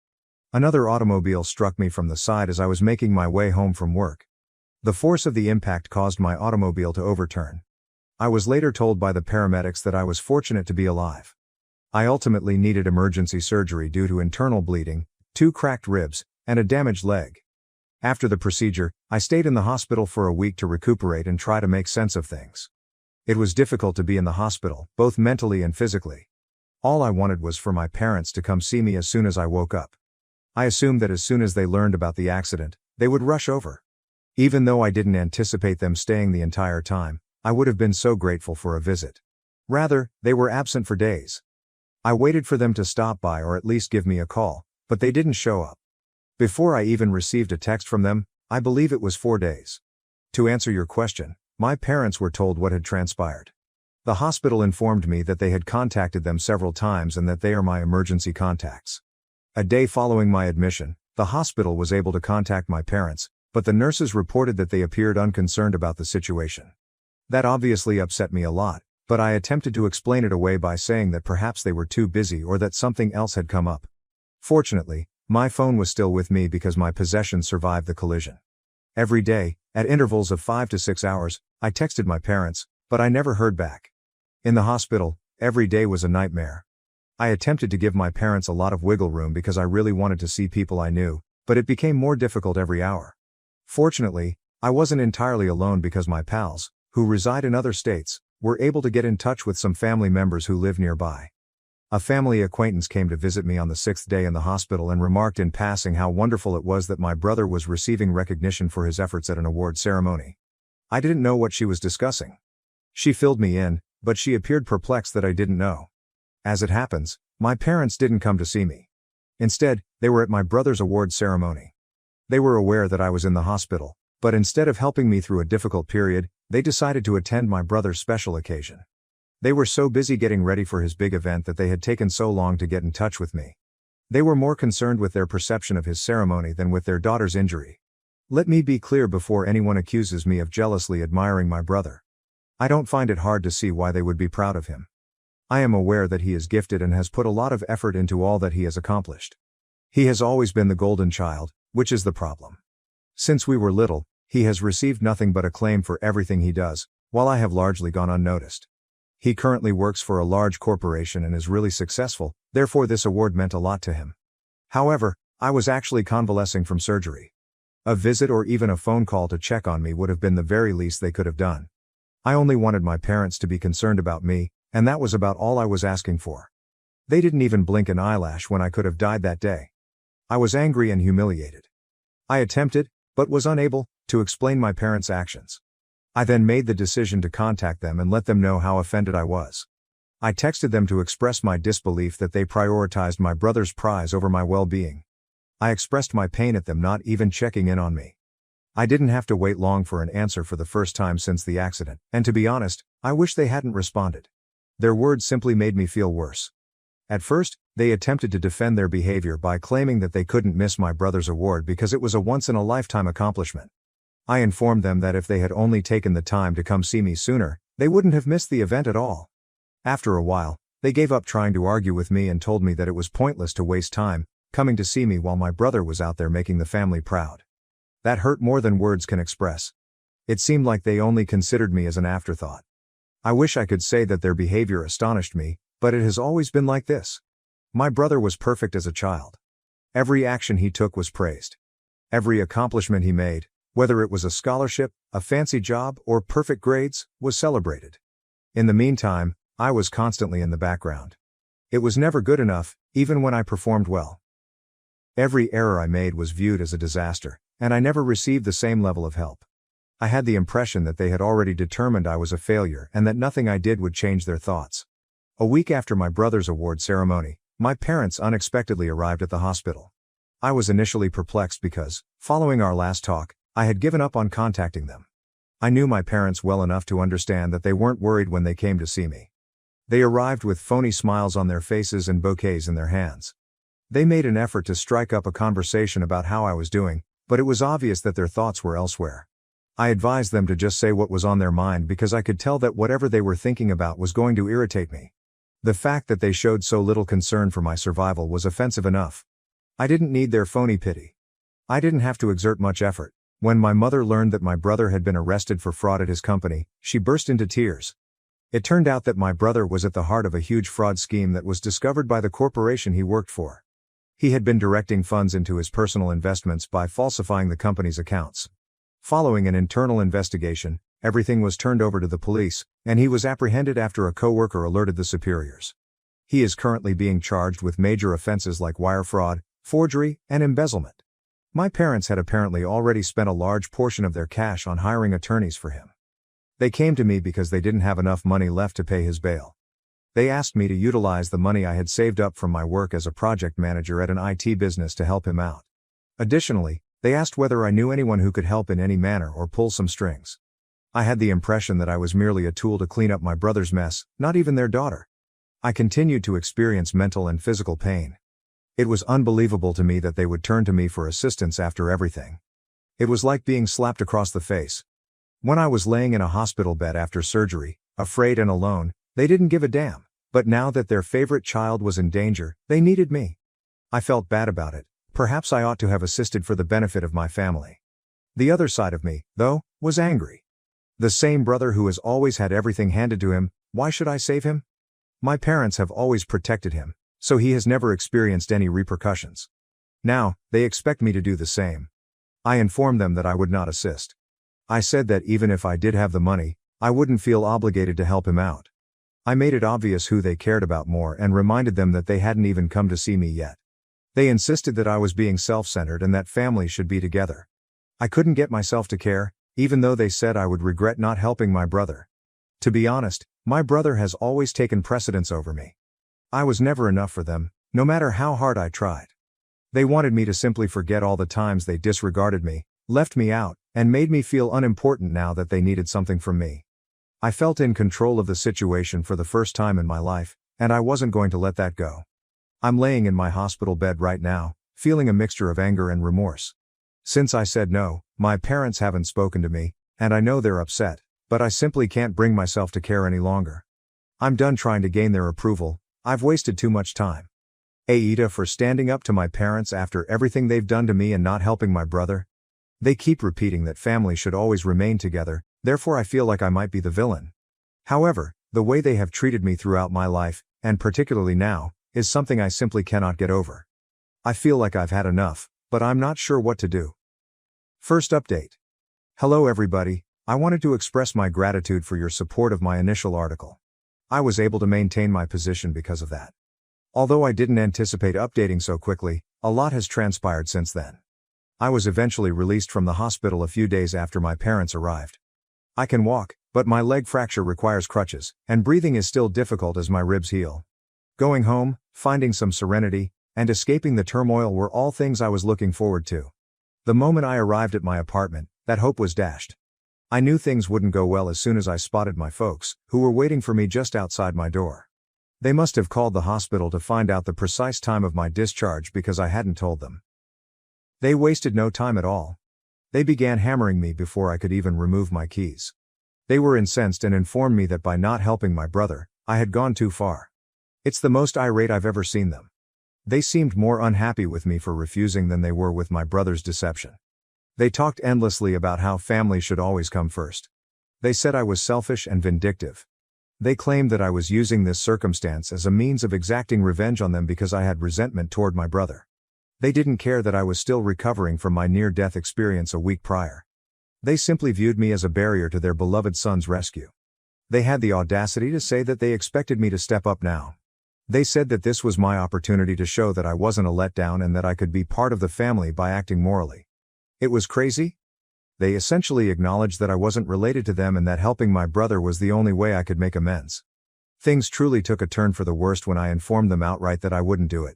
Another automobile struck me from the side as I was making my way home from work. The force of the impact caused my automobile to overturn. I was later told by the paramedics that I was fortunate to be alive. I ultimately needed emergency surgery due to internal bleeding, 2 cracked ribs, and a damaged leg. After the procedure, I stayed in the hospital for a week to recuperate and try to make sense of things. It was difficult to be in the hospital, both mentally and physically. All I wanted was for my parents to come see me as soon as I woke up. I assumed that as soon as they learned about the accident, they would rush over. Even though I didn't anticipate them staying the entire time, I would have been so grateful for a visit. Rather, they were absent for days. I waited for them to stop by or at least give me a call, but they didn't show up. Before I even received a text from them, I believe it was 4 days. To answer your question, my parents were told what had transpired. The hospital informed me that they had contacted them several times and that they are my emergency contacts. A day following my admission, the hospital was able to contact my parents, but the nurses reported that they appeared unconcerned about the situation. That obviously upset me a lot, but I attempted to explain it away by saying that perhaps they were too busy or that something else had come up. Fortunately, my phone was still with me because my possessions survived the collision. Every day, at intervals of 5 to 6 hours, I texted my parents, but I never heard back. In the hospital, every day was a nightmare. I attempted to give my parents a lot of wiggle room because I really wanted to see people I knew, but it became more difficult every hour. Fortunately, I wasn't entirely alone because my pals, who reside in other states, were able to get in touch with some family members who live nearby. A family acquaintance came to visit me on the 6th day in the hospital and remarked in passing how wonderful it was that my brother was receiving recognition for his efforts at an award ceremony. I didn't know what she was discussing. She filled me in, but she appeared perplexed that I didn't know. As it happens, my parents didn't come to see me. Instead, they were at my brother's award ceremony. They were aware that I was in the hospital, but instead of helping me through a difficult period, they decided to attend my brother's special occasion. They were so busy getting ready for his big event that they had taken so long to get in touch with me. They were more concerned with their perception of his ceremony than with their daughter's injury. Let me be clear before anyone accuses me of jealously admiring my brother. I don't find it hard to see why they would be proud of him. I am aware that he is gifted and has put a lot of effort into all that he has accomplished. He has always been the golden child, which is the problem. Since we were little, he has received nothing but acclaim for everything he does, while I have largely gone unnoticed. He currently works for a large corporation and is really successful, therefore this award meant a lot to him. However, I was actually convalescing from surgery. A visit or even a phone call to check on me would have been the very least they could have done. I only wanted my parents to be concerned about me, and that was about all I was asking for. They didn't even blink an eyelash when I could have died that day. I was angry and humiliated. I attempted, but was unable, to explain my parents' actions. I then made the decision to contact them and let them know how offended I was. I texted them to express my disbelief that they prioritized my brother's prize over my well-being. I expressed my pain at them not even checking in on me. I didn't have to wait long for an answer for the first time since the accident, and to be honest, I wish they hadn't responded. Their words simply made me feel worse. At first, they attempted to defend their behavior by claiming that they couldn't miss my brother's award because it was a once-in-a-lifetime accomplishment. I informed them that if they had only taken the time to come see me sooner, they wouldn't have missed the event at all. After a while, they gave up trying to argue with me and told me that it was pointless to waste time coming to see me while my brother was out there making the family proud. That hurt more than words can express. It seemed like they only considered me as an afterthought. I wish I could say that their behavior astonished me, but it has always been like this. My brother was perfect as a child. Every action he took was praised. Every accomplishment he made, whether it was a scholarship, a fancy job, or perfect grades, was celebrated. In the meantime, I was constantly in the background. It was never good enough, even when I performed well. Every error I made was viewed as a disaster, and I never received the same level of help. I had the impression that they had already determined I was a failure and that nothing I did would change their thoughts. A week after my brother's award ceremony, my parents unexpectedly arrived at the hospital. I was initially perplexed because, following our last talk, I had given up on contacting them. I knew my parents well enough to understand that they weren't worried when they came to see me. They arrived with phony smiles on their faces and bouquets in their hands. They made an effort to strike up a conversation about how I was doing, but it was obvious that their thoughts were elsewhere. I advised them to just say what was on their mind because I could tell that whatever they were thinking about was going to irritate me. The fact that they showed so little concern for my survival was offensive enough. I didn't need their phony pity. I didn't have to exert much effort. When my mother learned that my brother had been arrested for fraud at his company, she burst into tears. It turned out that my brother was at the heart of a huge fraud scheme that was discovered by the corporation he worked for. He had been directing funds into his personal investments by falsifying the company's accounts. Following an internal investigation, everything was turned over to the police, and he was apprehended after a coworker alerted the superiors. He is currently being charged with major offenses like wire fraud, forgery, and embezzlement. My parents had apparently already spent a large portion of their cash on hiring attorneys for him. They came to me because they didn't have enough money left to pay his bail. They asked me to utilize the money I had saved up from my work as a project manager at an IT business to help him out. Additionally, they asked whether I knew anyone who could help in any manner or pull some strings. I had the impression that I was merely a tool to clean up my brother's mess, not even their daughter. I continued to experience mental and physical pain. It was unbelievable to me that they would turn to me for assistance after everything. It was like being slapped across the face. When I was laying in a hospital bed after surgery, afraid and alone, they didn't give a damn. But now that their favorite child was in danger, they needed me. I felt bad about it. Perhaps I ought to have assisted for the benefit of my family. The other side of me, though, was angry. The same brother who has always had everything handed to him, why should I save him? My parents have always protected him, so he has never experienced any repercussions. Now, they expect me to do the same. I informed them that I would not assist. I said that even if I did have the money, I wouldn't feel obligated to help him out. I made it obvious who they cared about more and reminded them that they hadn't even come to see me yet. They insisted that I was being self-centered and that families should be together. I couldn't get myself to care, even though they said I would regret not helping my brother. To be honest, my brother has always taken precedence over me. I was never enough for them, no matter how hard I tried. They wanted me to simply forget all the times they disregarded me, left me out, and made me feel unimportant now that they needed something from me. I felt in control of the situation for the first time in my life, and I wasn't going to let that go. I'm laying in my hospital bed right now, feeling a mixture of anger and remorse. Since I said no, my parents haven't spoken to me, and I know they're upset, but I simply can't bring myself to care any longer. I'm done trying to gain their approval. I've wasted too much time. AITA for standing up to my parents after everything they've done to me and not helping my brother. They keep repeating that family should always remain together, therefore I feel like I might be the villain. However, the way they have treated me throughout my life, and particularly now, is something I simply cannot get over. I feel like I've had enough, but I'm not sure what to do. First update. Hello everybody, I wanted to express my gratitude for your support of my initial article. I was able to maintain my position because of that. Although I didn't anticipate updating so quickly, a lot has transpired since then. I was eventually released from the hospital a few days after my parents arrived. I can walk, but my leg fracture requires crutches, and breathing is still difficult as my ribs heal. Going home, finding some serenity, and escaping the turmoil were all things I was looking forward to. The moment I arrived at my apartment, that hope was dashed. I knew things wouldn't go well as soon as I spotted my folks, who were waiting for me just outside my door. They must have called the hospital to find out the precise time of my discharge because I hadn't told them. They wasted no time at all. They began hammering me before I could even remove my keys. They were incensed and informed me that by not helping my brother, I had gone too far. It's the most irate I've ever seen them. They seemed more unhappy with me for refusing than they were with my brother's deception. They talked endlessly about how family should always come first. They said I was selfish and vindictive. They claimed that I was using this circumstance as a means of exacting revenge on them because I had resentment toward my brother. They didn't care that I was still recovering from my near-death experience a week prior. They simply viewed me as a barrier to their beloved son's rescue. They had the audacity to say that they expected me to step up now. They said that this was my opportunity to show that I wasn't a letdown and that I could be part of the family by acting morally. It was crazy. They essentially acknowledged that I wasn't related to them and that helping my brother was the only way I could make amends. Things truly took a turn for the worst when I informed them outright that I wouldn't do it.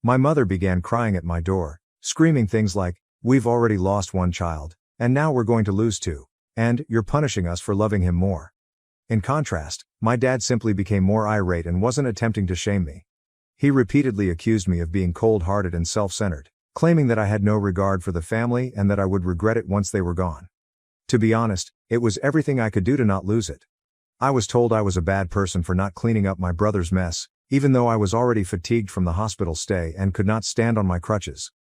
My mother began crying at my door, screaming things like, "We've already lost one child, and now we're going to lose two, and you're punishing us for loving him more." In contrast, my dad simply became more irate and wasn't attempting to shame me. He repeatedly accused me of being cold-hearted and self-centered, claiming that I had no regard for the family and that I would regret it once they were gone. To be honest, it was everything I could do to not lose it. I was told I was a bad person for not cleaning up my brother's mess, even though I was already fatigued from the hospital stay and could not stand on my crutches.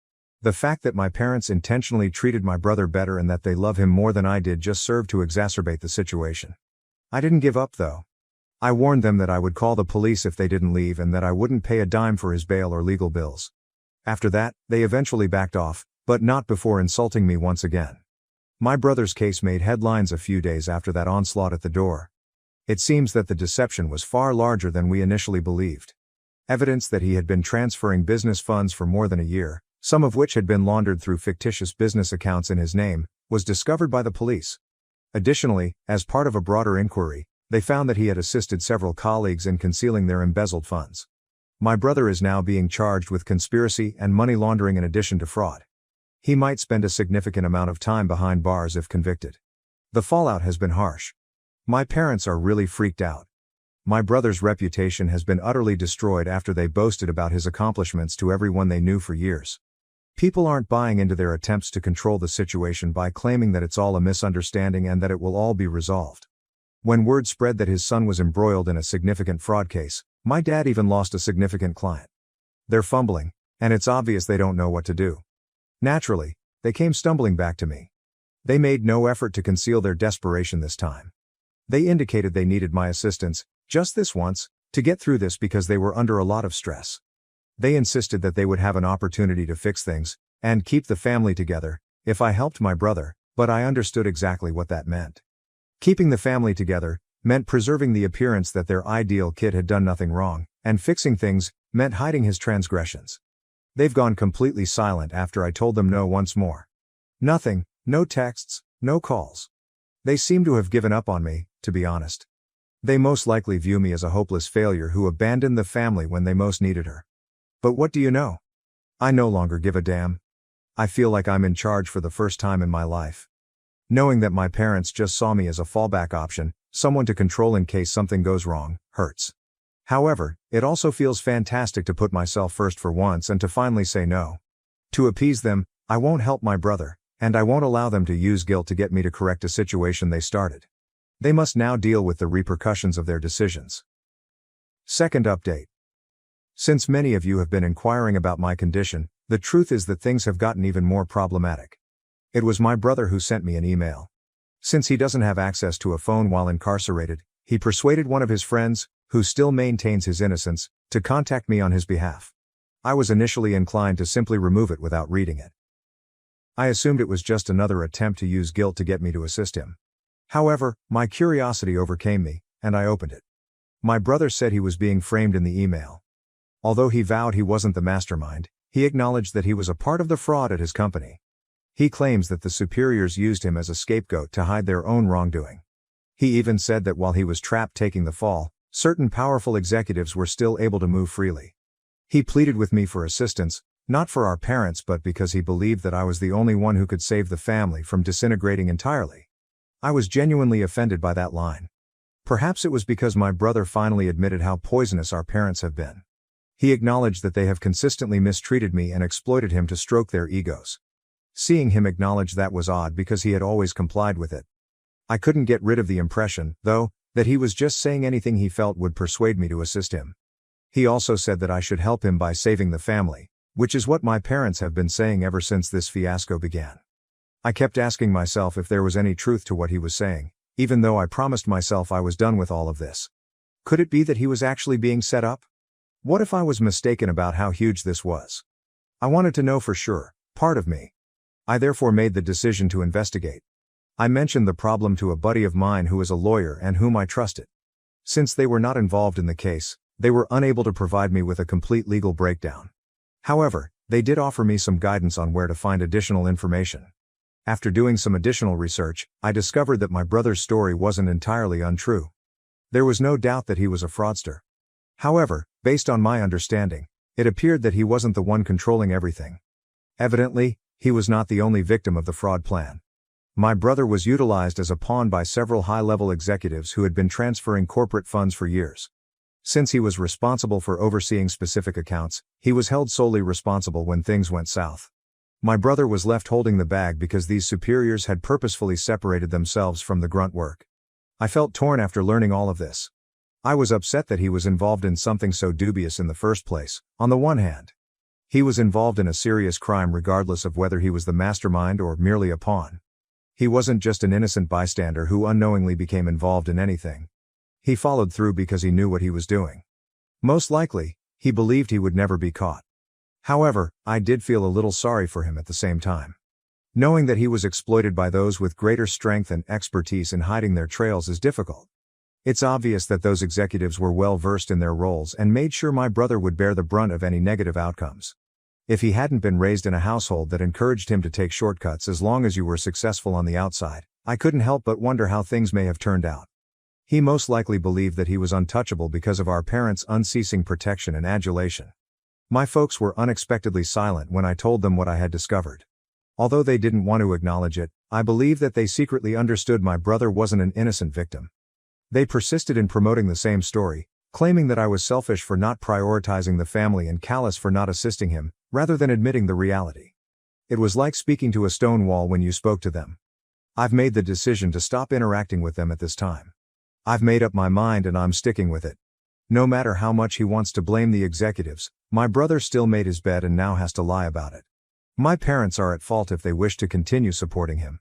The fact that my parents intentionally treated my brother better and that they love him more than I did just served to exacerbate the situation. I didn't give up though. I warned them that I would call the police if they didn't leave and that I wouldn't pay a dime for his bail or legal bills. After that, they eventually backed off, but not before insulting me once again. My brother's case made headlines a few days after that onslaught at the door. It seems that the deception was far larger than we initially believed. Evidence that he had been transferring business funds for more than a year, some of which had been laundered through fictitious business accounts in his name, was discovered by the police. Additionally, as part of a broader inquiry, they found that he had assisted several colleagues in concealing their embezzled funds. My brother is now being charged with conspiracy and money laundering in addition to fraud. He might spend a significant amount of time behind bars if convicted. The fallout has been harsh. My parents are really freaked out. My brother's reputation has been utterly destroyed after they boasted about his accomplishments to everyone they knew for years. People aren't buying into their attempts to control the situation by claiming that it's all a misunderstanding and that it will all be resolved. When word spread that his son was embroiled in a significant fraud case, my dad even lost a significant client. They're fumbling, and it's obvious they don't know what to do. Naturally, they came stumbling back to me. They made no effort to conceal their desperation this time. They indicated they needed my assistance, just this once, to get through this because they were under a lot of stress. They insisted that they would have an opportunity to fix things, and keep the family together, if I helped my brother, but I understood exactly what that meant. Keeping the family together meant preserving the appearance that their ideal kid had done nothing wrong, and fixing things meant hiding his transgressions. They've gone completely silent after I told them no once more. Nothing, no texts, no calls. They seem to have given up on me, to be honest. They most likely view me as a hopeless failure who abandoned the family when they most needed her. But what do you know? I no longer give a damn. I feel like I'm in charge for the first time in my life. Knowing that my parents just saw me as a fallback option, someone to control in case something goes wrong, hurts. However, it also feels fantastic to put myself first for once and to finally say no. To appease them, I won't help my brother, and I won't allow them to use guilt to get me to correct a situation they started. They must now deal with the repercussions of their decisions. Second update. Since many of you have been inquiring about my condition, the truth is that things have gotten even more problematic. It was my brother who sent me an email. Since he doesn't have access to a phone while incarcerated, he persuaded one of his friends, who still maintains his innocence, to contact me on his behalf. I was initially inclined to simply remove it without reading it. I assumed it was just another attempt to use guilt to get me to assist him. However, my curiosity overcame me, and I opened it. My brother said he was being framed in the email. Although he vowed he wasn't the mastermind, he acknowledged that he was a part of the fraud at his company. He claims that the superiors used him as a scapegoat to hide their own wrongdoing. He even said that while he was trapped taking the fall, certain powerful executives were still able to move freely. He pleaded with me for assistance, not for our parents but because he believed that I was the only one who could save the family from disintegrating entirely. I was genuinely offended by that line. Perhaps it was because my brother finally admitted how poisonous our parents have been. He acknowledged that they have consistently mistreated me and exploited him to stroke their egos. Seeing him acknowledge that was odd because he had always complied with it. I couldn't get rid of the impression, though, that he was just saying anything he felt would persuade me to assist him. He also said that I should help him by saving the family, which is what my parents have been saying ever since this fiasco began. I kept asking myself if there was any truth to what he was saying, even though I promised myself I was done with all of this. Could it be that he was actually being set up? What if I was mistaken about how huge this was? I wanted to know for sure, part of me. I therefore made the decision to investigate. I mentioned the problem to a buddy of mine who is a lawyer and whom I trusted. Since they were not involved in the case, they were unable to provide me with a complete legal breakdown. However, they did offer me some guidance on where to find additional information. After doing some additional research, I discovered that my brother's story wasn't entirely untrue. There was no doubt that he was a fraudster. However, based on my understanding, it appeared that he wasn't the one controlling everything. Evidently, he was not the only victim of the fraud plan. My brother was utilized as a pawn by several high-level executives who had been transferring corporate funds for years. Since he was responsible for overseeing specific accounts, he was held solely responsible when things went south. My brother was left holding the bag because these superiors had purposefully separated themselves from the grunt work. I felt torn after learning all of this. I was upset that he was involved in something so dubious in the first place. On the one hand, he was involved in a serious crime regardless of whether he was the mastermind or merely a pawn. He wasn't just an innocent bystander who unknowingly became involved in anything. He followed through because he knew what he was doing. Most likely, he believed he would never be caught. However, I did feel a little sorry for him at the same time. Knowing that he was exploited by those with greater strength and expertise in hiding their trails is difficult. It's obvious that those executives were well versed in their roles and made sure my brother would bear the brunt of any negative outcomes. If he hadn't been raised in a household that encouraged him to take shortcuts as long as you were successful on the outside, I couldn't help but wonder how things may have turned out. He most likely believed that he was untouchable because of our parents' unceasing protection and adulation. My folks were unexpectedly silent when I told them what I had discovered. Although they didn't want to acknowledge it, I believe that they secretly understood my brother wasn't an innocent victim. They persisted in promoting the same story, claiming that I was selfish for not prioritizing the family and callous for not assisting him, rather than admitting the reality. It was like speaking to a stone wall when you spoke to them. I've made the decision to stop interacting with them at this time. I've made up my mind and I'm sticking with it. No matter how much he wants to blame the executives, my brother still made his bed and now has to lie about it. My parents are at fault if they wish to continue supporting him.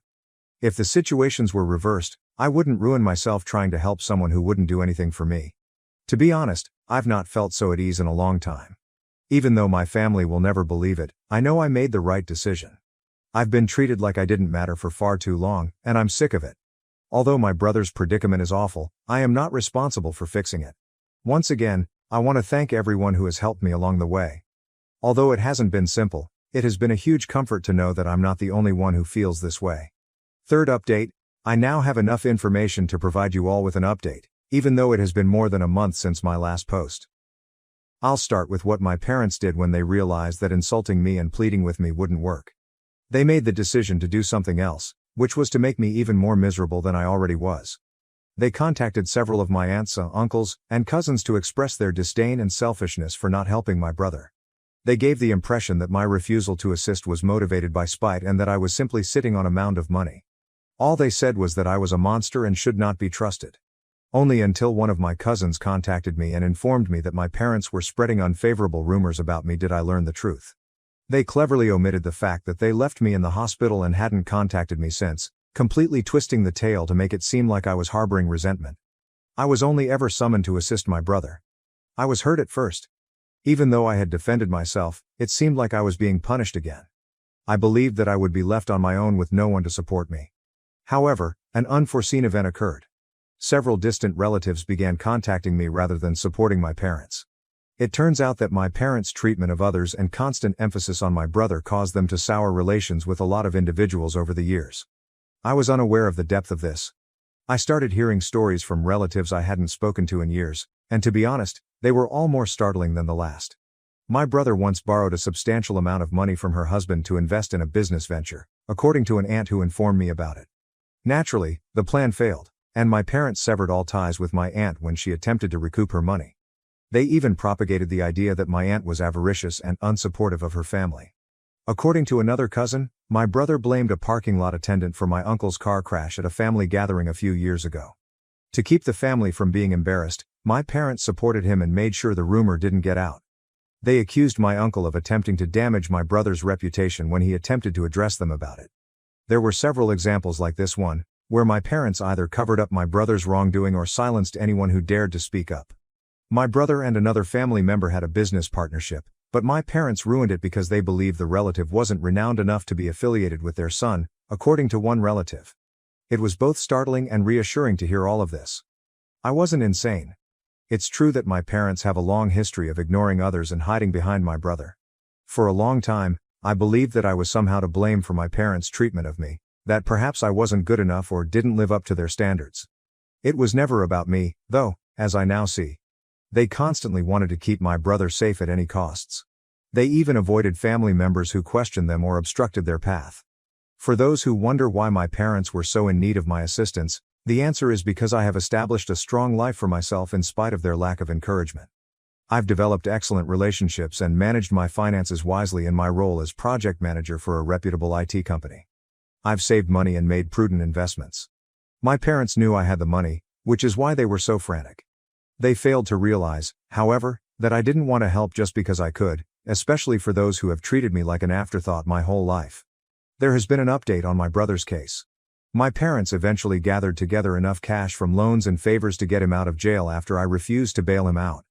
If the situations were reversed, I wouldn't ruin myself trying to help someone who wouldn't do anything for me. To be honest, I've not felt so at ease in a long time. Even though my family will never believe it, I know I made the right decision. I've been treated like I didn't matter for far too long, and I'm sick of it. Although my brother's predicament is awful, I am not responsible for fixing it. Once again, I want to thank everyone who has helped me along the way. Although it hasn't been simple, it has been a huge comfort to know that I'm not the only one who feels this way. Third update, I now have enough information to provide you all with an update, even though it has been more than a month since my last post. I'll start with what my parents did when they realized that insulting me and pleading with me wouldn't work. They made the decision to do something else, which was to make me even more miserable than I already was. They contacted several of my aunts, uncles, and cousins to express their disdain and selfishness for not helping my brother. They gave the impression that my refusal to assist was motivated by spite and that I was simply sitting on a mound of money. All they said was that I was a monster and should not be trusted. Only until one of my cousins contacted me and informed me that my parents were spreading unfavorable rumors about me did I learn the truth. They cleverly omitted the fact that they left me in the hospital and hadn't contacted me since, completely twisting the tale to make it seem like I was harboring resentment. I was only ever summoned to assist my brother. I was hurt at first. Even though I had defended myself, it seemed like I was being punished again. I believed that I would be left on my own with no one to support me. However, an unforeseen event occurred. Several distant relatives began contacting me rather than supporting my parents. It turns out that my parents' treatment of others and constant emphasis on my brother caused them to sour relations with a lot of individuals over the years. I was unaware of the depth of this. I started hearing stories from relatives I hadn't spoken to in years, and to be honest, they were all more startling than the last. My brother once borrowed a substantial amount of money from her husband to invest in a business venture, according to an aunt who informed me about it. Naturally, the plan failed, and my parents severed all ties with my aunt when she attempted to recoup her money. They even propagated the idea that my aunt was avaricious and unsupportive of her family. According to another cousin, my brother blamed a parking lot attendant for my uncle's car crash at a family gathering a few years ago. To keep the family from being embarrassed, my parents supported him and made sure the rumor didn't get out. They accused my uncle of attempting to damage my brother's reputation when he attempted to address them about it. There were several examples like this one, where my parents either covered up my brother's wrongdoing or silenced anyone who dared to speak up. My brother and another family member had a business partnership, but my parents ruined it because they believed the relative wasn't renowned enough to be affiliated with their son, according to one relative. It was both startling and reassuring to hear all of this. I wasn't insane. It's true that my parents have a long history of ignoring others and hiding behind my brother. For a long time, I believed that I was somehow to blame for my parents' treatment of me, that perhaps I wasn't good enough or didn't live up to their standards. It was never about me, though, as I now see. They constantly wanted to keep my brother safe at any costs. They even avoided family members who questioned them or obstructed their path. For those who wonder why my parents were so in need of my assistance, the answer is because I have established a strong life for myself in spite of their lack of encouragement. I've developed excellent relationships and managed my finances wisely in my role as project manager for a reputable IT company. I've saved money and made prudent investments. My parents knew I had the money, which is why they were so frantic. They failed to realize, however, that I didn't want to help just because I could, especially for those who have treated me like an afterthought my whole life. There has been an update on my brother's case. My parents eventually gathered together enough cash from loans and favors to get him out of jail after I refused to bail him out.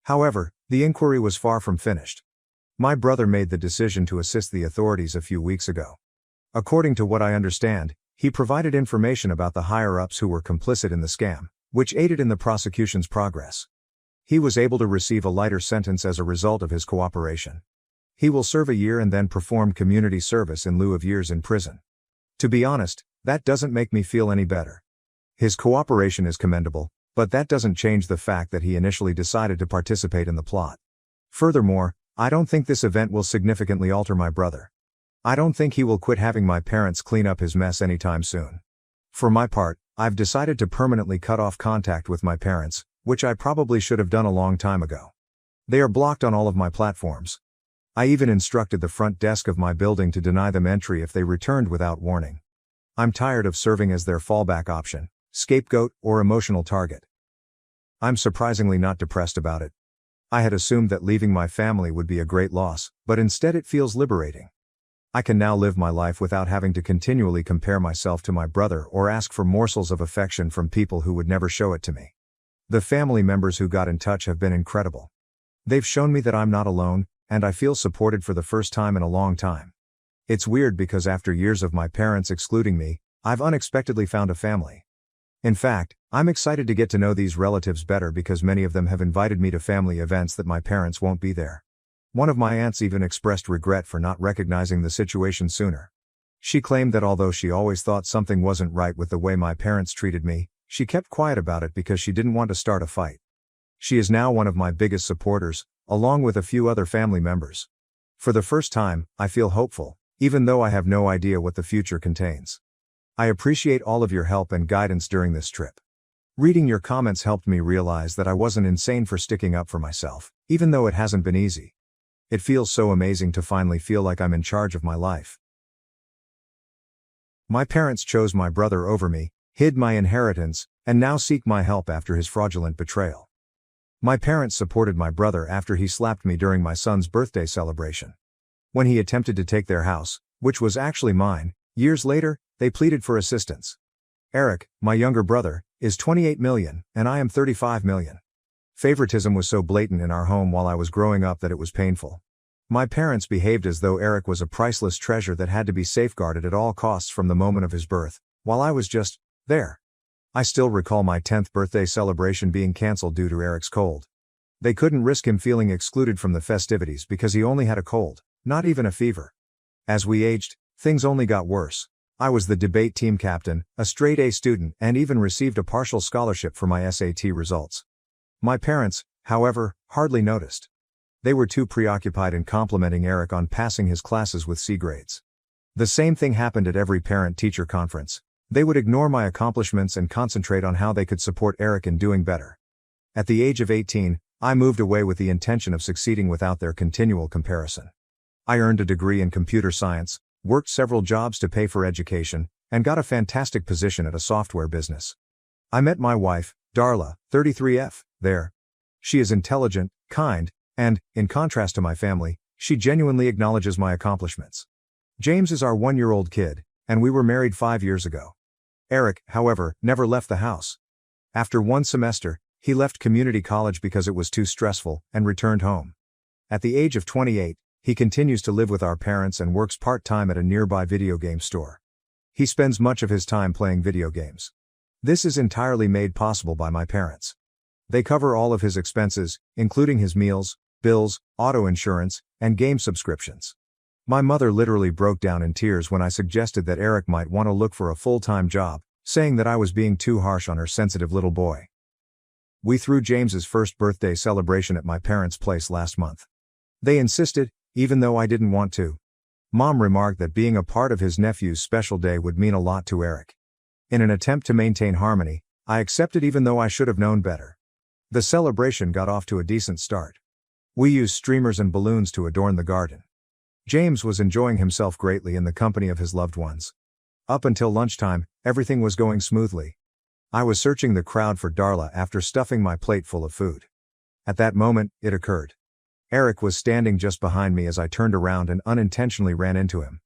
However, the inquiry was far from finished. My brother made the decision to assist the authorities a few weeks ago. According to what I understand, he provided information about the higher-ups who were complicit in the scam, which aided in the prosecution's progress. He was able to receive a lighter sentence as a result of his cooperation. He will serve a year and then perform community service in lieu of years in prison. To be honest, that doesn't make me feel any better. His cooperation is commendable, but that doesn't change the fact that he initially decided to participate in the plot. Furthermore, I don't think this event will significantly alter my brother. I don't think he will quit having my parents clean up his mess anytime soon. For my part, I've decided to permanently cut off contact with my parents, which I probably should have done a long time ago. They are blocked on all of my platforms. I even instructed the front desk of my building to deny them entry if they returned without warning. I'm tired of serving as their fallback option, scapegoat, or emotional target. I'm surprisingly not depressed about it. I had assumed that leaving my family would be a great loss, but instead it feels liberating. I can now live my life without having to continually compare myself to my brother or ask for morsels of affection from people who would never show it to me. The family members who got in touch have been incredible. They've shown me that I'm not alone, and I feel supported for the first time in a long time. It's weird because after years of my parents excluding me, I've unexpectedly found a family. In fact, I'm excited to get to know these relatives better because many of them have invited me to family events that my parents won't be there. One of my aunts even expressed regret for not recognizing the situation sooner. She claimed that although she always thought something wasn't right with the way my parents treated me, she kept quiet about it because she didn't want to start a fight. She is now one of my biggest supporters, along with a few other family members. For the first time, I feel hopeful, even though I have no idea what the future contains. I appreciate all of your help and guidance during this trip. Reading your comments helped me realize that I wasn't insane for sticking up for myself, even though it hasn't been easy. It feels so amazing to finally feel like I'm in charge of my life. My parents chose my brother over me, hid my inheritance, and now seek my help after his fraudulent betrayal. My parents supported my brother after he slapped me during my son's birthday celebration. When he attempted to take their house, which was actually mine, years later, they pleaded for assistance. Eric, my younger brother, is 28 million, and I am 35 million. Favoritism was so blatant in our home while I was growing up that it was painful. My parents behaved as though Eric was a priceless treasure that had to be safeguarded at all costs from the moment of his birth, while I was just there. I still recall my 10th birthday celebration being cancelled due to Eric's cold. They couldn't risk him feeling excluded from the festivities because he only had a cold, not even a fever. As we aged, things only got worse. I was the debate team captain, a straight A student, and even received a partial scholarship for my SAT results. My parents, however, hardly noticed. They were too preoccupied in complimenting Eric on passing his classes with C grades. The same thing happened at every parent-teacher conference. They would ignore my accomplishments and concentrate on how they could support Eric in doing better. At the age of 18, I moved away with the intention of succeeding without their continual comparison. I earned a degree in computer science, worked several jobs to pay for education, and got a fantastic position at a software business. I met my wife, Darla, 33F, there. She is intelligent, kind, and, in contrast to my family, she genuinely acknowledges my accomplishments. James is our 1-year-old kid, and we were married 5 years ago. Eric, however, never left the house. After one semester, he left community college because it was too stressful, and returned home. At the age of 28, he continues to live with our parents and works part-time at a nearby video game store. He spends much of his time playing video games. This is entirely made possible by my parents. They cover all of his expenses, including his meals, bills, auto insurance, and game subscriptions. My mother literally broke down in tears when I suggested that Eric might want to look for a full-time job, saying that I was being too harsh on her sensitive little boy. We threw James's first birthday celebration at my parents' place last month. They insisted, even though I didn't want to. Mom remarked that being a part of his nephew's special day would mean a lot to Eric. In an attempt to maintain harmony, I accepted even though I should have known better. The celebration got off to a decent start. We used streamers and balloons to adorn the garden. James was enjoying himself greatly in the company of his loved ones. Up until lunchtime, everything was going smoothly. I was searching the crowd for Darla after stuffing my plate full of food. At that moment, it occurred. Eric was standing just behind me as I turned around and unintentionally ran into him.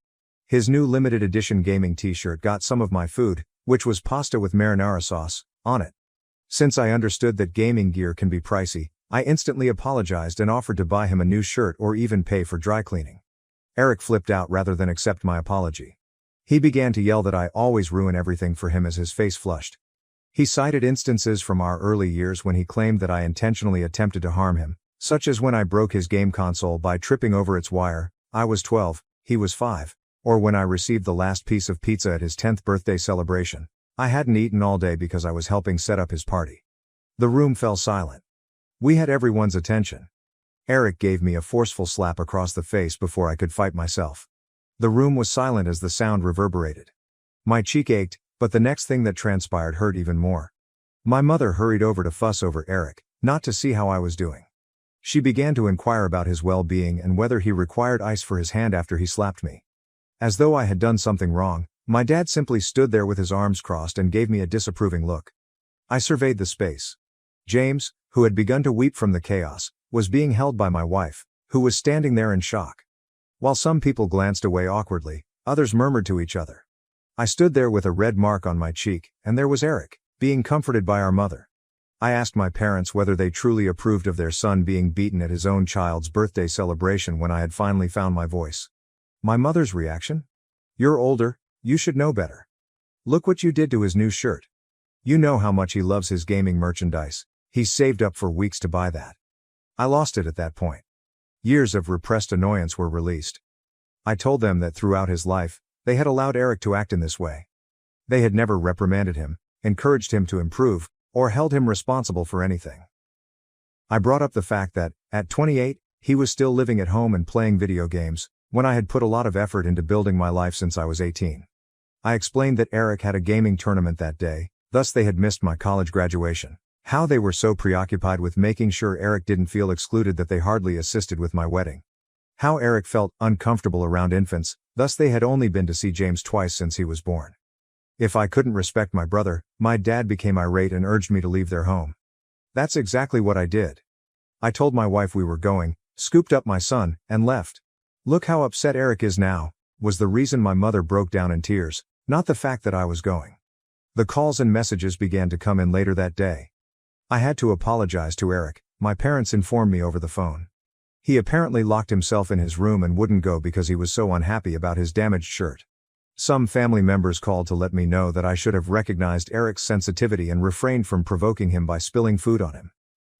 His new limited edition gaming t-shirt got some of my food, which was pasta with marinara sauce, on it. Since I understood that gaming gear can be pricey, I instantly apologized and offered to buy him a new shirt or even pay for dry cleaning. Eric flipped out rather than accept my apology. He began to yell that I always ruin everything for him as his face flushed. He cited instances from our early years when he claimed that I intentionally attempted to harm him, such as when I broke his game console by tripping over its wire. I was 12, he was 5, or when I received the last piece of pizza at his 10th birthday celebration. I hadn't eaten all day because I was helping set up his party. The room fell silent. We had everyone's attention. Eric gave me a forceful slap across the face before I could fight myself. The room was silent as the sound reverberated. My cheek ached, but the next thing that transpired hurt even more. My mother hurried over to fuss over Eric, not to see how I was doing. She began to inquire about his well-being and whether he required ice for his hand after he slapped me. As though I had done something wrong, my dad simply stood there with his arms crossed and gave me a disapproving look. I surveyed the space. James, who had begun to weep from the chaos, was being held by my wife, who was standing there in shock. While some people glanced away awkwardly, others murmured to each other. I stood there with a red mark on my cheek, and there was Eric, being comforted by our mother. I asked my parents whether they truly approved of their son being beaten at his own child's birthday celebration when I had finally found my voice. My mother's reaction? "You're older, you should know better. Look what you did to his new shirt. You know how much he loves his gaming merchandise. He's saved up for weeks to buy that." I lost it at that point. Years of repressed annoyance were released. I told them that throughout his life, they had allowed Eric to act in this way. They had never reprimanded him, encouraged him to improve, or held him responsible for anything. I brought up the fact that, at 28, he was still living at home and playing video games, when I had put a lot of effort into building my life since I was 18. I explained that Eric had a gaming tournament that day, thus they had missed my college graduation. How they were so preoccupied with making sure Eric didn't feel excluded that they hardly assisted with my wedding. How Eric felt uncomfortable around infants, thus they had only been to see James twice since he was born. If I couldn't respect my brother, my dad became irate and urged me to leave their home. That's exactly what I did. I told my wife we were going, scooped up my son, and left. "Look how upset Eric is now," was the reason my mother broke down in tears, not the fact that I was going. The calls and messages began to come in later that day. I had to apologize to Eric, my parents informed me over the phone. He apparently locked himself in his room and wouldn't go because he was so unhappy about his damaged shirt. Some family members called to let me know that I should have recognized Eric's sensitivity and refrained from provoking him by spilling food on him.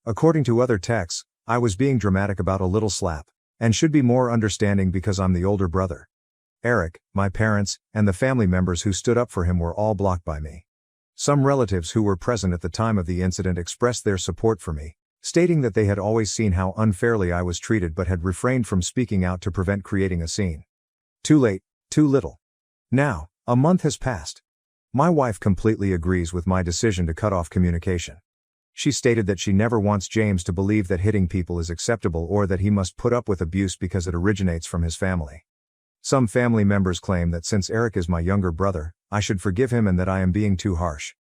According to other texts, I was being dramatic about a little slap, and should be more understanding because I'm the older brother. Eric, my parents, and the family members who stood up for him were all blocked by me. Some relatives who were present at the time of the incident expressed their support for me, stating that they had always seen how unfairly I was treated but had refrained from speaking out to prevent creating a scene. Too late, too little. Now, a month has passed. My wife completely agrees with my decision to cut off communication. She stated that she never wants James to believe that hitting people is acceptable or that he must put up with abuse because it originates from his family. Some family members claim that since Eric is my younger brother, I should forgive him and that I am being too harsh.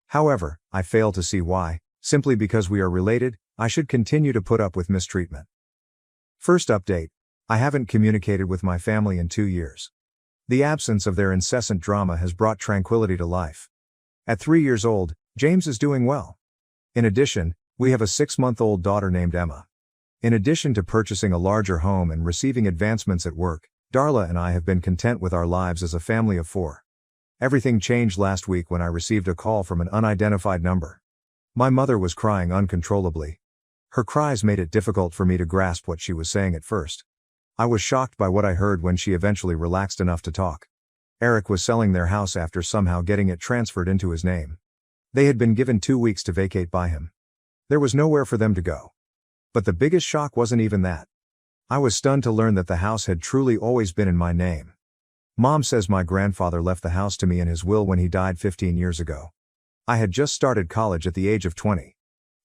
However, I fail to see why, simply because we are related, I should continue to put up with mistreatment. First update: I haven't communicated with my family in 2 years. The absence of their incessant drama has brought tranquility to life. At 3 years old, James is doing well. In addition, we have a 6-month-old daughter named Emma. In addition to purchasing a larger home and receiving advancements at work, Darla and I have been content with our lives as a family of 4. Everything changed last week when I received a call from an unidentified number. My mother was crying uncontrollably. Her cries made it difficult for me to grasp what she was saying at first. I was shocked by what I heard when she eventually relaxed enough to talk. Eric was selling their house after somehow getting it transferred into his name. They had been given 2 weeks to vacate by him. There was nowhere for them to go. But the biggest shock wasn't even that. I was stunned to learn that the house had truly always been in my name. Mom says my grandfather left the house to me in his will when he died 15 years ago. I had just started college at the age of 20.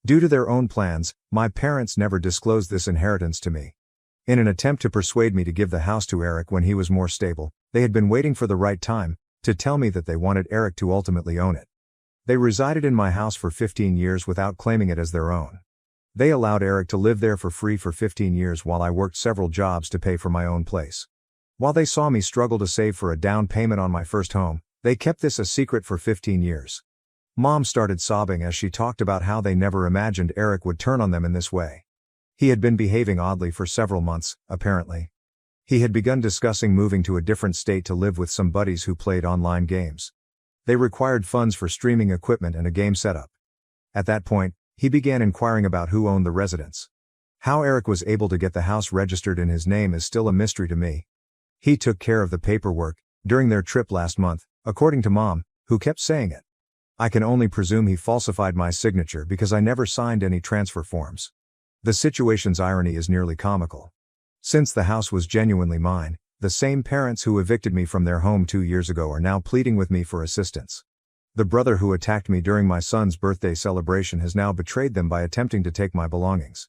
Due to their own plans, my parents never disclosed this inheritance to me. In an attempt to persuade me to give the house to Eric when he was more stable, they had been waiting for the right time to tell me that they wanted Eric to ultimately own it. They resided in my house for 15 years without claiming it as their own. They allowed Eric to live there for free for 15 years while I worked several jobs to pay for my own place. While they saw me struggle to save for a down payment on my first home, they kept this a secret for 15 years. Mom started sobbing as she talked about how they never imagined Eric would turn on them in this way. He had been behaving oddly for several months, apparently. He had begun discussing moving to a different state to live with some buddies who played online games. They required funds for streaming equipment and a game setup. At that point, he began inquiring about who owned the residence. How Eric was able to get the house registered in his name is still a mystery to me. He took care of the paperwork during their trip last month, according to Mom, who kept saying it. I can only presume he falsified my signature because I never signed any transfer forms. The situation's irony is nearly comical. Since the house was genuinely mine, the same parents who evicted me from their home 2 years ago are now pleading with me for assistance. The brother who attacked me during my son's birthday celebration has now betrayed them by attempting to take my belongings.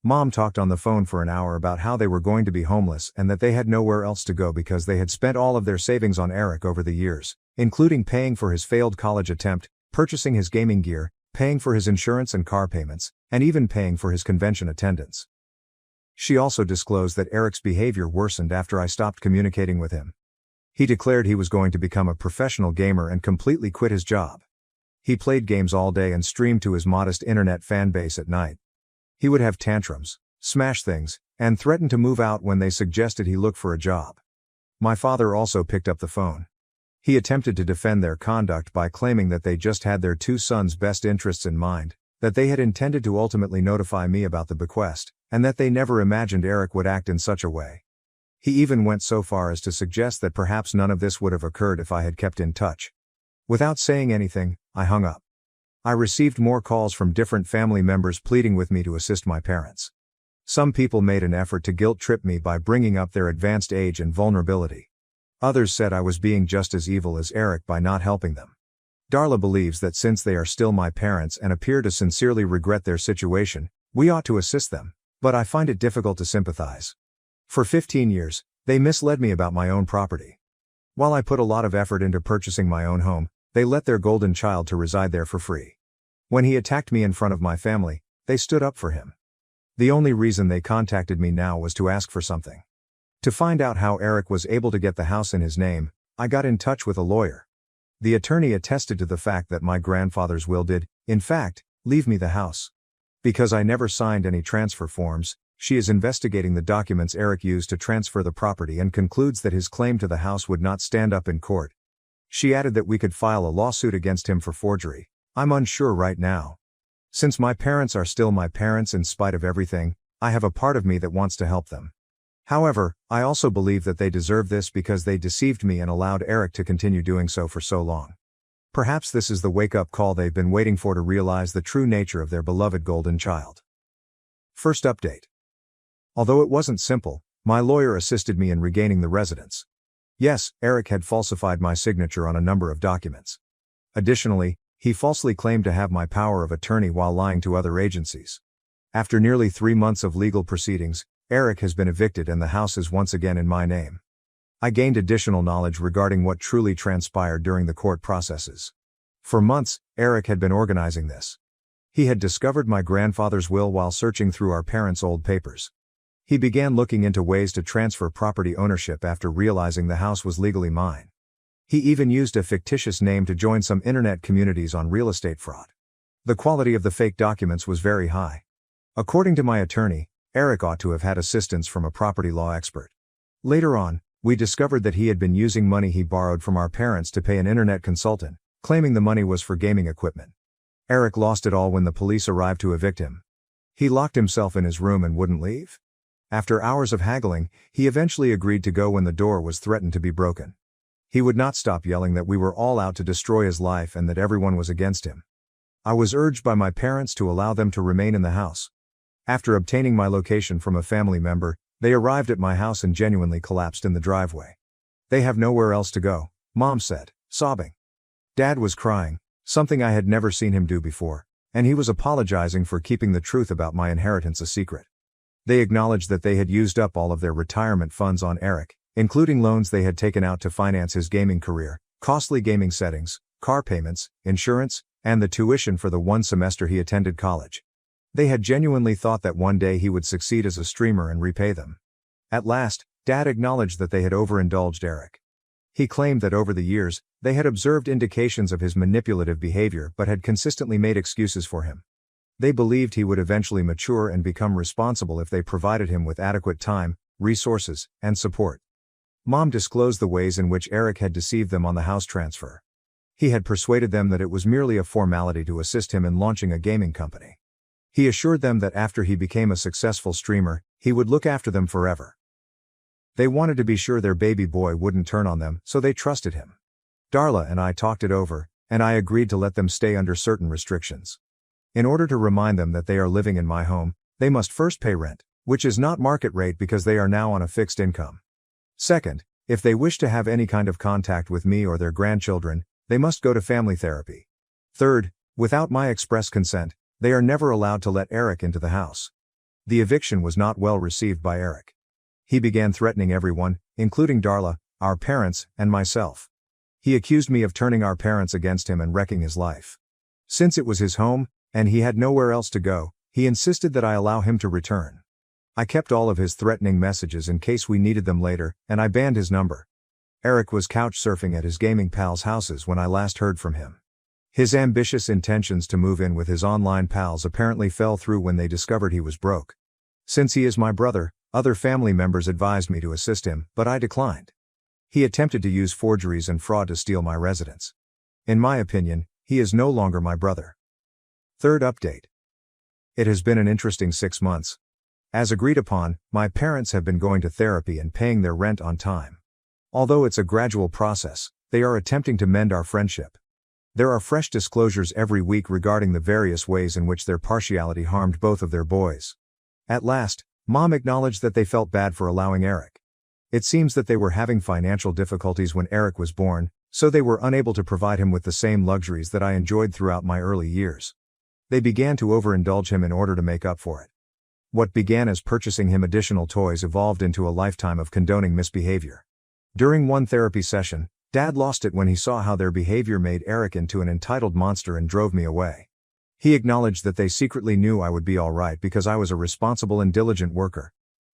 Mom talked on the phone for an hour about how they were going to be homeless and that they had nowhere else to go because they had spent all of their savings on Eric over the years, including paying for his failed college attempt, purchasing his gaming gear, paying for his insurance and car payments, and even paying for his convention attendance. She also disclosed that Eric's behavior worsened after I stopped communicating with him. He declared he was going to become a professional gamer and completely quit his job. He played games all day and streamed to his modest internet fan base at night. He would have tantrums, smash things, and threaten to move out when they suggested he look for a job. My father also picked up the phone. He attempted to defend their conduct by claiming that they just had their two sons' best interests in mind, that they had intended to ultimately notify me about the bequest, and that they never imagined Eric would act in such a way. He even went so far as to suggest that perhaps none of this would have occurred if I had kept in touch. Without saying anything, I hung up. I received more calls from different family members pleading with me to assist my parents. Some people made an effort to guilt-trip me by bringing up their advanced age and vulnerability. Others said I was being just as evil as Eric by not helping them. Darla believes that since they are still my parents and appear to sincerely regret their situation, we ought to assist them, but I find it difficult to sympathize. For 15 years, they misled me about my own property. While I put a lot of effort into purchasing my own home, they let their golden child to reside there for free. When he attacked me in front of my family, they stood up for him. The only reason they contacted me now was to ask for something. To find out how Eric was able to get the house in his name, I got in touch with a lawyer. The attorney attested to the fact that my grandfather's will did, in fact, leave me the house. Because I never signed any transfer forms, she is investigating the documents Eric used to transfer the property and concludes that his claim to the house would not stand up in court. She added that we could file a lawsuit against him for forgery. I'm unsure right now. Since my parents are still my parents in spite of everything, I have a part of me that wants to help them. However, I also believe that they deserve this because they deceived me and allowed Eric to continue doing so for so long. Perhaps this is the wake-up call they've been waiting for to realize the true nature of their beloved golden child. First update. Although it wasn't simple, my lawyer assisted me in regaining the residence. Yes, Eric had falsified my signature on a number of documents. Additionally, he falsely claimed to have my power of attorney while lying to other agencies. After nearly 3 months of legal proceedings, Eric has been evicted and the house is once again in my name. I gained additional knowledge regarding what truly transpired during the court processes. For months, Eric had been organizing this. He had discovered my grandfather's will while searching through our parents' old papers. He began looking into ways to transfer property ownership after realizing the house was legally mine. He even used a fictitious name to join some internet communities on real estate fraud. The quality of the fake documents was very high. According to my attorney, Eric ought to have had assistance from a property law expert. Later on, we discovered that he had been using money he borrowed from our parents to pay an internet consultant, claiming the money was for gaming equipment. Eric lost it all when the police arrived to evict him. He locked himself in his room and wouldn't leave. After hours of haggling, he eventually agreed to go when the door was threatened to be broken. He would not stop yelling that we were all out to destroy his life and that everyone was against him. I was urged by my parents to allow them to remain in the house. After obtaining my location from a family member, they arrived at my house and genuinely collapsed in the driveway. They have nowhere else to go, Mom said, sobbing. Dad was crying, something I had never seen him do before, and he was apologizing for keeping the truth about my inheritance a secret. They acknowledged that they had used up all of their retirement funds on Eric, including loans they had taken out to finance his gaming career, costly gaming settings, car payments, insurance, and the tuition for the 1 semester he attended college. They had genuinely thought that one day he would succeed as a streamer and repay them. At last, Dad acknowledged that they had overindulged Eric. He claimed that over the years, they had observed indications of his manipulative behavior but had consistently made excuses for him. They believed he would eventually mature and become responsible if they provided him with adequate time, resources, and support. Mom disclosed the ways in which Eric had deceived them on the house transfer. He had persuaded them that it was merely a formality to assist him in launching a gaming company. He assured them that after he became a successful streamer, he would look after them forever. They wanted to be sure their baby boy wouldn't turn on them, so they trusted him. Darla and I talked it over, and I agreed to let them stay under certain restrictions. In order to remind them that they are living in my home, they must first pay rent, which is not market rate because they are now on a fixed income. Second, if they wish to have any kind of contact with me or their grandchildren, they must go to family therapy. Third, without my express consent, they are never allowed to let Eric into the house. The eviction was not well received by Eric. He began threatening everyone, including Darla, our parents, and myself. He accused me of turning our parents against him and wrecking his life. Since it was his home, and he had nowhere else to go, he insisted that I allow him to return. I kept all of his threatening messages in case we needed them later, and I banned his number. Eric was couch surfing at his gaming pals' houses when I last heard from him. His ambitious intentions to move in with his online pals apparently fell through when they discovered he was broke. Since he is my brother, other family members advised me to assist him, but I declined. He attempted to use forgeries and fraud to steal my residence. In my opinion, he is no longer my brother. Third update. It has been an interesting 6 months. As agreed upon, my parents have been going to therapy and paying their rent on time. Although it's a gradual process, they are attempting to mend our friendship. There are fresh disclosures every week regarding the various ways in which their partiality harmed both of their boys. At last, Mom acknowledged that they felt bad for allowing Eric. It seems that they were having financial difficulties when Eric was born, so they were unable to provide him with the same luxuries that I enjoyed throughout my early years. They began to overindulge him in order to make up for it. What began as purchasing him additional toys evolved into a lifetime of condoning misbehavior. During one therapy session, Dad lost it when he saw how their behavior made Eric into an entitled monster and drove me away. He acknowledged that they secretly knew I would be all right because I was a responsible and diligent worker.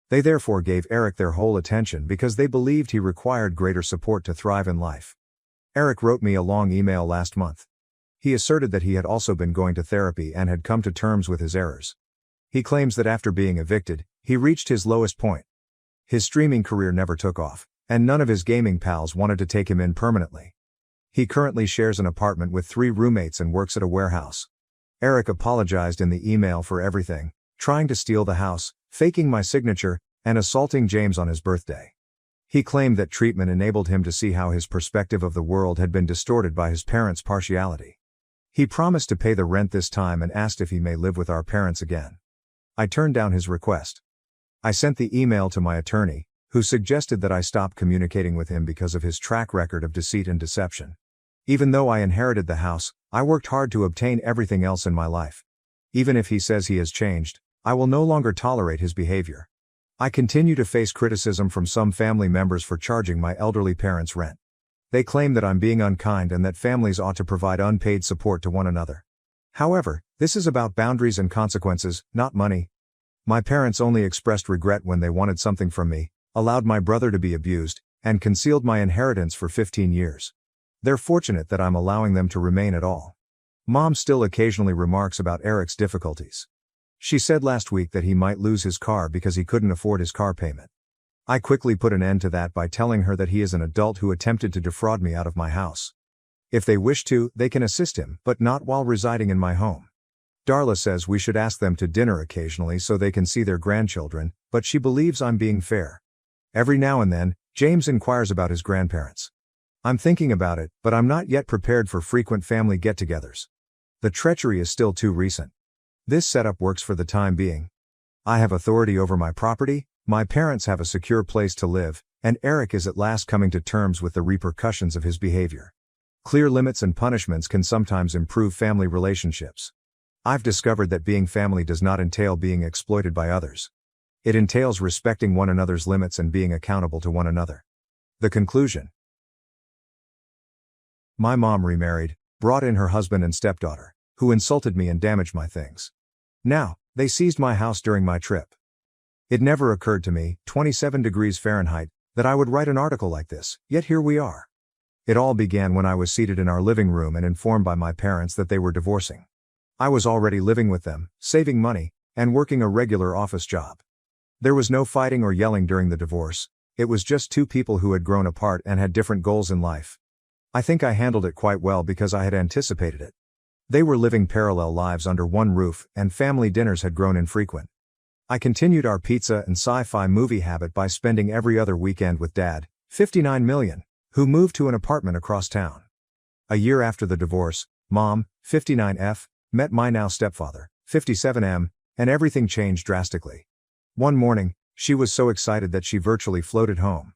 They therefore gave Eric their whole attention because they believed he required greater support to thrive in life. Eric wrote me a long email last month. He asserted that he had also been going to therapy and had come to terms with his errors. He claims that after being evicted, he reached his lowest point. His streaming career never took off, and none of his gaming pals wanted to take him in permanently. He currently shares an apartment with 3 roommates and works at a warehouse. Eric apologized in the email for everything, trying to steal the house, faking my signature, and assaulting James on his birthday. He claimed that treatment enabled him to see how his perspective of the world had been distorted by his parents' partiality. He promised to pay the rent this time and asked if he may live with our parents again. I turned down his request. I sent the email to my attorney, who suggested that I stop communicating with him because of his track record of deceit and deception. Even though I inherited the house, I worked hard to obtain everything else in my life. Even if he says he has changed, I will no longer tolerate his behavior. I continue to face criticism from some family members for charging my elderly parents rent. They claim that I'm being unkind and that families ought to provide unpaid support to one another. However, this is about boundaries and consequences, not money. My parents only expressed regret when they wanted something from me, allowed my brother to be abused, and concealed my inheritance for 15 years. They're fortunate that I'm allowing them to remain at all. Mom still occasionally remarks about Eric's difficulties. She said last week that he might lose his car because he couldn't afford his car payment. I quickly put an end to that by telling her that he is an adult who attempted to defraud me out of my house. If they wish to, they can assist him, but not while residing in my home. Darla says we should ask them to dinner occasionally so they can see their grandchildren, but she believes I'm being fair. Every now and then, James inquires about his grandparents. I'm thinking about it, but I'm not yet prepared for frequent family get-togethers. The treachery is still too recent. This setup works for the time being. I have authority over my property, my parents have a secure place to live, and Eric is at last coming to terms with the repercussions of his behavior. Clear limits and punishments can sometimes improve family relationships. I've discovered that being family does not entail being exploited by others. It entails respecting one another's limits and being accountable to one another. The conclusion. My mom remarried, brought in her husband and stepdaughter, who insulted me and damaged my things. Now, they seized my house during my trip. It never occurred to me, 27 degrees Fahrenheit, that I would write an article like this, yet here we are. It all began when I was seated in our living room and informed by my parents that they were divorcing. I was already living with them, saving money, and working a regular office job. There was no fighting or yelling during the divorce. It was just two people who had grown apart and had different goals in life. I think I handled it quite well because I had anticipated it. They were living parallel lives under one roof, and family dinners had grown infrequent. I continued our pizza and sci-fi movie habit by spending every other weekend with Dad, 59 million, who moved to an apartment across town. A year after the divorce, Mom, 59F, met my now stepfather, 57M, and everything changed drastically. One morning, she was so excited that she virtually floated home.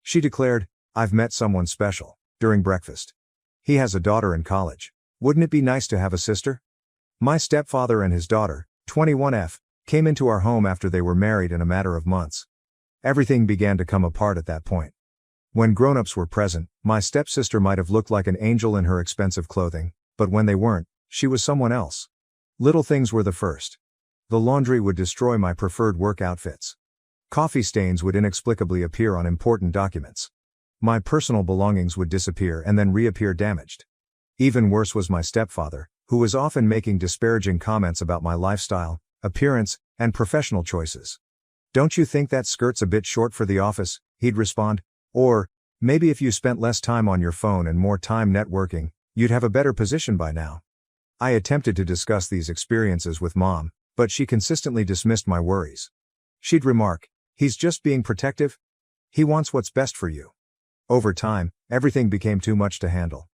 She declared, "I've met someone special," during breakfast. "He has a daughter in college. Wouldn't it be nice to have a sister?" My stepfather and his daughter, 21F, came into our home after they were married in a matter of months. Everything began to come apart at that point. When grown-ups were present, my stepsister might have looked like an angel in her expensive clothing, but when they weren't, she was someone else. Little things were the first. The laundry would destroy my preferred work outfits. Coffee stains would inexplicably appear on important documents. My personal belongings would disappear and then reappear damaged. Even worse was my stepfather, who was often making disparaging comments about my lifestyle, appearance, and professional choices. "Don't you think that skirt's a bit short for the office?" he'd respond. Or, "Maybe if you spent less time on your phone and more time networking, you'd have a better position by now." I attempted to discuss these experiences with Mom, but she consistently dismissed my worries. She'd remark, "He's just being protective. He wants what's best for you." Over time, everything became too much to handle.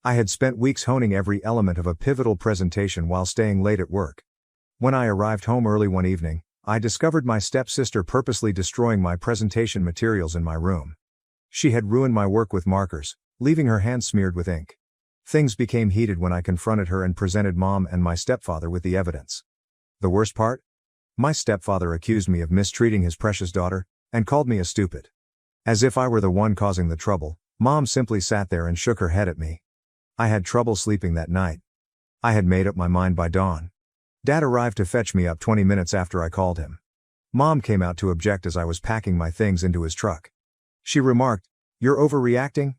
I had spent weeks honing every element of a pivotal presentation while staying late at work. When I arrived home early one evening, I discovered my stepsister purposely destroying my presentation materials in my room. She had ruined my work with markers, leaving her hands smeared with ink. Things became heated when I confronted her and presented Mom and my stepfather with the evidence. The worst part? My stepfather accused me of mistreating his precious daughter, and called me a stupid. As if I were the one causing the trouble, Mom simply sat there and shook her head at me. I had trouble sleeping that night. I had made up my mind by dawn. Dad arrived to fetch me up 20 minutes after I called him. Mom came out to object as I was packing my things into his truck. She remarked, "You're overreacting?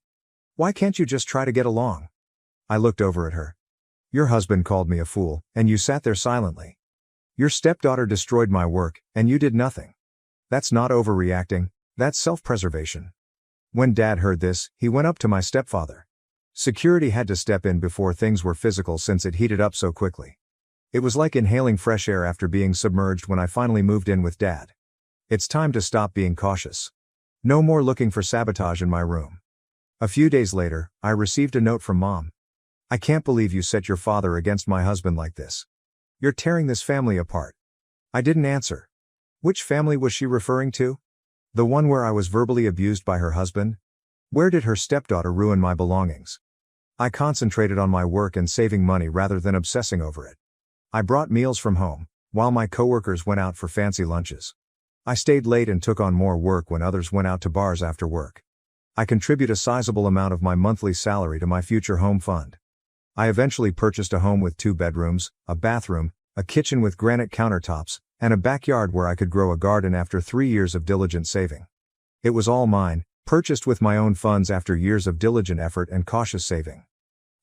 Why can't you just try to get along?" I looked over at her. "Your husband called me a fool, and you sat there silently. Your stepdaughter destroyed my work, and you did nothing. That's not overreacting, that's self-preservation." When Dad heard this, he went up to my stepfather. Security had to step in before things were physical since it heated up so quickly. It was like inhaling fresh air after being submerged when I finally moved in with Dad. It's time to stop being cautious. No more looking for sabotage in my room. A few days later, I received a note from Mom. "I can't believe you set your father against my husband like this. You're tearing this family apart." I didn't answer. Which family was she referring to? The one where I was verbally abused by her husband? Where did her stepdaughter ruin my belongings? I concentrated on my work and saving money rather than obsessing over it. I brought meals from home, while my coworkers went out for fancy lunches. I stayed late and took on more work when others went out to bars after work. I contribute a sizable amount of my monthly salary to my future home fund. I eventually purchased a home with 2 bedrooms, a bathroom, a kitchen with granite countertops, and a backyard where I could grow a garden after 3 years of diligent saving. It was all mine, purchased with my own funds after years of diligent effort and cautious saving.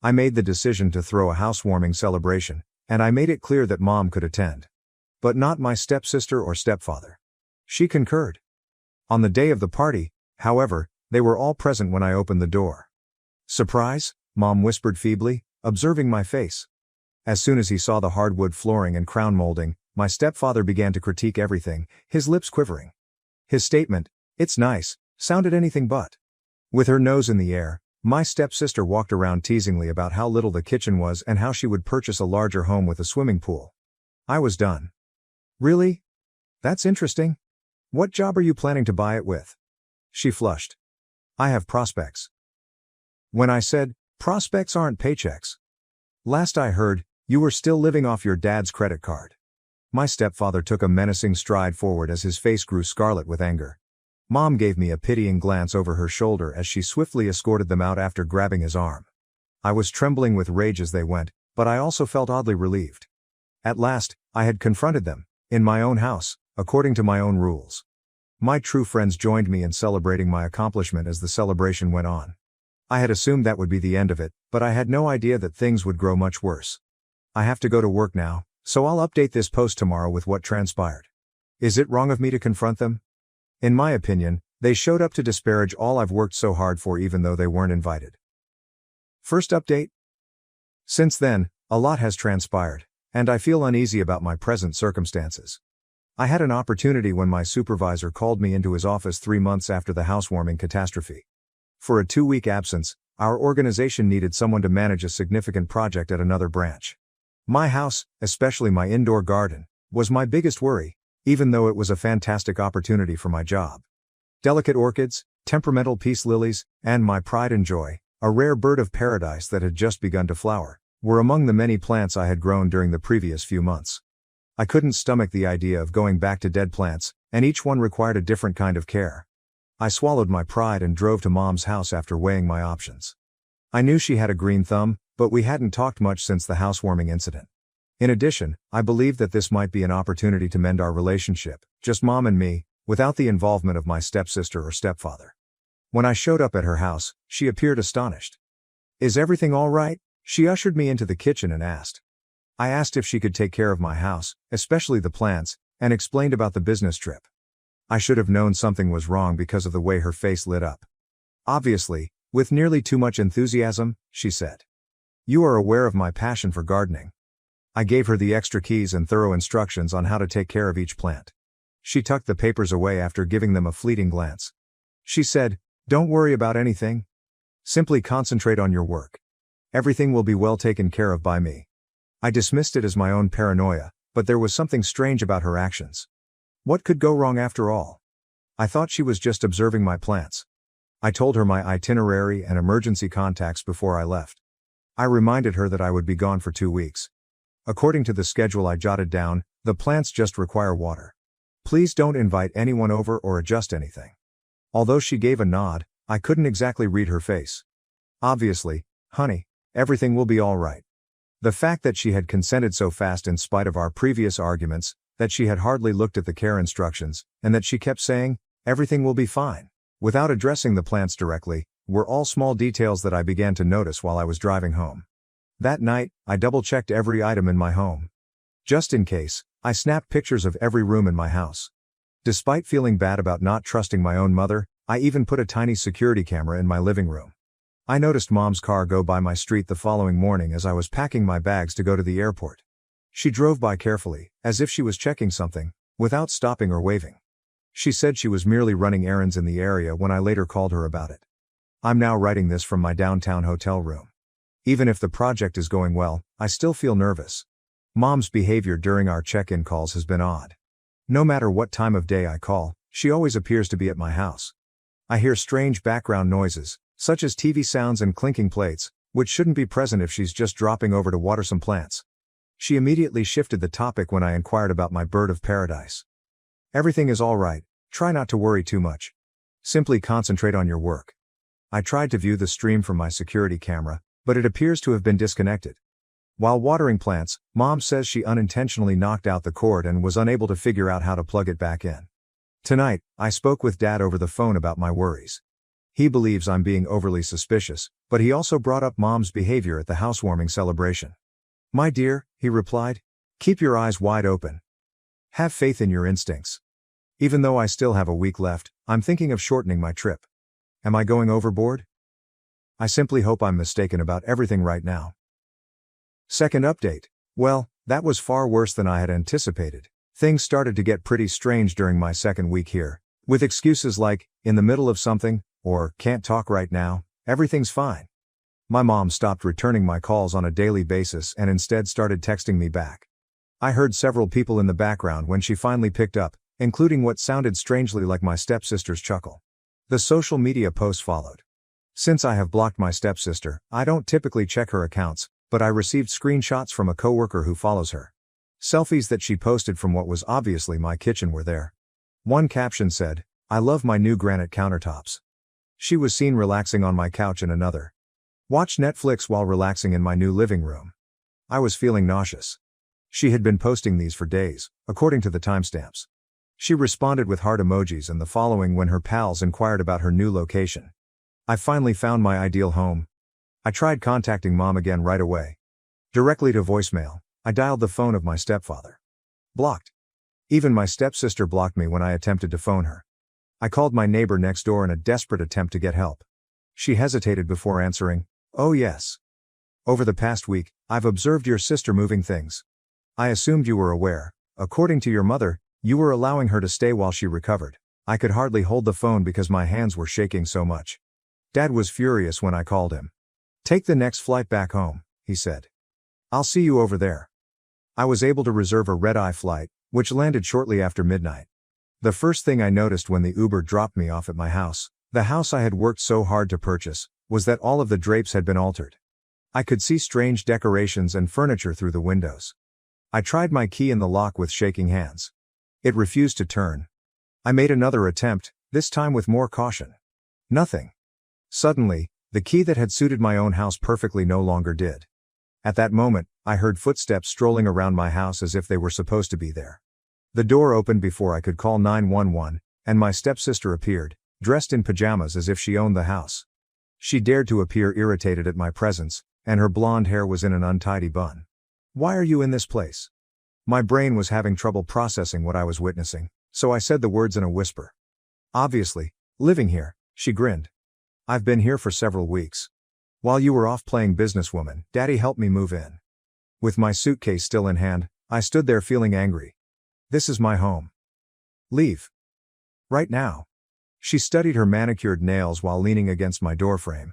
I made the decision to throw a housewarming celebration, and I made it clear that Mom could attend. But not my stepsister or stepfather. She concurred. On the day of the party, however, they were all present when I opened the door. "Surprise?" Mom whispered feebly, observing my face. As soon as he saw the hardwood flooring and crown molding, my stepfather began to critique everything, his lips quivering. His statement, "It's nice," sounded anything but. With her nose in the air, my stepsister walked around teasingly about how little the kitchen was and how she would purchase a larger home with a swimming pool. I was done. "Really? That's interesting. What job are you planning to buy it with?" She flushed. "I have prospects." When I said, "Prospects aren't paychecks. Last I heard, you were still living off your dad's credit card." My stepfather took a menacing stride forward as his face grew scarlet with anger. Mom gave me a pitying glance over her shoulder as she swiftly escorted them out after grabbing his arm. I was trembling with rage as they went, but I also felt oddly relieved. At last, I had confronted them, in my own house, according to my own rules. My true friends joined me in celebrating my accomplishment as the celebration went on. I had assumed that would be the end of it, but I had no idea that things would grow much worse. I have to go to work now, so I'll update this post tomorrow with what transpired. Is it wrong of me to confront them? In my opinion, they showed up to disparage all I've worked so hard for even though they weren't invited. First update? Since then, a lot has transpired, and I feel uneasy about my present circumstances. I had an opportunity when my supervisor called me into his office 3 months after the housewarming catastrophe. For a 2-week absence, our organization needed someone to manage a significant project at another branch. My house, especially my indoor garden, was my biggest worry, even though it was a fantastic opportunity for my job. Delicate orchids, temperamental peace lilies, and my pride and joy, a rare bird of paradise that had just begun to flower, were among the many plants I had grown during the previous few months. I couldn't stomach the idea of going back to dead plants, and each one required a different kind of care. I swallowed my pride and drove to Mom's house after weighing my options. I knew she had a green thumb, but we hadn't talked much since the housewarming incident. In addition, I believed that this might be an opportunity to mend our relationship, just Mom and me, without the involvement of my stepsister or stepfather. When I showed up at her house, she appeared astonished. "Is everything all right?" She ushered me into the kitchen and asked. I asked if she could take care of my house, especially the plants, and explained about the business trip. I should have known something was wrong because of the way her face lit up. "Obviously, with nearly too much enthusiasm," she said. "You are aware of my passion for gardening." I gave her the extra keys and thorough instructions on how to take care of each plant. She tucked the papers away after giving them a fleeting glance. She said, "Don't worry about anything. Simply concentrate on your work. Everything will be well taken care of by me." I dismissed it as my own paranoia, but there was something strange about her actions. What could go wrong after all? I thought she was just observing my plants. I told her my itinerary and emergency contacts before I left. I reminded her that I would be gone for 2 weeks. According to the schedule I jotted down, the plants just require water. Please don't invite anyone over or adjust anything. Although she gave a nod, I couldn't exactly read her face. Obviously, honey, everything will be all right. The fact that she had consented so fast in spite of our previous arguments, that she had hardly looked at the care instructions, and that she kept saying, "Everything will be fine," without addressing the plants directly, were all small details that I began to notice while I was driving home. That night, I double-checked every item in my home. Just in case, I snapped pictures of every room in my house. Despite feeling bad about not trusting my own mother, I even put a tiny security camera in my living room. I noticed Mom's car go by my street the following morning as I was packing my bags to go to the airport. She drove by carefully, as if she was checking something, without stopping or waving. She said she was merely running errands in the area when I later called her about it. I'm now writing this from my downtown hotel room. Even if the project is going well, I still feel nervous. Mom's behavior during our check-in calls has been odd. No matter what time of day I call, she always appears to be at my house. I hear strange background noises, such as TV sounds and clinking plates, which shouldn't be present if she's just dropping over to water some plants. She immediately shifted the topic when I inquired about my bird of paradise. "Everything is all right, try not to worry too much. Simply concentrate on your work." I tried to view the stream from my security camera, but it appears to have been disconnected. While watering plants, Mom says she unintentionally knocked out the cord and was unable to figure out how to plug it back in. Tonight, I spoke with Dad over the phone about my worries. He believes I'm being overly suspicious, but he also brought up Mom's behavior at the housewarming celebration. "My dear," he replied, "keep your eyes wide open. Have faith in your instincts. Even though I still have a week left, I'm thinking of shortening my trip. Am I going overboard? I simply hope I'm mistaken about everything right now." Second update. Well, that was far worse than I had anticipated. Things started to get pretty strange during my second week here, with excuses like, "in the middle of something," or "can't talk right now, everything's fine." My mom stopped returning my calls on a daily basis and instead started texting me back. I heard several people in the background when she finally picked up, including what sounded strangely like my stepsister's chuckle. The social media posts followed. Since I have blocked my stepsister, I don't typically check her accounts, but I received screenshots from a coworker who follows her. Selfies that she posted from what was obviously my kitchen were there. One caption said, "I love my new granite countertops." She was seen relaxing on my couch in another. "Watch Netflix while relaxing in my new living room." I was feeling nauseous. She had been posting these for days, according to the timestamps. She responded with heart emojis and the following when her pals inquired about her new location. I finally found my ideal home. I tried contacting mom again right away. Directly to voicemail, I dialed the phone of my stepfather. Blocked. Even my stepsister blocked me when I attempted to phone her. I called my neighbor next door in a desperate attempt to get help. She hesitated before answering, "Oh yes. Over the past week, I've observed your sister moving things. I assumed you were aware. According to your mother, you were allowing her to stay while she recovered." I could hardly hold the phone because my hands were shaking so much. Dad was furious when I called him. "Take the next flight back home," he said. "I'll see you over there." I was able to reserve a red-eye flight, which landed shortly after midnight. The first thing I noticed when the Uber dropped me off at my house, the house I had worked so hard to purchase, was that all of the drapes had been altered. I could see strange decorations and furniture through the windows. I tried my key in the lock with shaking hands. It refused to turn. I made another attempt, this time with more caution. Nothing. Suddenly, the key that had suited my own house perfectly no longer did. At that moment, I heard footsteps strolling around my house as if they were supposed to be there. The door opened before I could call 911, and my stepsister appeared, dressed in pajamas as if she owned the house. She dared to appear irritated at my presence, and her blonde hair was in an untidy bun. "Why are you in this place?" My brain was having trouble processing what I was witnessing, so I said the words in a whisper. "Obviously, living here," she grinned. "I've been here for several weeks. While you were off playing businesswoman, Daddy helped me move in." With my suitcase still in hand, I stood there feeling angry. "This is my home. Leave. Right now." She studied her manicured nails while leaning against my doorframe.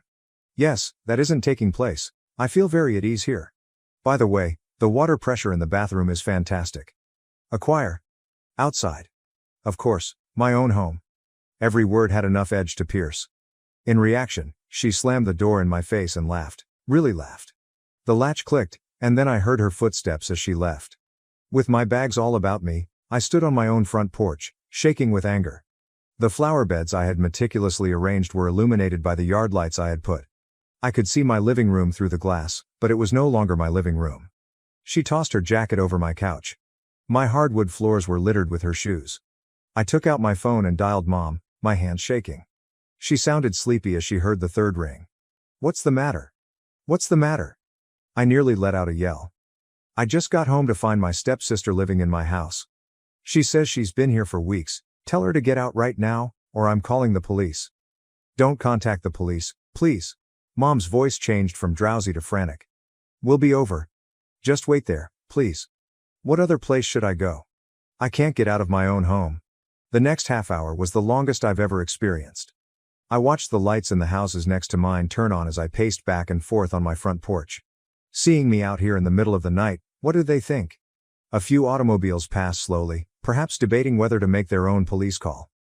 "Yes, that isn't taking place. I feel very at ease here. By the way, the water pressure in the bathroom is fantastic. Acquire. Outside. Of course, my own home." Every word had enough edge to pierce. In reaction, she slammed the door in my face and laughed, really laughed. The latch clicked, and then I heard her footsteps as she left. With my bags all about me, I stood on my own front porch, shaking with anger. The flower beds I had meticulously arranged were illuminated by the yard lights I had put. I could see my living room through the glass, but it was no longer my living room. She tossed her jacket over my couch. My hardwood floors were littered with her shoes. I took out my phone and dialed Mom, my hands shaking. She sounded sleepy as she heard the third ring. "What's the matter? What's the matter?" I nearly let out a yell. "I just got home to find my stepsister living in my house. She says she's been here for weeks. Tell her to get out right now, or I'm calling the police." "Don't contact the police, please." Mom's voice changed from drowsy to frantic. "We'll be over. Just wait there, please. What other place should I go? I can't get out of my own home." The next half hour was the longest I've ever experienced. I watched the lights in the houses next to mine turn on as I paced back and forth on my front porch. Seeing me out here in the middle of the night, what did they think? A few automobiles passed slowly, perhaps debating whether to make their own police call.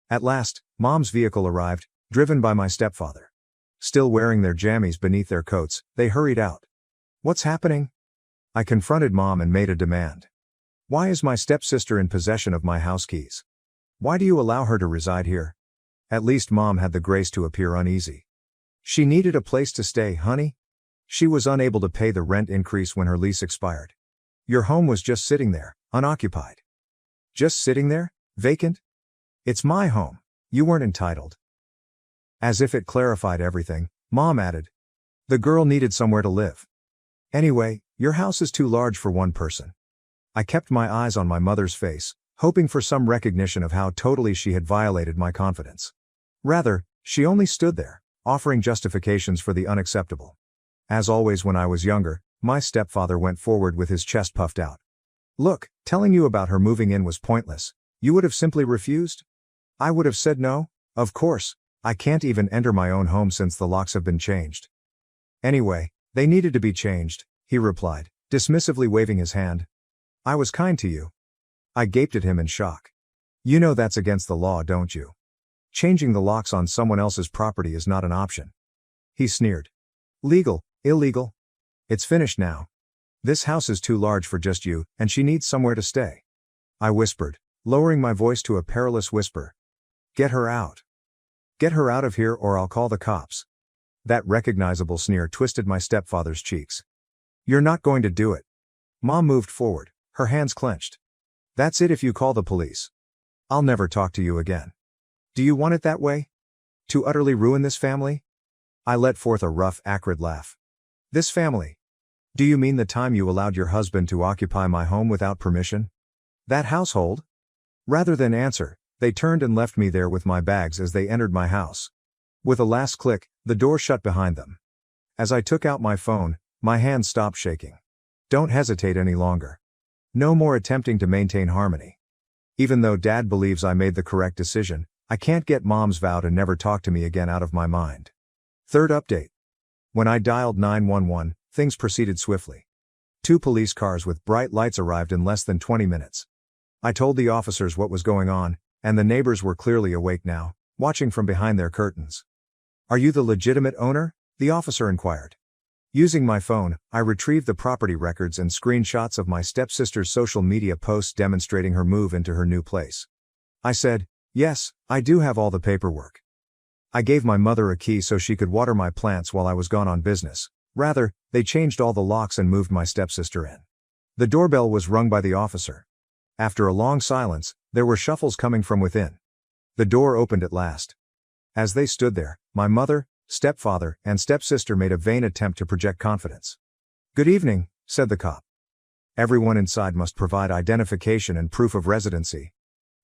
At last, Mom's vehicle arrived, driven by my stepfather. Still wearing their jammies beneath their coats, they hurried out. "What's happening?" I confronted Mom and made a demand. "Why is my stepsister in possession of my house keys? Why do you allow her to reside here?" At least Mom had the grace to appear uneasy. "She needed a place to stay, honey. She was unable to pay the rent increase when her lease expired. Your home was just sitting there, unoccupied." "Just sitting there? Vacant? It's my home. You weren't entitled." As if it clarified everything, Mom added, "The girl needed somewhere to live. Anyway, your house is too large for one person." I kept my eyes on my mother's face, hoping for some recognition of how totally she had violated my confidence. Rather, she only stood there, offering justifications for the unacceptable. As always when I was younger, my stepfather went forward with his chest puffed out. "Look, telling you about her moving in was pointless. You would have simply refused?" I would have said no, of course. I can't even enter my own home since the locks have been changed. "Anyway, they needed to be changed," he replied, dismissively waving his hand. "I was kind to you." I gaped at him in shock. "You know that's against the law, don't you? Changing the locks on someone else's property is not an option." He sneered. "Legal, illegal. It's finished now. This house is too large for just you, and she needs somewhere to stay." I whispered, lowering my voice to a perilous whisper. "Get her out. Get her out of here or I'll call the cops." That recognizable sneer twisted my stepfather's cheeks. "You're not going to do it." Mom moved forward, her hands clenched. "That's it if you call the police. I'll never talk to you again. Do you want it that way? To utterly ruin this family? I let forth a rough, acrid laugh. This family? Do you mean the time you allowed your husband to occupy my home without permission? That household? Rather than answer, they turned and left me there with my bags as they entered my house. With a last click, the door shut behind them. As I took out my phone, my hand stopped shaking. Don't hesitate any longer. No more attempting to maintain harmony. Even though Dad believes I made the correct decision, I can't get Mom's vow to never talk to me again out of my mind. Third update. When I dialed 911, things proceeded swiftly. 2 police cars with bright lights arrived in less than 20 minutes. I told the officers what was going on, and the neighbors were clearly awake now, watching from behind their curtains. Are you the legitimate owner? The officer inquired. Using my phone, I retrieved the property records and screenshots of my stepsister's social media posts demonstrating her move into her new place. I said, yes, I do have all the paperwork. I gave my mother a key so she could water my plants while I was gone on business. Rather, they changed all the locks and moved my stepsister in. The doorbell was rung by the officer. After a long silence, there were shuffles coming from within. The door opened at last. As they stood there, my mother, stepfather, and stepsister made a vain attempt to project confidence. Good evening, said the cop. Everyone inside must provide identification and proof of residency.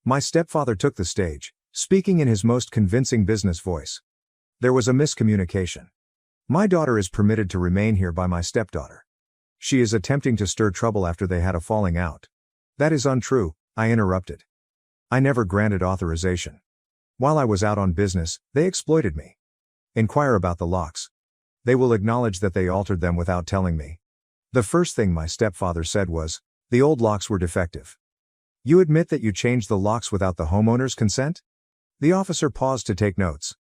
My stepfather took the stage, speaking in his most convincing business voice. There was a miscommunication. My daughter is permitted to remain here by my stepdaughter. She is attempting to stir trouble after they had a falling out. That is untrue, I interrupted. I never granted authorization. While I was out on business, they exploited me. Inquire about the locks. They will acknowledge that they altered them without telling me. The first thing my stepfather said was, the old locks were defective. You admit that you changed the locks without the homeowner's consent? The officer paused to take notes.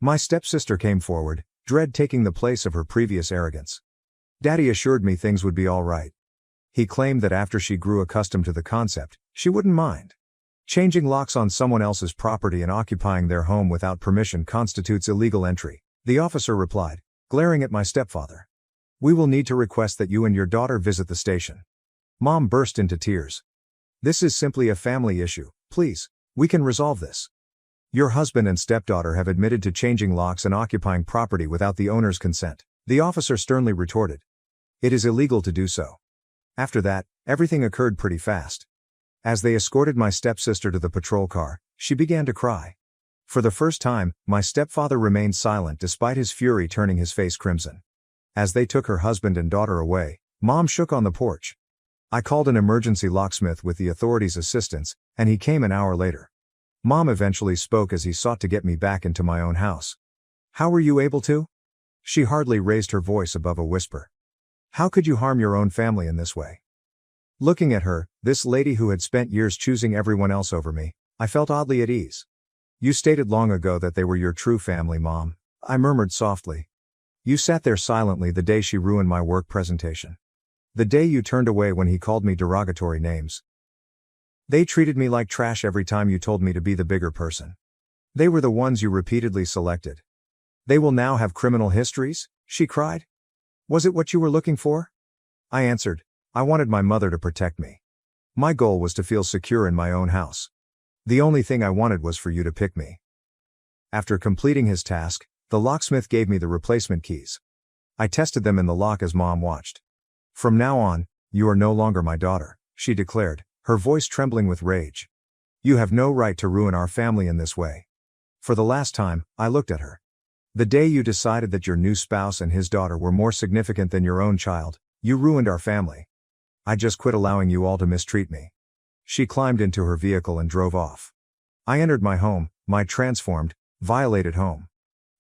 My stepsister came forward, dread taking the place of her previous arrogance. Daddy assured me things would be all right. He claimed that after she grew accustomed to the concept, she wouldn't mind. Changing locks on someone else's property and occupying their home without permission constitutes illegal entry, the officer replied, glaring at my stepfather. We will need to request that you and your daughter visit the station. Mom burst into tears. This is simply a family issue, please, we can resolve this. Your husband and stepdaughter have admitted to changing locks and occupying property without the owner's consent, the officer sternly retorted. It is illegal to do so. After that, everything occurred pretty fast. As they escorted my stepsister to the patrol car, she began to cry. For the first time, my stepfather remained silent despite his fury turning his face crimson. As they took her husband and daughter away, Mom shook on the porch. I called an emergency locksmith with the authorities' assistance, and he came an hour later. Mom eventually spoke as he sought to get me back into my own house. How were you able to? She hardly raised her voice above a whisper. How could you harm your own family in this way? Looking at her, this lady who had spent years choosing everyone else over me, I felt oddly at ease. You stated long ago that they were your true family, Mom, I murmured softly. You sat there silently the day she ruined my work presentation. The day you turned away when he called me derogatory names. They treated me like trash every time you told me to be the bigger person. They were the ones you repeatedly selected. They will now have criminal histories? She cried. Was it what you were looking for? I answered. I wanted my mother to protect me. My goal was to feel secure in my own house. The only thing I wanted was for you to pick me. After completing his task, the locksmith gave me the replacement keys. I tested them in the lock as Mom watched. From now on, you are no longer my daughter, she declared, her voice trembling with rage. You have no right to ruin our family in this way. For the last time, I looked at her. The day you decided that your new spouse and his daughter were more significant than your own child, you ruined our family. I just quit allowing you all to mistreat me. She climbed into her vehicle and drove off. I entered my home, my transformed, violated home.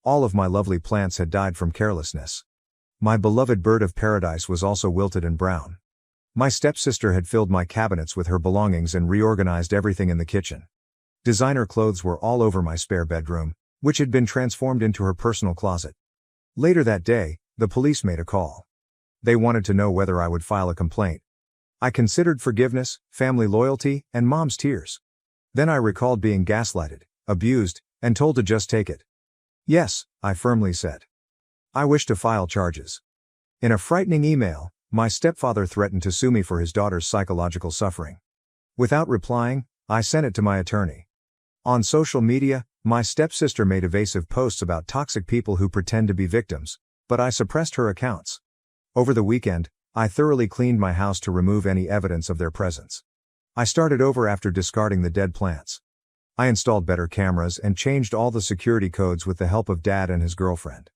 All of my lovely plants had died from carelessness. My beloved bird of paradise was also wilted and brown. My stepsister had filled my cabinets with her belongings and reorganized everything in the kitchen. Designer clothes were all over my spare bedroom, which had been transformed into her personal closet. Later that day, the police made a call. They wanted to know whether I would file a complaint. I considered forgiveness, family loyalty, and Mom's tears. Then I recalled being gaslighted, abused, and told to just take it. Yes, I firmly said. I wish to file charges. In a frightening email, my stepfather threatened to sue me for his daughter's psychological suffering. Without replying, I sent it to my attorney. On social media, my stepsister made evasive posts about toxic people who pretend to be victims, but I suppressed her accounts. Over the weekend, I thoroughly cleaned my house to remove any evidence of their presence. I started over after discarding the dead plants. I installed better cameras and changed all the security codes with the help of Dad and his girlfriend.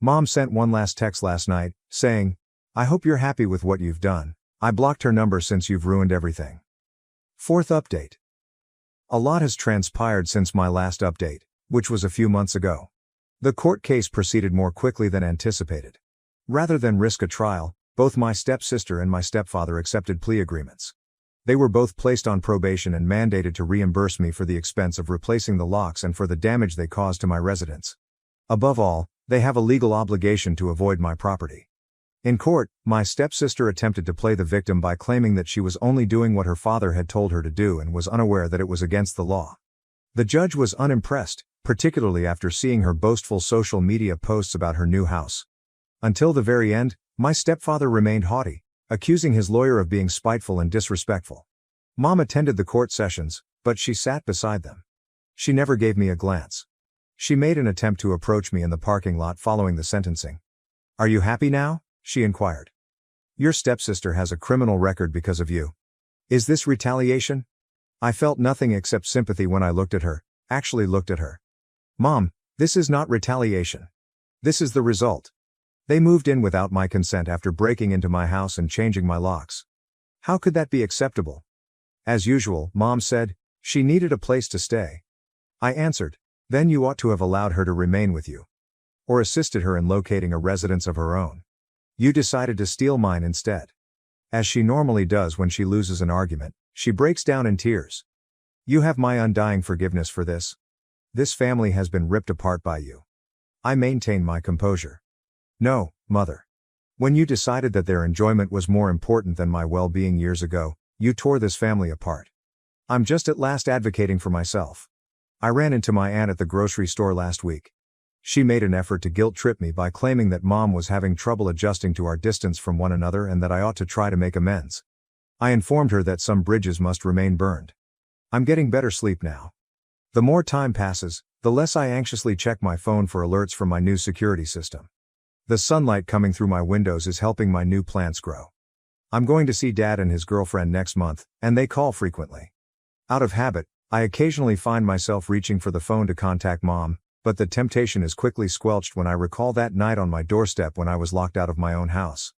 Mom sent one last text last night, saying, "I hope you're happy with what you've done. I blocked her number since you've ruined everything." Fourth update. A lot has transpired since my last update, which was a few months ago. The court case proceeded more quickly than anticipated. Rather than risk a trial, both my stepsister and my stepfather accepted plea agreements. They were both placed on probation and mandated to reimburse me for the expense of replacing the locks and for the damage they caused to my residence. Above all, they have a legal obligation to avoid my property. In court, my stepsister attempted to play the victim by claiming that she was only doing what her father had told her to do and was unaware that it was against the law. The judge was unimpressed, particularly after seeing her boastful social media posts about her new house. Until the very end, my stepfather remained haughty, accusing his lawyer of being spiteful and disrespectful. Mom attended the court sessions, but she sat beside them. She never gave me a glance. She made an attempt to approach me in the parking lot following the sentencing. "Are you happy now?" she inquired. "Your stepsister has a criminal record because of you. Is this retaliation?" I felt nothing except sympathy when I looked at her. "Mom, this is not retaliation. This is the result. They moved in without my consent after breaking into my house and changing my locks. How could that be acceptable?" As usual, Mom said, "She needed a place to stay." I answered, "Then you ought to have allowed her to remain with you. Or assisted her in locating a residence of her own. You decided to steal mine instead." As she normally does when she loses an argument, she breaks down in tears. "You have my undying forgiveness for this. This family has been ripped apart by you." I maintain my composure. "No, Mother. When you decided that their enjoyment was more important than my well-being years ago, you tore this family apart. I'm just at last advocating for myself. I ran into my aunt at the grocery store last week. She made an effort to guilt-trip me by claiming that Mom was having trouble adjusting to our distance from one another and that I ought to try to make amends. I informed her that some bridges must remain burned. I'm getting better sleep now. The more time passes, the less I anxiously check my phone for alerts from my new security system. The sunlight coming through my windows is helping my new plants grow. I'm going to see Dad and his girlfriend next month, and they call frequently. Out of habit, I occasionally find myself reaching for the phone to contact Mom, but the temptation is quickly squelched when I recall that night on my doorstep when I was locked out of my own house.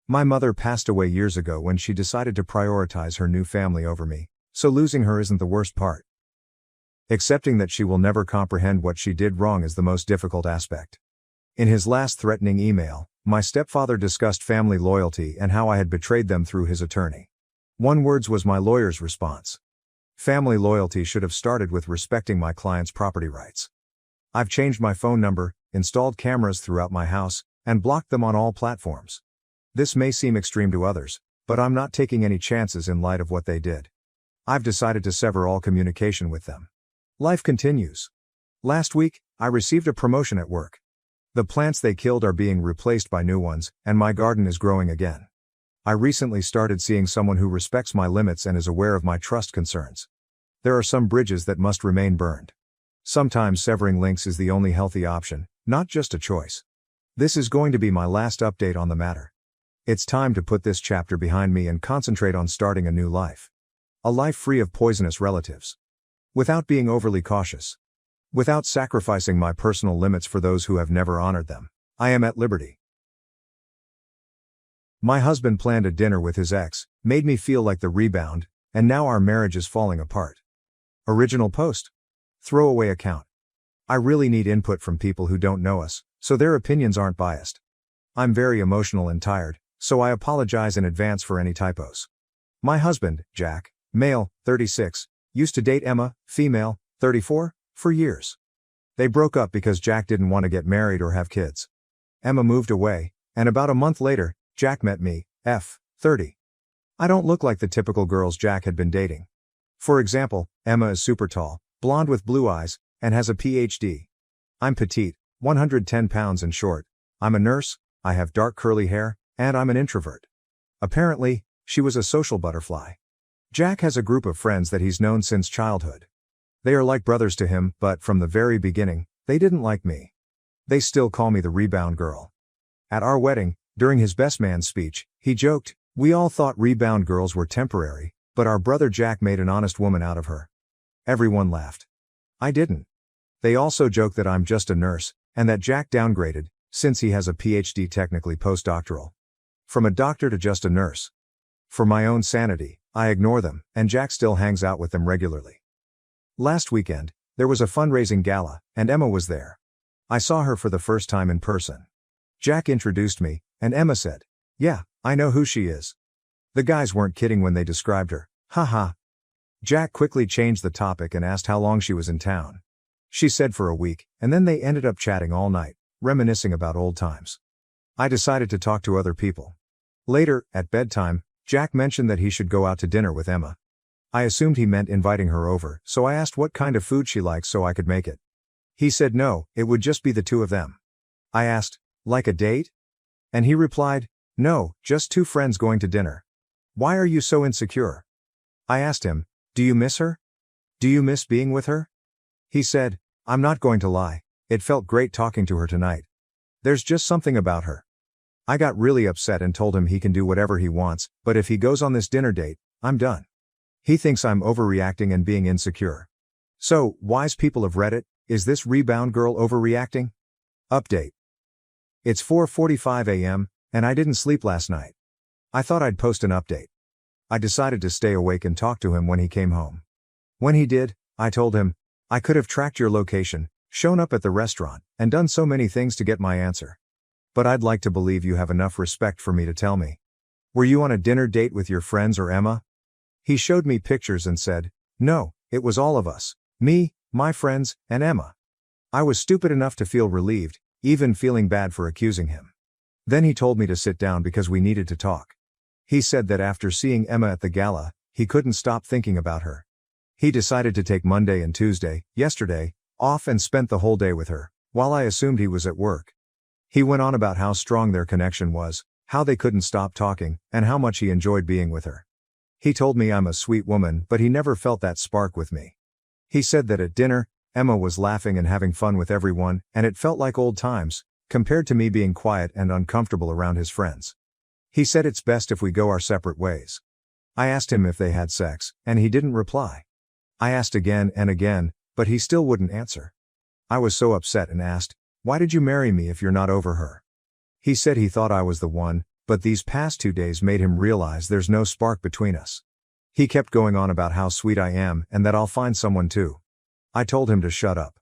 My mother passed away years ago when she decided to prioritize her new family over me, so losing her isn't the worst part. Accepting that she will never comprehend what she did wrong is the most difficult aspect. In his last threatening email, my stepfather discussed family loyalty and how I had betrayed them through his attorney. One word was my lawyer's response. Family loyalty should have started with respecting my client's property rights. I've changed my phone number, installed cameras throughout my house, and blocked them on all platforms. This may seem extreme to others, but I'm not taking any chances in light of what they did. I've decided to sever all communication with them. Life continues. Last week, I received a promotion at work. The plants they killed are being replaced by new ones, and my garden is growing again. I recently started seeing someone who respects my limits and is aware of my trust concerns. There are some bridges that must remain burned. Sometimes severing links is the only healthy option, not just a choice. This is going to be my last update on the matter. It's time to put this chapter behind me and concentrate on starting a new life. A life free of poisonous relatives. Without being overly cautious. Without sacrificing my personal limits for those who have never honored them. I am at liberty. My husband planned a dinner with his ex, made me feel like the rebound, and now our marriage is falling apart. Original post. Throwaway account. I really need input from people who don't know us, so their opinions aren't biased. I'm very emotional and tired, so I apologize in advance for any typos. My husband, Jack, male, 36, used to date Emma, female, 34, for years. They broke up because Jack didn't want to get married or have kids. Emma moved away, and about a month later, Jack met me, 30. I don't look like the typical girls Jack had been dating. For example, Emma is super tall, blonde with blue eyes, and has a PhD. I'm petite, 110 pounds and short. I'm a nurse, I have dark curly hair, and I'm an introvert. Apparently, she was a social butterfly. Jack has a group of friends that he's known since childhood. They are like brothers to him, but from the very beginning, they didn't like me. They still call me the rebound girl. At our wedding, during his best man speech, he joked, "We all thought rebound girls were temporary, but our brother Jack made an honest woman out of her." Everyone laughed. I didn't. They also joke that I'm just a nurse, and that Jack downgraded, since he has a PhD, technically postdoctoral. From a doctor to just a nurse. For my own sanity, I ignore them, and Jack still hangs out with them regularly. Last weekend, there was a fundraising gala, and Emma was there. I saw her for the first time in person. Jack introduced me, and Emma said, "Yeah, I know who she is." The guys weren't kidding when they described her. Haha. Jack quickly changed the topic and asked how long she was in town. She said for a week, and then they ended up chatting all night, reminiscing about old times. I decided to talk to other people. Later, at bedtime, Jack mentioned that he should go out to dinner with Emma. I assumed he meant inviting her over, so I asked what kind of food she likes so I could make it. He said no, it would just be the two of them. I asked, like a date? And he replied, "No, just two friends going to dinner. Why are you so insecure?" I asked him, "Do you miss her? Do you miss being with her?" He said, "I'm not going to lie, it felt great talking to her tonight. There's just something about her." I got really upset and told him he can do whatever he wants, but if he goes on this dinner date, I'm done. He thinks I'm overreacting and being insecure. So, wise people of Reddit, is this rebound girl overreacting? Update. It's 4:45 a.m., and I didn't sleep last night. I thought I'd post an update. I decided to stay awake and talk to him when he came home. When he did, I told him, "I could have tracked your location, shown up at the restaurant, and done so many things to get my answer. But I'd like to believe you have enough respect for me to tell me. Were you on a dinner date with your friends or Emma?" He showed me pictures and said, "No, it was all of us. Me, my friends, and Emma." I was stupid enough to feel relieved, even feeling bad for accusing him. Then he told me to sit down because we needed to talk. He said that after seeing Emma at the gala, he couldn't stop thinking about her. He decided to take Monday and Tuesday, yesterday, off and spent the whole day with her, while I assumed he was at work. He went on about how strong their connection was, how they couldn't stop talking, and how much he enjoyed being with her. He told me I'm a sweet woman, but he never felt that spark with me. He said that at dinner, Emma was laughing and having fun with everyone, and it felt like old times, compared to me being quiet and uncomfortable around his friends. He said it's best if we go our separate ways. I asked him if they had sex, and he didn't reply. I asked again and again, but he still wouldn't answer. I was so upset and asked, "Why did you marry me if you're not over her?" He said he thought I was the one, but these past 2 days made him realize there's no spark between us. He kept going on about how sweet I am and that I'll find someone too. I told him to shut up.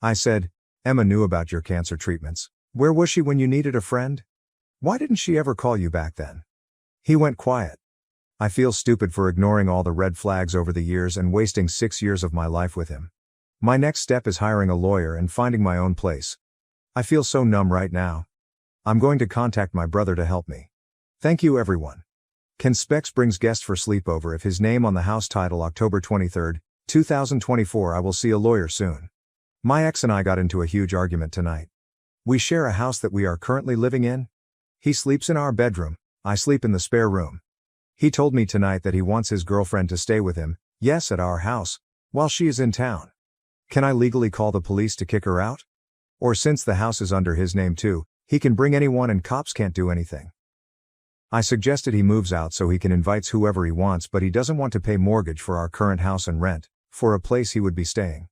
I said, "Emma knew about your cancer treatments. Where was she when you needed a friend? Why didn't she ever call you back then?" He went quiet. I feel stupid for ignoring all the red flags over the years and wasting 6 years of my life with him. My next step is hiring a lawyer and finding my own place. I feel so numb right now. I'm going to contact my brother to help me. Thank you everyone. Can Specs brings guest for sleepover if his name on the house title October 23, 2024. I will see a lawyer soon. My ex and I got into a huge argument tonight. We share a house that we are currently living in. He sleeps in our bedroom, I sleep in the spare room. He told me tonight that he wants his girlfriend to stay with him, yes, at our house, while she is in town. Can I legally call the police to kick her out? Or since the house is under his name too, he can bring anyone and cops can't do anything. I suggested he moves out so he can invite whoever he wants, but he doesn't want to pay mortgage for our current house and rent for a place he would be staying.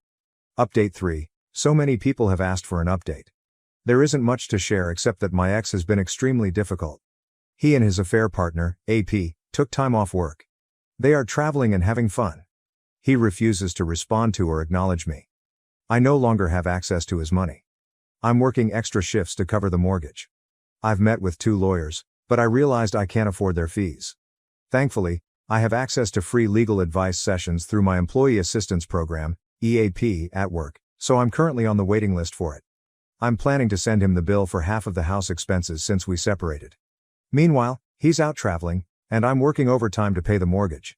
Update 3. So many people have asked for an update. There isn't much to share except that my ex has been extremely difficult. He and his affair partner, AP, took time off work. They are traveling and having fun. He refuses to respond to or acknowledge me. I no longer have access to his money. I'm working extra shifts to cover the mortgage. I've met with 2 lawyers, but I realized I can't afford their fees. Thankfully, I have access to free legal advice sessions through my Employee Assistance Program, EAP, at work, so I'm currently on the waiting list for it. I'm planning to send him the bill for half of the house expenses since we separated. Meanwhile, he's out traveling, and I'm working overtime to pay the mortgage.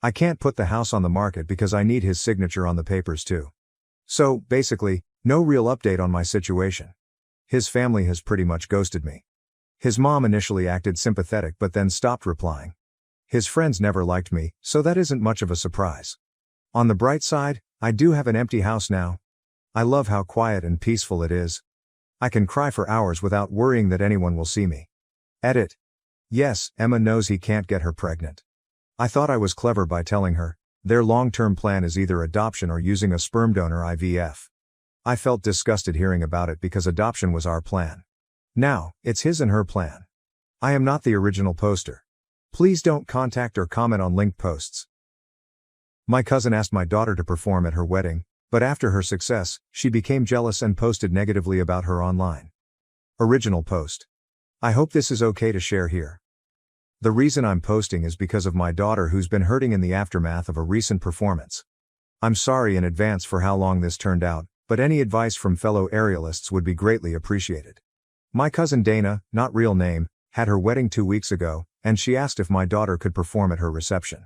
I can't put the house on the market because I need his signature on the papers too. So, basically, no real update on my situation. His family has pretty much ghosted me. His mom initially acted sympathetic but then stopped replying. His friends never liked me, so that isn't much of a surprise. On the bright side, I do have an empty house now. I love how quiet and peaceful it is. I can cry for hours without worrying that anyone will see me. Edit. Yes, Emma knows he can't get her pregnant. I thought I was clever by telling her. Their long-term plan is either adoption or using a sperm donor IVF. I felt disgusted hearing about it because adoption was our plan. Now, it's his and her plan. I am not the original poster. Please don't contact or comment on linked posts. My cousin asked my daughter to perform at her wedding, but after her success, she became jealous and posted negatively about her online. Original post. I hope this is okay to share here. The reason I'm posting is because of my daughter who's been hurting in the aftermath of a recent performance. I'm sorry in advance for how long this turned out, but any advice from fellow aerialists would be greatly appreciated. My cousin Dana, not real name, had her wedding 2 weeks ago, and she asked if my daughter could perform at her reception.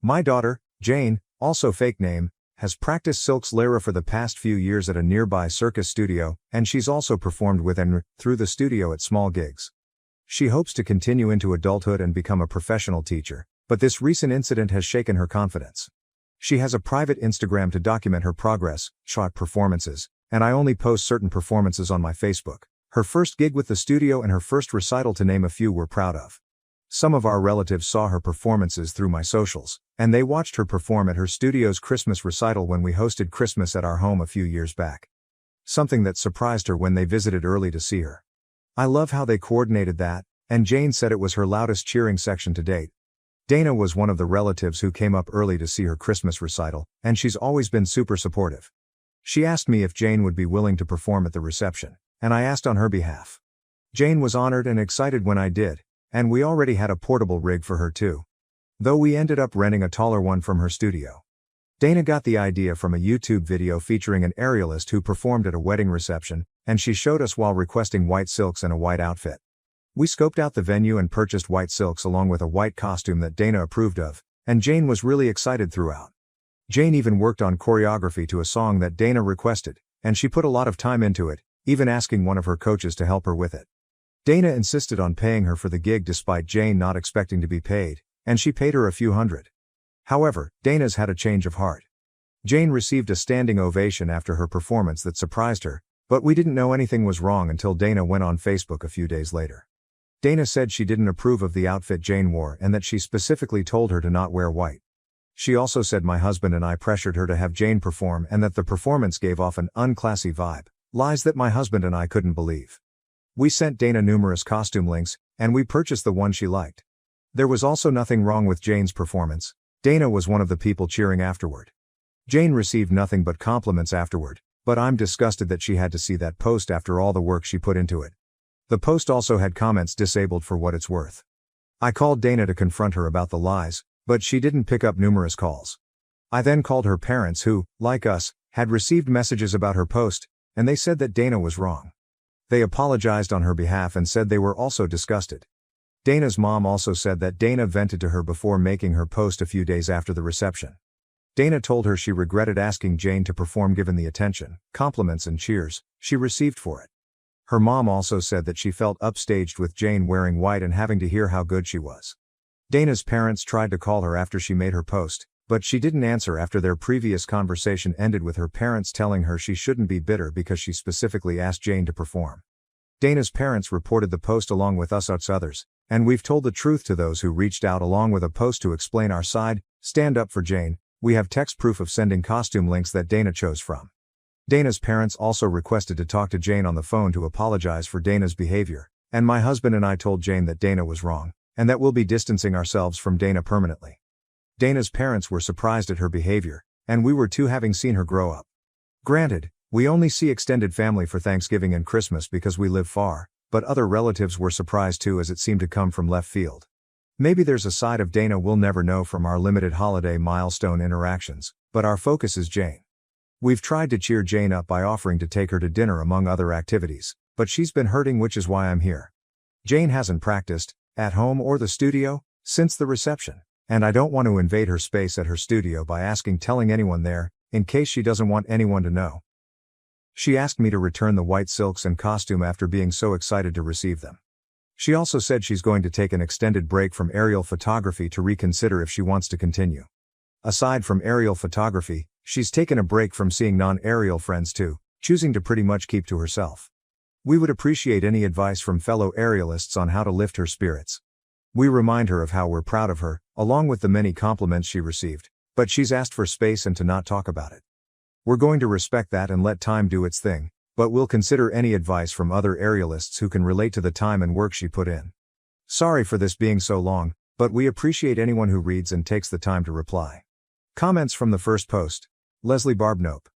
My daughter, Jane, also fake name, has practiced silks lyra for the past few years at a nearby circus studio, and she's also performed with and through the studio at small gigs. She hopes to continue into adulthood and become a professional teacher, but this recent incident has shaken her confidence. She has a private Instagram to document her progress, shot performances, and I only post certain performances on my Facebook. Her first gig with the studio and her first recital to name a few we're proud of. Some of our relatives saw her performances through my socials, and they watched her perform at her studio's Christmas recital when we hosted Christmas at our home a few years back. Something that surprised her when they visited early to see her. I love how they coordinated that, and Jane said it was her loudest cheering section to date. Dana was one of the relatives who came up early to see her Christmas recital, and she's always been super supportive. She asked me if Jane would be willing to perform at the reception, and I asked on her behalf. Jane was honored and excited when I did, and we already had a portable rig for her too. Though we ended up renting a taller one from her studio. Dana got the idea from a YouTube video featuring an aerialist who performed at a wedding reception, and she showed us while requesting white silks and a white outfit. We scoped out the venue and purchased white silks along with a white costume that Dana approved of, and Jane was really excited throughout. Jane even worked on choreography to a song that Dana requested, and she put a lot of time into it, even asking one of her coaches to help her with it. Dana insisted on paying her for the gig despite Jane not expecting to be paid, and she paid her a few hundred. However, Dana's had a change of heart. Jane received a standing ovation after her performance that surprised her, but we didn't know anything was wrong until Dana went on Facebook a few days later. Dana said she didn't approve of the outfit Jane wore and that she specifically told her to not wear white. She also said my husband and I pressured her to have Jane perform and that the performance gave off an unclassy vibe, lies that my husband and I couldn't believe. We sent Dana numerous costume links, and we purchased the one she liked. There was also nothing wrong with Jane's performance. Dana was one of the people cheering afterward. Jane received nothing but compliments afterward, but I'm disgusted that she had to see that post after all the work she put into it. The post also had comments disabled for what it's worth. I called Dana to confront her about the lies, but she didn't pick up numerous calls. I then called her parents who, like us, had received messages about her post, and they said that Dana was wrong. They apologized on her behalf and said they were also disgusted. Dana's mom also said that Dana vented to her before making her post a few days after the reception. Dana told her she regretted asking Jane to perform given the attention, compliments and cheers she received for it. Her mom also said that she felt upstaged with Jane wearing white and having to hear how good she was. Dana's parents tried to call her after she made her post, but she didn't answer after their previous conversation ended with her parents telling her she shouldn't be bitter because she specifically asked Jane to perform. Dana's parents reported the post along with us others, and we've told the truth to those who reached out along with a post to explain our side, stand up for Jane. We have text proof of sending costume links that Dana chose from. Dana's parents also requested to talk to Jane on the phone to apologize for Dana's behavior, and my husband and I told Jane that Dana was wrong, and that we'll be distancing ourselves from Dana permanently. Dana's parents were surprised at her behavior, and we were too having seen her grow up. Granted, we only see extended family for Thanksgiving and Christmas because we live far, but other relatives were surprised too as it seemed to come from left field. Maybe there's a side of Dana we'll never know from our limited holiday milestone interactions, but our focus is Jane. We've tried to cheer Jane up by offering to take her to dinner among other activities, but she's been hurting, which is why I'm here. Jane hasn't practiced, at home or the studio, since the reception, and I don't want to invade her space at her studio by telling anyone there, in case she doesn't want anyone to know. She asked me to return the white silks and costume after being so excited to receive them. She also said she's going to take an extended break from aerial photography to reconsider if she wants to continue. Aside from aerial photography, She's taken a break from seeing non-aerial friends too, choosing to pretty much keep to herself. We would appreciate any advice from fellow aerialists on how to lift her spirits. We remind her of how we're proud of her, along with the many compliments she received, but she's asked for space and to not talk about it. We're going to respect that and let time do its thing, but we'll consider any advice from other aerialists who can relate to the time and work she put in. Sorry for this being so long, but we appreciate anyone who reads and takes the time to reply. Comments from the first post. Leslie Barbnope.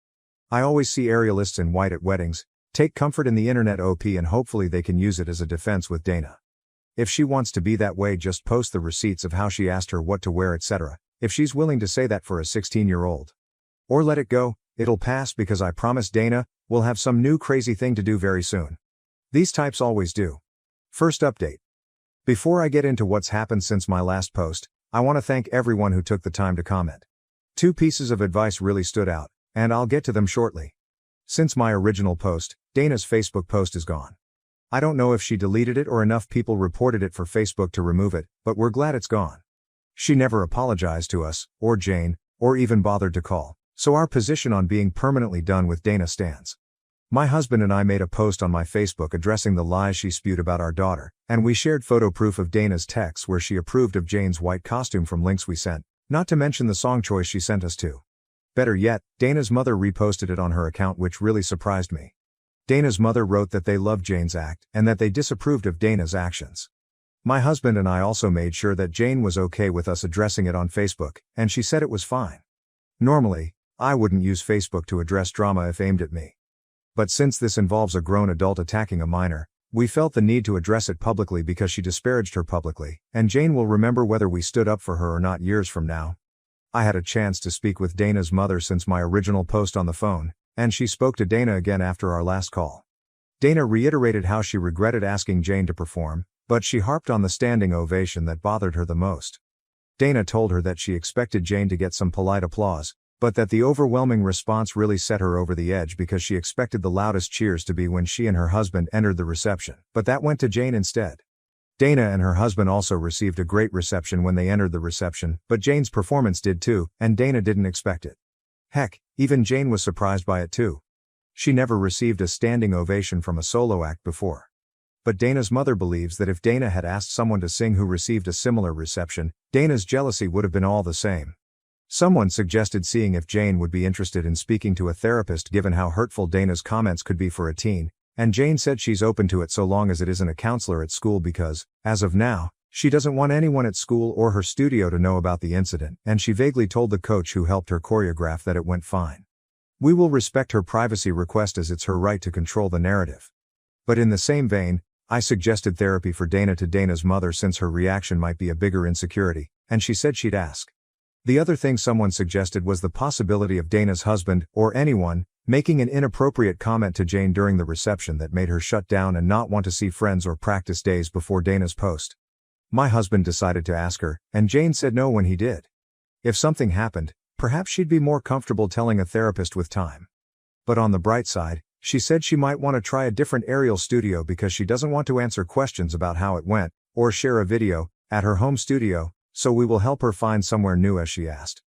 I always see aerialists in white at weddings. Take comfort in the internet OP and hopefully they can use it as a defense with Dana. If she wants to be that way, just post the receipts of how she asked her what to wear, etc. If she's willing to say that for a 16-year-old. Or let it go, it'll pass because I promise Dana, we'll have some new crazy thing to do very soon. These types always do. First update. Before I get into what's happened since my last post, I want to thank everyone who took the time to comment. 2 pieces of advice really stood out, and I'll get to them shortly. Since my original post, Dana's Facebook post is gone. I don't know if she deleted it or enough people reported it for Facebook to remove it, but we're glad it's gone. She never apologized to us, or Jane, or even bothered to call, so our position on being permanently done with Dana stands. My husband and I made a post on my Facebook addressing the lies she spewed about our daughter, and we shared photo proof of Dana's texts where she approved of Jane's white costume from links we sent, not to mention the song choice she sent us to. Better yet, Dana's mother reposted it on her account, which really surprised me. Dana's mother wrote that they loved Jane's act and that they disapproved of Dana's actions. My husband and I also made sure that Jane was okay with us addressing it on Facebook, and she said it was fine. Normally, I wouldn't use Facebook to address drama if aimed at me. But since this involves a grown adult attacking a minor, we felt the need to address it publicly because she disparaged her publicly, and Jane will remember whether we stood up for her or not years from now. I had a chance to speak with Dana's mother since my original post on the phone, and she spoke to Dana again after our last call. Dana reiterated how she regretted asking Jane to perform, but she harped on the standing ovation that bothered her the most. Dana told her that she expected Jane to get some polite applause, but that the overwhelming response really set her over the edge because she expected the loudest cheers to be when she and her husband entered the reception, but that went to Jane instead. Dana and her husband also received a great reception when they entered the reception, but Jane's performance did too, and Dana didn't expect it. Heck, even Jane was surprised by it too. She never received a standing ovation from a solo act before. But Dana's mother believes that if Dana had asked someone to sing who received a similar reception, Dana's jealousy would have been all the same. Someone suggested seeing if Jane would be interested in speaking to a therapist given how hurtful Dana's comments could be for a teen, and Jane said she's open to it so long as it isn't a counselor at school because, as of now, she doesn't want anyone at school or her studio to know about the incident, and she vaguely told the coach who helped her choreograph that it went fine. We will respect her privacy request as it's her right to control the narrative. But in the same vein, I suggested therapy for Dana to Dana's mother since her reaction might be a bigger insecurity, and she said she'd ask. The other thing someone suggested was the possibility of Dana's husband, or anyone, making an inappropriate comment to Jane during the reception that made her shut down and not want to see friends or practice days before Dana's post. My husband decided to ask her, and Jane said no when he did. If something happened, perhaps she'd be more comfortable telling a therapist with time. But on the bright side, she said she might want to try a different aerial studio because she doesn't want to answer questions about how it went, or share a video, at her home studio, so we will help her find somewhere new as she asked.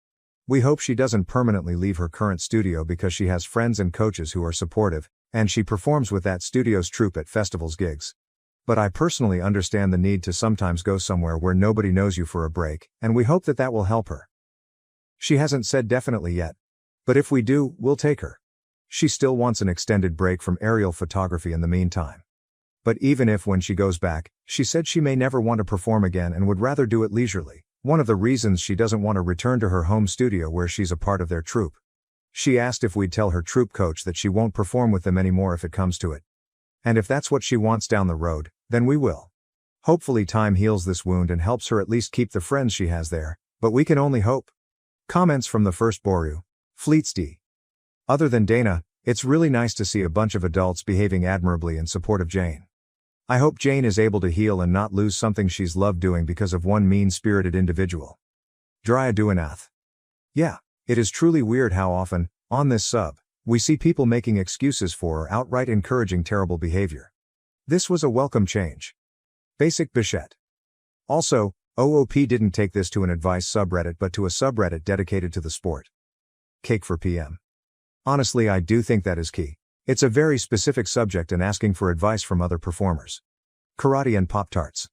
We hope she doesn't permanently leave her current studio because she has friends and coaches who are supportive, and she performs with that studio's troupe at festivals gigs. But I personally understand the need to sometimes go somewhere where nobody knows you for a break, and we hope that will help her. She hasn't said definitely yet. But if we do, we'll take her. She still wants an extended break from aerial photography in the meantime. But even if when she goes back, she said she may never want to perform again and would rather do it leisurely, one of the reasons she doesn't want to return to her home studio where she's a part of their troupe. She asked if we'd tell her troupe coach that she won't perform with them anymore if it comes to it. And if that's what she wants down the road, then we will. Hopefully time heals this wound and helps her at least keep the friends she has there, but we can only hope. Comments from the first Boru. Fleets D. Other than Dana, it's really nice to see a bunch of adults behaving admirably in support of Jane. I hope Jane is able to heal and not lose something she's loved doing because of one mean-spirited individual. Drya Duanath. Yeah, it is truly weird how often, on this sub, we see people making excuses for or outright encouraging terrible behavior. This was a welcome change. Basic Bichette. Also, OOP didn't take this to an advice subreddit but to a subreddit dedicated to the sport. cake for PM. Honestly, I do think that is key. It's a very specific subject and asking for advice from other performers. Karate and Pop-Tarts.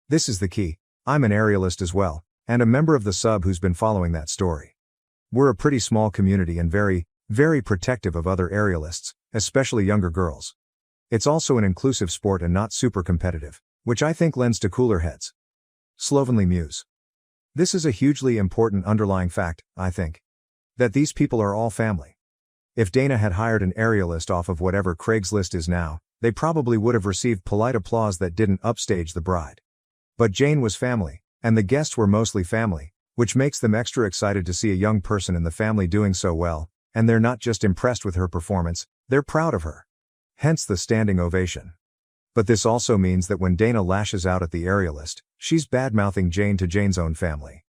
This is the key. I'm an aerialist as well, and a member of the sub who's been following that story. We're a pretty small community and very, very protective of other aerialists, especially younger girls. It's also an inclusive sport and not super competitive, which I think lends to cooler heads. Slovenly Muse. This is a hugely important underlying fact, I think. That these people are all family. If Dana had hired an aerialist off of whatever Craigslist is now, they probably would have received polite applause that didn't upstage the bride. But Jane was family, and the guests were mostly family, which makes them extra excited to see a young person in the family doing so well, and they're not just impressed with her performance, they're proud of her. Hence the standing ovation. But this also means that when Dana lashes out at the aerialist, she's bad-mouthing Jane to Jane's own family.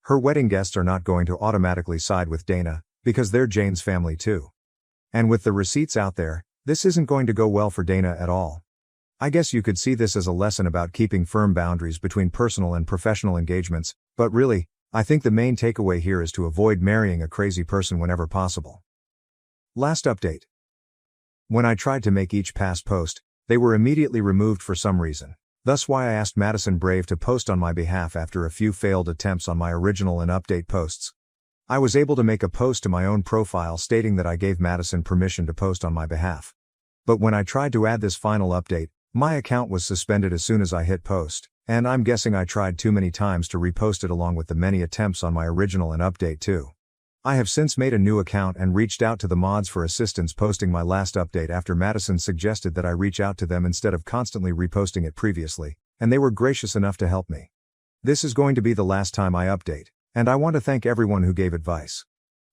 Her wedding guests are not going to automatically side with Dana, because they're Jane's family too. And with the receipts out there, this isn't going to go well for Dana at all. I guess you could see this as a lesson about keeping firm boundaries between personal and professional engagements, but really, I think the main takeaway here is to avoid marrying a crazy person whenever possible. Last update. When I tried to make each past post, they were immediately removed for some reason. Thus why I asked Madison Brave to post on my behalf after a few failed attempts on my original and update posts. I was able to make a post to my own profile stating that I gave Madison permission to post on my behalf. But when I tried to add this final update, my account was suspended as soon as I hit post, and I'm guessing I tried too many times to repost it along with the many attempts on my original and update too. I have since made a new account and reached out to the mods for assistance posting my last update after Madison suggested that I reach out to them instead of constantly reposting it previously, and they were gracious enough to help me. This is going to be the last time I update, and I want to thank everyone who gave advice.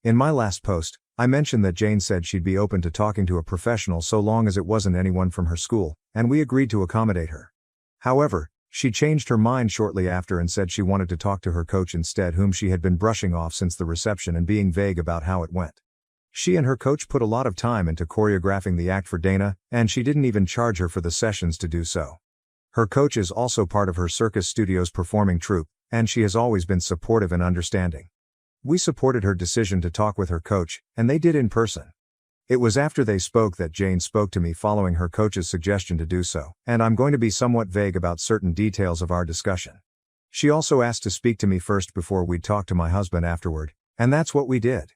In my last post, I mentioned that Jane said she'd be open to talking to a professional so long as it wasn't anyone from her school, and we agreed to accommodate her. However, she changed her mind shortly after and said she wanted to talk to her coach instead, whom she had been brushing off since the reception and being vague about how it went. She and her coach put a lot of time into choreographing the act for Dana, and she didn't even charge her for the sessions to do so. Her coach is also part of her Circus Studios performing troupe, and she has always been supportive and understanding. We supported her decision to talk with her coach, and they did in person. It was after they spoke that Jane spoke to me following her coach's suggestion to do so, and I'm going to be somewhat vague about certain details of our discussion. She also asked to speak to me first before we'd talk to my husband afterward, and that's what we did.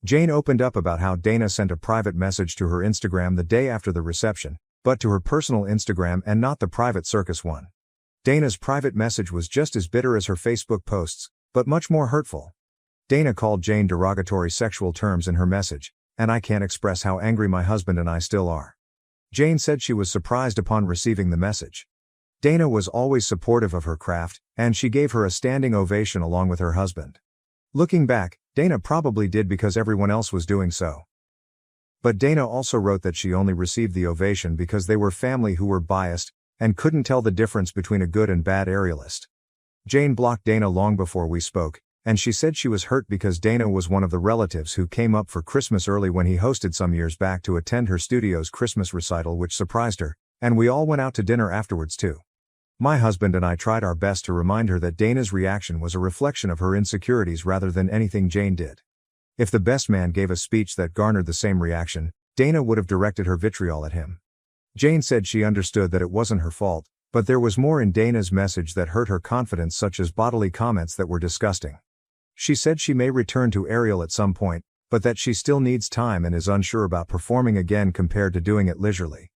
Jane opened up about how Dana sent a private message to her Instagram the day after the reception, but to her personal Instagram and not the private circus one. Dana's private message was just as bitter as her Facebook posts, but much more hurtful. Dana called Jane derogatory sexual terms in her message, and I can't express how angry my husband and I still are. Jane said she was surprised upon receiving the message. Dana was always supportive of her craft, and she gave her a standing ovation along with her husband. Looking back, Dana probably did because everyone else was doing so. But Dana also wrote that she only received the ovation because they were family who were biased, and couldn't tell the difference between a good and bad aerialist. Jane blocked Dana long before we spoke, and she said she was hurt because Dana was one of the relatives who came up for Christmas early when he hosted some years back to attend her studio's Christmas recital, which surprised her, and we all went out to dinner afterwards too. My husband and I tried our best to remind her that Dana's reaction was a reflection of her insecurities rather than anything Jane did. If the best man gave a speech that garnered the same reaction, Dana would have directed her vitriol at him. Jane said she understood that it wasn't her fault, but there was more in Dana's message that hurt her confidence, such as bodily comments that were disgusting. She said she may return to aerial at some point, but that she still needs time and is unsure about performing again compared to doing it leisurely.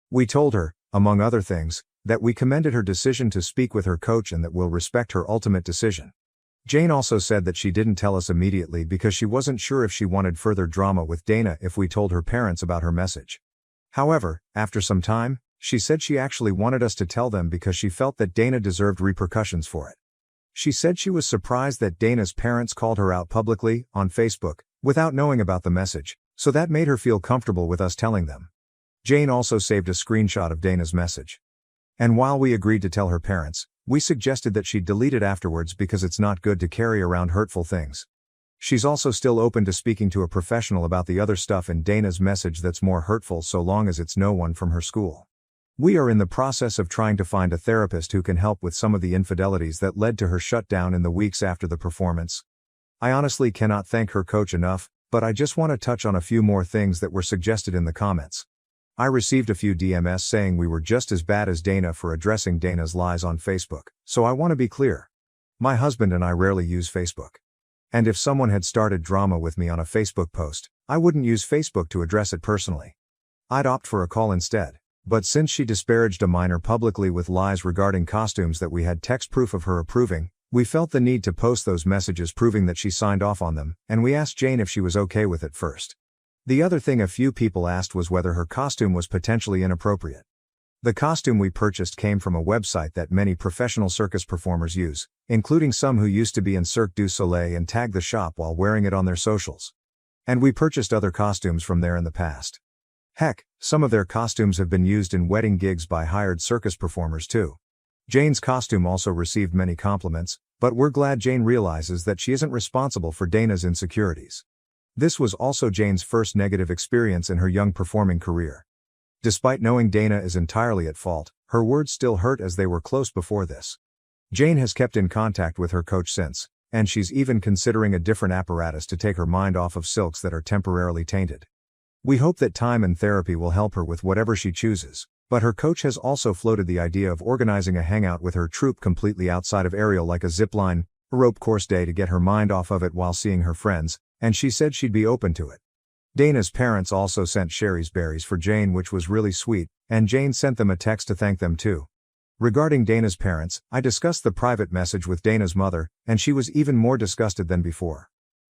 We told her, among other things, that we commended her decision to speak with her coach and that we'll respect her ultimate decision. Jane also said that she didn't tell us immediately because she wasn't sure if she wanted further drama with Dana if we told her parents about her message. However, after some time, she said she actually wanted us to tell them because she felt that Dana deserved repercussions for it. She said she was surprised that Dana's parents called her out publicly, on Facebook, without knowing about the message, so that made her feel comfortable with us telling them. Jane also saved a screenshot of Dana's message. And while we agreed to tell her parents, we suggested that she delete it afterwards because it's not good to carry around hurtful things. She's also still open to speaking to a professional about the other stuff in Dana's message that's more hurtful so long as it's no one from her school. We are in the process of trying to find a therapist who can help with some of the infidelities that led to her shutdown in the weeks after the performance. I honestly cannot thank her coach enough, but I just want to touch on a few more things that were suggested in the comments. I received a few DMs saying we were just as bad as Dana for addressing Dana's lies on Facebook, so I want to be clear. My husband and I rarely use Facebook. And if someone had started drama with me on a Facebook post, I wouldn't use Facebook to address it personally. I'd opt for a call instead. But since she disparaged a minor publicly with lies regarding costumes that we had text proof of her approving, we felt the need to post those messages proving that she signed off on them, and we asked Jane if she was okay with it first. The other thing a few people asked was whether her costume was potentially inappropriate. The costume we purchased came from a website that many professional circus performers use, including some who used to be in Cirque du Soleil and tag the shop while wearing it on their socials. And we purchased other costumes from there in the past. Heck, some of their costumes have been used in wedding gigs by hired circus performers too. Jane's costume also received many compliments, but we're glad Jane realizes that she isn't responsible for Dana's insecurities. This was also Jane's first negative experience in her young performing career. Despite knowing Dana is entirely at fault, her words still hurt as they were close before this. Jane has kept in contact with her coach since, and she's even considering a different apparatus to take her mind off of silks that are temporarily tainted. We hope that time and therapy will help her with whatever she chooses, but her coach has also floated the idea of organizing a hangout with her troupe completely outside of aerial, like a zipline, a rope course day, to get her mind off of it while seeing her friends, and she said she'd be open to it. Dana's parents also sent Sherry's berries for Jane, which was really sweet, and Jane sent them a text to thank them too. Regarding Dana's parents, I discussed the private message with Dana's mother, and she was even more disgusted than before.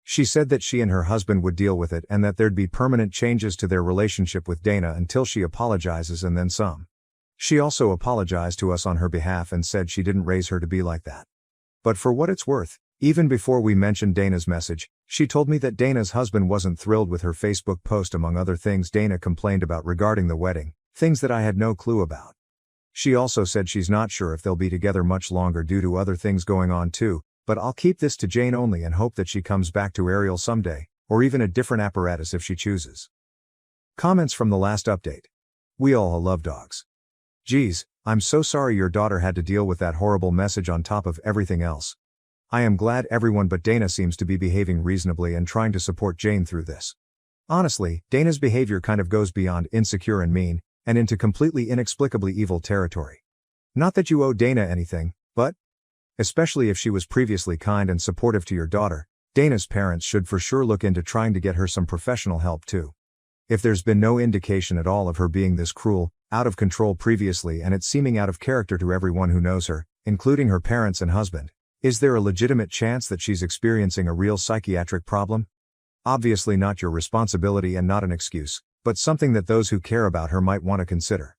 She said that she and her husband would deal with it and that there'd be permanent changes to their relationship with Dana until she apologizes and then some. She also apologized to us on her behalf and said she didn't raise her to be like that. But for what it's worth, even before we mentioned Dana's message, she told me that Dana's husband wasn't thrilled with her Facebook post. Among other things Dana complained about regarding the wedding, things that I had no clue about. She also said she's not sure if they'll be together much longer due to other things going on too, but I'll keep this to Jane only and hope that she comes back to aerial someday, or even a different apparatus if she chooses. Comments from the last update. We all love dogs. Geez, I'm so sorry your daughter had to deal with that horrible message on top of everything else. I am glad everyone but Dana seems to be behaving reasonably and trying to support Jane through this. Honestly, Dana's behavior kind of goes beyond insecure and mean, and into completely inexplicably evil territory. Not that you owe Dana anything, but, especially if she was previously kind and supportive to your daughter, Dana's parents should for sure look into trying to get her some professional help too. If there's been no indication at all of her being this cruel, out of control previously, and it's seeming out of character to everyone who knows her, including her parents and husband, is there a legitimate chance that she's experiencing a real psychiatric problem? Obviously not your responsibility and not an excuse, but something that those who care about her might want to consider.